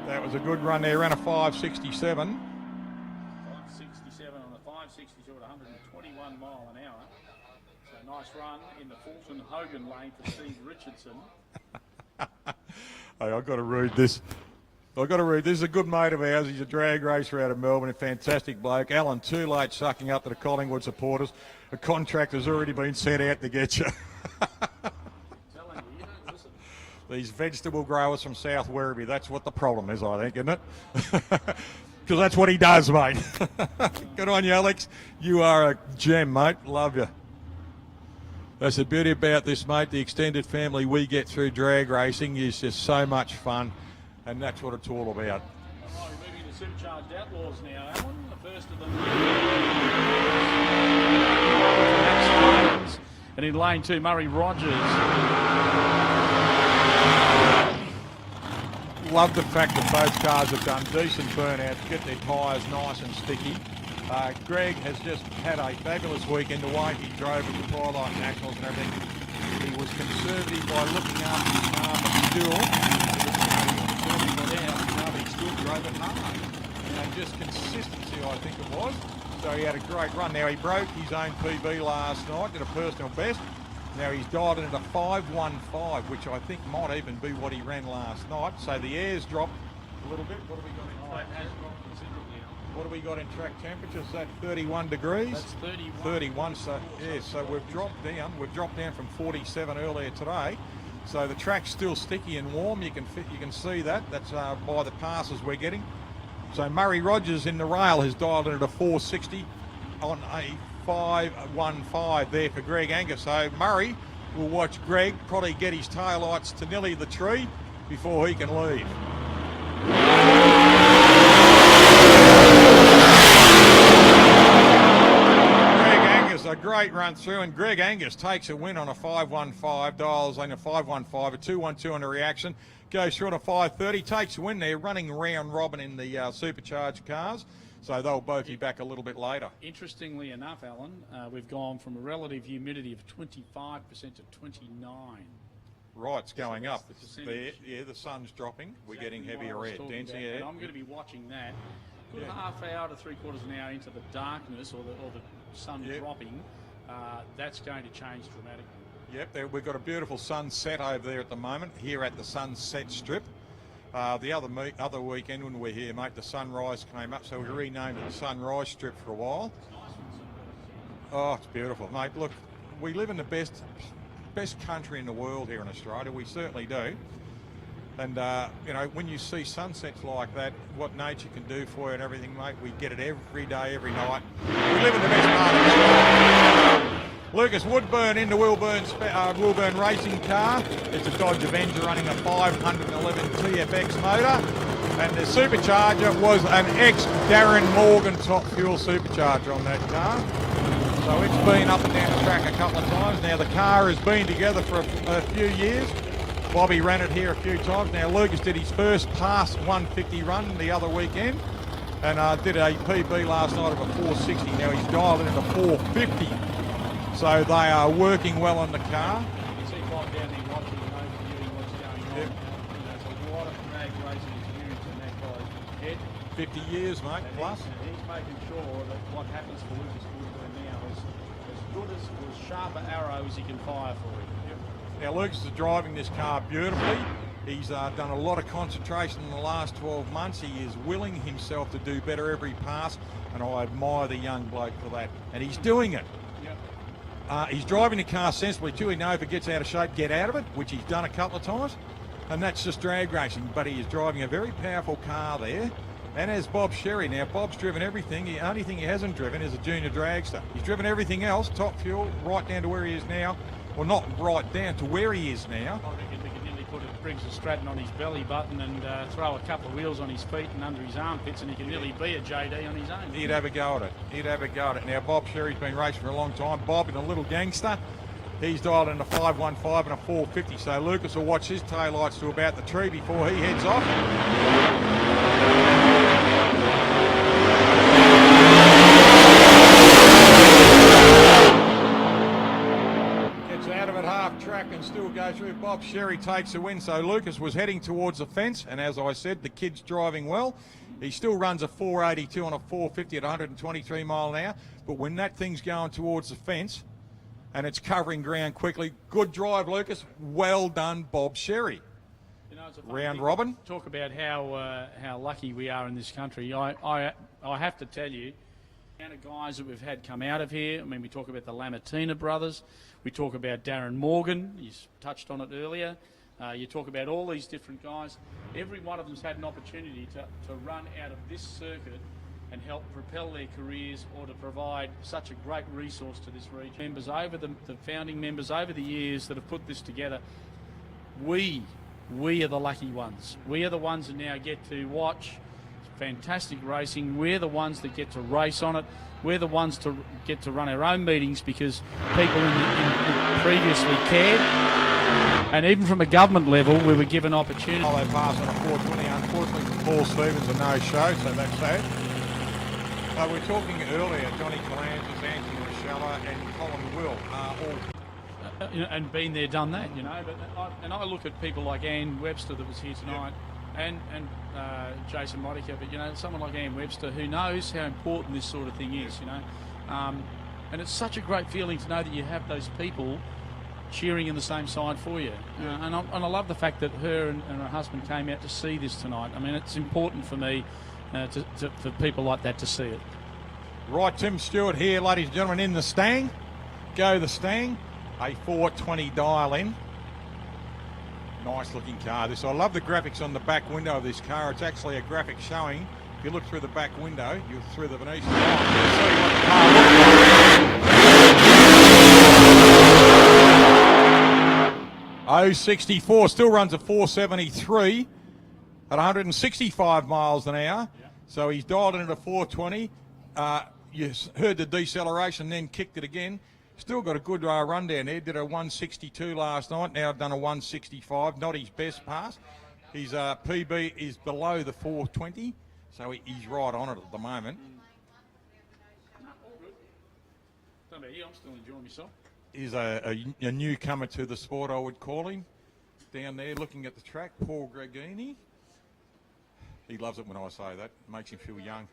Speaker 1: That was a good run there. Ran a 567.
Speaker 4: 567 on the 562 at 121 mile an hour. So nice run in the Fulton Hogan lane for Steve Richardson.
Speaker 1: Hey, I've got to read this. This is a good mate of ours. He's a drag racer out of Melbourne, a fantastic bloke. Alan, too late sucking up to the Collingwood supporters. A contract has already been sent out to get you.
Speaker 4: Telling you, you don't listen.
Speaker 1: These vegetable growers from South Werribee, that's what the problem is, I think, isn't it? Because that's what he does, mate. Good on you, Alex. You are a gem, mate. Love you. That's the beauty about this, mate. The extended family we get through drag racing is just so much fun, and that's what it's all about.
Speaker 4: All right, moving to Supercharged Outlaws now, Alan. The first of them. And in lane 2, Murray Rogers.
Speaker 1: Love the fact that both cars have done decent burnouts, get their tyres nice and sticky. Greg has just had a fabulous weekend away. He drove at the Twilight Nationals and everything. He was conservative by looking after his car, but still, he still drove it hard. Just consistency, I think it was. So he had a great run. Now he broke his own PB last night, did a personal best. Now he's dialed it into 5:15, which I think might even be what he ran last night. So the air's dropped a little bit. What have we got in track? What have we got in track temperature? Is that 31 degrees?
Speaker 4: That's 31.
Speaker 1: 31. So yeah, so we've dropped down. We've dropped down from 47 earlier today. So the track's still sticky and warm. You can see that. That's by the passes we're getting. So Murray Rogers in the rail has dialed it at a 460 on a 5:15 there for Greg Angus. So Murray will watch Greg probably get his taillights to nearly the tree before he can leave. Greg Angus, a great run through, and Greg Angus takes a win on a 5:15, dials in a 5:15, a 2:12 on a reaction. Goes through on a 5:30, takes a win there, running round robin in the supercharged cars. So they'll both be back a little bit later.
Speaker 4: Interestingly enough, Alan, we've gone from a relative humidity of 25% to 29%.
Speaker 1: Right, it's going up.
Speaker 4: the
Speaker 1: It's
Speaker 4: percentage.
Speaker 1: there. Yeah, the sun's dropping. We're getting
Speaker 4: Exactly
Speaker 1: heavier
Speaker 4: what I was
Speaker 1: air
Speaker 4: talking
Speaker 1: density.
Speaker 4: about,
Speaker 1: Yeah.
Speaker 4: and I'm going to be watching that. Good
Speaker 1: Yeah.
Speaker 4: half hour to 3/4 an hour into the darkness or the sun
Speaker 1: Yep.
Speaker 4: dropping. That's going to change dramatically.
Speaker 1: Yep, we've got a beautiful sunset over there at the moment, here at the Sunset Strip. The other weekend when we were here, mate, the sunrise came up, so we renamed it the Sunrise Strip for a while. Oh, it's beautiful, mate. Look, we live in the best country in the world here in Australia. We certainly do. And, you know, when you see sunsets like that, what nature can do for you and everything, mate, we get it every day, every night. We live in the best part of Australia. Lucas Woodburn in the Wilburn racing car. It's a Dodge Avenger running a 511 TFX motor. And the supercharger was an ex-Darren Morgan top fuel supercharger on that car. So it's been up and down the track a couple of times. Now the car has been together for a few years. Bobby ran it here a few times. Now Lucas did his first pass 150 run the other weekend and did a PB last night of a 460. Now he's dialed it into 450. So they are working well on the car.
Speaker 4: You can see Bob down there watching and overviewing what's going on.
Speaker 1: Yep.
Speaker 4: There's a lot of drag racing experience in that guy's head.
Speaker 1: 50 years, mate,
Speaker 4: And
Speaker 1: plus.
Speaker 4: he's making sure that what happens for Lucas Woodburn now is as good as sharp an arrow as he can fire for him.
Speaker 1: Now Lucas is driving this car beautifully. He's done a lot of concentration in the last 12 months. He is willing himself to do better every pass, and I admire the young bloke for that. And he's doing it. He's driving the car sensibly too. He knows if it gets out of shape, get out of it, which he's done a couple of times. And that's just drag racing. But he is driving a very powerful car there. And as Bob Sherry. Now, Bob's driven everything. The only thing he hasn't driven is a junior dragster. He's driven everything else, top fuel, right down to where he is now. Well, not right down to where he is now.
Speaker 4: I reckon we could nearly put a Briggs & Stratton on his belly button and throw a couple of wheels on his feet and under his armpits, and he could nearly be a JD on his own.
Speaker 1: He'd have a go at it. He'd have a go at it. Now, Bob Sherry's been racing for a long time. Bob, in a little gangster, he's dialed in a 515 and a 450. So Lucas will watch his taillights to about the tree before he heads off. Gets out of it half track and still goes through. Bob Sherry takes the win. So Lucas was heading towards the fence, and as I said, the kid's driving well. He still runs a 482 on a 450 at 123 mile an hour. But when that thing's going towards the fence and it's covering ground quickly, good drive, Lucas. Well done, Bob Sherry.
Speaker 4: You know, it's a funny
Speaker 1: Round
Speaker 4: thing.
Speaker 1: robin.
Speaker 4: Talk about how lucky we are in this country. I have to tell you, the amount of guys that we've had come out of here. I mean, we talk about the Lamatina brothers. We talk about Darren Morgan. He's touched on it earlier. You talk about all these different guys. Every one of them's had an opportunity to run out of this circuit and help propel their careers or to provide such a great resource to this region. Members over the founding members over the years that have put this together, we are the lucky ones. We are the ones that now get to watch fantastic racing. We're the ones that get to race on it. We're the ones to get to run our own meetings because people previously cared. And even from a government level, we were given opportunity.
Speaker 1: Oh, they passed on a 420, unfortunately, for Paul Stevens, a no-show, so that's sad. We were talking earlier, Johnny Calantis, Anthony Rochella and Colin Will are all...
Speaker 4: and been there, done that, you know. But I look at people like Ann Webster that was here tonight, and Jason Modica, but, you know, someone like Ann Webster who knows how important this sort of thing is, you know. And it's such a great feeling to know that you have those people cheering in the same side for you. And I love the fact that her and her husband came out to see this tonight. I mean, it's important for me for people like that to see it.
Speaker 1: Right, Tim Stewart here, ladies and gentlemen, in the Stang. Go the Stang. A 420 dial in. Nice looking car this. I love the graphics on the back window of this car. It's actually a graphic showing. If you look through the back window, you're through the Venetian line, you'll see what the car looks like. 064 still runs a 473 at 165 miles an hour. So he's dialed it into 420. You heard the deceleration, then kicked it again. Still got a good run down there. Did a 162 last night. Now done a 165. Not his best pass. His PB is below the 420, so he's right on it at the moment.
Speaker 4: I'm still enjoying myself.
Speaker 1: He's a newcomer to the sport, I would call him. Down there looking at the track, Paul Gregini. He loves it when I say that. Makes him feel young.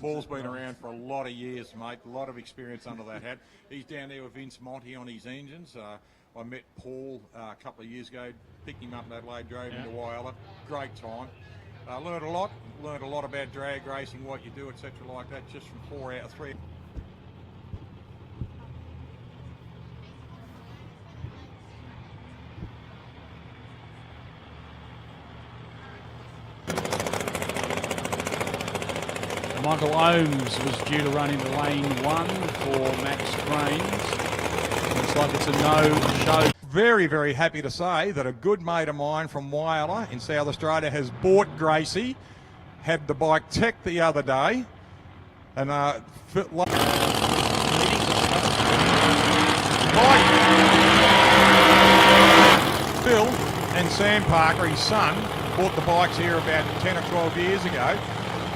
Speaker 1: Paul's been around for a lot of years, mate. A lot of experience under that hat. He's down there with Vince Monty on his engines. I met Paul a couple of years ago, picked him up in Adelaide, drove him to Whyalla. Great time. Learned a lot about drag racing, what you do, etc. like that, just from 4 out of 3.
Speaker 4: Michael Ohms was due to run into lane 1 for Max Cranes. Looks like it's a no-show.
Speaker 1: Very, very happy to say that a good mate of mine from Whyalla in South Australia has bought Gracie, had the bike tech the other day, and Phil and Sam Parker, his son, bought the bikes here about 10 or 12 years ago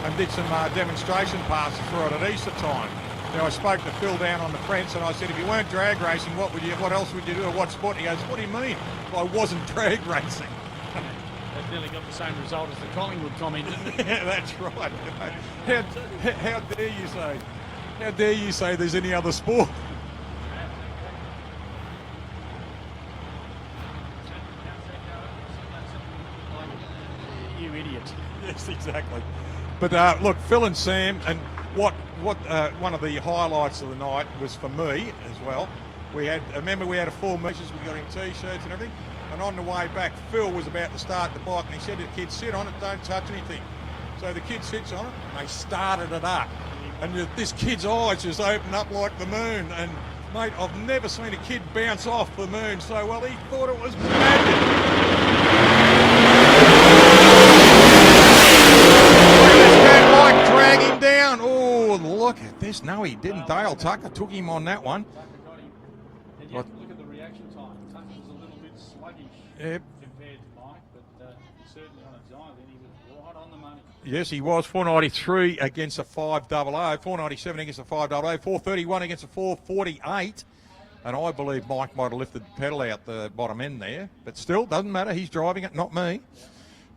Speaker 1: and did some demonstration passes for it at Easter time. Now I spoke to Phil down on the fence and I said, if you weren't drag racing, what else would you do, or what sport? He goes, what do you mean? Well, I wasn't drag racing.
Speaker 4: They've nearly got the same result as the Collingwood comment, didn't it?
Speaker 1: Yeah, that's right. How dare you say? How dare you say there's any other sport?
Speaker 4: You idiot.
Speaker 1: Yes, exactly. But look, Phil and Sam, and what one of the highlights of the night was for me as well. We had a full measures. We got him t-shirts and everything. And on the way back, Phil was about to start the bike, and he said to the kids, "Sit on it, don't touch anything." So the kid sits on it, and they started it up. And this kid's eyes just opened up like the moon. And mate, I've never seen a kid bounce off the moon so well. He thought it was magic. Drag him down. Oh, look at this. No, he didn't. Dale Tucker took him on that one.
Speaker 4: And you have to look at the reaction time. Tucker was a little bit sluggish compared to Mike, but certainly on a dive, then he was right on the money.
Speaker 1: Yes, he was. 493 against a 500, 497 against a 500, 431 against a 448. And I believe Mike might have lifted the pedal out the bottom end there. But still, doesn't matter. He's driving it, not me.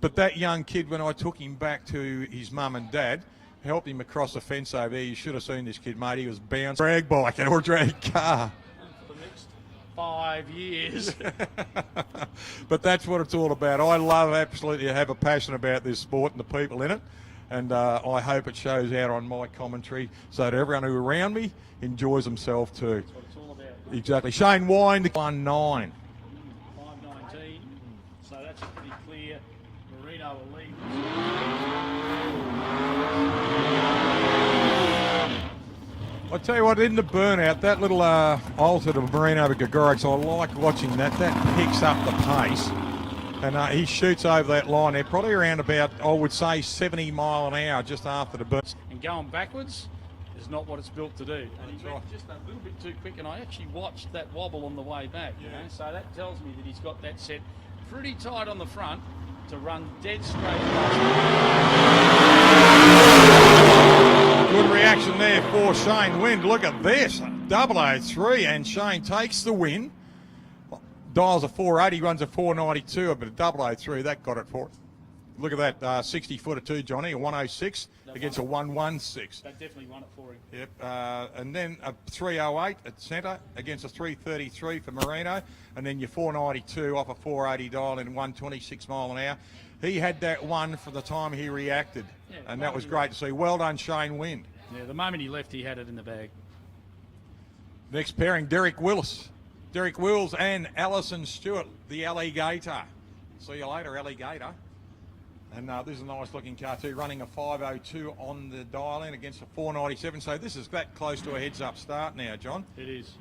Speaker 1: But that young kid, when I took him back to his mum and dad, helped him across the fence over there. You should have seen this kid, mate. He was bouncing drag bike or drag car.
Speaker 4: For the next 5 years.
Speaker 1: But that's what it's all about. I love absolutely have a passion about this sport and the people in it. And I hope it shows out on my commentary so that everyone who around me enjoys themselves too.
Speaker 4: That's what it's all about.
Speaker 1: Exactly. Shane Wine, 1-9.
Speaker 4: 519.
Speaker 1: I tell you what, in the burnout, that little altered of Marino Gregorix, I like watching that. That picks up the pace. And he shoots over that line there, probably around about, I would say, 70 mile an hour just after the burn.
Speaker 4: And going backwards is not what it's built to do. And he went just a little bit too quick, and I actually watched that wobble on the way back. You know? So that tells me that he's got that set pretty tight on the front to run dead straight past.
Speaker 1: Good reaction there for Shane Wind. Look at this, 003, and Shane takes the win. Dials a 480, runs a 492, but a 003, that got it for it. Look at that, 60 footer too, Johnny, a 106 against a 116.
Speaker 4: That definitely won it for him.
Speaker 1: Yep, and then a 308 at centre against a 333 for Marino, and then your 492 off a 480 dial in 126 mile an hour. He had that one for the time he reacted, and that was great to see. Well done, Shane Wind.
Speaker 4: Yeah, the moment he left, he had it in the bag.
Speaker 1: Next pairing, Derek Willis. Derek Wills and Alison Stewart, the Alligator. See you later, Alligator. And this is a nice looking car too, running a 502 on the dial in against a 497. So this is that close to a heads up start now, John.
Speaker 4: It is.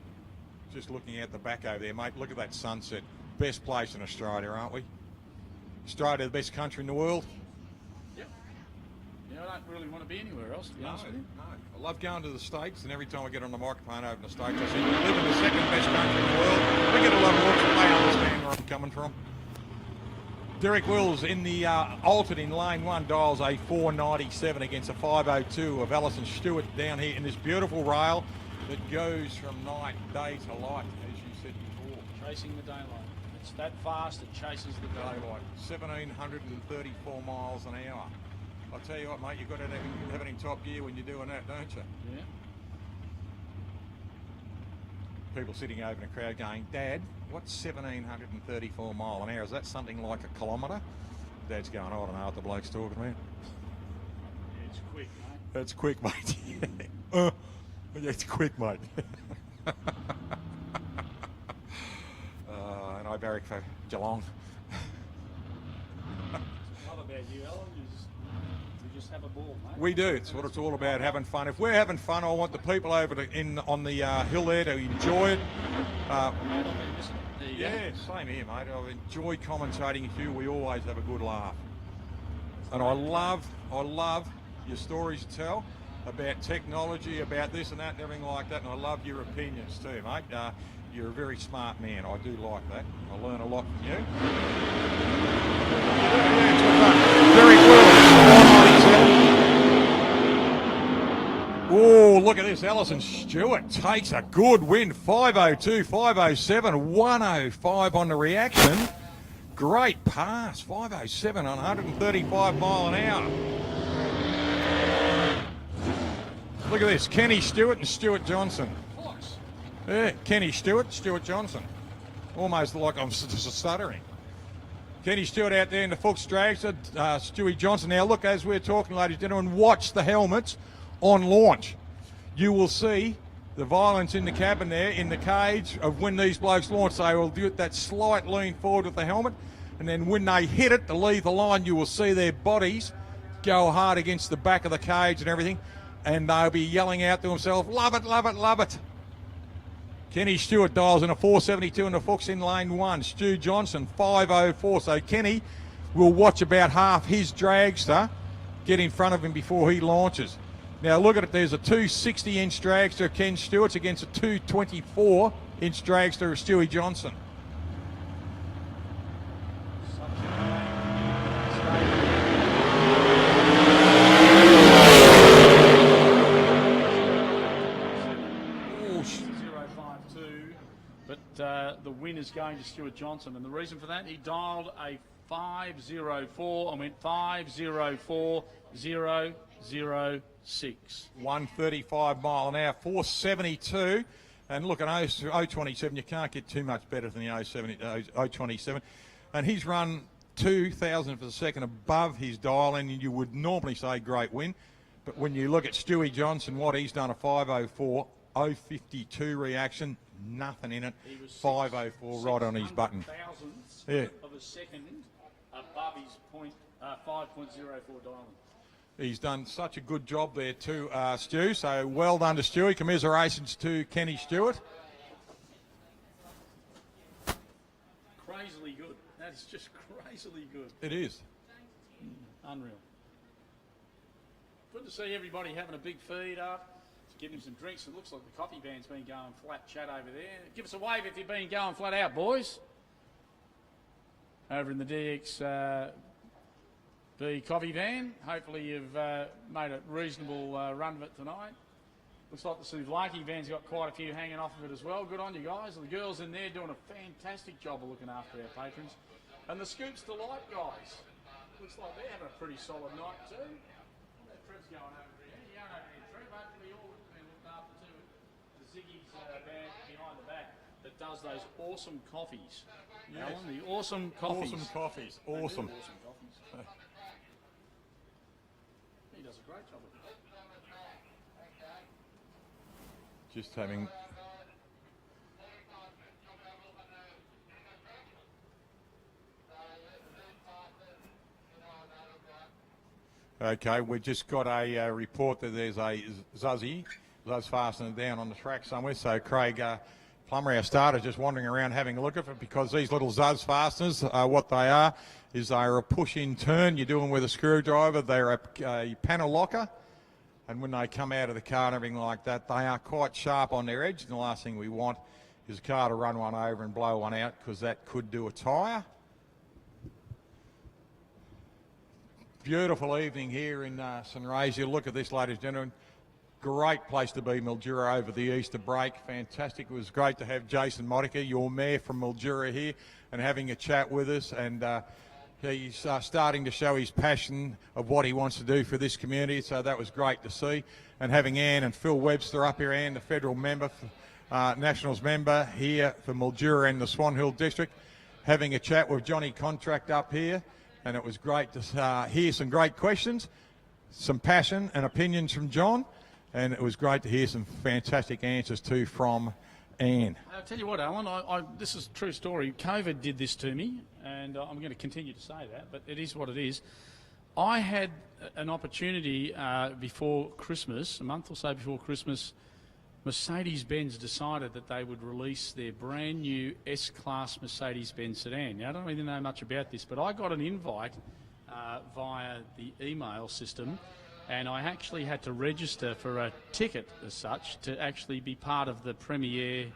Speaker 1: Just looking at the back over there, mate. Look at that sunset. Best place in Australia, aren't we? Australia, the best country in the world.
Speaker 4: Yep. Yeah, I don't really want to be anywhere else, to be honest with you.
Speaker 1: No. I love going to the States, and every time I get on the microphone over in the States, I say, you live in the second best country in the world. We get a lot of looks, and they understand where I'm coming from. Derek Wills in the altered in lane one, dials a 497 against a 502 of Alison Stewart down here in this beautiful rail that goes from night, day to light, as you said before.
Speaker 4: Chasing the daylight. It's that fast, it chases the daylight.
Speaker 1: 1,734 miles an hour. I'll tell you what, mate, you've got to have it in top gear when you're doing that, don't you?
Speaker 4: Yeah.
Speaker 1: People sitting over in the crowd going, Dad, what's 1,734 mile an hour? Is that something like a kilometre? Dad's going, I don't know what the bloke's talking about.
Speaker 4: It's quick, mate.
Speaker 1: That's quick, mate. It's quick, mate. And I barrack for Geelong.
Speaker 4: Love about you, Alan. You just have a ball, mate.
Speaker 1: We do. It's what it's all about, having fun. If we're having fun, I want the people over on the hill there to enjoy it. Yeah, same here, mate. I enjoy commentating with you. We always have a good laugh. And I love your stories to tell about technology, about this and that and everything like that. And I love your opinions too, mate. You're a very smart man. I do like that. I learn a lot from you. Very well. Oh, look at this. Alison Stewart takes a good win. 502, 507, 105 on the reaction. Great pass. 507 on 135 mile an hour. Look at this. Kenny Stewart and Stuart Johnson. Yeah, Kenny Stewart, Stuart Johnson. Almost like I'm stuttering. Kenny Stewart out there in the Fuchs dragster, Stewie Johnson. Now look, as we're talking, ladies and gentlemen, watch the helmets on launch. You will see the violence in the cabin there, in the cage, of when these blokes launch. They will do that slight lean forward with the helmet, and then when they hit it to leave the line, you will see their bodies go hard against the back of the cage and everything, and they'll be yelling out to themselves, love it, love it, love it. Kenny Stewart dials in a 472 in the Fuchs in lane one. Stu Johnson, 504. So Kenny will watch about half his dragster get in front of him before he launches. Now look at it. There's a 260-inch dragster of Ken Stewart's against a 224-inch dragster of Stewie Johnson.
Speaker 4: The win is going to Stuart Johnson, and the reason for that, he dialed a 504 and went 504006.
Speaker 1: 135 mile an hour, 472, and look at 027. You can't get too much better than the 027, and he's run 2,000 for the second above his dial, and you would normally say great win, but when you look at Stewie Johnson, what he's done, a 504, 052 reaction. Nothing in it. 504 right on his button.
Speaker 4: Thousandths of a second above his 5.04 dialing.
Speaker 1: He's done such a good job there too, Stu. So well done to Stewie. Commiserations to Kenny Stewart.
Speaker 4: Crazily good. That is just crazily good.
Speaker 1: It is.
Speaker 4: Unreal. Good to see everybody having a big feed up. Give him some drinks. It looks like the coffee van's been going flat chat over there. Give us a wave if you've been going flat out, boys. Over in the DX B coffee van. Hopefully you've made a reasonable run of it tonight. Looks like the Souvlaki van's got quite a few hanging off of it as well. Good on you guys. The girls in there doing a fantastic job of looking after our patrons. And the Scoops Delight guys. Looks like they're having a pretty solid night too. That trip's going over here. You're going over here, Trev. Hopefully all been looked after too. The Ziggy's van behind the back that does those awesome coffees.
Speaker 1: Yes.
Speaker 4: Alan, the awesome coffees.
Speaker 1: Awesome coffees.
Speaker 4: They do
Speaker 1: Awesome.
Speaker 4: awesome coffees. He does a great job of it.
Speaker 1: Just having... Okay, we've just got a report that there's a Zuzz fastening down on the track somewhere. So Craig Plummer, our starter, just wandering around having a look at it, because these little Zuzz fasteners, what they are is they're a push-in turn you're doing with a screwdriver. They're a panel locker, and when they come out of the car and everything like that, they are quite sharp on their edge, and the last thing we want is a car to run one over and blow one out, because that could do a tyre. Beautiful evening here in Sunraysia. You look at this, ladies and gentlemen. Great place to be, Mildura, over the Easter break. Fantastic. It was great to have Jason Modica, your mayor from Mildura, here and having a chat with us. And he's starting to show his passion of what he wants to do for this community. So that was great to see. And having Anne and Phil Webster up here, Anne, the federal member, Nationals member here for Mildura and the Swan Hill District, having a chat with Johnny Contract up here. And it was great to hear some great questions, some passion and opinions from John. And it was great to hear some fantastic answers too from Anne.
Speaker 4: I'll tell you what, Alan, this is a true story. COVID did this to me, and I'm going to continue to say that, but it is what it is. I had an opportunity before Christmas, a month or so before Christmas. Mercedes-Benz decided that they would release their brand new S-Class Mercedes-Benz sedan. Now, I don't really know much about this, but I got an invite via the email system, and I actually had to register for a ticket as such to actually be part of the premiere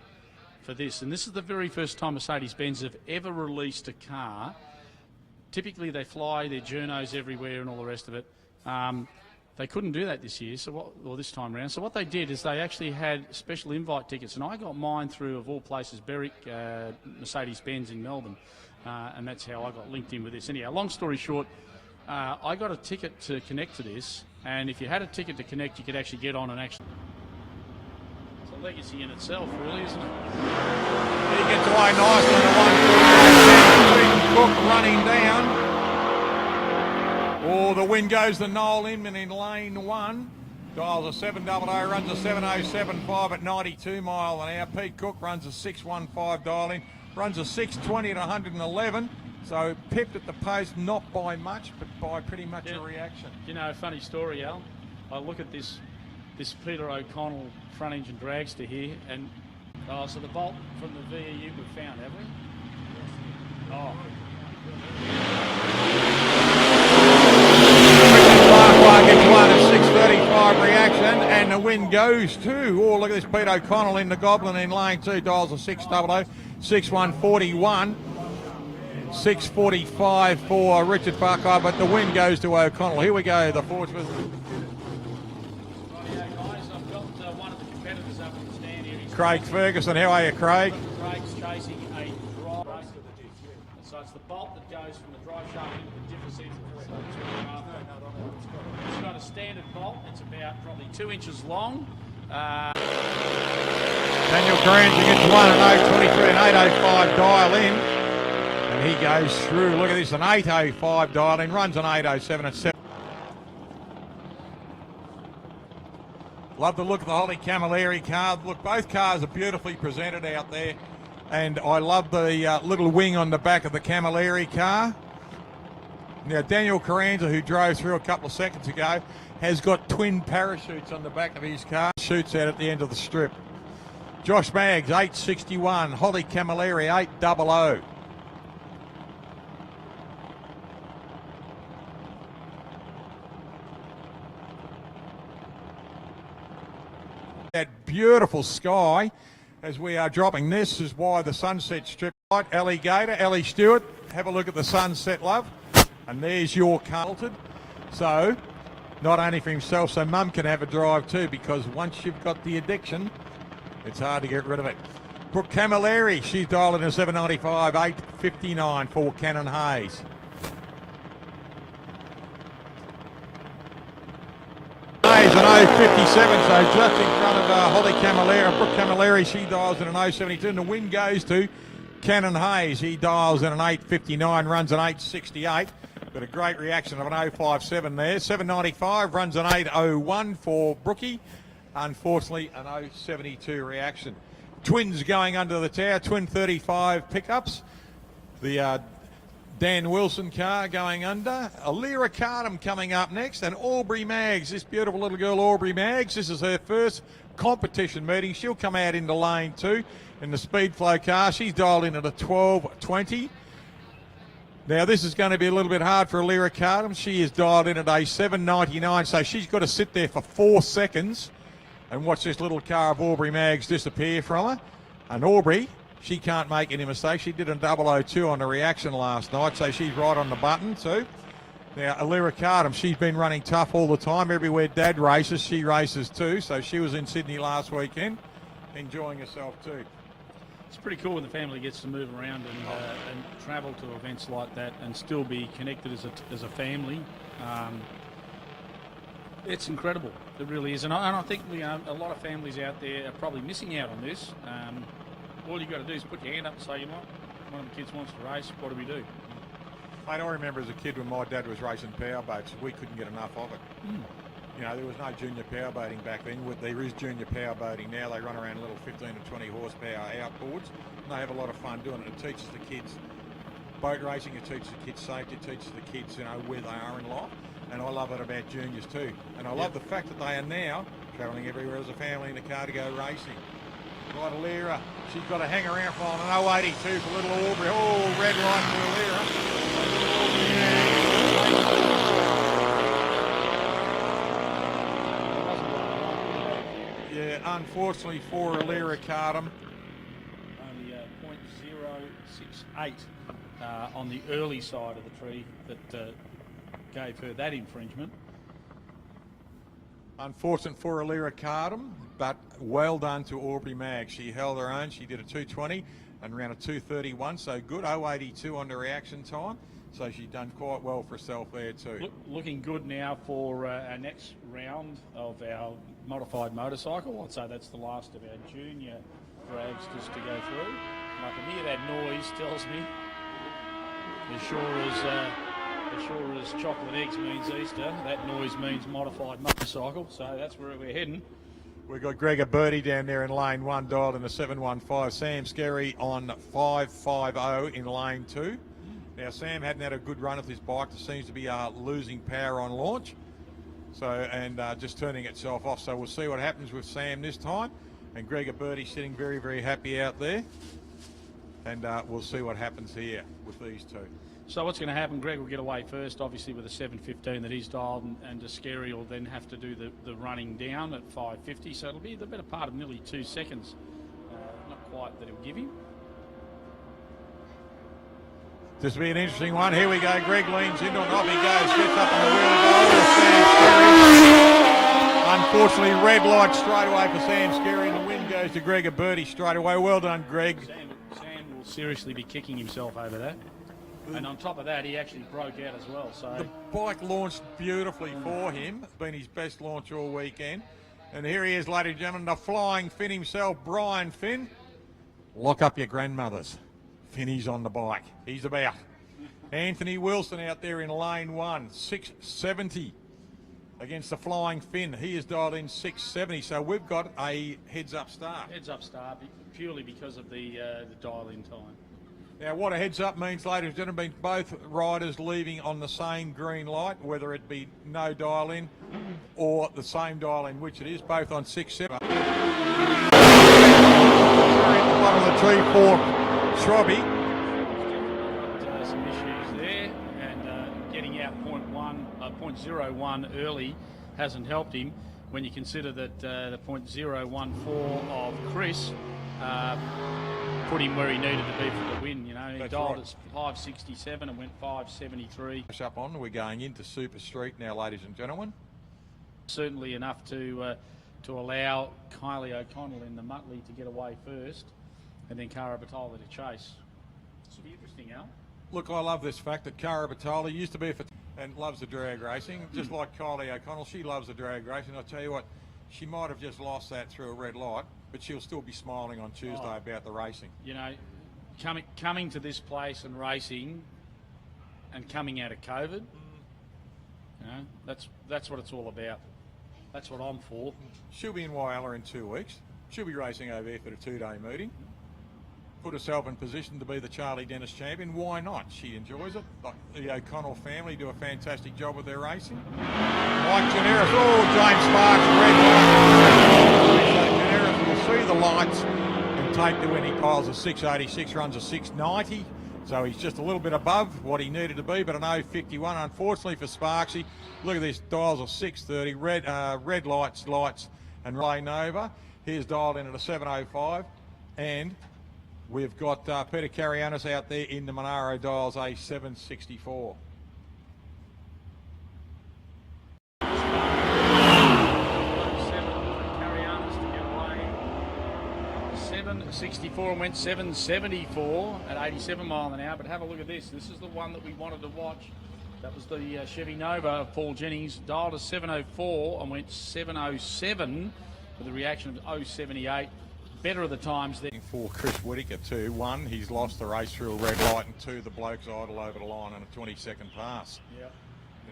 Speaker 4: for this. And this is the very first time Mercedes-Benz have ever released a car. Typically they fly their journos everywhere and all the rest of it. They couldn't do that this year, or this time around. So what they did is they actually had special invite tickets, and I got mine through, of all places, Berwick Mercedes-Benz in Melbourne, and that's how I got linked in with this. Anyhow, long story short, I got a ticket to connect to this, and if you had a ticket to connect, you could actually get on and actually... It's a legacy in itself, really, isn't it?
Speaker 1: He gets away nicely on the 1. Cook running down. Oh, the win goes to Noel Inman in lane 1. Dials a 700, runs a 7075 at 92 mile an hour. Pete Cook runs a 615 dial in, runs a 620 at 111. So pipped at the post, not by much, but by pretty much a reaction.
Speaker 4: You know, a funny story, Al. I look at this Peter O'Connell front engine dragster here, and so the bolt from the VEU we've found, have we? Oh.
Speaker 1: Gets one at 635 reaction, and the win goes to, oh, look at this, Pete O'Connell in the Goblin in lane 2, dials a 600, 6141, 645 for Richard Farquhar, but the win goes to O'Connell. Here we go, the forwards with...
Speaker 4: Rightio, guys, I've got one of the competitors up in the stand here.
Speaker 1: Craig Ferguson. How are you, Craig?
Speaker 4: Craig's chasing a drive. So it's the bolt that goes from the drive shaft into the differential. It's got a standard bolt. It's about probably 2 inches long.
Speaker 1: Daniel Grant gets one at 023 and 805 dial in. And he goes through. Look at this, an 805 dial in. Runs an 807 at 7. Love the look of the Holly Camilleri car. Look, both cars are beautifully presented out there. And I love the little wing on the back of the Camilleri car. Now, Daniel Carranza, who drove through a couple of seconds ago, has got twin parachutes on the back of his car. Shoots out at the end of the strip. Josh Maggs, 861. Holly Camilleri, 800. That beautiful sky as we are dropping. This is why the sunset strip light. Ellie Gator, Ellie Stewart, have a look at the sunset, love. And there's your Carlton. So, not only for himself, so Mum can have a drive too, because once you've got the addiction, it's hard to get rid of it. Brooke Camilleri, she's dialed in a 795, 859 for Cannon Hayes. Hayes an 057, so just in front of Holly Camilleri. Brooke Camilleri, she dials in an 072, and the win goes to Cannon Hayes. He dials in an 859, runs an 868. Got a great reaction of an 057 there. 795 runs an 801 for Brookie. Unfortunately, an 072 reaction. Twins going under the tower, twin 35 pickups. The Dan Wilson car going under. Alira Cardham coming up next, and Aubrey Maggs, this beautiful little girl Aubrey Maggs. This is her first competition meeting. She'll come out into lane 2 in the speed flow car. She's dialed in at a 1220. Now this is going to be a little bit hard for Alira Cardham. She is dialed in at a 799, so she's got to sit there for 4 seconds and watch this little car of Aubrey Maggs disappear from her. And Aubrey, she can't make any mistakes. She did a 002 on the reaction last night, so she's right on the button too. Now, Alira Cardham, she's been running tough all the time. Everywhere Dad races, she races too. So she was in Sydney last weekend, enjoying herself too.
Speaker 4: It's pretty cool when the family gets to move around and travel to events like that and still be connected as a family. It's incredible. It really is. And I think a lot of families out there are probably missing out on this. All you've got to do is put your hand up and say, you know what, one of the kids wants to race, what do we do?
Speaker 1: Mate, I remember as a kid when my dad was racing powerboats, we couldn't get enough of it. You know, there was no junior powerboating back then. There is junior powerboating now. They run around little 15 to 20 horsepower outboards, and they have a lot of fun doing it. It teaches the kids boat racing, it teaches the kids safety, it teaches the kids, you know, where they are in life. And I love it about juniors too. And I love the fact that they are now travelling everywhere as a family in the car to go racing. Right, Alira, she's got to hang around for an 082 for little Aubrey. Oh, red light for Alira. Yeah, unfortunately for Alira Cardham.
Speaker 4: Only 0.068 on the early side of the tree that gave her that infringement.
Speaker 1: Unfortunate for Alira Cardham, but well done to Aubrey Maggs. She held her own. She did a 220 and ran a 231, so good. 082 on the reaction time, so she's done quite well for herself there too.
Speaker 4: Looking good now for our next round of our modified motorcycle. I'd say that's the last of our junior dragsters to go through. And I can hear that noise, tells me, as sure as chocolate eggs means Easter, that noise means modified motorcycle, so that's where we're heading.
Speaker 1: We've got Gregor Birdie down there in lane 1, dialed in a 715. Sam Skerry on 550 in lane 2. Now, Sam hadn't had a good run with his bike. It seems to be losing power on launch, and just turning itself off. So we'll see what happens with Sam this time. And Gregor Birdie sitting very, very happy out there. And we'll see what happens here with these two.
Speaker 4: So what's going to happen? Greg will get away first, obviously with a 715 that he's dialed, and Scary will then have to do the running down at 550. So it'll be the better part of nearly 2 seconds. Not quite that he'll give him.
Speaker 1: This will be an interesting one. Here we go. Greg leans into it. Off he goes. Gets up on the wheel of goal. Unfortunately, red light straight away for Sam Skerry, and the win goes to Gregor Birdie straight away. Well done, Greg.
Speaker 4: Sam will seriously be kicking himself over that. And on top of that, he actually broke out as well. So
Speaker 1: the bike launched beautifully for him. It's been his best launch all weekend. And here he is, ladies and gentlemen, the flying Finn himself, Brian Finn. Lock up your grandmothers. Finny's on the bike. He's about. Anthony Wilson out there in lane 1, 670 against the flying Finn. He is dialed in 670. So we've got a heads-up start.
Speaker 4: Heads-up start purely because of the dial-in time.
Speaker 1: Now, what a heads up means, ladies and gentlemen, both riders leaving on the same green light, whether it be no dial in or the same dial in, which it is, both on 6-7. Bottom of the tree for Shrobby.
Speaker 4: Some issues there, and getting out 0.01 early hasn't helped him when you consider that the 0.014 of Chris put him where he needed to be for the win. You know, he dialed at 5.67 and went 5.73.
Speaker 1: Up on, we're going into Super Street now, ladies and gentlemen.
Speaker 4: Certainly enough to allow Kylie O'Connell in the Muttley to get away first, and then Cara Batola to chase. This will be interesting, Al.
Speaker 1: Look, I love this fact that Cara Batola used to be and loves the drag racing, just like Kylie O'Connell. She loves the drag racing. I'll tell you what, she might have just lost that through a red light, but she'll still be smiling on Tuesday about the racing.
Speaker 4: You know, coming to this place and racing, and coming out of COVID, you know, that's what it's all about. That's what I'm for.
Speaker 1: She'll be in Wyala in 2 weeks. She'll be racing over here for the 2-day meeting. Put herself in position to be the Charlie Dennis champion. Why not? She enjoys it. The O'Connell family do a fantastic job with their racing. Mike Generis, James Sparks, red light. Generis will see the lights and take the winning. Piles of 686, runs a 690. So he's just a little bit above what he needed to be, but an 051. Unfortunately for Sparksy, look at this, dials of 630, red lights, and Relay Nova. Here's dialed in at a 705, and we've got Peter Carianis out there in the Monaro dials, a 764.
Speaker 4: 764 and went 774 at 87 mile an hour. But have a look at this. This is the one that we wanted to watch. That was the Chevy Nova of Paul Jennings. Dialed to 704 and went 707 with a reaction of 078. Better of the times there.
Speaker 1: For Chris Whittaker too. 1, he's lost the race through a red light, and 2, the bloke's idle over the line on a 20-second pass.
Speaker 4: Yep.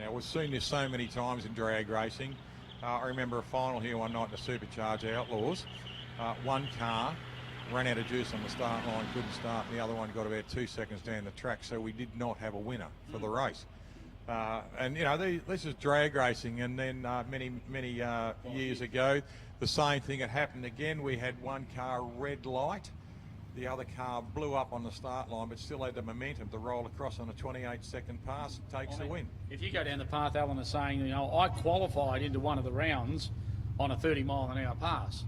Speaker 1: Now, we've seen this so many times in drag racing. I remember a final here one night in the Supercharged Outlaws. One car ran out of juice on the start line, couldn't start, and the other one got about 2 seconds down the track, so we did not have a winner for the race. And, you know, this is drag racing, and then many years ago, the same thing had happened again. We had one car red light. The other car blew up on the start line, but still had the momentum to roll across on a 28-second pass. It takes the win.
Speaker 4: If you go down the path Alan is saying, you know, I qualified into one of the rounds on a 30 mile an hour pass.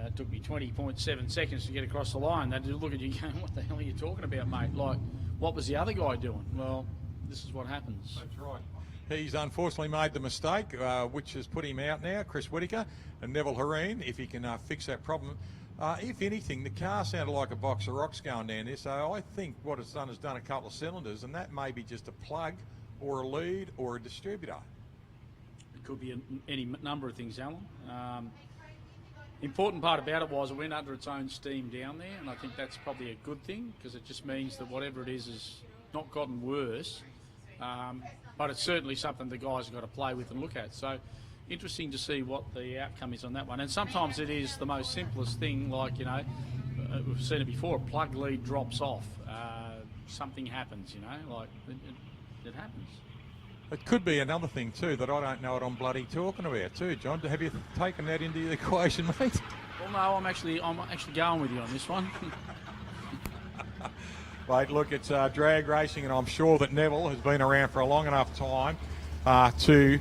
Speaker 4: It took me 20.7 seconds to get across the line. They look at you going, what the hell are you talking about, mate? Like, what was the other guy doing? Well, this is what happens.
Speaker 1: That's right. He's unfortunately made the mistake, which has put him out now, Chris Whittaker and Neville Hareen, if he can fix that problem. If anything, the car sounded like a box of rocks going down there, so I think what it's done is done a couple of cylinders, and that may be just a plug or a lead or a distributor.
Speaker 4: It could be any number of things, Alan. Important part about it was it went under its own steam down there, and I think that's probably a good thing, because it just means that whatever it is not gotten worse, but it's certainly something the guys have got to play with and look at. So interesting to see what the outcome is on that one. And sometimes it is the most simplest thing, like, you know, we've seen it before, a plug lead drops off, something happens, you know, like it happens.
Speaker 1: It could be another thing too that I don't know what I'm bloody talking about too, John. Have you taken that into the equation, mate?
Speaker 4: Well, no, I'm actually going with you on this one.
Speaker 1: Mate, look, it's drag racing, and I'm sure that Neville has been around for a long enough time to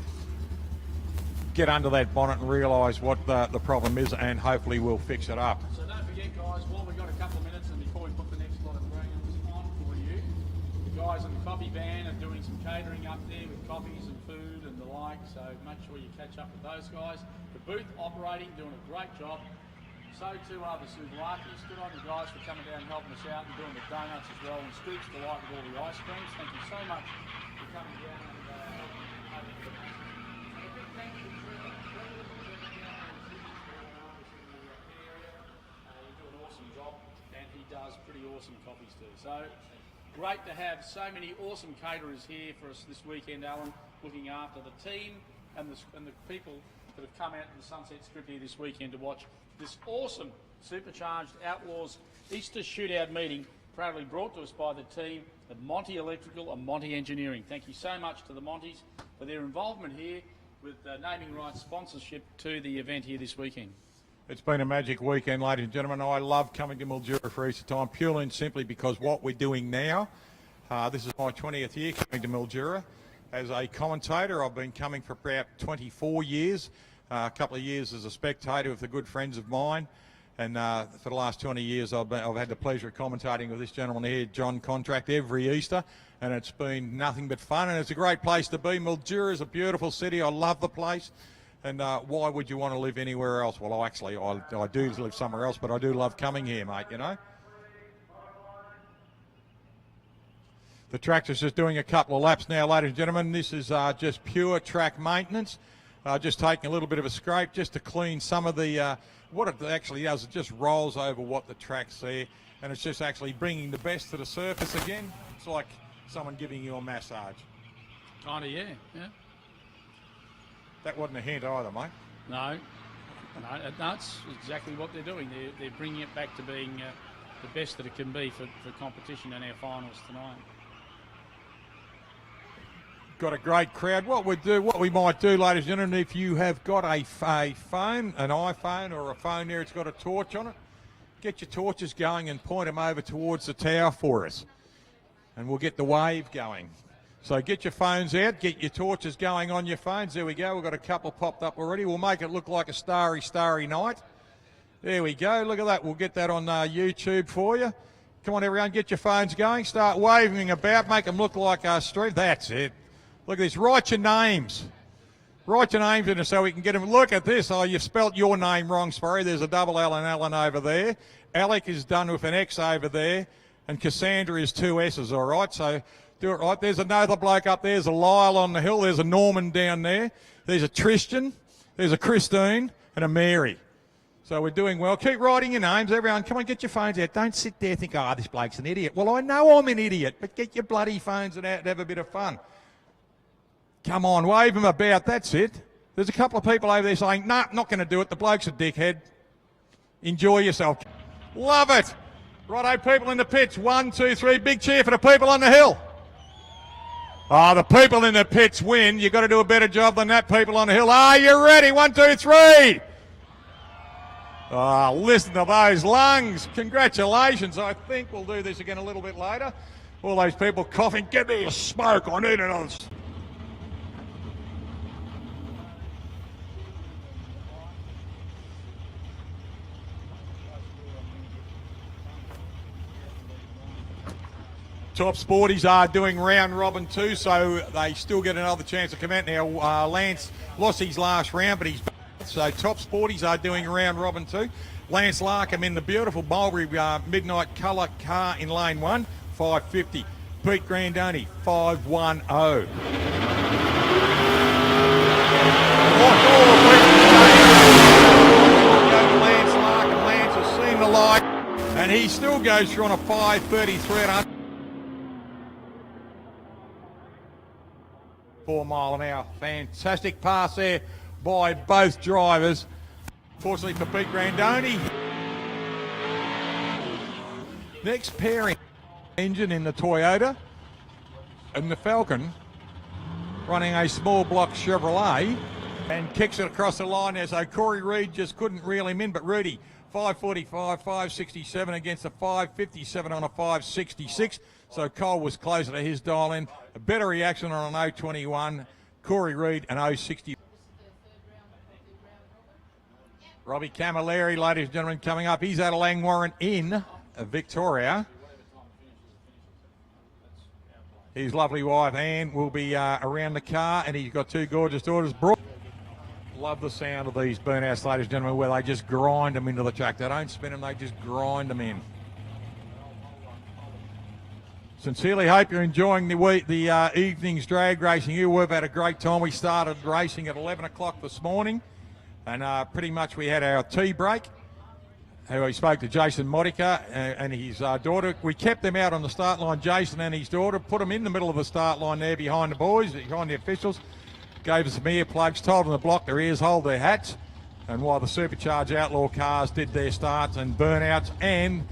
Speaker 1: get under that bonnet and realise what the problem is, and hopefully we'll fix it up.
Speaker 4: So don't forget, guys, well, we've got a couple of minutes, and before we put the next lot of programs on for you, the guys in the coffee van are doing some catering up there with coffees and food and the like, so make sure you catch up with those guys. The booth operating, doing a great job. So too are the Sublakis. Good on the guys for coming down and helping us out and doing the donuts as well, and Scoop's delight with all the ice creams. Thank you so much for coming down and helping the match. And a big thank you to Trevor. Trevor down in the area. You do an awesome job, and he does pretty awesome coffees too. So great to have so many awesome caterers here for us this weekend, Alan, looking after the team and the people that have come out to the Sunset Strip here this weekend to watch this awesome Supercharged Outlaws Easter Shootout meeting proudly brought to us by the team at Monty Electrical and Monty Engineering. Thank you so much to the Montys for their involvement here with naming rights sponsorship to the event here this weekend.
Speaker 1: It's been a magic weekend, ladies and gentlemen. I love coming to Mildura for Easter time, purely and simply because what we're doing now, this is my 20th year coming to Mildura. As a commentator, I've been coming for about 24 years, a couple of years as a spectator with the good friends of mine. And for the last 20 years, I've had the pleasure of commentating with this gentleman here, John Contract, every Easter. And it's been nothing but fun. And it's a great place to be. Mildura is a beautiful city. I love the place. And why would you want to live anywhere else? Well, I do live somewhere else, but I do love coming here, mate, you know. The tractor's just doing a couple of laps now, ladies and gentlemen. This is just pure track maintenance. Just taking a little bit of a scrape just to clean some of the... what it actually does, it just rolls over what the track's there, and it's just actually bringing the best to the surface again. It's like someone giving you a massage.
Speaker 4: Kind of, yeah.
Speaker 1: That wasn't a hint either, mate.
Speaker 4: No, it's exactly what they're doing. They're bringing it back to being the best that it can be for competition in our finals tonight.
Speaker 1: Got a great crowd. What we might do, ladies and gentlemen, if you have got a phone, an iPhone or a phone there, it's got a torch on it, get your torches going and point them over towards the tower for us, and we'll get the wave going. So get your phones out, get your torches going on your phones. There we go. We've got a couple popped up already. We'll make it look like a starry, starry night. There we go. Look at that. We'll get that on YouTube for you. Come on, everyone, get your phones going. Start waving about. Make them look like a street. That's it. Look at this. Write your names. Write your names in it so we can get them. Look at this. Oh, you've spelt your name wrong, Sparrow. There's a double L and Alan over there. Alec is done with an X over there. And Cassandra is 2 S's, all right? So do it right. There's another bloke up there. There's a Lyle on the hill. There's a Norman down there. There's a Tristan. There's a Christine and a Mary. So we're doing well. Keep writing your names, everyone. Come on, get your phones out. Don't sit there and think, oh, this bloke's an idiot. Well, I know I'm an idiot, but get your bloody phones out and have a bit of fun. Come on, wave them about. That's it. There's a couple of people over there saying, nah, not going to do it. The bloke's a dickhead. Enjoy yourself. Love it. Righto, people in the pits. 1, 2, 3. Big cheer for the people on the hill. Oh, the people in the pits win. You've got to do a better job than that, people on the hill. Are you ready? 1, 2, 3. Oh, listen to those lungs. Congratulations. I think we'll do this again a little bit later. All those people coughing. Give me a smoke. I need another. Top Sporties are doing round robin too, so they still get another chance to come out. Now, Lance lost his last round, but he's back. So Top Sporties are doing round robin too. Lance Larkham in the beautiful Mulberry Midnight Colour car in lane 1, 550. Pete Grandoni, 510. Lance Larkham. Lance has seen the light, and he still goes through on a 533 at 4 mile an hour. Fantastic pass there by both drivers. Fortunately for Pete Grandoni. Next pairing engine in the Toyota and the Falcon running a small block Chevrolet and kicks it across the line there. So Corey Reid just couldn't reel him in, but Rudy 545, 567 against a 557 on a 566. So Cole was closer to his dial in. A better reaction on an 021. Corey Reid, an 060. Robbie Camilleri, ladies and gentlemen, coming up. He's out of Langwarrin in Victoria. His lovely wife, Anne, will be around the car, and he's got 2 gorgeous daughters. Love the sound of these burnouts, ladies and gentlemen, where they just grind them into the track. They don't spin them, they just grind them in. Sincerely hope you're enjoying the evening's drag racing here. We've had a great time. We started racing at 11 o'clock this morning, and pretty much we had our tea break. We spoke to Jason Modica and his daughter. We kept them out on the start line, Jason and his daughter, put them in the middle of the start line there behind the boys, behind the officials, gave us some earplugs, told them to block their ears, hold their hats, and while the Supercharged Outlaw cars did their starts and burnouts and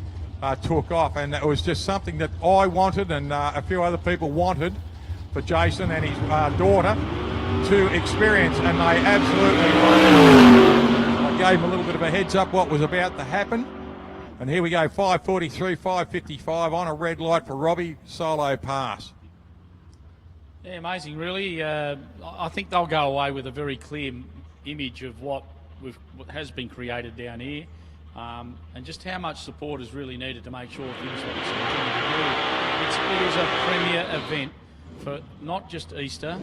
Speaker 1: took off, and it was just something that I wanted and a few other people wanted for Jason and his daughter to experience, and they absolutely loved it. I gave him a little bit of a heads up what was about to happen, and here we go, 5:43, 5:55 on a red light for Robbie, solo pass.
Speaker 4: Yeah, amazing, really. I think they'll go away with a very clear image of what has been created down here, and just how much support is really needed to make sure things like this continue to do. It is a premier event for not just Easter,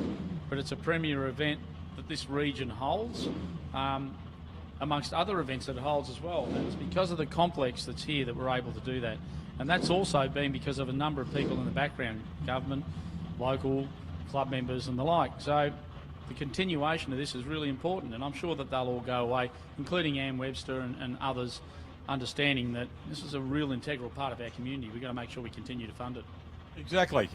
Speaker 4: but it's a premier event that this region holds, amongst other events that it holds as well. And it's because of the complex that's here that we're able to do that. And that's also been because of a number of people in the background, government, local, club members and the like. So the continuation of this is really important, and I'm sure that they'll all go away, including Ann Webster and others, understanding that this is a real integral part of our community. We've got to make sure we continue to fund it.
Speaker 1: Exactly.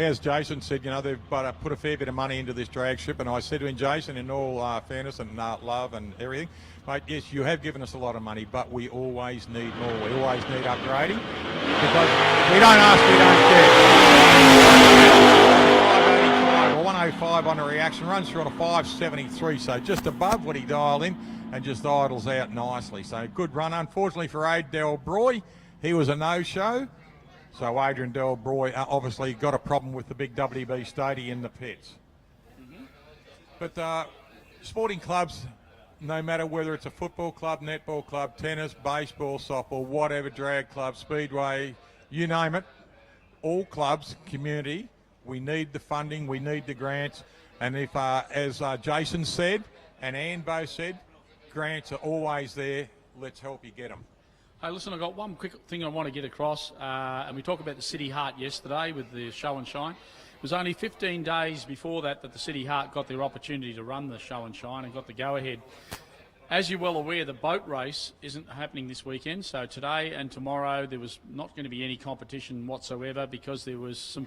Speaker 1: As Jason said, you know, they've put a fair bit of money into this drag strip, and I said to him, Jason, in all fairness and love and everything, mate, yes, you have given us a lot of money, but we always need more. We always need upgrading, because we don't ask, we don't get. 105 on a reaction, runs through on a 573, so just above what he dialed in and just idles out nicely. So good run. Unfortunately for Aid Delbroy, he was a no-show. So Adrian Delbroy obviously got a problem with the big WB Stady in the pits. But sporting clubs, no matter whether it's a football club, netball club, tennis, baseball, softball, whatever, drag club, speedway, you name it, all clubs, community, we need the funding, we need the grants, and if, as Jason said and Ann both said, grants are always there, let's help you get them.
Speaker 4: Hey, listen, I've got one quick thing I want to get across, and we talked about the City Heart yesterday with the show and shine. It was only 15 days before that the City Heart got their opportunity to run the show and shine and got the go-ahead. As you're well aware, the boat race isn't happening this weekend, so today and tomorrow there was not going to be any competition whatsoever because there was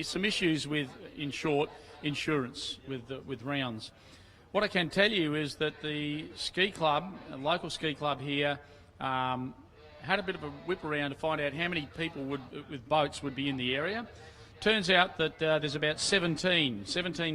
Speaker 4: some issues with, in short, insurance with rounds. What I can tell you is that the ski club, a local ski club here, had a bit of a whip around to find out how many people with boats would be in the area. Turns out that there's about 17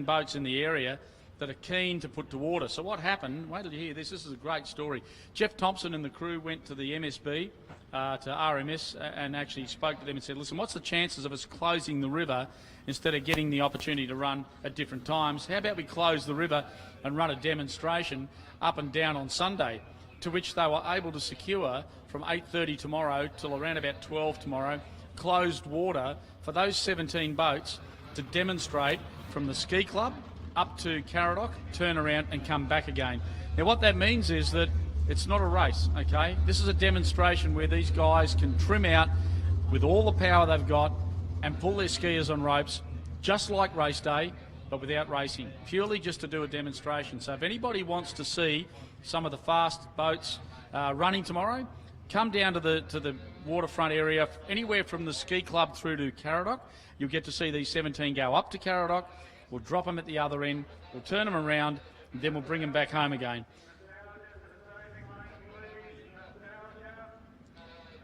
Speaker 4: boats in the area that are keen to put to water. So what happened, wait till you hear this, this is a great story. Jeff Thompson and the crew went to the MSB, to RMS, and actually spoke to them and said, listen, what's the chances of us closing the river instead of getting the opportunity to run at different times? How about we close the river and run a demonstration up and down on Sunday? To which they were able to secure from 8:30 tomorrow till around about 12 tomorrow, closed water for those 17 boats to demonstrate from the ski club up to Caradoc, turn around and come back again. Now what that means is that it's not a race, okay? This is a demonstration where these guys can trim out with all the power they've got and pull their skiers on ropes, just like race day, but without racing, purely just to do a demonstration. So if anybody wants to see some of the fast boats running tomorrow, come down to the waterfront area, anywhere from the ski club through to Caradoc. You'll get to see these 17 go up to Caradoc. We'll drop them at the other end, we'll turn them around, and then we'll bring them back home again.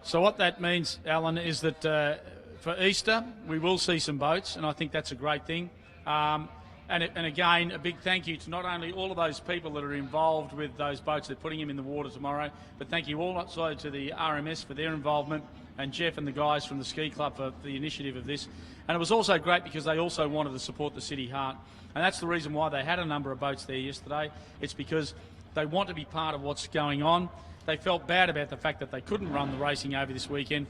Speaker 4: So what that means, Alan, is that for Easter, we will see some boats, and I think that's a great thing. And again, a big thank you to not only all of those people that are involved with those boats, they're putting them in the water tomorrow, but thank you also to the RMS for their involvement, and Jeff and the guys from the ski club for the initiative of this. And it was also great because they also wanted to support the City Heart. And that's the reason why they had a number of boats there yesterday. It's because they want to be part of what's going on. They felt bad about the fact that they couldn't run the racing over this weekend.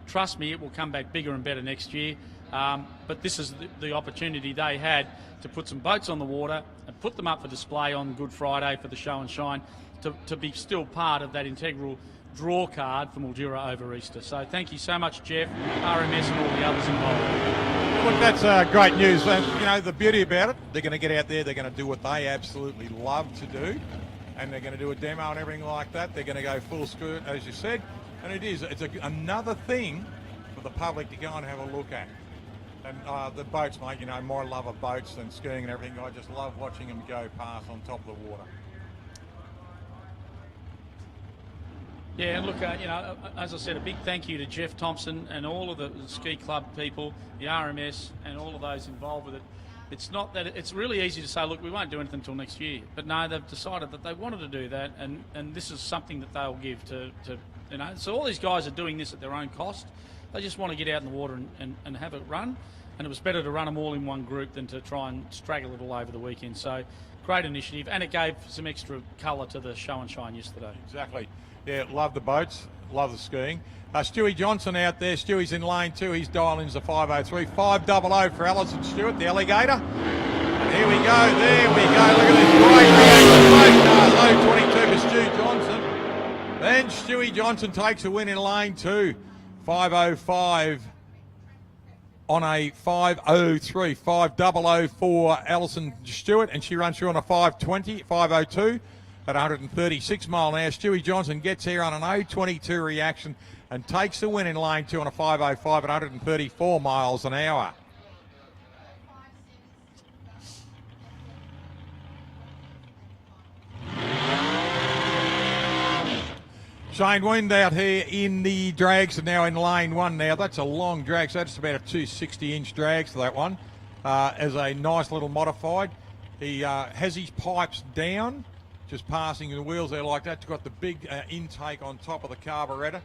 Speaker 4: Trust me, it will come back bigger and better next year. But this is the opportunity they had to put some boats on the water and put them up for display on Good Friday for the show and shine to be still part of that integral draw card for Mildura over Easter. So thank you so much, Jeff, RMS and all the others involved.
Speaker 1: Look, that's great news. And, you know, the beauty about it, they're going to get out there, they're going to do what they absolutely love to do, and they're going to do a demo and everything like that. They're going to go full skirt, as you said, and it's another thing for the public to go and have a look at. And the boats, mate, you know, more love of boats than skiing and everything. I just love watching them go past on top of the water.
Speaker 4: Yeah, and look, as I said, a big thank you to Jeff Thompson and all of the ski club people, the RMS, and all of those involved with it. It's not that it's really easy to say, look, we won't do anything until next year. But no, they've decided that they wanted to do that, and this is something that they'll give to So all these guys are doing this at their own cost. They just want to get out in the water and have it run. And it was better to run them all in one group than to try and straggle it all over the weekend. So great initiative, and it gave some extra colour to the show and shine yesterday.
Speaker 1: Exactly. Yeah, love the boats, love the skiing. Stewie Johnson out there. Stewie's in lane 2. He's dialing into 503. 500 for Alison Stewart, the alligator. And here we go. There we go. Look at this great reaction. Both cars. 0.22 for Stu Johnson. Then Stewie Johnson takes a win in lane 2. 505 on a 503. 500 for Alison Stewart, and she runs through on a 520, 502 at 136 mile an hour. Stewie Johnson gets here on an 022 reaction and takes the win in lane 2 on a 505 at 134 miles an hour. Shane Wind out here in the drags, and now in lane 1 now. That's a long drag, so that's about a 260-inch drag for that one. As a nice little modified. He has his pipes down, just passing the wheels there like that. Got the big intake on top of the carburettor.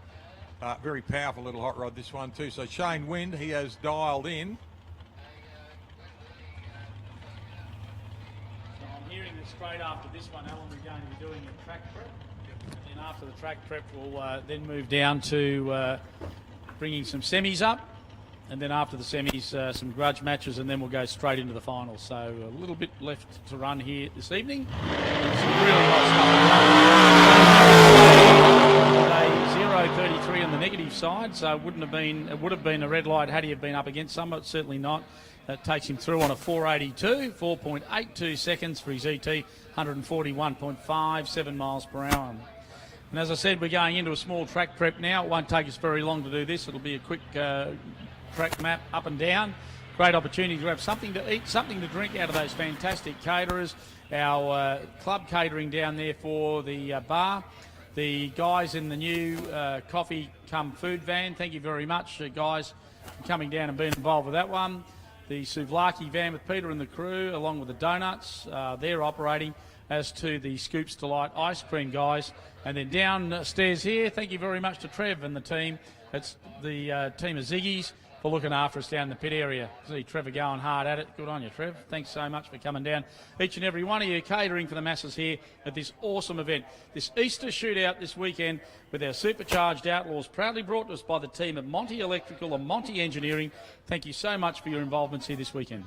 Speaker 1: Very powerful little hot rod, this one too. So Shane Wind, he has dialed in.
Speaker 4: So I'm hearing that straight after this one, Alan, we're going to be doing a track prep. And after the track prep, we'll then move down to bringing some semis up. And then after the semis, some grudge matches, and then we'll go straight into the finals. So a little bit left to run here this evening. Some really nice stuff. 0.33 on the negative side, so it would have been a red light had he have been up against some, but certainly not. That takes him through on a 482, 4.82 seconds for his ET, 141.57 miles per hour. And as I said, we're going into a small track prep now. It won't take us very long to do this. It'll be a quick track map up and down. Great opportunity to have something to eat, something to drink out of those fantastic caterers. Our club catering down there for the bar. The guys in the new coffee cum food van, thank you very much, guys, for coming down and being involved with that one. The souvlaki van with Peter and the crew, along with the donuts, they're operating, as to the Scoops Delight ice cream guys. And then downstairs here, thank you very much to Trev and the team. It's the team of Ziggy's for looking after us down in the pit area. See Trevor going hard at it. Good on you, Trev. Thanks so much for coming down. Each and every one of you catering for the masses here at this awesome event. This Easter shootout this weekend with our Supercharged Outlaws, proudly brought to us by the team at Monty Electrical and Monty Engineering. Thank you so much for your involvements here this weekend.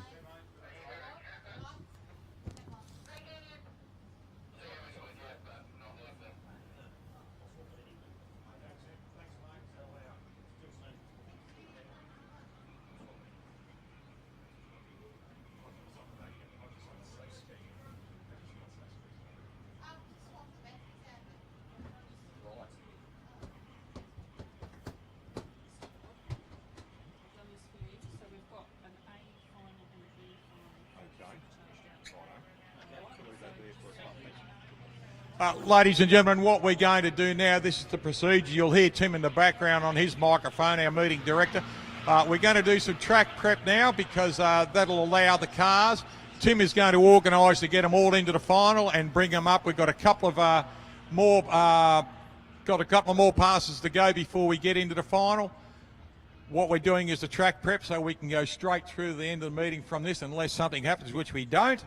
Speaker 1: Ladies and gentlemen, what we're going to do now, this is the procedure. You'll hear Tim in the background on his microphone, our meeting director. We're going to do some track prep now because that'll allow the cars. Tim is going to organise to get them all into the final and bring them up. We've got a couple of more passes to go before we get into the final. What we're doing is the track prep so we can go straight through to the end of the meeting from this, unless something happens, which we don't.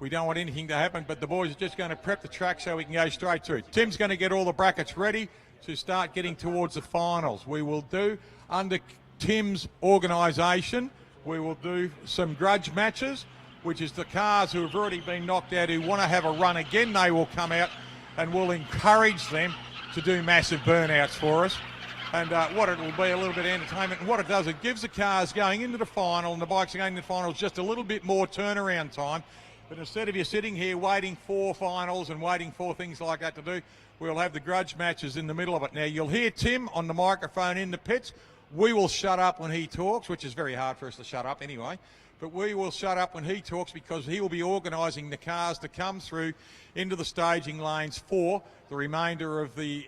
Speaker 1: We don't want anything to happen, but the boys are just going to prep the track so we can go straight through. Tim's going to get all the brackets ready to start getting towards the finals. We will do, under Tim's organisation, we will do some grudge matches, which is the cars who have already been knocked out who want to have a run again. They will come out and we'll encourage them to do massive burnouts for us. And what it will be, a little bit of entertainment. And what it does, it gives the cars going into the final and the bikes going into the finals just a little bit more turnaround time. But instead of you sitting here waiting for finals and waiting for things like that to do, we'll have the grudge matches in the middle of it. Now, you'll hear Tim on the microphone in the pits. We will shut up when he talks, which is very hard for us to shut up anyway. but we will shut up when he talks because he will be organising the cars to come through into the staging lanes for the remainder of the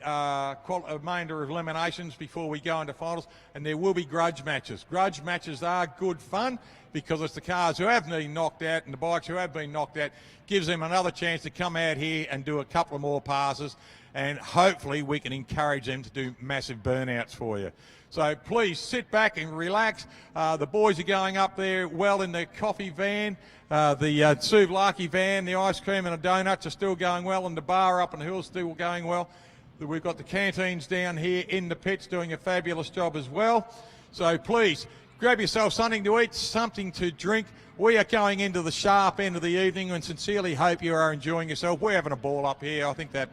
Speaker 1: remainder of eliminations before we go into finals, and there will be grudge matches. Grudge matches are good fun because it's the cars who have been knocked out and the bikes who have been knocked out gives them another chance to come out here and do a couple of more passes, and hopefully we can encourage them to do massive burnouts for you. So please sit back and relax. The boys are going up there well in the coffee van. The souvlaki van, the ice cream and the donuts are still going well, and the bar up on the hill is still going well. We've got the canteens down here in the pits doing a fabulous job as well. So please grab yourself something to eat, something to drink. We are going into the sharp end of the evening and sincerely hope you are enjoying yourself. We're having a ball up here. I think that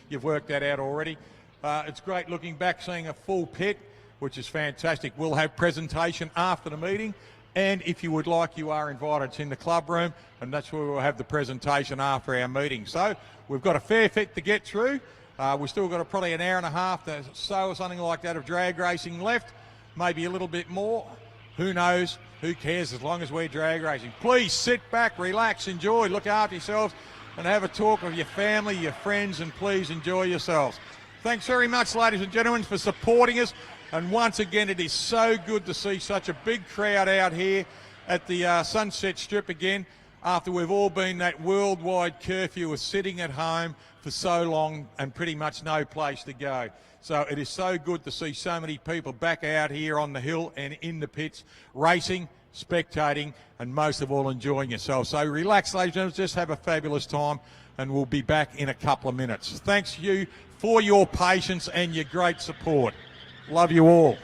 Speaker 1: you've worked that out already. It's great looking back, seeing a full pit, which is fantastic. We'll have presentation after the meeting, and if you would like, you are invited. It's in the club room, and that's where we'll have the presentation after our meeting. So we've got a fair fit to get through. We've still got probably an hour and a half or so or something like that of drag racing left, maybe a little bit more. Who knows? Who cares as long as we're drag racing? Please sit back, relax, enjoy, look after yourselves, and have a talk with your family, your friends, and please enjoy yourselves. Thanks very much, ladies and gentlemen, for supporting us. And once again, it is so good to see such a big crowd out here at the Sunset Strip again, after we've all been that worldwide curfew of sitting at home for so long and pretty much no place to go. So it is so good to see so many people back out here on the hill and in the pits, racing, spectating, and most of all enjoying yourself. So relax, ladies and gentlemen, just have a fabulous time, and we'll be back in a couple of minutes. Thanks you for your patience and your great support. Love you all.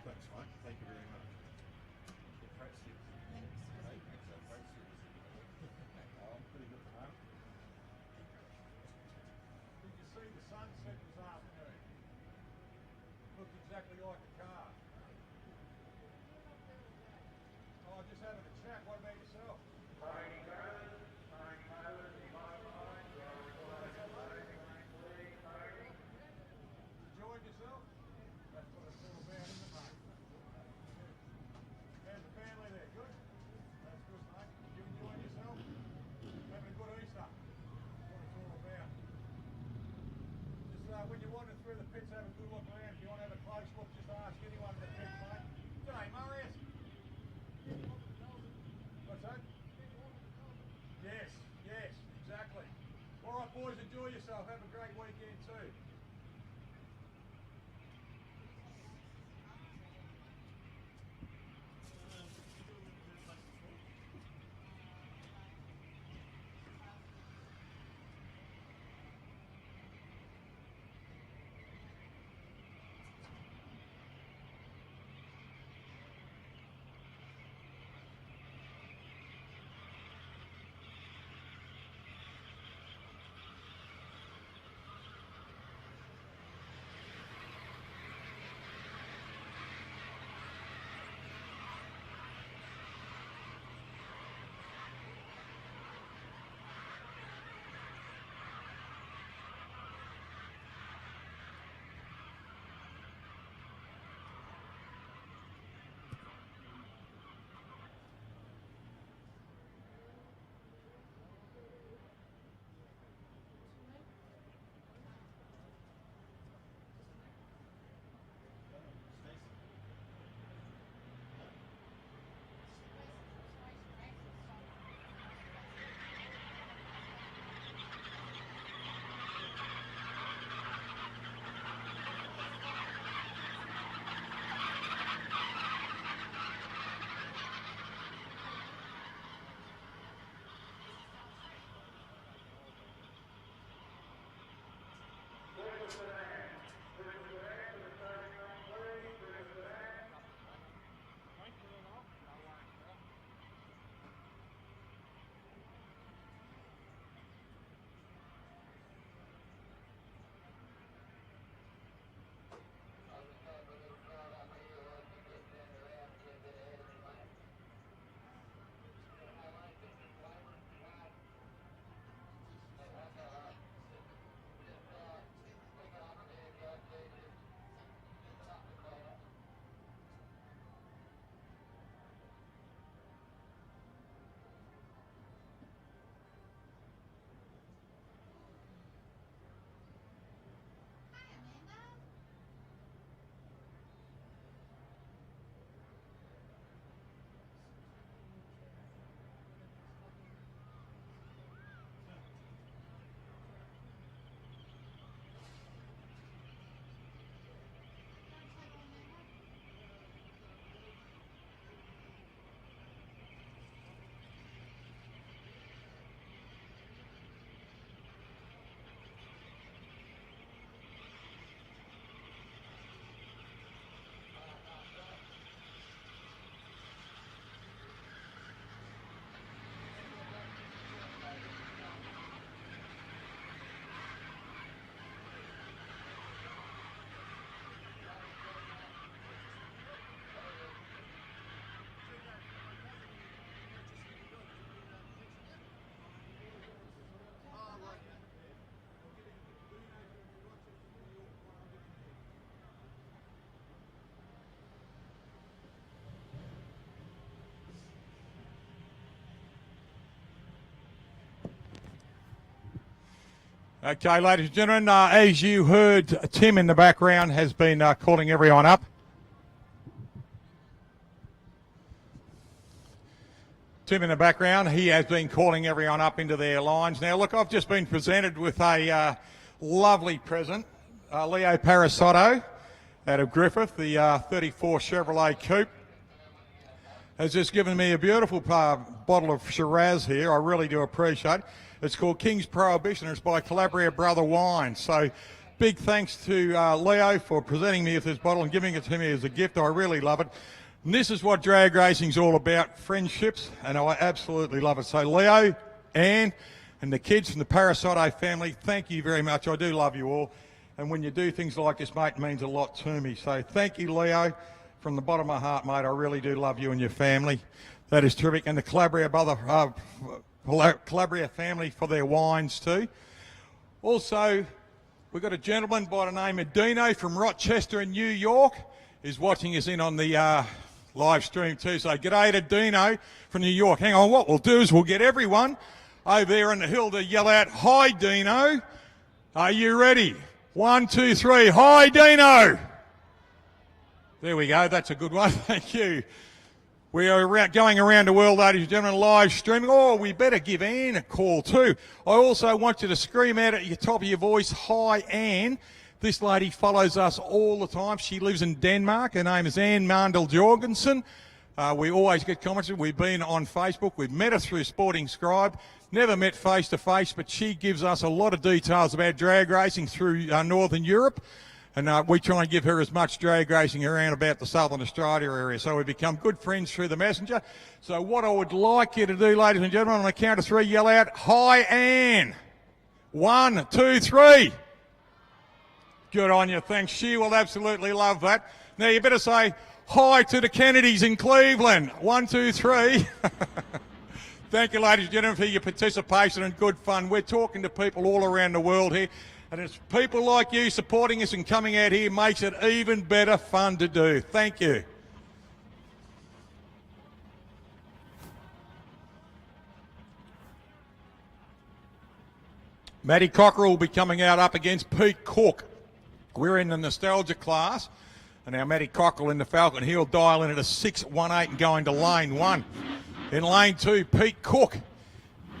Speaker 1: That's fine. Thank you very much. Pretty good for home. Did you see the sunset this afternoon? Looked exactly like a car. Oh, just having a chat. What about yourself? Enjoyed yourself? That's what it's all about, isn't it, mate? How's the family there? Good? That's good, mate. You enjoying yourself? Having a good Easter? That's what it's all about. Just when you're wandering through the pits, have a good look around. If you want to have a close look, just ask anyone in the pits, mate. G'day, Marius. What's that? Yes, yes, exactly. All right, boys, enjoy yourself. Have a great weekend too. Okay, ladies and gentlemen, as you heard, Tim in the background has been calling everyone up. Tim in the background, he has been calling everyone up into their lines. Now, look, I've just been presented with a lovely present. Leo Parasotto out of Griffith, the 34 Chevrolet Coupe, has just given me a beautiful bottle of Shiraz here. I really do appreciate it. It's called King's Prohibition. It's by Calabria Brother Wine. So big thanks to Leo for presenting me with this bottle and giving it to me as a gift. I really love it. And this is what drag racing's all about, friendships, and I absolutely love it. So Leo, Anne, and the kids from the Parasotto family, thank you very much. I do love you all. And when you do things like this, mate, it means a lot to me. So thank you, Leo, from the bottom of my heart, mate. I really do love you and your family. That is terrific. And the Calabria family for their wines too. Also, we've got a gentleman by the name of Dino from Rochester in New York is watching us in on the live stream too. So g'day to Dino from New York. Hang on, what we'll do is we'll get everyone over there on the hill to yell out, "Hi, Dino." Are you ready? 1, 2, 3. Hi, Dino. There we go. That's a good one. Thank you. We are going around the world, ladies and gentlemen, live streaming. Oh, we better give Anne a call too. I also want you to scream out at the top of your voice, "Hi, Anne." This lady follows us all the time. She lives in Denmark. Her name is Anne Mandel Jorgensen. We always get comments. We've been on Facebook. We've met her through Sporting Scribe. Never met face to face, but she gives us a lot of details about drag racing through Northern Europe. And we try and give her as much drag racing around about the Southern Australia area. So we've become good friends through the messenger. So what I would like you to do, ladies and gentlemen, on the count of 3, yell out, "Hi, Anne." 1, 2, 3. Good on you. Thanks. She will absolutely love that. Now you better say hi to the Kennedys in Cleveland. 1, 2, 3. Thank you, ladies and gentlemen, for your participation and good fun. We're talking to people all around the world here. And it's people like you supporting us and coming out here makes it even better fun to do. Thank you. Matty Cockerell will be coming out up against Pete Cook. We're in the nostalgia class. And now Matty Cockerell in the Falcon, he'll dial in at a 6-1-8 and go into lane 1. In lane 2, Pete Cook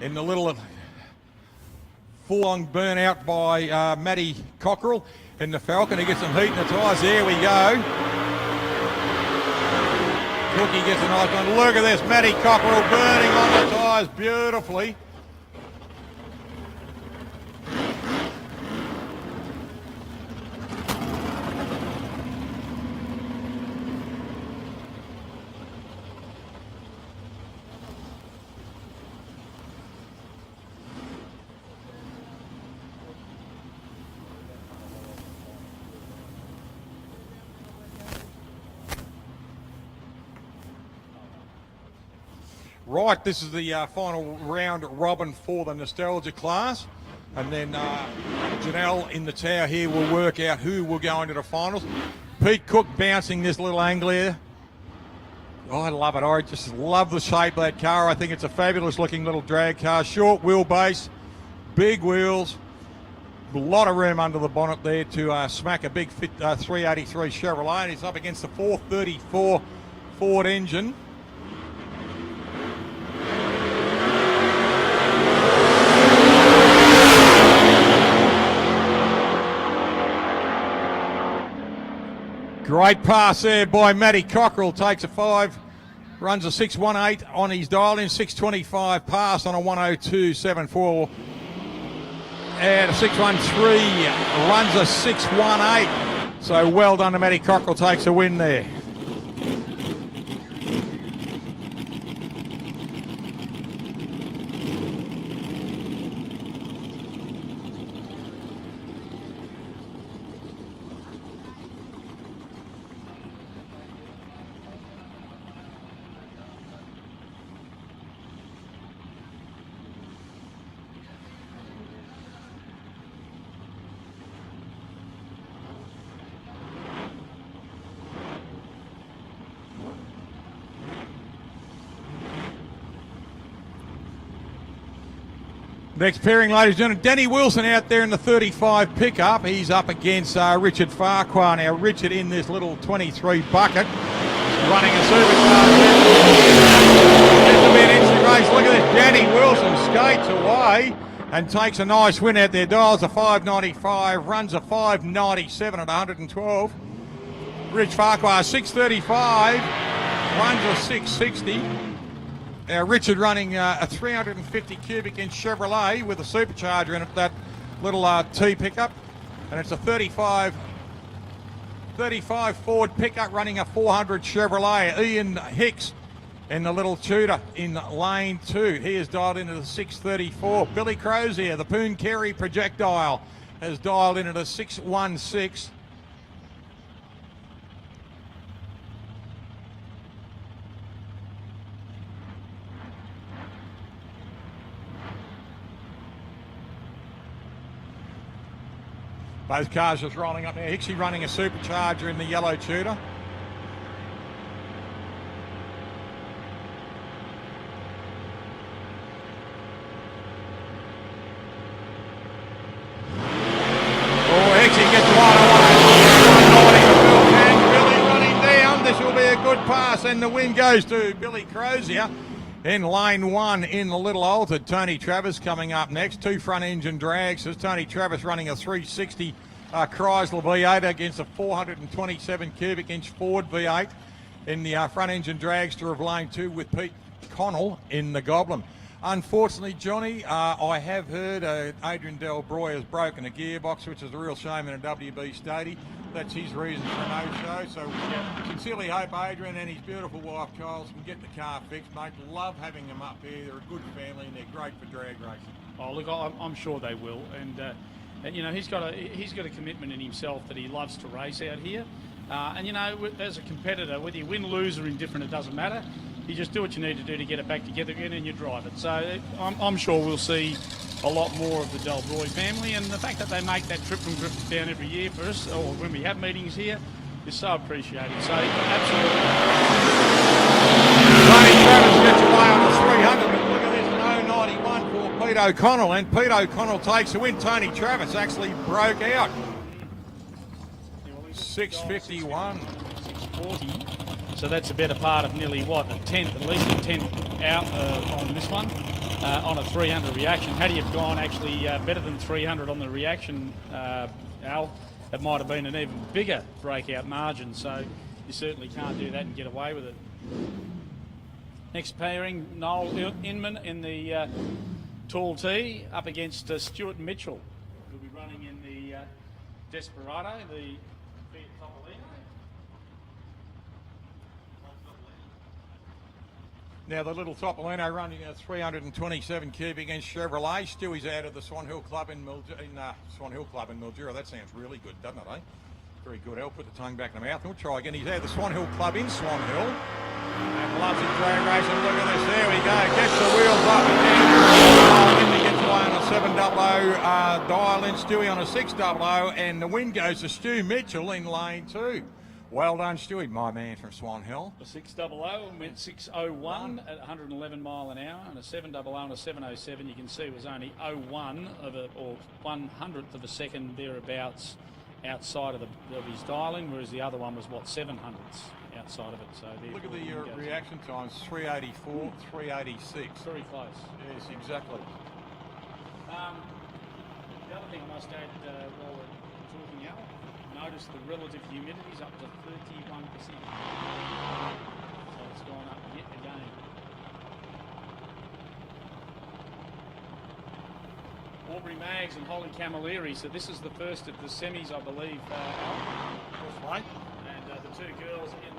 Speaker 1: in the little full-on burnout by Matty Cockerell in the Falcon. He gets some heat in the tyres. There we go. Cookie gets a nice one. Look at this, Matty Cockerell burning on the tyres beautifully. Right, this is the final round robin for the nostalgia class. And then Janelle in the tower here will work out who will go into the finals. Pete Cook bouncing this little angle here. Oh, I love it. I just love the shape of that car. I think it's a fabulous looking little drag car. Short wheelbase, big wheels. A lot of room under the bonnet there to smack a big 383 Chevrolet. And he's up against the 434 Ford engine. Great pass there by Matty Cockerell. Takes a 5, runs a 6-1-8 on his dial in, 625 pass on a 102.74. And a 613, runs a 618. So well done to Matty Cockerell, takes a win there. Next pairing, ladies and gentlemen, Danny Wilson out there in the 35 pickup. He's up against Richard Farquhar. Now, Richard in this little 23 bucket, running a supercharged. This will be an interesting race. Look at this. Danny Wilson skates away and takes a nice win out there. Dials a 5.95, runs a 5.97 at 112. Rich Farquhar, 6.35, runs a 6.60. Richard running a 350 cubic inch Chevrolet with a supercharger in it, that little T pickup, and it's a 35 Ford pickup running a 400 Chevrolet. Ian Hicks in the little Tudor in lane 2. He is dialed into the 634. Billy Crozier, the Poon Kerry projectile, has dialed into the 616. Both cars just rolling up now. Hicksy running a supercharger in the yellow Tudor. Oh, Hicksy gets Billy running down. This will be a good pass, and the win goes to Billy Crozier. In lane 1 in the little altered, Tony Travis coming up next. 2 front engine dragsters. Tony Travis running a 360 Chrysler V8 against a 427 cubic inch Ford V8 in the front engine dragster of lane 2 with Pete Connell in the Goblin. Unfortunately, Johnny, I have heard Adrian Delbroy has broken a gearbox, which is a real shame in a WB Stady. That's his reason for no-show. So we sincerely hope Adrian and his beautiful wife, Kyles, can get the car fixed, mate. Love having them up here. They're a good family and they're great for drag racing.
Speaker 4: Oh, look, I'm sure they will. And you know, he's got a commitment in himself that he loves to race out here. And, you know, as a competitor, whether you win, lose, or indifferent, it doesn't matter. You just do what you need to do to get it back together again and you drive it. So I'm sure we'll see a lot more of the Delbroy family, and the fact that they make that trip from Griffith down every year for us, or when we have meetings here, is so appreciated. So absolutely.
Speaker 1: Tony Travis gets away on the 300, but look at this, an 0.91 for Pete O'Connell, and Pete O'Connell takes the win. Tony Travis actually broke out. 6.51.
Speaker 4: 6.40. So that's a better part of nearly, what, a tenth, at least a tenth out on this one. On a 300 reaction. Had he have gone actually better than 300 on the reaction, Al, it might have been an even bigger breakout margin. So you certainly can't do that and get away with it. Next pairing, Noel Inman in the tall T up against Stuart Mitchell, who'll be running in the Desperado, the Fiat Topolino.
Speaker 1: Now the little Topolino running a 327 cubic inch Chevrolet. Stewie's out of the Swan Hill Club in Mildura. That sounds really good, doesn't it, eh? Very good. I'll put the tongue back in the mouth and we'll try again. He's out of the Swan Hill Club in Swan Hill. And loves his drag racing. Look at this. There we go. Gets the wheels up and then gets away on a 700 dial in. Stewie on a 600, and the win goes to Stu Mitchell in lane 2. Well done, Stewie, my man from Swan Hill.
Speaker 4: A 600 went 601 at 111 mile an hour, and a 700 and a 707 you can see was only 01 or 100th of a second thereabouts outside of his dialing, whereas the other one was what, 700ths outside of it. So
Speaker 1: look at the reaction times: 384, 386.
Speaker 4: Very close.
Speaker 1: Yes, exactly.
Speaker 4: The other thing I must add while we're talking out. Notice the relative humidity's up to 31%. So it's gone up yet again. Aubrey Maggs and Holly Camilleri. So this is the first of the semis, I believe.
Speaker 1: Right.
Speaker 4: And the two girls in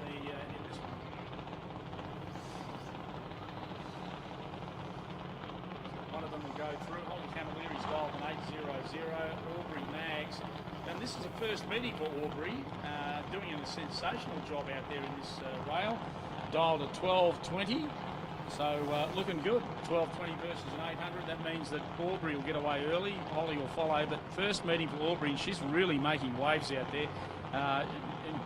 Speaker 4: this one. One of them will go through. Holly Camilleri's dialed an 800. Aubrey Maggs. And this is a first meeting for Aubrey, doing a sensational job out there in this rail. Dialed at 12.20, so looking good. 12.20 versus an 800. That means that Aubrey will get away early. Holly will follow, but first meeting for Aubrey, and she's really making waves out there. And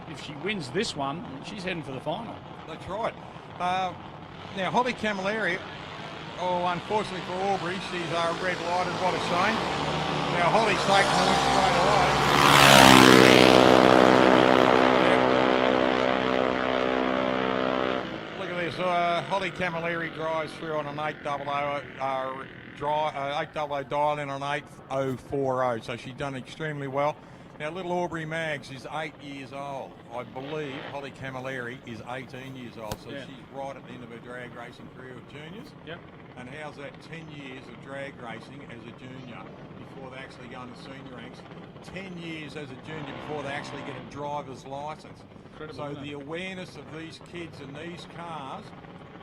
Speaker 4: if she wins this one, she's heading for the final.
Speaker 1: That's right. Now, Holly Camilleri Oh, unfortunately for Aubrey, she's red lighted. What a shame. Now Holly's taking the win straight away. Look at this. Holly Camilleri drives through on an 800 dial in on 8040. So she's done extremely well. Now, little Aubrey Maggs is 8 years old. I believe Holly Camilleri is 18 years old. So she's right at the end of her drag racing career with juniors.
Speaker 4: Yep.
Speaker 1: And how's that 10 years of drag racing as a junior before they actually go into senior ranks? 10 years as a junior before they actually get a driver's license.
Speaker 4: Incredible,
Speaker 1: So the awareness of these kids in these cars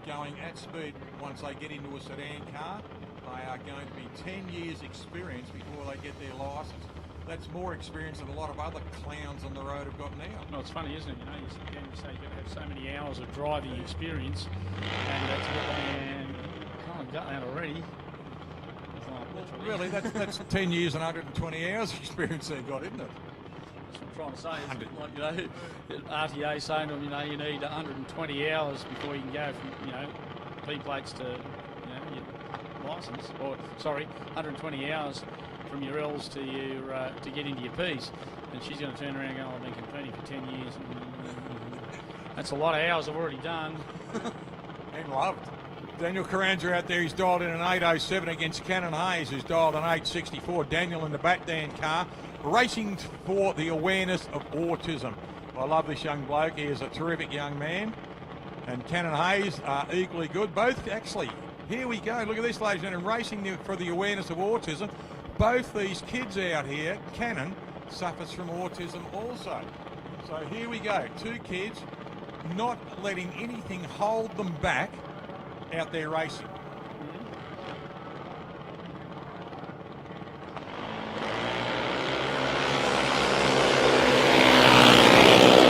Speaker 1: going at speed once they get into a sedan car, they are going to be 10 years experience before they get their license. That's more experience than a lot of other clowns on the road have got now.
Speaker 4: No, it's funny, isn't it? You know, you sit down and say you've got to have so many hours of driving experience, and that's what man kind of got that already.
Speaker 1: Really, that's 10 years and 120 hours experience they've got, isn't it?
Speaker 4: That's what I'm trying to say. It's a bit like, you know, RTA saying to them, you know, you need 120 hours before you can go from, you know, P plates to, you know, your license, or sorry, 120 hours from your L's to your to get into your P's, and she's going to turn around and go, I've been competing for 10 years. That's a lot of hours I've already done.
Speaker 1: And loved. Daniel Carranza out there, he's dialed in an 807 against Cannon Hayes, who's dialed an 864. Daniel in the Batdan car, racing for the awareness of autism. I love this young bloke. He is a terrific young man. And Cannon Hayes are equally good. Both actually, here we go. Look at this, ladies and gentlemen, racing for the awareness of autism. Both these kids out here, Cannon suffers from autism also. So here we go, two kids not letting anything hold them back out there racing.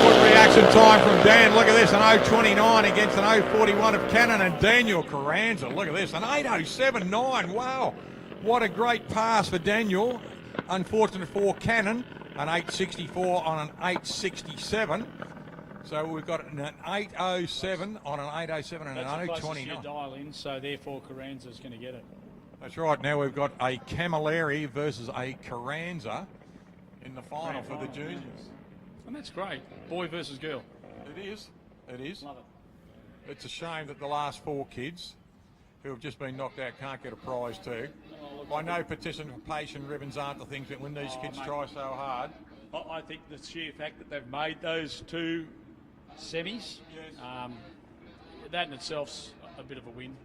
Speaker 1: Good reaction time from Dan. Look at this, an 0.29 against an 0.41 of Cannon and Daniel Carranza. Look at this, an 8.07.9. Wow. What a great pass for Daniel. Unfortunate for Cannon, an 8.64 on an 8.67. So we've got an 8.07 on an 8.07 and an 0.29.
Speaker 4: Dial in, so therefore Carranza's going to get it.
Speaker 1: That's right. Now we've got a Camilleri versus a Carranza in the final for the juniors.
Speaker 4: And that's great. Boy versus girl.
Speaker 1: It is. It is.
Speaker 4: Love it.
Speaker 1: It's a shame that the last four kids who have just been knocked out can't get a prize too. I know participation ribbons aren't the things that when these kids try so hard.
Speaker 4: I think the sheer fact that they've made those two semis, that in itself's a bit of a win.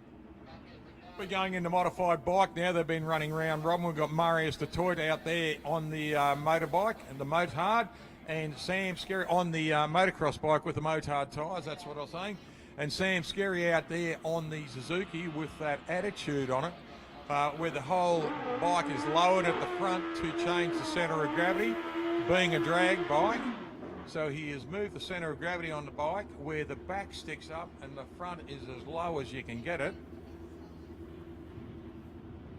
Speaker 1: We're going into modified bike now. They've been running round robin. We've got Marius Detroit out there on the motorbike and the Motard, and Sam Skerry on the motocross bike with the Motard tyres. That's what I was saying. And Sam Skerry out there on the Suzuki with that attitude on it, where the whole bike is lowered at the front to change the centre of gravity, being a drag bike. So he has moved the centre of gravity on the bike where the back sticks up and the front is as low as you can get it.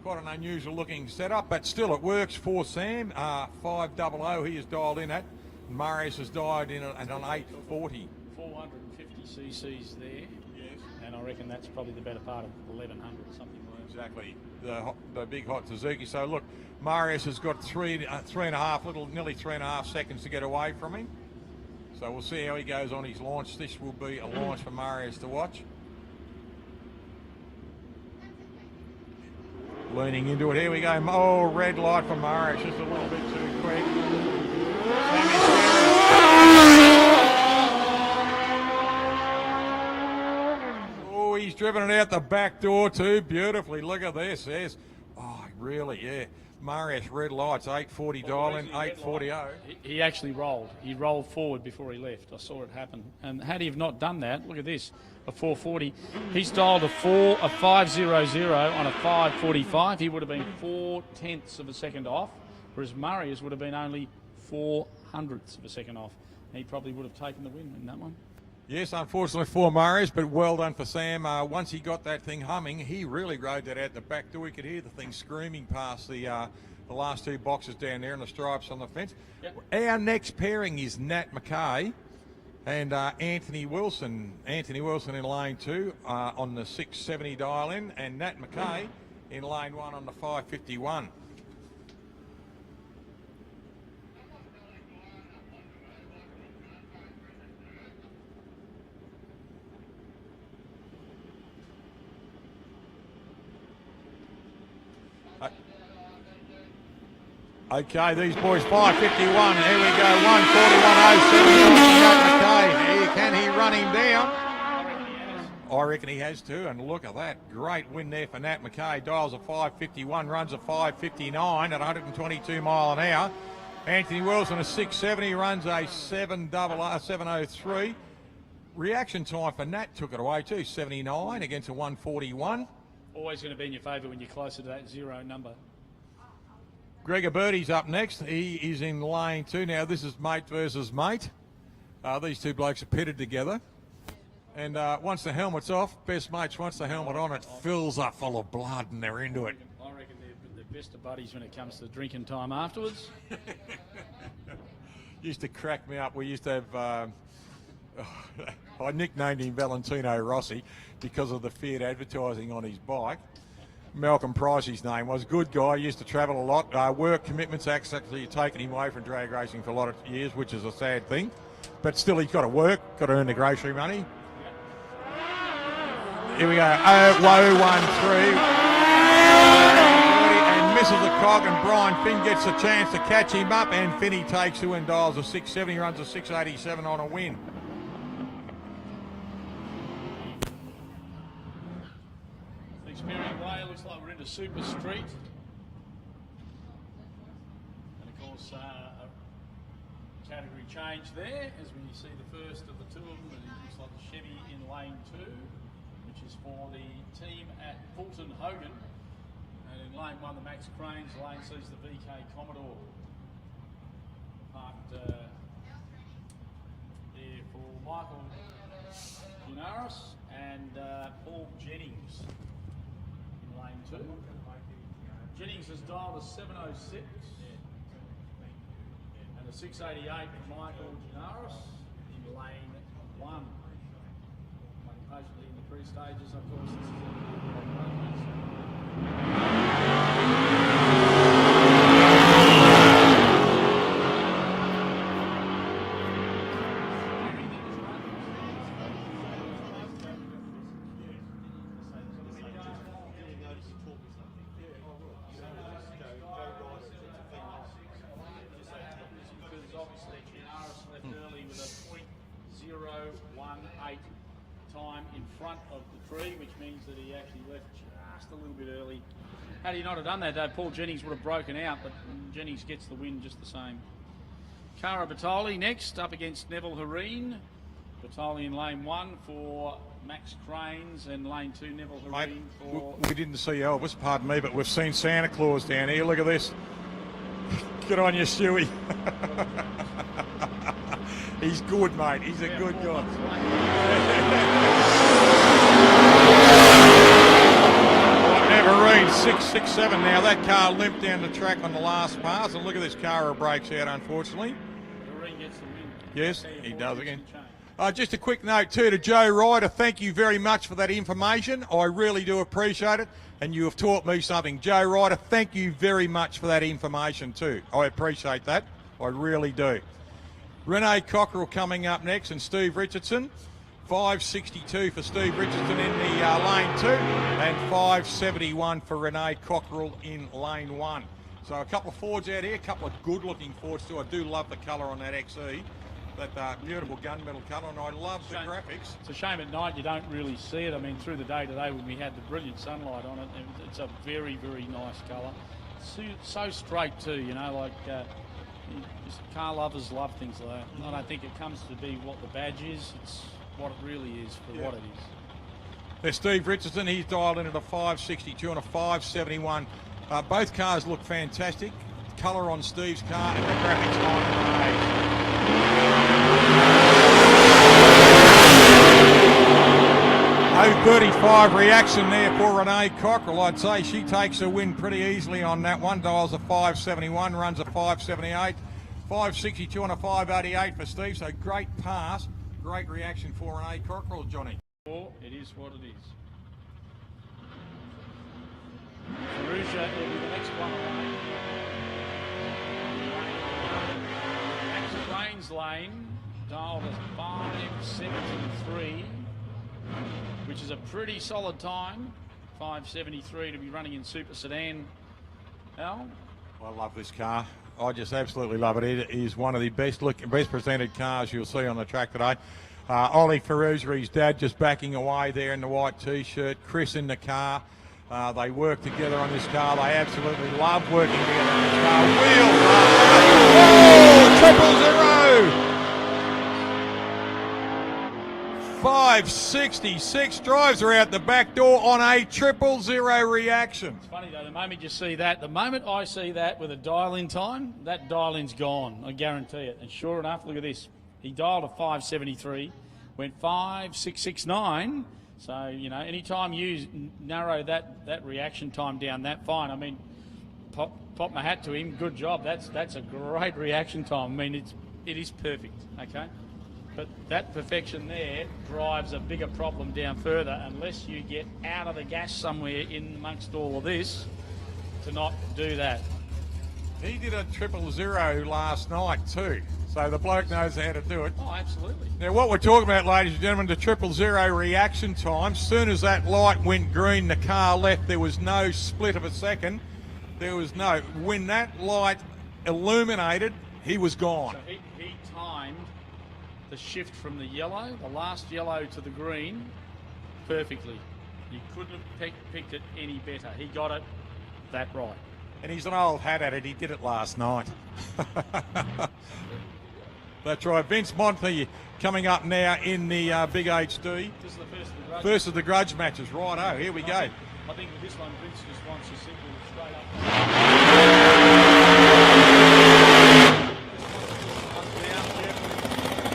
Speaker 1: Quite an unusual looking setup, but still it works for Sam. 500 he has dialed in at. Marius has dialed in at an 840.
Speaker 4: 450 cc's there.
Speaker 1: Yes.
Speaker 4: And I reckon that's probably the better part of 1100, something like that.
Speaker 1: Exactly, the big hot Suzuki. So look, Marius has got nearly 3.5 seconds to get away from him. So we'll see how he goes on his launch. This will be a launch for Marius to watch. Leaning into it, here we go. Oh, red light for Marius, just a little bit too quick. Oh, he's driven it out the back door too beautifully. Look at this. Yes. Oh, really, yeah. Marius red lights, 840 dial in, 840.
Speaker 4: He actually rolled. He rolled forward before he left. I saw it happen. And had he have not done that, look at this, a 440. He's dialed a 500 on a 545. He would have been 0.4 of a second off, whereas Marius would have been only 0.04 of a second off. And he probably would have taken the win in that one.
Speaker 1: Yes, unfortunately for Marius, but well done for Sam. Once he got that thing humming, he really rode that out the back door. You could hear the thing screaming past the last two boxes down there and the stripes on the fence. Yep. Our next pairing is Nat McKay And Anthony Wilson in lane 2 on the 670 dial in, and Nat McKay in lane 1 on the 551. Okay, these boys, 551. Here we go, 141.07. Can he run him down? I reckon he has too, and look at that. Great win there for Nat McKay. Dials a 551, runs a 559 at 122 mile an hour. Anthony Wilson a 670, runs a 703. Reaction time for Nat took it away too, 79 against a 141.
Speaker 4: Always going to be in your favour when you're closer to that 0 number.
Speaker 1: Gregor Birdie's up next. He is in lane 2. Now, this is mate versus mate. These two blokes are pitted together. And once the helmet's off, best mates, once the helmet on, it fills up full of blood and they're into it.
Speaker 4: I reckon they're the best of buddies when it comes to drinking time afterwards.
Speaker 1: Used to crack me up. We used to have... I nicknamed him Valentino Rossi because of the Fiat advertising on his bike. Malcolm Price, his name was. Good guy, used to travel a lot. Work commitments actually taken him away from drag racing for a lot of years, which is a sad thing. But still, he's got to work, got to earn the grocery money. Here we go, 0-1-3. And misses the cog, and Brian Finn gets a chance to catch him up, and Finney takes the win, dials a 670, runs a 687 on a win.
Speaker 4: Experience way, looks like we're into Super Street. And of course, a category change there as we see the first of the two of them. It looks like the Chevy in lane 2, which is for the team at Fulton Hogan. And in lane 1, the Max Cranes. Lane sees the VK Commodore. Parked there for Michael Gunaris and Paul Jennings. Lane 2. Jennings has dialed a 706 and a 688 for Michael Gunaris in lane 1. Patiently in the pre-stages, of course, this is time in front of the tree, which means that he actually left just a little bit early. Had he not have done that, though, Paul Jennings would have broken out, but Jennings gets the win just the same. Cara Batoli next, up against Neville Hareen. Batoli in lane 1 for Max Cranes, and lane 2, Neville Hareen for...
Speaker 1: We didn't see Elvis, pardon me, but we've seen Santa Claus down here. Look at this. Good on you, Stewie. He's good, mate. He's a good guy. Neverine 667. Now that car limped down the track on the last pass, and look at this car breaks out, unfortunately.
Speaker 4: Neverine gets the win.
Speaker 1: Yes, he does again. Just a quick note too to Joe Ryder. Thank you very much for that information. I really do appreciate it, and you have taught me something. Joe Ryder, thank you very much for that information too. I appreciate that. I really do. Renee Cockerell coming up next, and Steve Richardson. 562 for Steve Richardson in the lane 2, and 571 for Renee Cockerell in lane 1. So a couple of Fords out here, a couple of good-looking Fords too. I do love the colour on that XE, that beautiful gunmetal colour, and I love the graphics.
Speaker 4: It's a shame at night you don't really see it. I mean, through the day today when we had the brilliant sunlight on it, it's a very, very nice colour. So straight too, you know, like... car lovers love things like that. I don't think it comes to be what the badge is. It's what it really is for what it is.
Speaker 1: There's Steve Richardson. He's dialed in at a 562 and a 571. Both cars look fantastic. Colour on Steve's car and the graphics on Renee's. 0.35 reaction there for Renee Cockerell. I'd say she takes a win pretty easily on that one. Dials a 571, runs a 578. 562 and a 588 for Steve, so great pass Great reaction for an A cockerel, Johnny.
Speaker 4: It is what it is. Ferrugia will be the next one away. Max Rains Lane, dialed as 5:73, which is a pretty solid time. 5:73 to be running in Super Sedan. Al?
Speaker 1: I love this car. I just absolutely love it. It is one of the best presented cars you'll see on the track today. Ollie Ferrugia, his dad, just backing away there in the white T-shirt. Chris in the car. They work together on this car. They absolutely love working together on this car. Wheels up. Oh, 566 drives her out the back door on a 000 reaction.
Speaker 4: It's funny though, the moment you see that, the moment I see that with a dial-in time, that dial-in's gone, I guarantee it. And sure enough, look at this. He dialed a 573, went 5669. So, you know, anytime you narrow that reaction time down that fine, I mean, pop my hat to him, good job. That's a great reaction time. I mean, it is perfect, okay? But that perfection there drives a bigger problem down further unless you get out of the gas somewhere in amongst all of this to not do that.
Speaker 1: He did a 000 last night too, so the bloke knows how to do it.
Speaker 4: Oh, absolutely.
Speaker 1: Now what we're talking about, ladies and gentlemen, the 000 reaction time. Soon as that light went green, the car left. There was no split of a second. There was no, when that light illuminated, he was gone.
Speaker 4: So he timed the shift from the yellow, the last yellow to the green, perfectly. You couldn't have picked it any better. He got it that right.
Speaker 1: And he's an old hat at it. He did it last night. That's right. Vince Monty coming up now in the Big HD.
Speaker 4: This is the first of the grudge.
Speaker 1: First of the grudge matches. Righto, here we go.
Speaker 4: I think with this one, Vince just wants a simple straight up.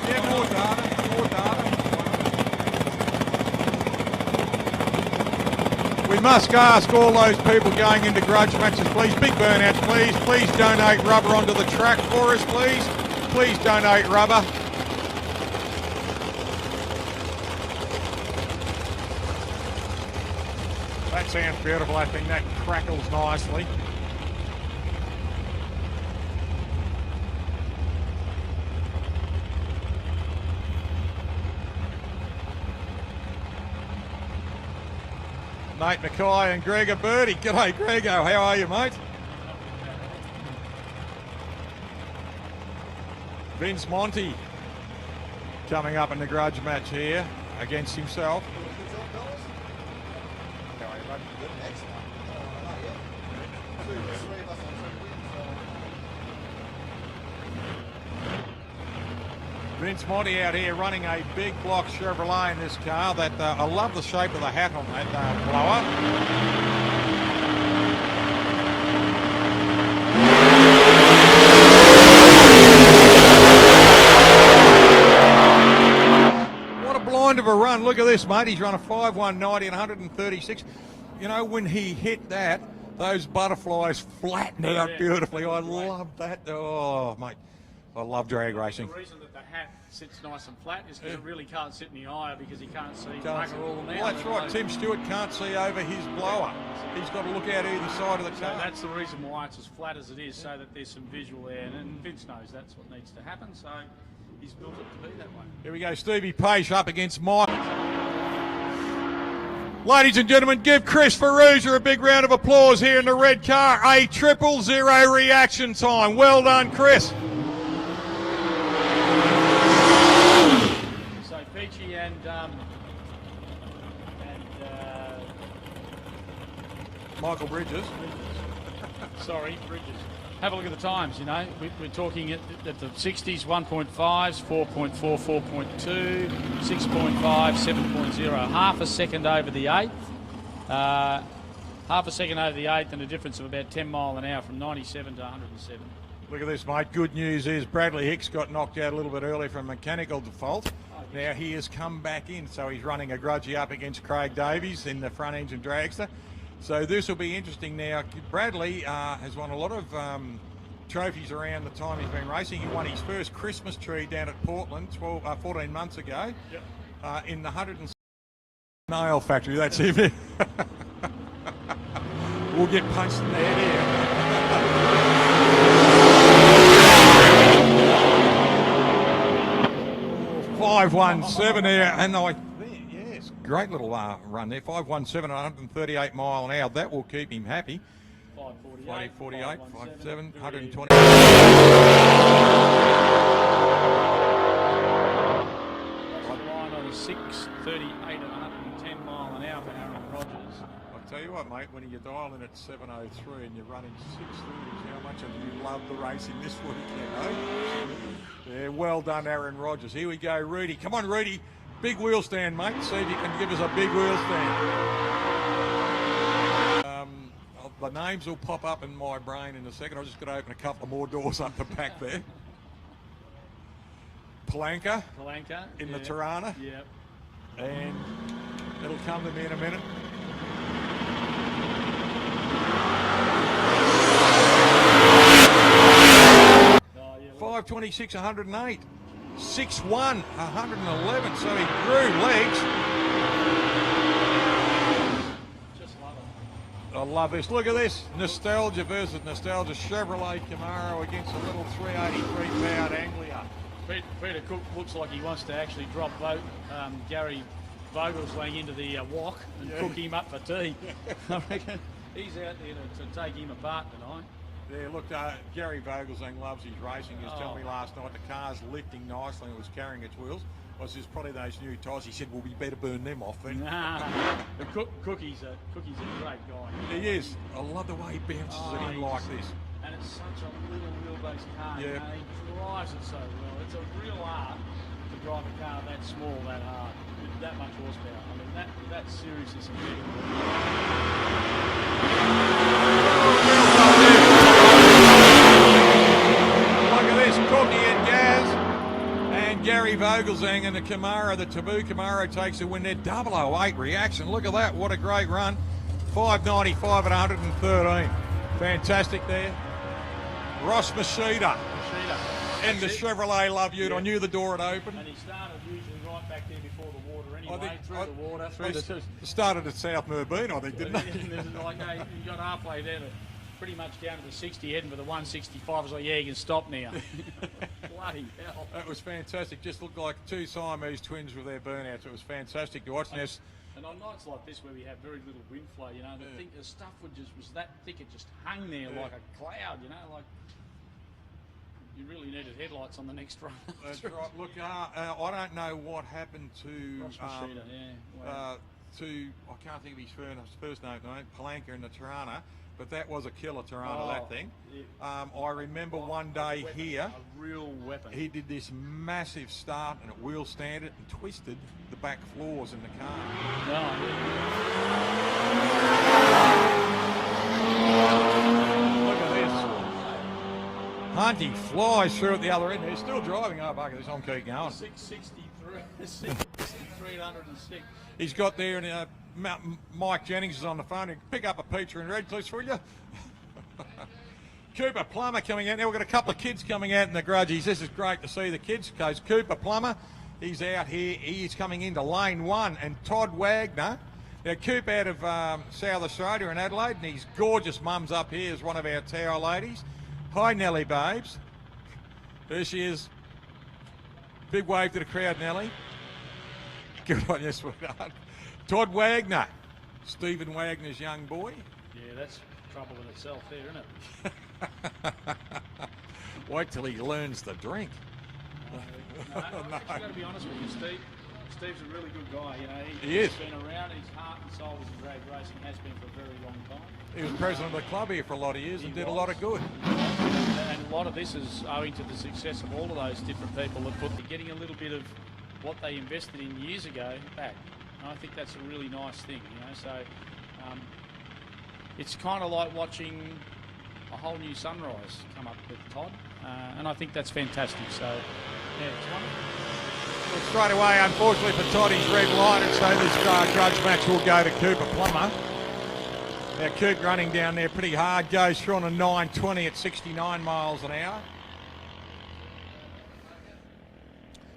Speaker 1: Yeah, more data, more data. We must ask all those people going into grudge matches, please, big burnouts, please. Please donate rubber onto the track for us, please. Please donate rubber. That sounds beautiful. I think that crackles nicely. Nate Mackay and Gregor Birdie. G'day, Gregor. How are you, mate? Vince Monty coming up in the grudge match here against himself. Vince Monty out here running a big block Chevrolet in this car. That I love the shape of the hat on that blower. What a blind of a run. Look at this, mate. He's run a 5.190 and 136. You know, when he hit that, those butterflies flattened out beautifully. I love that. Oh, mate. I love drag racing.
Speaker 4: The reason that the hat sits nice and flat is because it really can't sit in the eye because he can't see bugger all now.
Speaker 1: Well, that's right. Tim Stewart can't see over his blower. He's got to look out either side of the car.
Speaker 4: So that's the reason why it's as flat as it is, so that there's some visual there. And Vince knows that's what needs to happen, so he's built it to be that way.
Speaker 1: Here we go. Stevie Page up against Mike. Ladies and gentlemen, give Chris Ferrugia a big round of applause here in the red car. A 000 reaction time. Well done, Chris.
Speaker 4: So Peachy and
Speaker 1: Michael Bridges.
Speaker 4: Bridges. Have a look at the times, you know. We're talking at the 60s, 1.5s, 4.4, 4.2, 6.5, 7.0. Half a second over the eighth. Half a second over the eighth and a difference of about 10 mile an hour from 97 to 107.
Speaker 1: Look at this, mate. Good news is Bradley Hicks got knocked out a little bit early from mechanical default. Now he has come back in, so he's running a grudgy up against Craig Davies in the front engine dragster. So this will be interesting now. Bradley has won a lot of trophies around the time he's been racing. He won his first Christmas tree down at Portland 14 months ago in the 100 nail factory. That's him. We'll get punched in the head here. 517 there, and yes, great little run there. 517 at 138 mile an hour. That will keep him happy. 548, 57, 120.
Speaker 4: Line on a 6:38 at 110 mile an hour for Aaron Rodgers.
Speaker 1: I'll tell you what, mate, when you dial in at 7:03 and you're running 6:30s, how much have you loved the racing this weekend, eh? Yeah, well done, Aaron Rodgers. Here we go, Rudy. Come on, Rudy. Big wheel stand, mate. See if you can give us a big wheel stand. The names will pop up in my brain in a second. I've just got to open a couple more doors up the back there. Palanca in the Tirana.
Speaker 4: Yep.
Speaker 1: And it'll come to me in a minute.
Speaker 4: Oh, yeah,
Speaker 1: 526, 108. 6-1, 111. So he grew legs. I love this. Look at this. Nostalgia versus nostalgia. Chevrolet Camaro against a little 383 pound Anglia.
Speaker 4: Peter Cook looks like he wants to actually drop Gary Vogelsang into the walk and cook him up for tea. I reckon he's out there to take him apart tonight.
Speaker 1: Yeah, look, Gary Vogelsang loves his racing. He was telling me last night the car's lifting nicely and it was carrying its wheels. Was just probably those new tyres. He said, well, we better burn them off then.
Speaker 4: The Cookie's a great guy.
Speaker 1: He is. I love the way he bounces it in like this.
Speaker 4: And it's such a little wheelbase car.
Speaker 1: Yeah.
Speaker 4: You know, he drives it so well. It's a real art to drive a car that small, that hard, with that much horsepower. I mean, that's seriously some big.
Speaker 1: Look at this, Cookie and Gaz. And Gary Vogelsang and the Camaro, the Taboo Camaro takes a win there. 008 reaction. Look at that. What a great run. 595 at 113. Fantastic there. Ross Machida. And the Chevrolet Love You. I knew the door had opened.
Speaker 4: And he started usually right back there before the water anyway, through the water.
Speaker 1: Started at South Merbeen, I think, didn't he?
Speaker 4: Like, he got halfway there, pretty much down to the 60, heading for the 165. I was like, yeah, you can stop now. Bloody hell.
Speaker 1: That was fantastic. Just looked like two Siamese twins with their burnouts. It was fantastic to watch.
Speaker 4: And on nights like this where we have very little wind flow, you know, the stuff was that thick, it just hung there like a cloud, you know, like you really needed headlights on the next run.
Speaker 1: That's right. Look, I don't know what happened to I can't think of his first name, Palanca in the Tirana. But that was a killer Tirana, that thing. I remember one day here,
Speaker 4: a real weapon.
Speaker 1: He did this massive start and it wheel standed and twisted the back floors in the car. Look at this. Hunty flies through at the other end. They're still driving. Oh, bugger this, I'm keep going.
Speaker 4: 6,306.
Speaker 1: He's got there and Mike Jennings is on the phone. Pick up a pizza in Redcliffe, will you? Cooper Plummer coming out. Now we've got a couple of kids coming out in the grudgies. This is great to see the kids. Because Cooper Plummer, he's out here. He is coming into lane one. And Todd Wagner. Now Coop out of South Australia in Adelaide. And his gorgeous mum's up here is one of our tower ladies. Hi, Nellie babes. There she is. Big wave to the crowd, Nellie. Good on you, sweetheart. Todd Wagner, Stephen Wagner's young boy.
Speaker 4: Yeah, that's trouble in itself there, isn't it?
Speaker 1: Wait till he learns to drink.
Speaker 4: No, I've got to be honest with you, Steve. Steve's a really good guy. You know,
Speaker 1: he's
Speaker 4: been around. His heart and soul is in drag racing. Has been for a very long time.
Speaker 1: He was president of the club here for a lot of years and did a lot of good.
Speaker 4: And a lot of this is owing to the success of all of those different people that put getting a little bit of what they invested in years ago back. And I think that's a really nice thing, you know. So it's kind of like watching a whole new sunrise come up with Todd, and I think that's fantastic. So yeah, it's wonderful.
Speaker 1: Well, straight away, unfortunately for Todd, he's red lighted, so this grudge match will go to Cooper Plummer. Now Coop running down there pretty hard, goes through on a 9.20 at 69 miles an hour.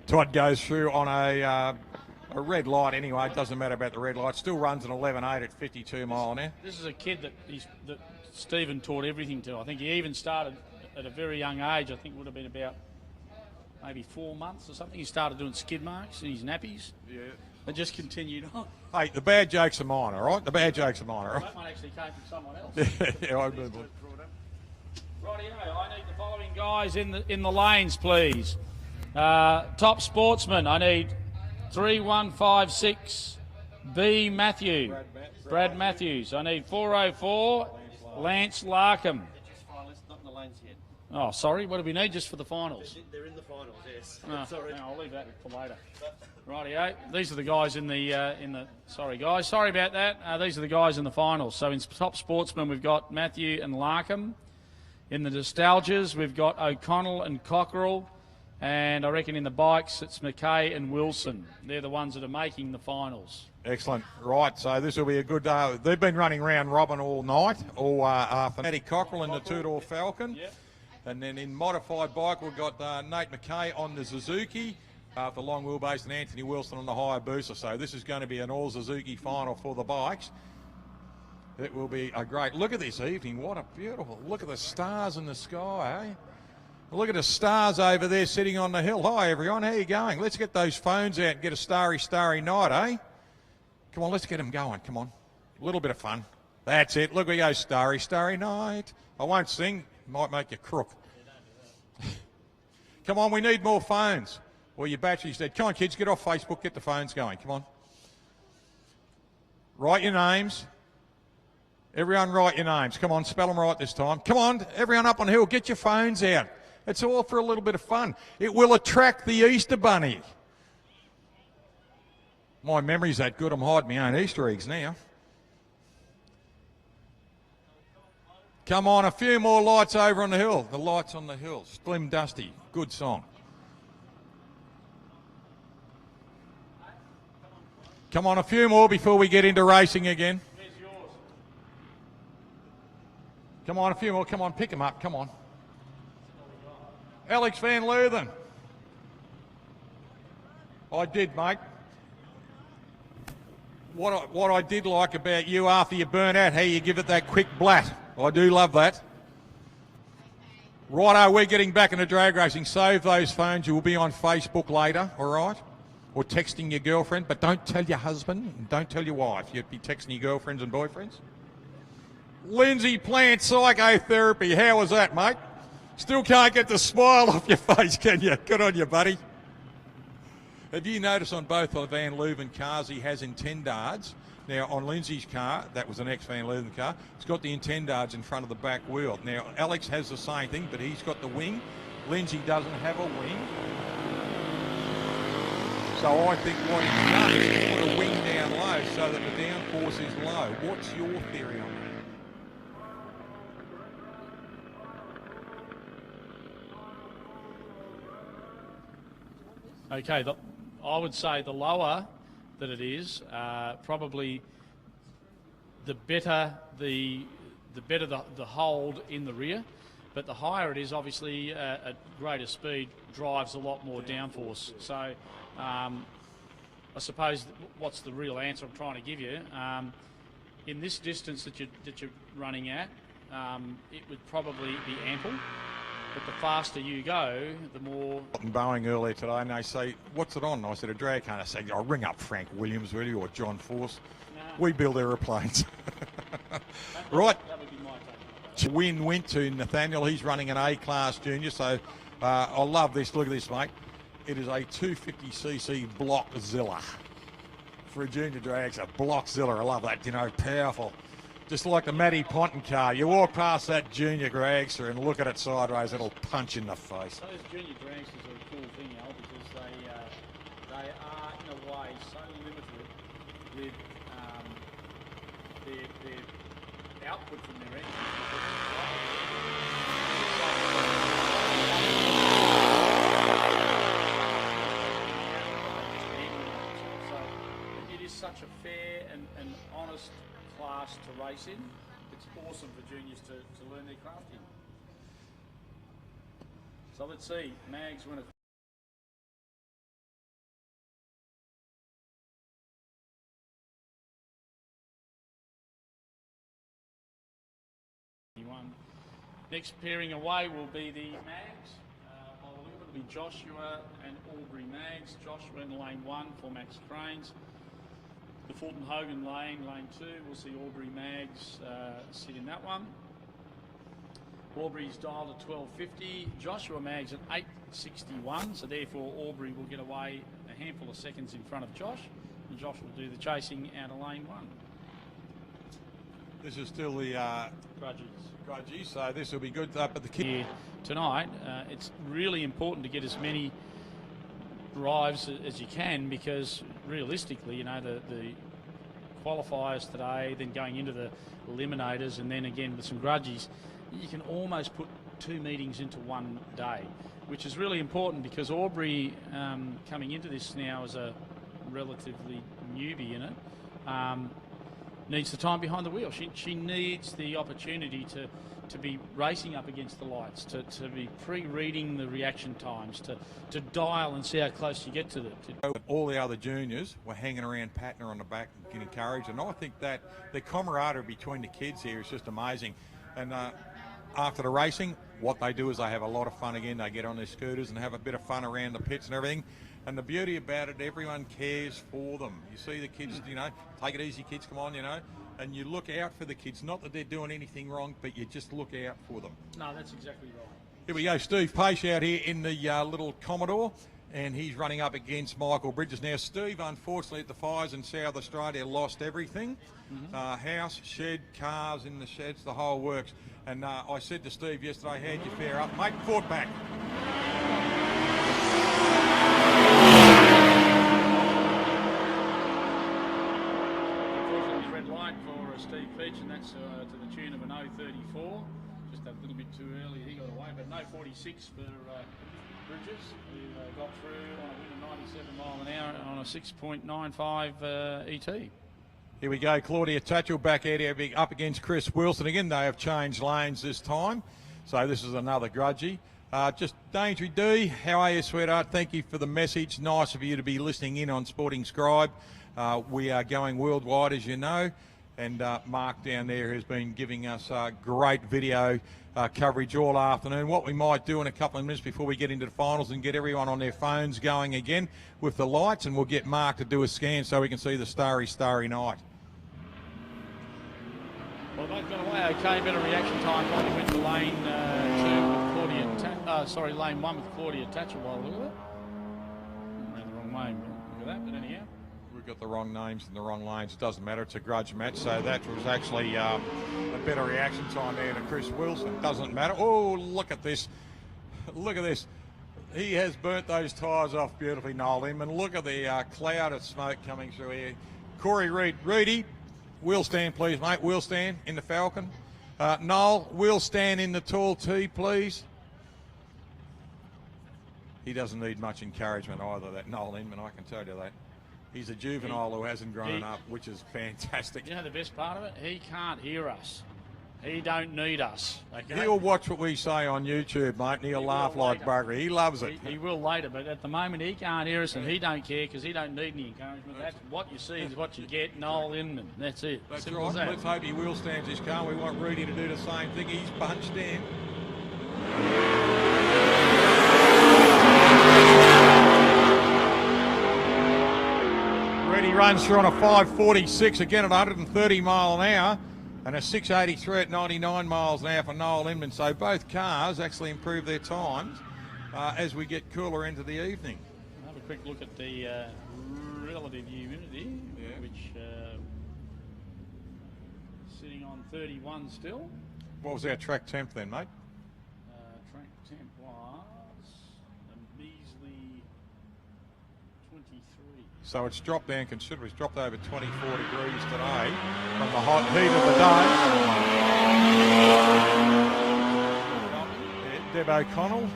Speaker 1: Todd goes through on a red light anyway. It doesn't matter about the red light. Still runs an 11.8 at 52 mile an hour.
Speaker 4: This is a kid that Stephen taught everything to. I think he even started at a very young age. I think it would have been about maybe 4 months or something. He started doing skid marks in his nappies. Yeah. And just continued on.
Speaker 1: Hey, the bad jokes are mine, all right? The bad jokes are mine, all right?
Speaker 4: That one actually came from someone else.
Speaker 1: Yeah, I remember.
Speaker 4: Rightio, I need the following guys in the lanes, please. Top sportsman, I need 3156 B Matthew. Brad Matthews. I need 404 Lance Larkham.
Speaker 2: Just finalists, not in the lanes yet.
Speaker 4: Oh, sorry. What do we need just for the finals?
Speaker 2: They're in the finals, yes.
Speaker 4: Oh,
Speaker 2: Sorry.
Speaker 4: no, I'll leave that for later. Rightio. These are the guys in the Sorry, guys. Sorry about that. These are the guys in the finals. So in top sportsman, we've got Matthew and Larkham. In the nostalgias, we've got O'Connell and Cockerell. And I reckon in the bikes, it's McKay and Wilson. They're the ones that are making the finals.
Speaker 1: Excellent. Right, so this will be a good day. They've been running round robin all night, all afternoon. Matty Cockerell in the two-door Falcon.
Speaker 4: Yep.
Speaker 1: And then in modified bike, we've got Nate McKay on the Suzuki for long wheelbase and Anthony Wilson on the Hayabusa. So this is going to be an all-Suzuki final for the bikes. It will be a great... Look at this evening. What a beautiful... Look at the stars in the sky, eh? Look at the stars over there sitting on the hill. Hi, everyone. How you going? Let's get those phones out and get a starry night, eh? Come on, let's get them going. Come on. A little bit of fun. That's it. Look, we go starry night. I won't sing. Might make you crook. Come on, we need more phones. Well, your battery's dead. Come on, kids, get off Facebook. Get the phones going. Come on. Write your names. Everyone write your names. Come on, spell them right this time. Come on, everyone up on the hill, get your phones out. It's all for a little bit of fun. It will attract the Easter Bunny. My memory's that good, I'm hiding my own Easter eggs now. Come on, a few more lights over on the hill. The lights on the hill. Slim Dusty, good song. Come on, a few more before we get into racing again. Come on, a few more. Come on, pick them up. Come on. Alex Van Leeuwen. I did, mate. What I did like about you after you burn out, how you give it that quick blat. I do love that. Righto, we're getting back into drag racing. Save those phones. You will be on Facebook later, all right? Or texting your girlfriend, but don't tell your husband and don't tell your wife. You'd be texting your girlfriends and boyfriends. Lindsay Plant Psychotherapy. How was that, mate? Still can't get the smile off your face, can you? Good on you, buddy. Have you noticed on both of Van Leeuwen cars he has intendards? Now, on Lindsay's car, that was an ex-Van Leeuwen car, it's got the intendards in front of the back wheel. Now, Alex has the same thing, but he's got the wing. Lindsay doesn't have a wing. So I think what he's done is put a wing down low so that the downforce is low. What's your theory on that?
Speaker 4: Okay, I would say the lower that it is, probably the better the hold in the rear. But the higher it is, obviously, at greater speed, drives a lot more downforce. So I suppose what's the real answer I'm trying to give you? In this distance that you're running at, it would probably be ample. But the faster you go, the more...
Speaker 1: Boeing earlier today, and they say, what's it on? I said, a drag car. I said, I'll ring up Frank Williams, will you, or John Force. Nah. We build aeroplanes. Right.
Speaker 4: That would be my take.
Speaker 1: Win went to Nathaniel. He's running an A-class junior, so I love this. Look at this, mate. It is a 250cc Blockzilla. For a junior dragster, Blockzilla. I love that, you know, powerful. Just like the Matty Ponton car. You walk past that junior dragster and look at it sideways, it'll punch in the face.
Speaker 4: Those junior dragsters are a cool thing, Al, because they are, in a way, so limited with their output from their engines. So it is such a fair and honest class to race in, it's awesome for juniors to learn their crafting. So let's see, Mags win it. Next pairing away will be the Mags. It'll be Joshua and Aubrey Mags. Joshua in lane 1 for Max Cranes. The Fulton Hogan lane 2. We'll see Aubrey Mags sit in that one. Aubrey's dialed at 12.50. Joshua Mags at 8.61. So therefore Aubrey will get away a handful of seconds in front of Josh. And Josh will do the chasing out of lane 1.
Speaker 1: This is still the grudgy, so this will be good up at the kid.
Speaker 4: Here tonight, it's really important to get as many drives as you can, because realistically, you know, the qualifiers today, then going into the eliminators, and then again with some grudgies, you can almost put 2 meetings into one day, which is really important because Aubrey, coming into this now as a relatively newbie in it, needs the time behind the wheel. She needs the opportunity to be racing up against the lights, to be pre-reading the reaction times, to dial and see how close you get to it.
Speaker 1: All the other juniors were hanging around, patting her on the back and getting encouraged, and I think that the camaraderie between the kids here is just amazing. And after the racing, what they do is they have a lot of fun again. They get on their scooters and have a bit of fun around the pits and everything. And the beauty about it, everyone cares for them. You see the kids, you know, take it easy, kids, come on, you know, and you look out for the kids. Not that they're doing anything wrong, but you just look out for them.
Speaker 4: No, that's exactly right.
Speaker 1: Here we go, Steve Pace out here in the little Commodore, and he's running up against Michael Bridges. Now, Steve, unfortunately, at the fires in South Australia, lost everything. House, shed, cars in the sheds, the whole works. And I said to Steve yesterday, how'd you fare up? Mate, fought back.
Speaker 4: Steve Peach, and that's to the tune of an 0.34. Just a little bit too early, he got away, but no 46 for Bridges, who got through on a win of 97 mile an hour on a 6.95 ET.
Speaker 1: Here we go, Claudia Tatchell back out here up against Chris Wilson. Again, they have changed lanes this time, so this is another grudgy. Just Daintree D, how are you, sweetheart? Thank you for the message. Nice of you to be listening in on Sporting Scribe. We are going worldwide, as you know. And Mark down there has been giving us great video coverage all afternoon. What we might do in a couple of minutes before we get into the finals and get everyone on their phones going again with the lights, and we'll get Mark to do a scan so we can see the starry night.
Speaker 4: Well, they've got away okay, better reaction time. Probably went to lane 2 with Claudia, lane 1 with Claudia Tatchell. Well, look at that. Ran the wrong way. Look at that, but anyhow.
Speaker 1: We've got the wrong names and the wrong lanes. It doesn't matter. It's a grudge match. So that was actually a better reaction time there to Chris Wilson. Doesn't matter. Oh, look at this. Look at this. He has burnt those tyres off beautifully, Noel Inman. Look at the cloud of smoke coming through here. Corey Reid. Reedy, wheel stand, please, mate. Wheel stand in the Falcon. Noel, wheel stand in the Tall T, please. He doesn't need much encouragement either, that Noel Inman, I can tell you that. He's a juvenile who hasn't grown up, which is fantastic.
Speaker 4: You know the best part of it? He can't hear us. He don't need us. Okay?
Speaker 1: He'll watch what we say on YouTube, mate, and he'll laugh like bugger. He loves it.
Speaker 4: He will later, but at the moment he can't hear us, and he don't care because he don't need any encouragement. That's what you see is what you get. Noel Inman. That's it.
Speaker 1: That's
Speaker 4: Simple
Speaker 1: right.
Speaker 4: as that.
Speaker 1: Let's hope he wheel stands his car. We want Rudy to do the same thing. He's bunched in. He runs through on a 5.46 again at 130 mile an hour, and a 6.83 at 99 miles an hour for Noel Inman. So both cars actually improve their times as we get cooler into the evening.
Speaker 4: Have a quick look at the relative humidity, which sitting on 31 still.
Speaker 1: What was our track temp then, mate?
Speaker 4: Track temp was a measly 23.
Speaker 1: So it's dropped down considerably. It's dropped over 24 degrees today from the hot heat of the day. Deb O'Connell.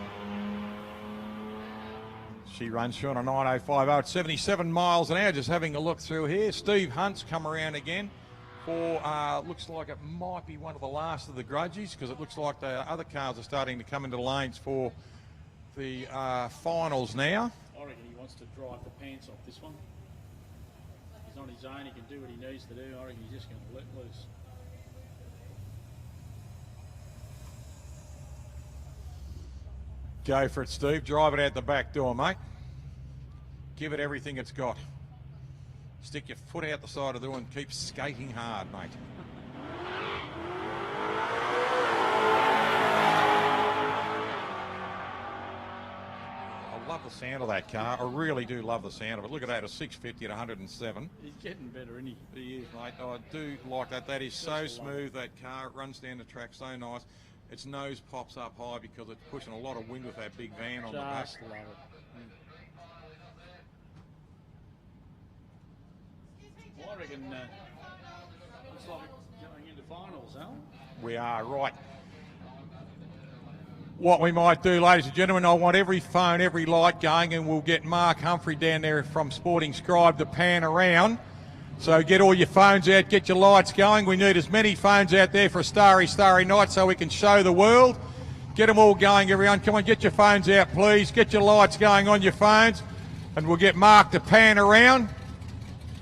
Speaker 1: She runs through on a 9.050 at 77 miles an hour. Just having a look through here. Steve Hunt's come around again for, looks like it might be one of the last of the grudges, because it looks like the other cars are starting to come into lanes for the finals now.
Speaker 4: I reckon he wants to drive the pants off this one. He's on his own, he can do what he needs to do. I reckon he's just going to let loose.
Speaker 1: Go for it, Steve. Drive it out the back door, mate. Give it everything it's got. Stick your foot out the side of the door and keep skating hard, mate. I love the sound of that car. I really do love the sound of it. Look at that, a 650 at 107.
Speaker 4: He's getting better, isn't he?
Speaker 1: He is, mate. I do like that. That is so smooth, that car. It runs down the track so nice. Its nose pops up high because it's pushing a lot of wind with that big van on the back.
Speaker 4: Just love it. Well, I reckon looks like we're going into finals, Al.
Speaker 1: We are, right. What we might do, ladies and gentlemen, I want every phone, every light going, and we'll get Mark Humphrey down there from Sporting Scribe to pan around. So get all your phones out, get your lights going. We need as many phones out there for a starry night so we can show the world. Get them all going, everyone. Come on, get your phones out, please. Get your lights going on your phones. And we'll get Mark to pan around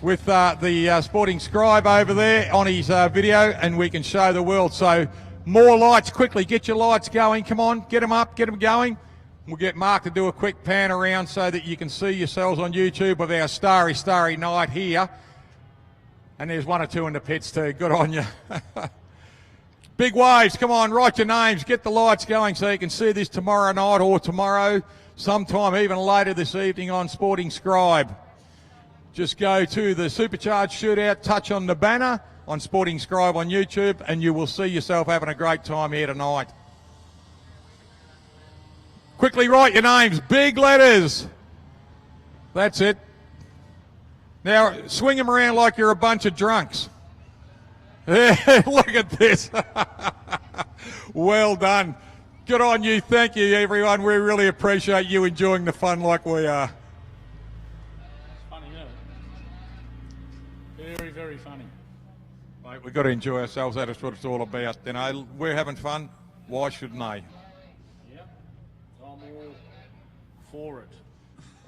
Speaker 1: with the Sporting Scribe over there on his video, and we can show the world. So more lights quickly. Get your lights going. Come on, get them up, get them going. We'll get Mark to do a quick pan around so that you can see yourselves on YouTube of our starry night here. And there's one or two in the pits too. Good on you. Big waves. Come on, write your names. Get the lights going so you can see this tomorrow night or tomorrow, sometime even later this evening on Sporting Scribe. Just go to the Supercharged Shootout, touch on the banner on Sporting Scribe on YouTube, and you will see yourself having a great time here tonight. Quickly write your names. Big letters. That's it. Now, swing them around like you're a bunch of drunks. Look at this. Well done. Good on you. Thank you, everyone. We really appreciate you enjoying the fun like we are.
Speaker 4: It's funny, isn't it? Very, very funny.
Speaker 1: Mate, we've got to enjoy ourselves. That's what it's all about. You know, we're having fun. Why shouldn't they?
Speaker 4: Yep. I'm all for it.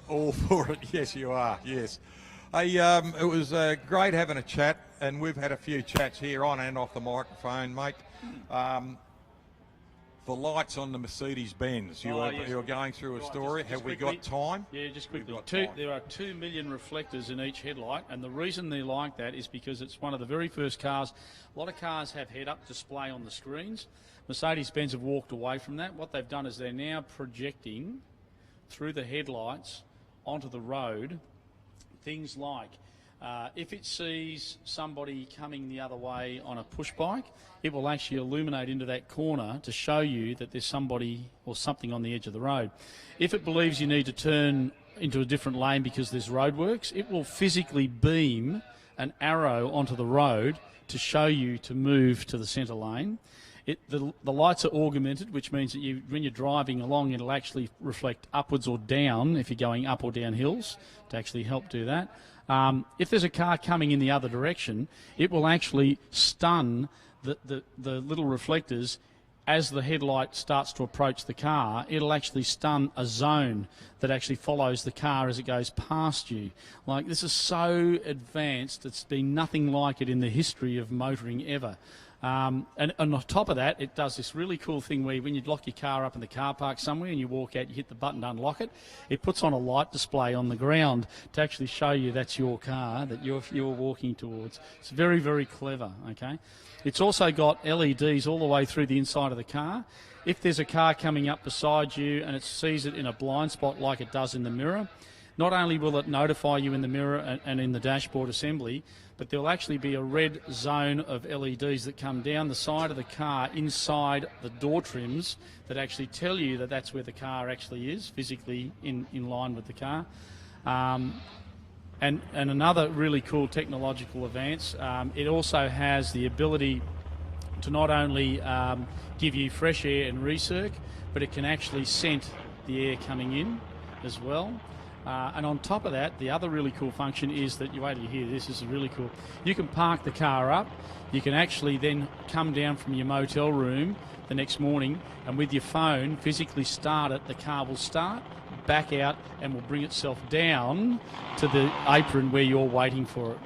Speaker 1: All for it. Yes, you are. Yes. Hey, it was great having a chat, and we've had a few chats here on and off the microphone, mate. The lights on the Mercedes-Benz. You're going through a story. Have we got time?
Speaker 4: Yeah, just quickly.
Speaker 1: Time.
Speaker 4: There are 2 million reflectors in each headlight, and the reason they're like that is because it's one of the very first cars. A lot of cars have head-up display on the screens. Mercedes-Benz have walked away from that. What they've done is they're now projecting through the headlights onto the road things like if it sees somebody coming the other way on a push bike, it will actually illuminate into that corner to show you that there's somebody or something on the edge of the road. If it believes you need to turn into a different lane because there's roadworks, it will physically beam an arrow onto the road to show you to move to the centre lane. The lights are augmented, which means that when you're driving along, it'll actually reflect upwards or down if you're going up or down hills to actually help do that. If there's a car coming in the other direction, it will actually stun the little reflectors. As the headlight starts to approach the car, it'll actually stun a zone that actually follows the car as it goes past you. Like, this is so advanced, it's been nothing like it in the history of motoring ever. And on top of that, it does this really cool thing where when you lock your car up in the car park somewhere and you walk out, you hit the button to unlock it, it puts on a light display on the ground to actually show you that's your car that you're walking towards. It's very, very clever, okay? It's also got LEDs all the way through the inside of the car. If there's a car coming up beside you and it sees it in a blind spot like it does in the mirror, not only will it notify you in the mirror and in the dashboard assembly, but there'll actually be a red zone of LEDs that come down the side of the car inside the door trims that actually tell you that that's where the car actually is, physically in line with the car. And another really cool technological advance, it also has the ability to not only give you fresh air and recirc, but it can actually scent the air coming in as well. And on top of that, the other really cool function is that, you wait till you hear this, is really cool. You can park the car up. You can actually then come down from your motel room the next morning and with your phone physically start it. The car will start, back out, and will bring itself down to the apron where you're waiting for it.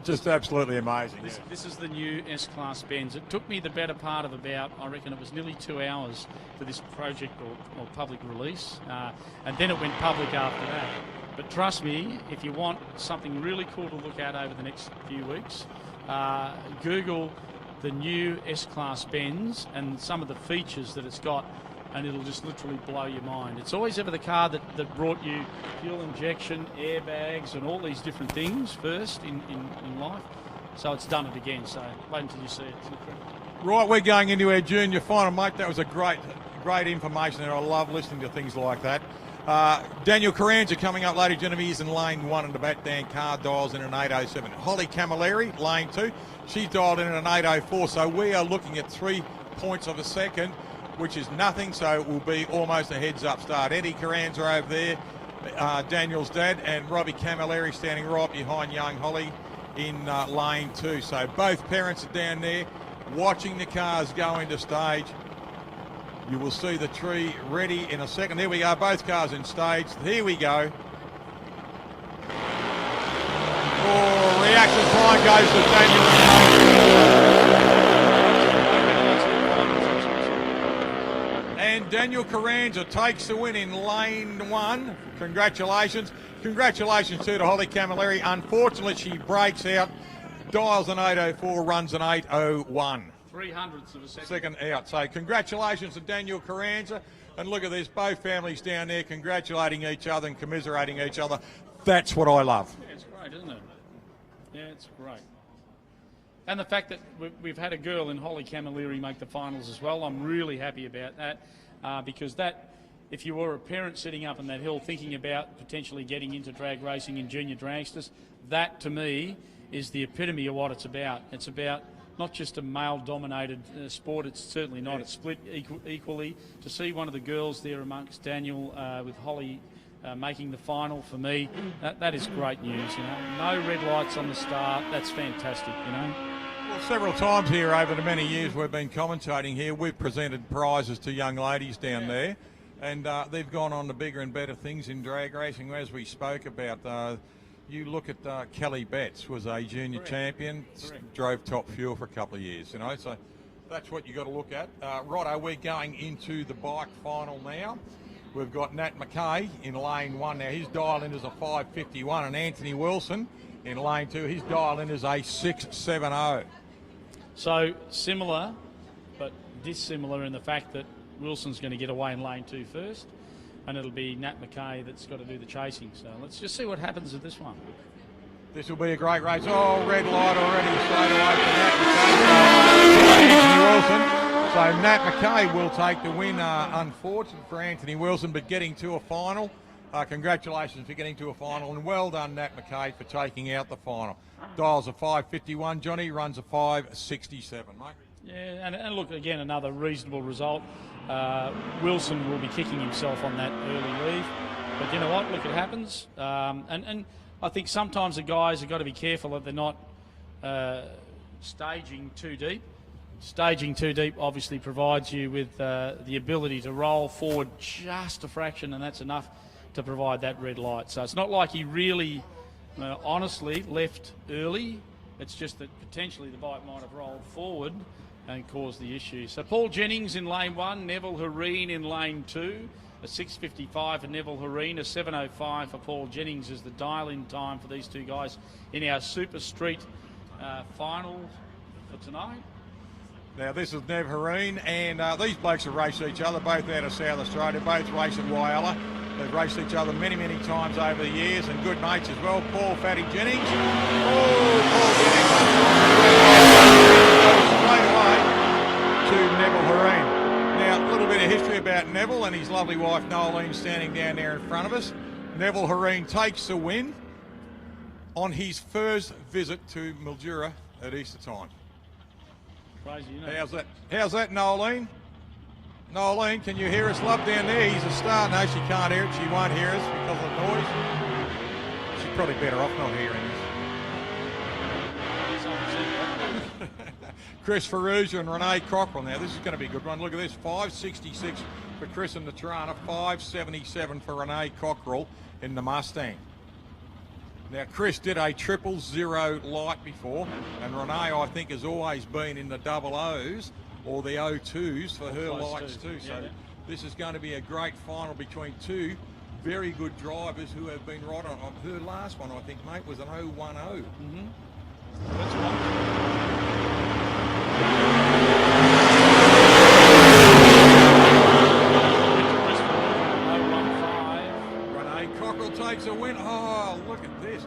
Speaker 1: Just absolutely amazing.
Speaker 4: This is the new S-Class Benz. It took me the better part of about, I reckon it was nearly 2 hours for this project or public release. And then it went public after that. But trust me, if you want something really cool to look at over the next few weeks, Google the new S-Class Benz and some of the features that it's got, and it'll just literally blow your mind. It's always ever the car that brought you fuel injection, airbags, and all these different things first in life. So it's done it again. So wait until you see it. It's incredible.
Speaker 1: Right, we're going into our junior final, mate. That was a great information there. I love listening to things like that. Daniel Carranza coming up later. Genevieve in lane 1 in the back. Dan Carr dials in an 8:07. Holly Camilleri, lane 2. She's dialed in an 8:04. So we are looking at 3 points of a second, which is nothing, so it will be almost a heads-up start. Eddie Carranza over there, Daniel's dad, and Robbie Camilleri standing right behind young Holly in lane 2. So both parents are down there watching the cars go into stage. You will see the tree ready in a second. There we go, both cars in stage. Here we go. Oh, reaction time goes to Daniel. And Daniel Carranza takes the win in lane 1. Congratulations. Congratulations to Holly Camilleri. Unfortunately, she breaks out, dials an 8:04, runs an 8:01.
Speaker 4: 0.03 of a second.
Speaker 1: Second out. So congratulations to Daniel Carranza. And look at this, both families down there congratulating each other and commiserating each other. That's what I love.
Speaker 4: Yeah, it's great, isn't it? Yeah, it's great. And the fact that we've had a girl in Holly Camilleri make the finals as well, I'm really happy about that, because that, if you were a parent sitting up on that hill thinking about potentially getting into drag racing in junior dragsters, that to me is the epitome of what it's about. It's about not just a male-dominated sport, it's certainly not. It's split equally. To see one of the girls there amongst Daniel with Holly making the final, for me, that is great news, you know. No red lights on the start, that's fantastic, you know.
Speaker 1: Well, several times here over the many years we've been commentating here, we've presented prizes to young ladies down there, and they've gone on to bigger and better things in drag racing, as we spoke about. You look at Kelly Betts, was a junior champion, drove Top Fuel for a couple of years, you know, so that's what you got to look at. Righto, we're going into the bike final now. We've got Nat McKay in lane 1 now. His dial in is a 5:51, and Anthony Wilson in lane 2. His dial in is a 6:70.
Speaker 4: So similar, but dissimilar in the fact that Wilson's going to get away in lane 2 first, and it'll be Nat McKay that's got to do the chasing. So let's just see what happens with this one.
Speaker 1: This will be a great race. Oh, red light already straight away for Nat McKay. Anthony Wilson. So Nat McKay will take the win. Unfortunate for Anthony Wilson, but getting to a final. Congratulations for getting to a final, and well done, Nat McKay, for taking out the final. Dials a 5:51. Johnny runs a 5:67, mate.
Speaker 4: Yeah, and look, again, another reasonable result. Wilson will be kicking himself on that early leave. But you know what? Look, it happens. And I think sometimes the guys have got to be careful that they're not staging too deep. Staging too deep obviously provides you with the ability to roll forward just a fraction, and that's enough to provide that red light. So it's not like he really, honestly, left early. It's just that potentially the bike might have rolled forward and caused the issue. So Paul Jennings in lane 1, Neville Hareen in lane 2, a 6:55 for Neville Hareen, a 7:05 for Paul Jennings is the dial-in time for these two guys in our Super Street final for tonight.
Speaker 1: Now this is Nev Hareen, and these blokes have raced each other, both out of South Australia, both race at Wyala. They've raced each other many, many times over the years, and good mates as well. Paul Fatty Jennings. Oh, Paul Jennings. Straight away to Neville Hareen. Now, a little bit of history about Neville and his lovely wife Nolene standing down there in front of us. Neville Hareen takes the win on his first visit to Mildura at Easter time.
Speaker 4: Crazy, you know.
Speaker 1: How's that, Nolene? Nolene, can you hear us? Love down there. He's a star. No, she can't hear it. She won't hear us because of the noise. She's probably better off not hearing us. Chris Ferrugia and Renee Cockrell. Now, this is going to be a good one. Look at this. 566 for Chris and the Tirana. 577 for Renee Cockrell in the Mustang. Now, Chris did a 000 light before, and Renee, I think, has always been in the double O's or the O2s for her lights too. So this is going to be a great final between two very good drivers who have been right on. Her last one, I think, mate, was an 010.
Speaker 4: Mm-hmm. That's right.
Speaker 1: Renee Cockrell takes a win. Oh, look at this.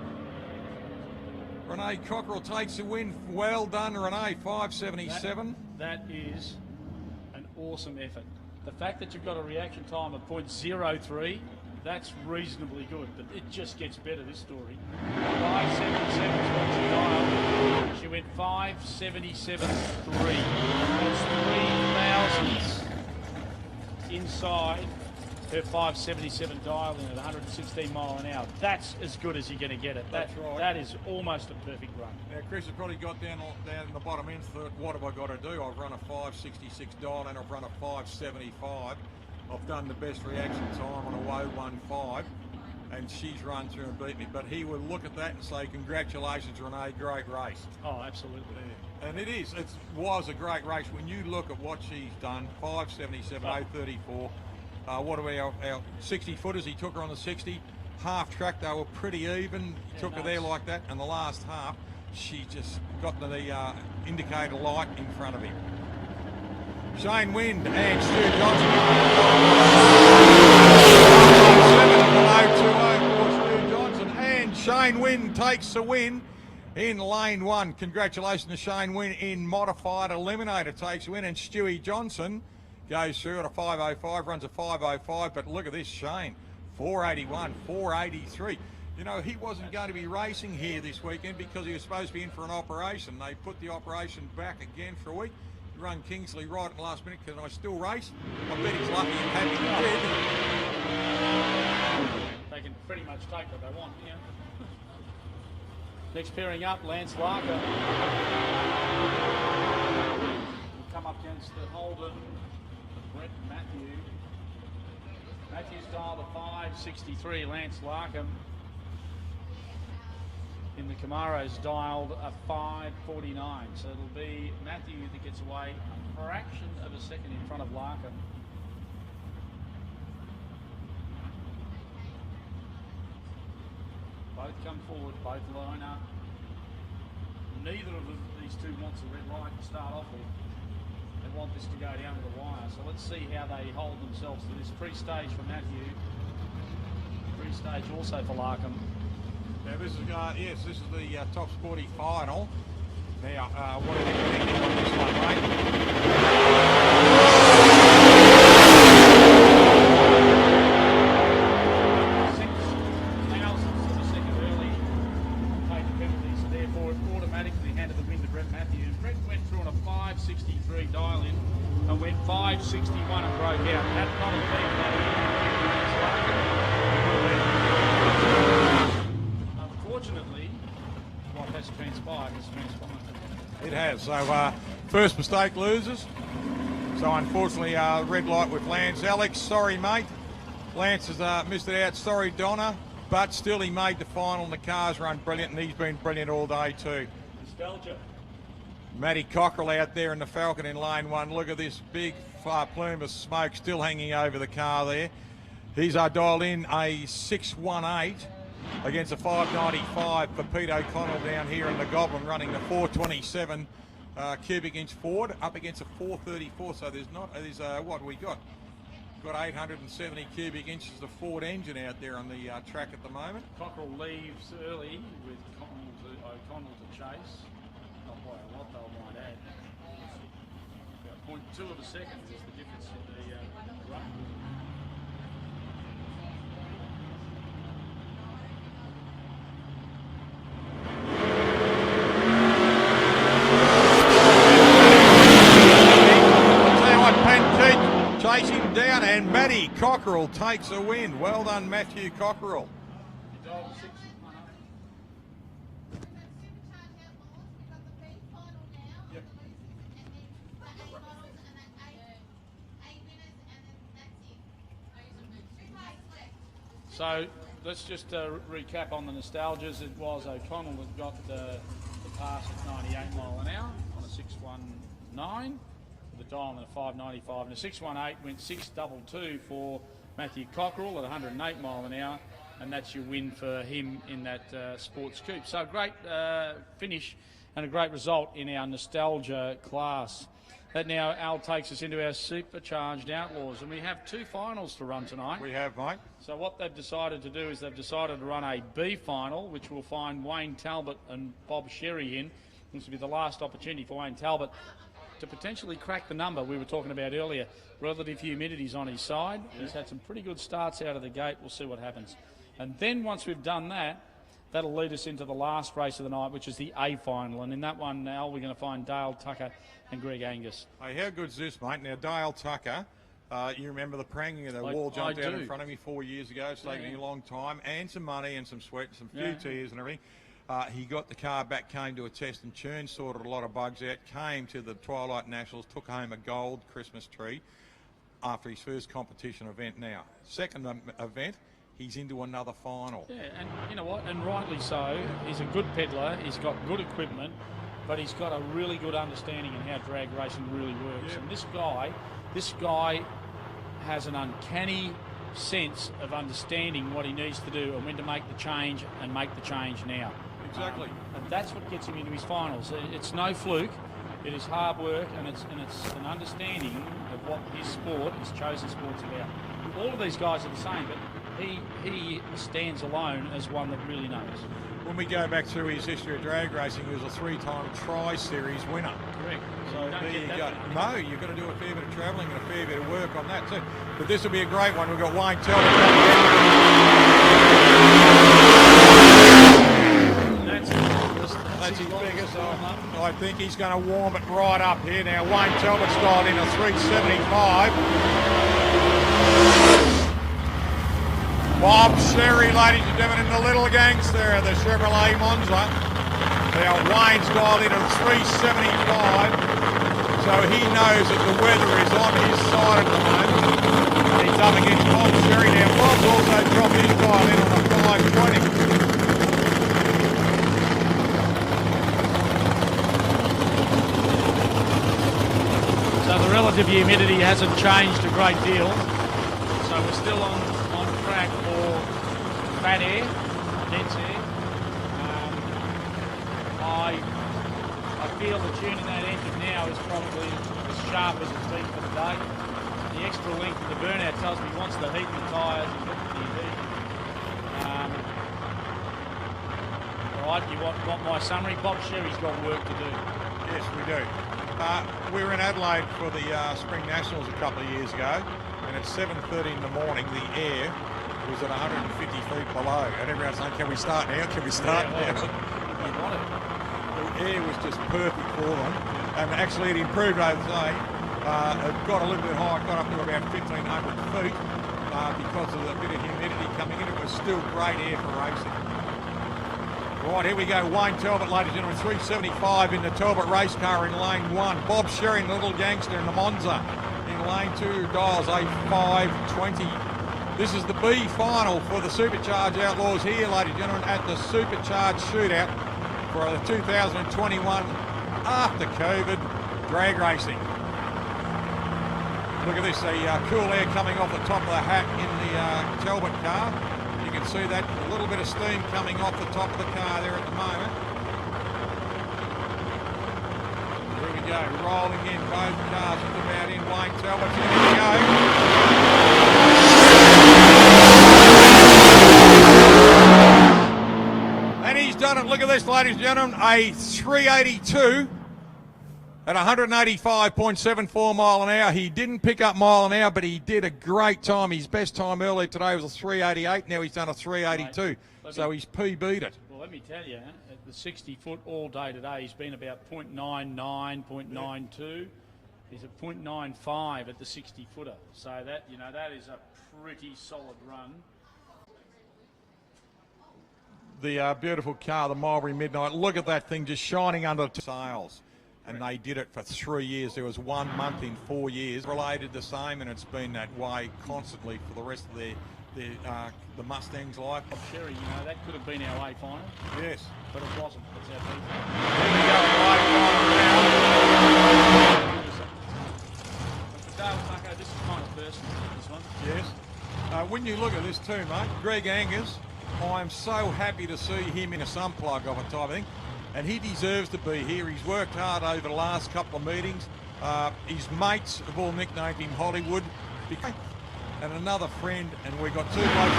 Speaker 1: Renee Cockrell takes a win. Well done, Renee. 577.
Speaker 4: That is an awesome effort. The fact that you've got a reaction time of 0.03, that's reasonably good, but it just gets better, this story. 577 is what she dialed. She went 577.3. That's 3 thousandths inside her 577 dial in at 116 mile an hour. That's as good as you're going to get it.
Speaker 1: That's right.
Speaker 4: That is almost a perfect run.
Speaker 1: Now, Chris has probably got down in the bottom end, thought, what have I got to do? I've run a 566 dial and I've run a 575. I've done the best reaction time on a 015, and she's run through and beat me. But he will look at that and say, congratulations, Renee, great race.
Speaker 4: Oh, absolutely.
Speaker 1: Yeah. And it was a great race. When you look at what she's done, 577, 034. What are our 60 footers? He took her on the 60. Half track, they were pretty even. He took her there like that. And the last half, she just got the indicator light in front of him. Shane Wind and Stu Johnson. 7 for Stu Johnson. And Shane Wind takes the win in lane one. Congratulations to Shane Wind in modified eliminator. Takes the win. And Stewie Johnson goes through at a 505, runs a 505. But look at this, Shane. 481, 483. You know, he wasn't going to be racing here this weekend because he was supposed to be in for an operation. They put the operation back again for a week. Run Kingsley right at the last minute. Can I still race? I bet he's lucky and happy he did.
Speaker 4: They can pretty much take what they want, yeah. Next pairing up, Lance Larker. Will come up against the Holden, Brett Matthew. Matthew's dialed a 563, Lance Larkham. In the Camaro's dialed a 549, so it'll be Matthew that gets away a fraction of a second in front of Larkham. Both come forward, both line up. Neither of these two wants a red light to start off with. They want this to go down to the wire, so let's see how they hold themselves to this. Pre-stage for Matthew, pre-stage also for Larkham.
Speaker 1: Now this is this is the top 40 final. Now, what are they predicting on this one, mate?
Speaker 4: 6 thousandths of a second early. Paid the penalties, therefore it automatically handed the win to Brett Matthews. Brett went through on a 563 dial in and went 561 and broke out. Had not have been that. Unfortunately, what has transpired has transpired.
Speaker 1: It has. So first mistake loses. So unfortunately, red light with Lance. Alex, sorry mate. Lance has missed it out. Sorry Donna. But still he made the final and the car's run brilliant and he's been brilliant all day too.
Speaker 4: Nostalgia.
Speaker 1: Matty Cockrell out there in the Falcon in lane one. Look at this big plume of smoke still hanging over the car there. He's dialed in a 618 against a 595 for Pete O'Connell down here in the Goblin, running the 427 cubic inch Ford up against a 434. So there's what we got? Got 870 cubic inches of Ford engine out there on the track at the moment.
Speaker 4: Cockrell leaves early with O'Connell to chase. Not by a lot though, I might add. About 0.2 of a second is the difference in the run.
Speaker 1: chase him down, and Matty Cockerell takes a win. Well done, Matthew Cockerell.
Speaker 4: So let's just recap on the nostalgias. It was O'Connell that got the pass at 98 mile an hour on a 619, the dial at a 595, and a 618 went 622 for Matthew Cockerell at 108 mile an hour, and that's your win for him in that sports coupe. So great finish and a great result in our nostalgia class. That now, Al, takes us into our Supercharged Outlaws, and we have 2 finals to run tonight.
Speaker 1: We have, mate.
Speaker 4: So what they've decided to do is they've decided to run a B final, which will find Wayne Talbot and Bob Sherry in. This will be the last opportunity for Wayne Talbot to potentially crack the number we were talking about earlier. Relative humidity's on his side. He's had some pretty good starts out of the gate. We'll see what happens. And then once we've done that, that'll lead us into the last race of the night, which is the A final. And in that one now, we're going to find Dale Tucker and Greg Angus.
Speaker 1: Hey, how good's this, mate? Now, Dale Tucker, you remember the pranking of the wall jumped out in front of me 4 years ago. It's taken me a long time, and some money and some sweat, some few tears and everything. He got the car back, came to a test and churn, sorted a lot of bugs out, came to the Twilight Nationals, took home a gold Christmas tree after his first competition event now. Second event, he's into another final.
Speaker 4: Yeah, and you know what? And rightly so. He's a good peddler. He's got good equipment, but he's got a really good understanding of how drag racing really works. And this guy has an uncanny sense of understanding what he needs to do and when to make the change and make the change now.
Speaker 1: Exactly.
Speaker 4: And that's what gets him into his finals. It's no fluke. It is hard work, and it's an understanding of what his sport, his chosen sport's about. All of these guys are the same, but he stands alone as one that really knows.
Speaker 1: When we go back through his history of drag racing, he was a 3-time Tri-Series winner.
Speaker 4: Correct.
Speaker 1: So there you go. No, you've got to do a fair bit of travelling and a fair bit of work on that too. But this will be a great one. We've got Wayne Talbot coming in. That's his biggest. I think he's going to warm it right up here now. Wayne Talbot's dialed in a 375. Bob Sherry, ladies and gentlemen, in the little gangster, the Chevrolet Monza. Now Wayne's dialed in a 375, so he knows that the weather is on his side at the moment. He's up against Bob Sherry now. Bob's also dropped his dial in on a 520.
Speaker 4: So the relative humidity hasn't changed a great deal. So we're still on track for fat air, dense air. I feel the tune in that engine now is probably as sharp as it's been for the day. The extra length of the burnout tells me he wants to heat the tyres and look at the heat. All right, you want my summary? Bob Sherry's got work to do.
Speaker 1: Yes, we do. We were in Adelaide for the Spring Nationals a couple of years ago, and at 7:30 in the morning, the air was at 150 feet below. And everyone's saying, can we start now? Can we start now?
Speaker 4: You want it.
Speaker 1: The air was just perfect for them. And actually, it improved over the day. It got a little bit high, it got up to about 1,500 feet because of the bit of humidity coming in. It was still great air for racing. Right, here we go. Wayne Talbot, ladies and gentlemen, 375 in the Talbot race car in lane 1. Bob Sherry, little gangster in the Monza in lane 2, dials a 520. This is the B final for the Supercharged Outlaws here, ladies and gentlemen, at the Supercharged Shootout for the 2021 after COVID drag racing. Look at this, the cool air coming off the top of the hat in the Talbot car. You can see that a little bit of steam coming off the top of the car there at the moment. Here we go, rolling in, both cars just about in. Wayne Talbot, here we go. And he's done it. Look at this, ladies and gentlemen, a 382 at 185.74 mile an hour. He didn't pick up mile an hour, but he did a great time. His best time earlier today was a 388. Now he's done a 382. So he's PB'd it.
Speaker 4: Well, let me tell you, at the 60 foot all day today, he's been about 0.99, 0.92. He's at .95 at the 60-footer. So that, you know, that is a pretty solid run.
Speaker 1: The beautiful car, the Mulberry Midnight. Look at that thing just shining under the sails. And they did it for 3 years. There was 1 month in 4 years. Related the same, and it's been that way constantly for the rest of the Mustang's life.
Speaker 4: Sherry, you know, that could have been our A final.
Speaker 1: Yes.
Speaker 4: But it wasn't. It's our B final.
Speaker 1: Here we go, right
Speaker 4: For Dale Tucker, this is kind of personal, this one.
Speaker 1: yes. When you look at this too, mate, Greg Angus, I'm so happy to see him in a sun plug of a type of thing. And he deserves to be here. He's worked hard over the last couple of meetings. His mates have all nicknamed him Hollywood. And another friend, and we've got two blokes.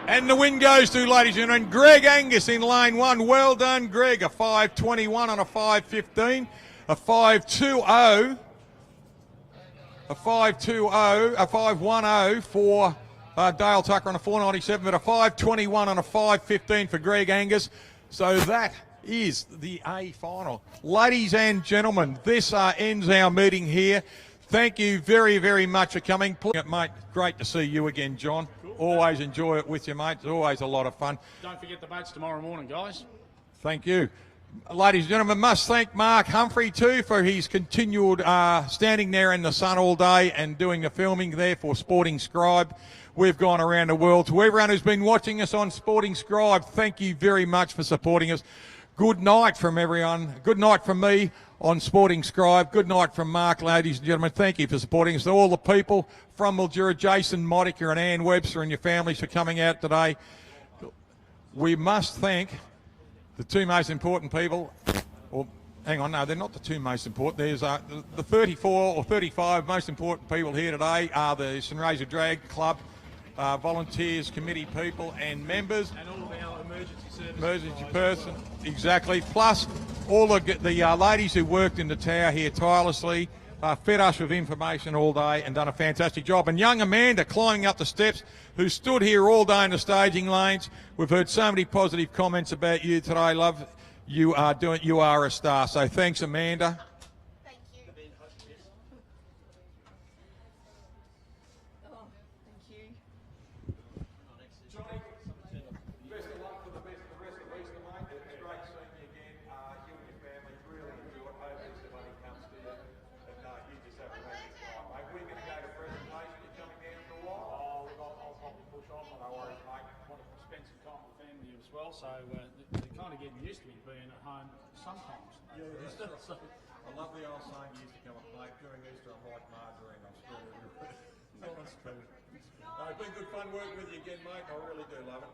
Speaker 1: And the win goes to, ladies and gentlemen, Greg Angus in lane 1. Well done, Greg. A 5:21 on a 5:15. A 5:20. A 5:20, a 5:10 for Dale Tucker on a 4:97, but a 5:21 on a 5:15 for Greg Angus. So that is the A final. Ladies and gentlemen, this ends our meeting here. Thank you very, very much for coming. Mate, great to see you again, John. Cool. Always enjoy it with you, mate. It's always a lot of fun.
Speaker 4: Don't forget the boats tomorrow morning, guys.
Speaker 1: Thank you. Ladies and gentlemen, must thank Mark Humphrey too for his continued standing there in the sun all day and doing the filming there for Sporting Scribe. We've gone around the world. To everyone who's been watching us on Sporting Scribe, thank you very much for supporting us. Good night from everyone. Good night from me on Sporting Scribe. Good night from Mark, ladies and gentlemen. Thank you for supporting us. To all the people from Mildura, Jason Modica and Ann Webster and your families for coming out today. We must thank the two most important people, or hang on, no, they're not the two most important. There's the 34 or 35 most important people here today are the St Razor Drag Club volunteers, committee people and members.
Speaker 4: And all of our emergency services.
Speaker 1: Emergency person, exactly. Plus all the ladies who worked in the tower here tirelessly, fed us with information all day and done a fantastic job. And young Amanda climbing up the steps, who stood here all day in the staging lanes. We've heard so many positive comments about you today, love. You are a star. So thanks, Amanda.
Speaker 5: Thank you. Oh, thank you.
Speaker 1: Johnny, best of luck for the rest of Easter, mate. It's great seeing you again. You and your family really enjoy it. Hope everybody comes to you. And you just have a great time, mate. We're going to go to presentation. You're coming down for a while.
Speaker 4: I'll probably push on. No worries, mate. I want to spend some time with family as well, so they're kind of getting used to me being at home sometimes.
Speaker 1: Yeah, so, I love the old saying you used to come up, mate. During Easter, I'm like margarine. I'm screwed everywhere. That's true. It's been good fun working with you again, mate. I really do love it.